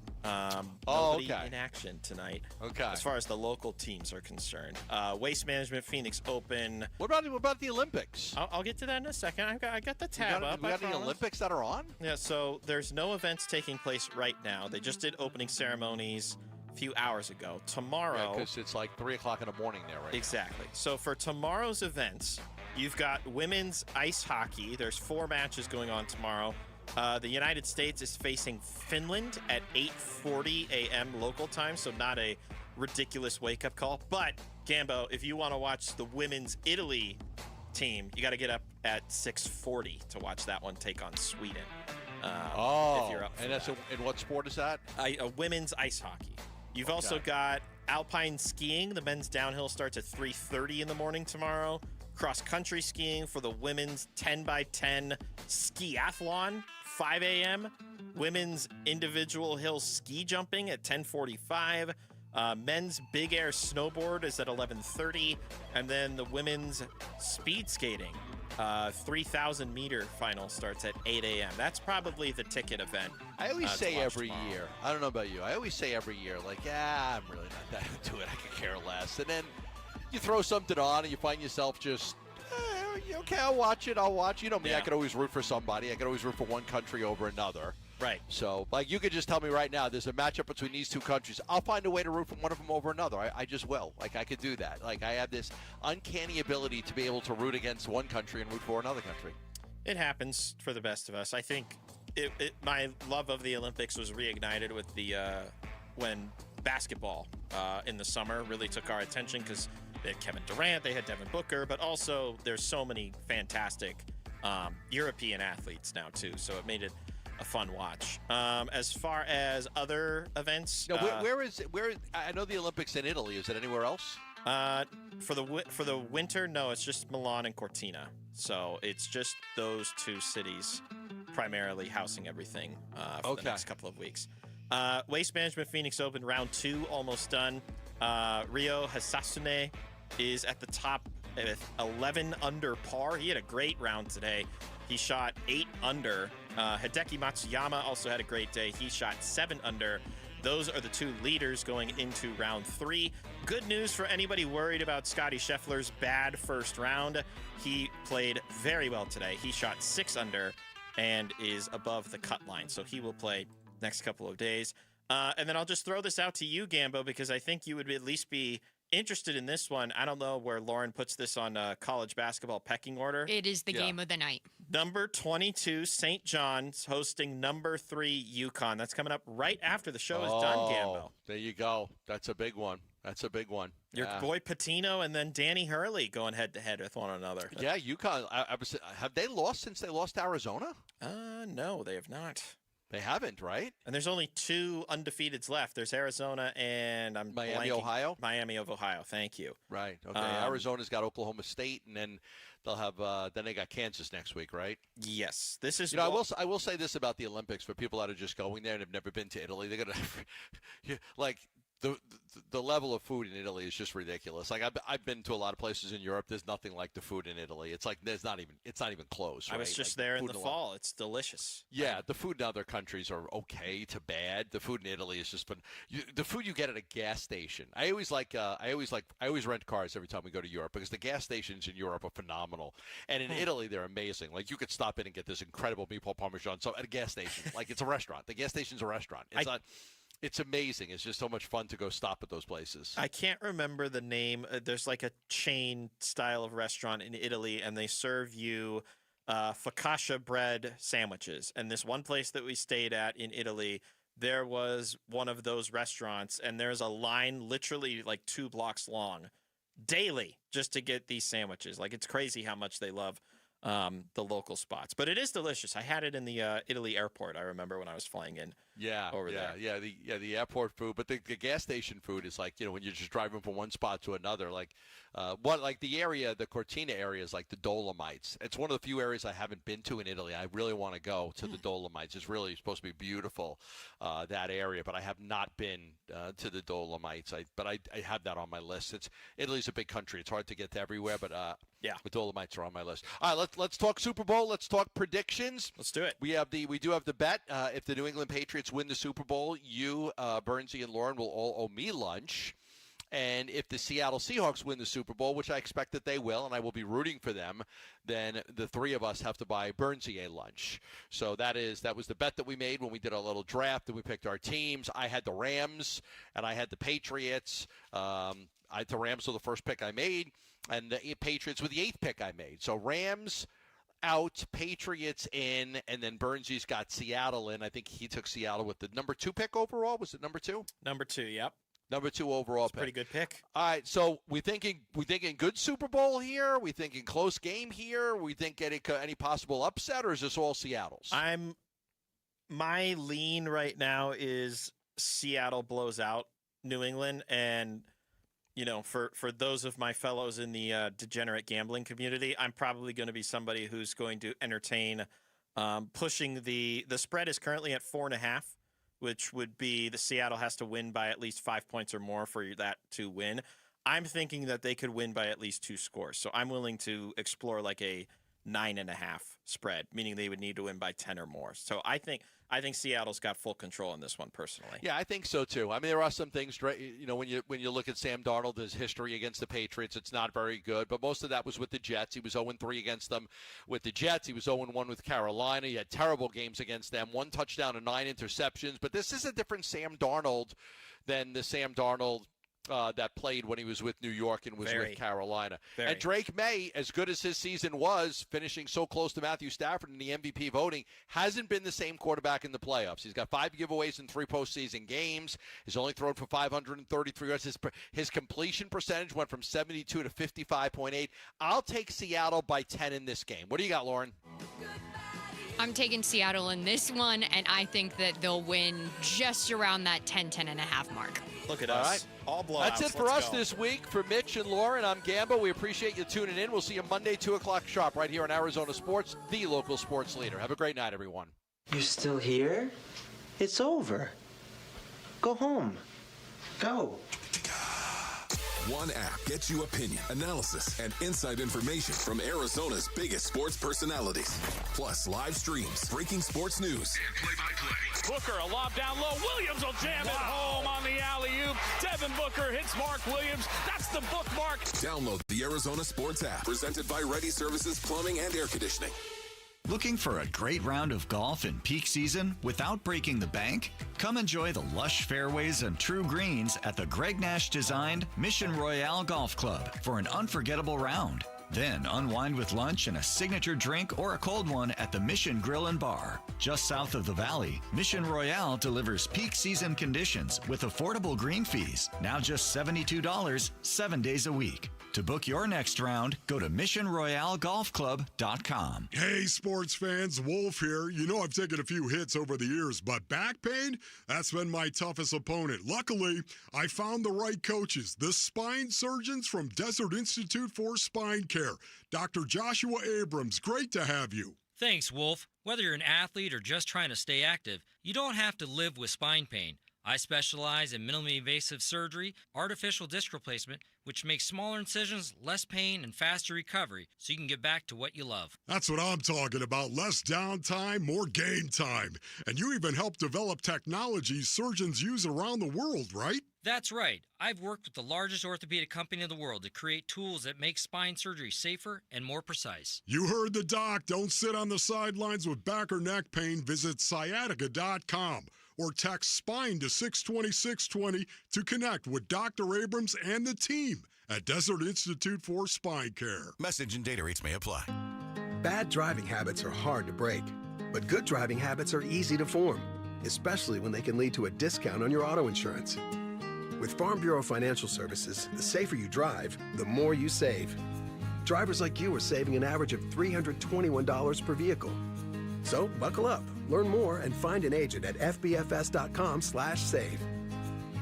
Nobody in action tonight.
Okay.
As far as the local teams are concerned. Waste Management, Phoenix Open.
What about the Olympics?
I'll get to that in a second. I got the tab up.
We got the Olympics that are on?
Yeah, so there's no events taking place right now. They just did opening ceremonies a few hours ago. Tomorrow.
Because it's like 3 o'clock in the morning there right
Exactly. So for tomorrow's events, you've got women's ice hockey. There's 4 matches going on tomorrow. The United States is facing Finland at 8:40 a.m. local time, so not a ridiculous wake-up call. But, Gambo, if you want to watch the women's Italy team, you got to get up at 6:40 to watch that one take on Sweden. If you're up for
and that's in what sport is that?
Women's ice hockey. You've also got alpine skiing. The men's downhill starts at 3:30 in the morning tomorrow. Cross-country skiing for the women's 10x10 skiathlon, 5 a.m. Women's individual hill ski jumping at 10:45. Men's big air snowboard is at 11:30. And then the women's speed skating, 3,000-meter final starts at 8 a.m. That's probably the ticket event
I always
to
say
watch
every
tomorrow.
year. I don't know about you. I always say every year, like, I'm really not that into it. I could care less. And then you throw something on and you find yourself just, okay, I'll watch it. You know me, I could always root for somebody. I could always root for one country over another.
Right.
So, like, you could just tell me right now, there's a matchup between these two countries. I'll find a way to root for one of them over another. I just will. Like, I could do that. Like, I have this uncanny ability to be able to root against one country and root for another country.
It happens for the best of us. I think my love of the Olympics was reignited with the when basketball in the summer really took our attention because they had Kevin Durant, they had Devin Booker, but also there's so many fantastic European athletes now too. So it made it a fun watch. As far as other events,
No, where is it? I know the Olympics in Italy. Is it anywhere else?
For the winter, no, it's just Milan and Cortina. So it's just those two cities primarily housing everything for the next couple of weeks. Waste Management Phoenix Open round 2 almost done. Ryo Hasasune is at the top with 11 under par. He had a great round today. He shot 8 under. Hideki Matsuyama also had a great day. He shot 7 under. Those are the two leaders going into round 3. Good news for anybody worried about Scottie Scheffler's bad first round. He played very well today. He shot 6 under and is above the cut line. So he will play next couple of days. And then I'll just throw this out to you, Gambo, because I think you would at least be interested in this one. I don't know where Lauren puts this on college basketball pecking order.
It is the game of the night.
Number 22, St. John's hosting number 3, UConn. That's coming up right after the show is done, Gambo.
There you go. That's a big one.
Your boy Patino and then Danny Hurley going head-to-head with one another.
Yeah, UConn. Have they lost since they lost to Arizona?
No, they have not.
They haven't, right?
And there's only 2 undefeateds left. There's Arizona and
Miami, Ohio?
Miami of Ohio. Thank you.
Right. Okay. Arizona's got Oklahoma State, and then they'll have then they got Kansas next week, right?
Yes. This is
I will say this about the Olympics for people that are just going there and have never been to Italy. They're gonna like the level of food in Italy is just ridiculous. Like I've been to a lot of places in Europe. There's nothing like the food in Italy. It's like it's not even close. Right?
I was just there in the fall. It's delicious.
Yeah, the food in other countries are okay to bad. The food in Italy is just the food you get at a gas station. I always rent cars every time we go to Europe because the gas stations in Europe are phenomenal, and in Italy they're amazing. Like you could stop in and get this incredible meatball parmesan at a gas station. Like it's a restaurant. The gas station's a restaurant. It's amazing. It's just so much fun to go stop at those places.
I can't remember the name. There's like a chain style of restaurant in Italy, and they serve you focaccia bread sandwiches. And this one place that we stayed at in Italy, there was one of those restaurants, and there's a line literally like 2 blocks long daily just to get these sandwiches. Like it's crazy how much they love the local spots. But it is delicious. I had it in the Italy airport, I remember, when I was flying in. Over there.
The airport food, but the gas station food is like when you're just driving from one spot to another. Like the Cortina area is like the Dolomites. It's one of the few areas I haven't been to in Italy. I really want to go to the Dolomites. It's really supposed to be beautiful, that area, but I have not been to the Dolomites. But I have that on my list. Italy's a big country. It's hard to get to everywhere, but the Dolomites are on my list. All right, let's talk Super Bowl. Let's talk predictions.
Let's do it.
We do have the bet. If the New England Patriots win the Super Bowl, you, Bernsey, and Lauren will all owe me lunch. And if the Seattle Seahawks win the Super Bowl, which I expect that they will, and I will be rooting for them, then the 3 of us have to buy Bernsey a lunch. So that was the bet that we made when we did our little draft and we picked our teams. I had the Rams and I had the Patriots. The Rams were the first pick I made, and the Patriots were the 8th pick I made. So Rams out, Patriots in, and then Bernsey's got Seattle in. I think he took Seattle with the number 2 pick overall. Was it number 2?
Number 2, yep.
Number 2 overall pick.
Pretty good pick.
All right, so we thinking good Super Bowl here? We thinking close game here? We think any possible upset, or is this all Seattle's?
My lean right now is Seattle blows out New England, and for those of my fellows in the degenerate gambling community, I'm probably going to be somebody who's going to entertain pushing the spread is currently at 4.5, which would be the Seattle has to win by at least 5 points or more for that to win. I'm thinking that they could win by at least 2 scores. So I'm willing to explore like a 9.5 spread, meaning they would need to win by 10 or more. So I think I think Seattle's got full control in this one personally.
Yeah, I think so too. I mean, there are some things, when you look at Sam Darnold, his history against the Patriots, it's not very good. But most of that was with the Jets. He was 0-3 against them with the Jets. He was 0-1 with Carolina. He had terrible games against them. 1 touchdown and 9 interceptions. But this is a different Sam Darnold than the Sam Darnold that played when he was with New York and was with Carolina. And Drake May, as good as his season was, finishing so close to Matthew Stafford in the MVP voting, hasn't been the same quarterback in the playoffs. He's got 5 giveaways in 3 postseason games. He's only thrown for 533 yards. His completion percentage went from 72 to 55.8. I'll take Seattle by 10 in this game. What do you got, Lauren?
I'm taking Seattle in this one, and I think that they'll win just around that 10-10.5 mark.
Look at us. All blowouts.
That's it for us this week. For Mitch and Lauren, I'm Gambo. We appreciate you tuning in. We'll see you Monday, 2 o'clock sharp, right here on Arizona Sports, the local sports leader. Have a great night, everyone.
You're still here? It's over. Go home. Go.
One app gets you opinion, analysis, and inside information from Arizona's biggest sports personalities. Plus live streams, breaking sports news, and play-by-play.
Booker, a lob down low. Williams will jam it home on the alley-oop. Devin Booker hits Mark Williams. That's the bookmark.
Download the Arizona Sports app, presented by Ready Services Plumbing and Air Conditioning.
Looking for a great round of golf in peak season without breaking the bank? Come enjoy the lush fairways and true greens at the Greg Nash designed Mission Royale Golf Club for an unforgettable round. Then unwind with lunch and a signature drink or a cold one at the Mission Grill and Bar. Just south of the valley, Mission Royale delivers peak season conditions with affordable green fees. Now just $72, 7 days a week. To book your next round, go to missionroyalegolfclub.com.
Hey, sports fans, Wolf here. You know I've taken a few hits over the years, but back pain, that's been my toughest opponent. Luckily, I found the right coaches, the spine surgeons from Desert Institute for Spine Care. Dr. Joshua Abrams, great to have you.
Thanks, Wolf. Whether you're an athlete or just trying to stay active, you don't have to live with spine pain. I specialize in minimally invasive surgery, artificial disc replacement, which makes smaller incisions, less pain, and faster recovery, so you can get back to what you love.
That's what I'm talking about. Less downtime, more game time. And you even help develop technology surgeons use around the world, right?
That's right. I've worked with the largest orthopedic company in the world to create tools that make spine surgery safer and more precise.
You heard the doc. Don't sit on the sidelines with back or neck pain. Visit sciatica.com. or text SPINE to 620-620 to connect with Dr. Abrams and the team at Desert Institute for Spine Care.
Message and data rates may apply.
Bad driving habits are hard to break, but good driving habits are easy to form, especially when they can lead to a discount on your auto insurance. With Farm Bureau Financial Services, the safer you drive, the more you save. Drivers like you are saving an average of $321 per vehicle. So buckle up, learn more, and find an agent at fbfs.com/save.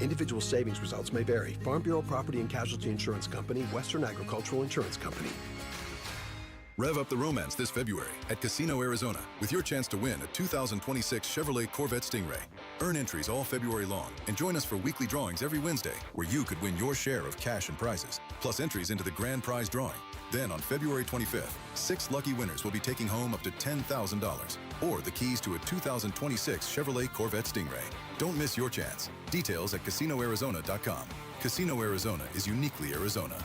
Individual savings results may vary. Farm Bureau Property and Casualty Insurance Company, Western Agricultural Insurance Company.
Rev up the romance this February at Casino Arizona with your chance to win a 2026 Chevrolet Corvette Stingray. Earn entries all February long and join us for weekly drawings every Wednesday where you could win your share of cash and prizes, plus entries into the grand prize drawing. Then on February 25th, 6 lucky winners will be taking home up to $10,000 or the keys to a 2026 Chevrolet Corvette Stingray. Don't miss your chance. Details at CasinoArizona.com. Casino Arizona is uniquely Arizona.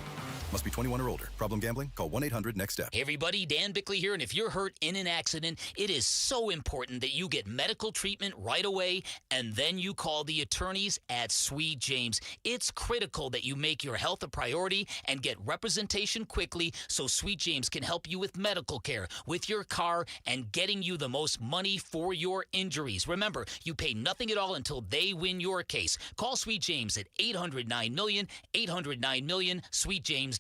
Must be 21 or older. Problem gambling? Call 1-800-NEXT-STEP.
Hey everybody, Dan Bickley here, and if you're hurt in an accident, it is so important that you get medical treatment right away, and then you call the attorneys at Sweet James. It's critical that you make your health a priority and get representation quickly so Sweet James can help you with medical care, with your car, and getting you the most money for your injuries. Remember, you pay nothing at all until they win your case. Call Sweet James at 800-9-MILLION, 800-9-MILLION, sweetjames.com.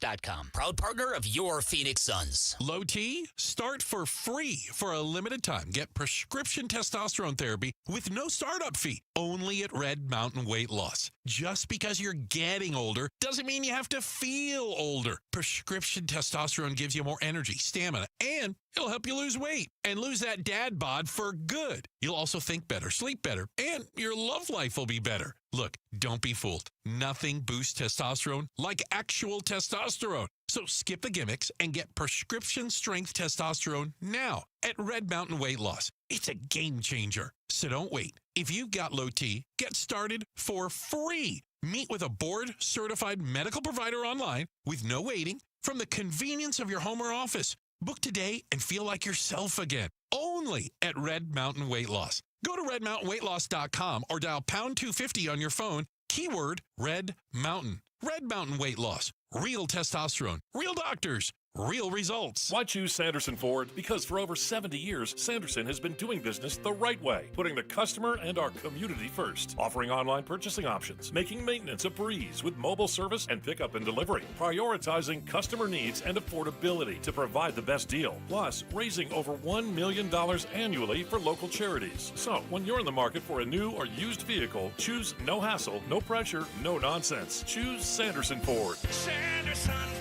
Proud partner of your Phoenix Suns.
Low T, start for free for a limited time. Get prescription testosterone therapy with no startup fee, only at Red Mountain Weight Loss. Just because you're getting older doesn't mean you have to feel older. Prescription testosterone gives you more energy, stamina, and it'll help you lose weight and lose that dad bod for good. You'll also think better, sleep better, and your love life will be better. Look, don't be fooled. Nothing boosts testosterone like actual testosterone. So skip the gimmicks and get prescription strength testosterone now at Red Mountain Weight Loss. It's a game changer. So don't wait. If you've got low T, get started for free. Meet with a board-certified medical provider online with no waiting from the convenience of your home or office. Book today and feel like yourself again. Only at Red Mountain Weight Loss. Go to redmountainweightloss.com or dial pound 250 on your phone. Keyword Red Mountain. Red Mountain Weight Loss. Real testosterone. Real doctors. Real results.
Why choose Sanderson Ford? Because for over 70 years, Sanderson has been doing business the right way, putting the customer and our community first, offering online purchasing options, making maintenance a breeze with mobile service and pickup and delivery, prioritizing customer needs and affordability to provide the best deal, plus raising over $1 million annually for local charities. So, when you're in the market for a new or used vehicle, choose no hassle, no pressure, no nonsense. Choose Sanderson Ford.
Sanderson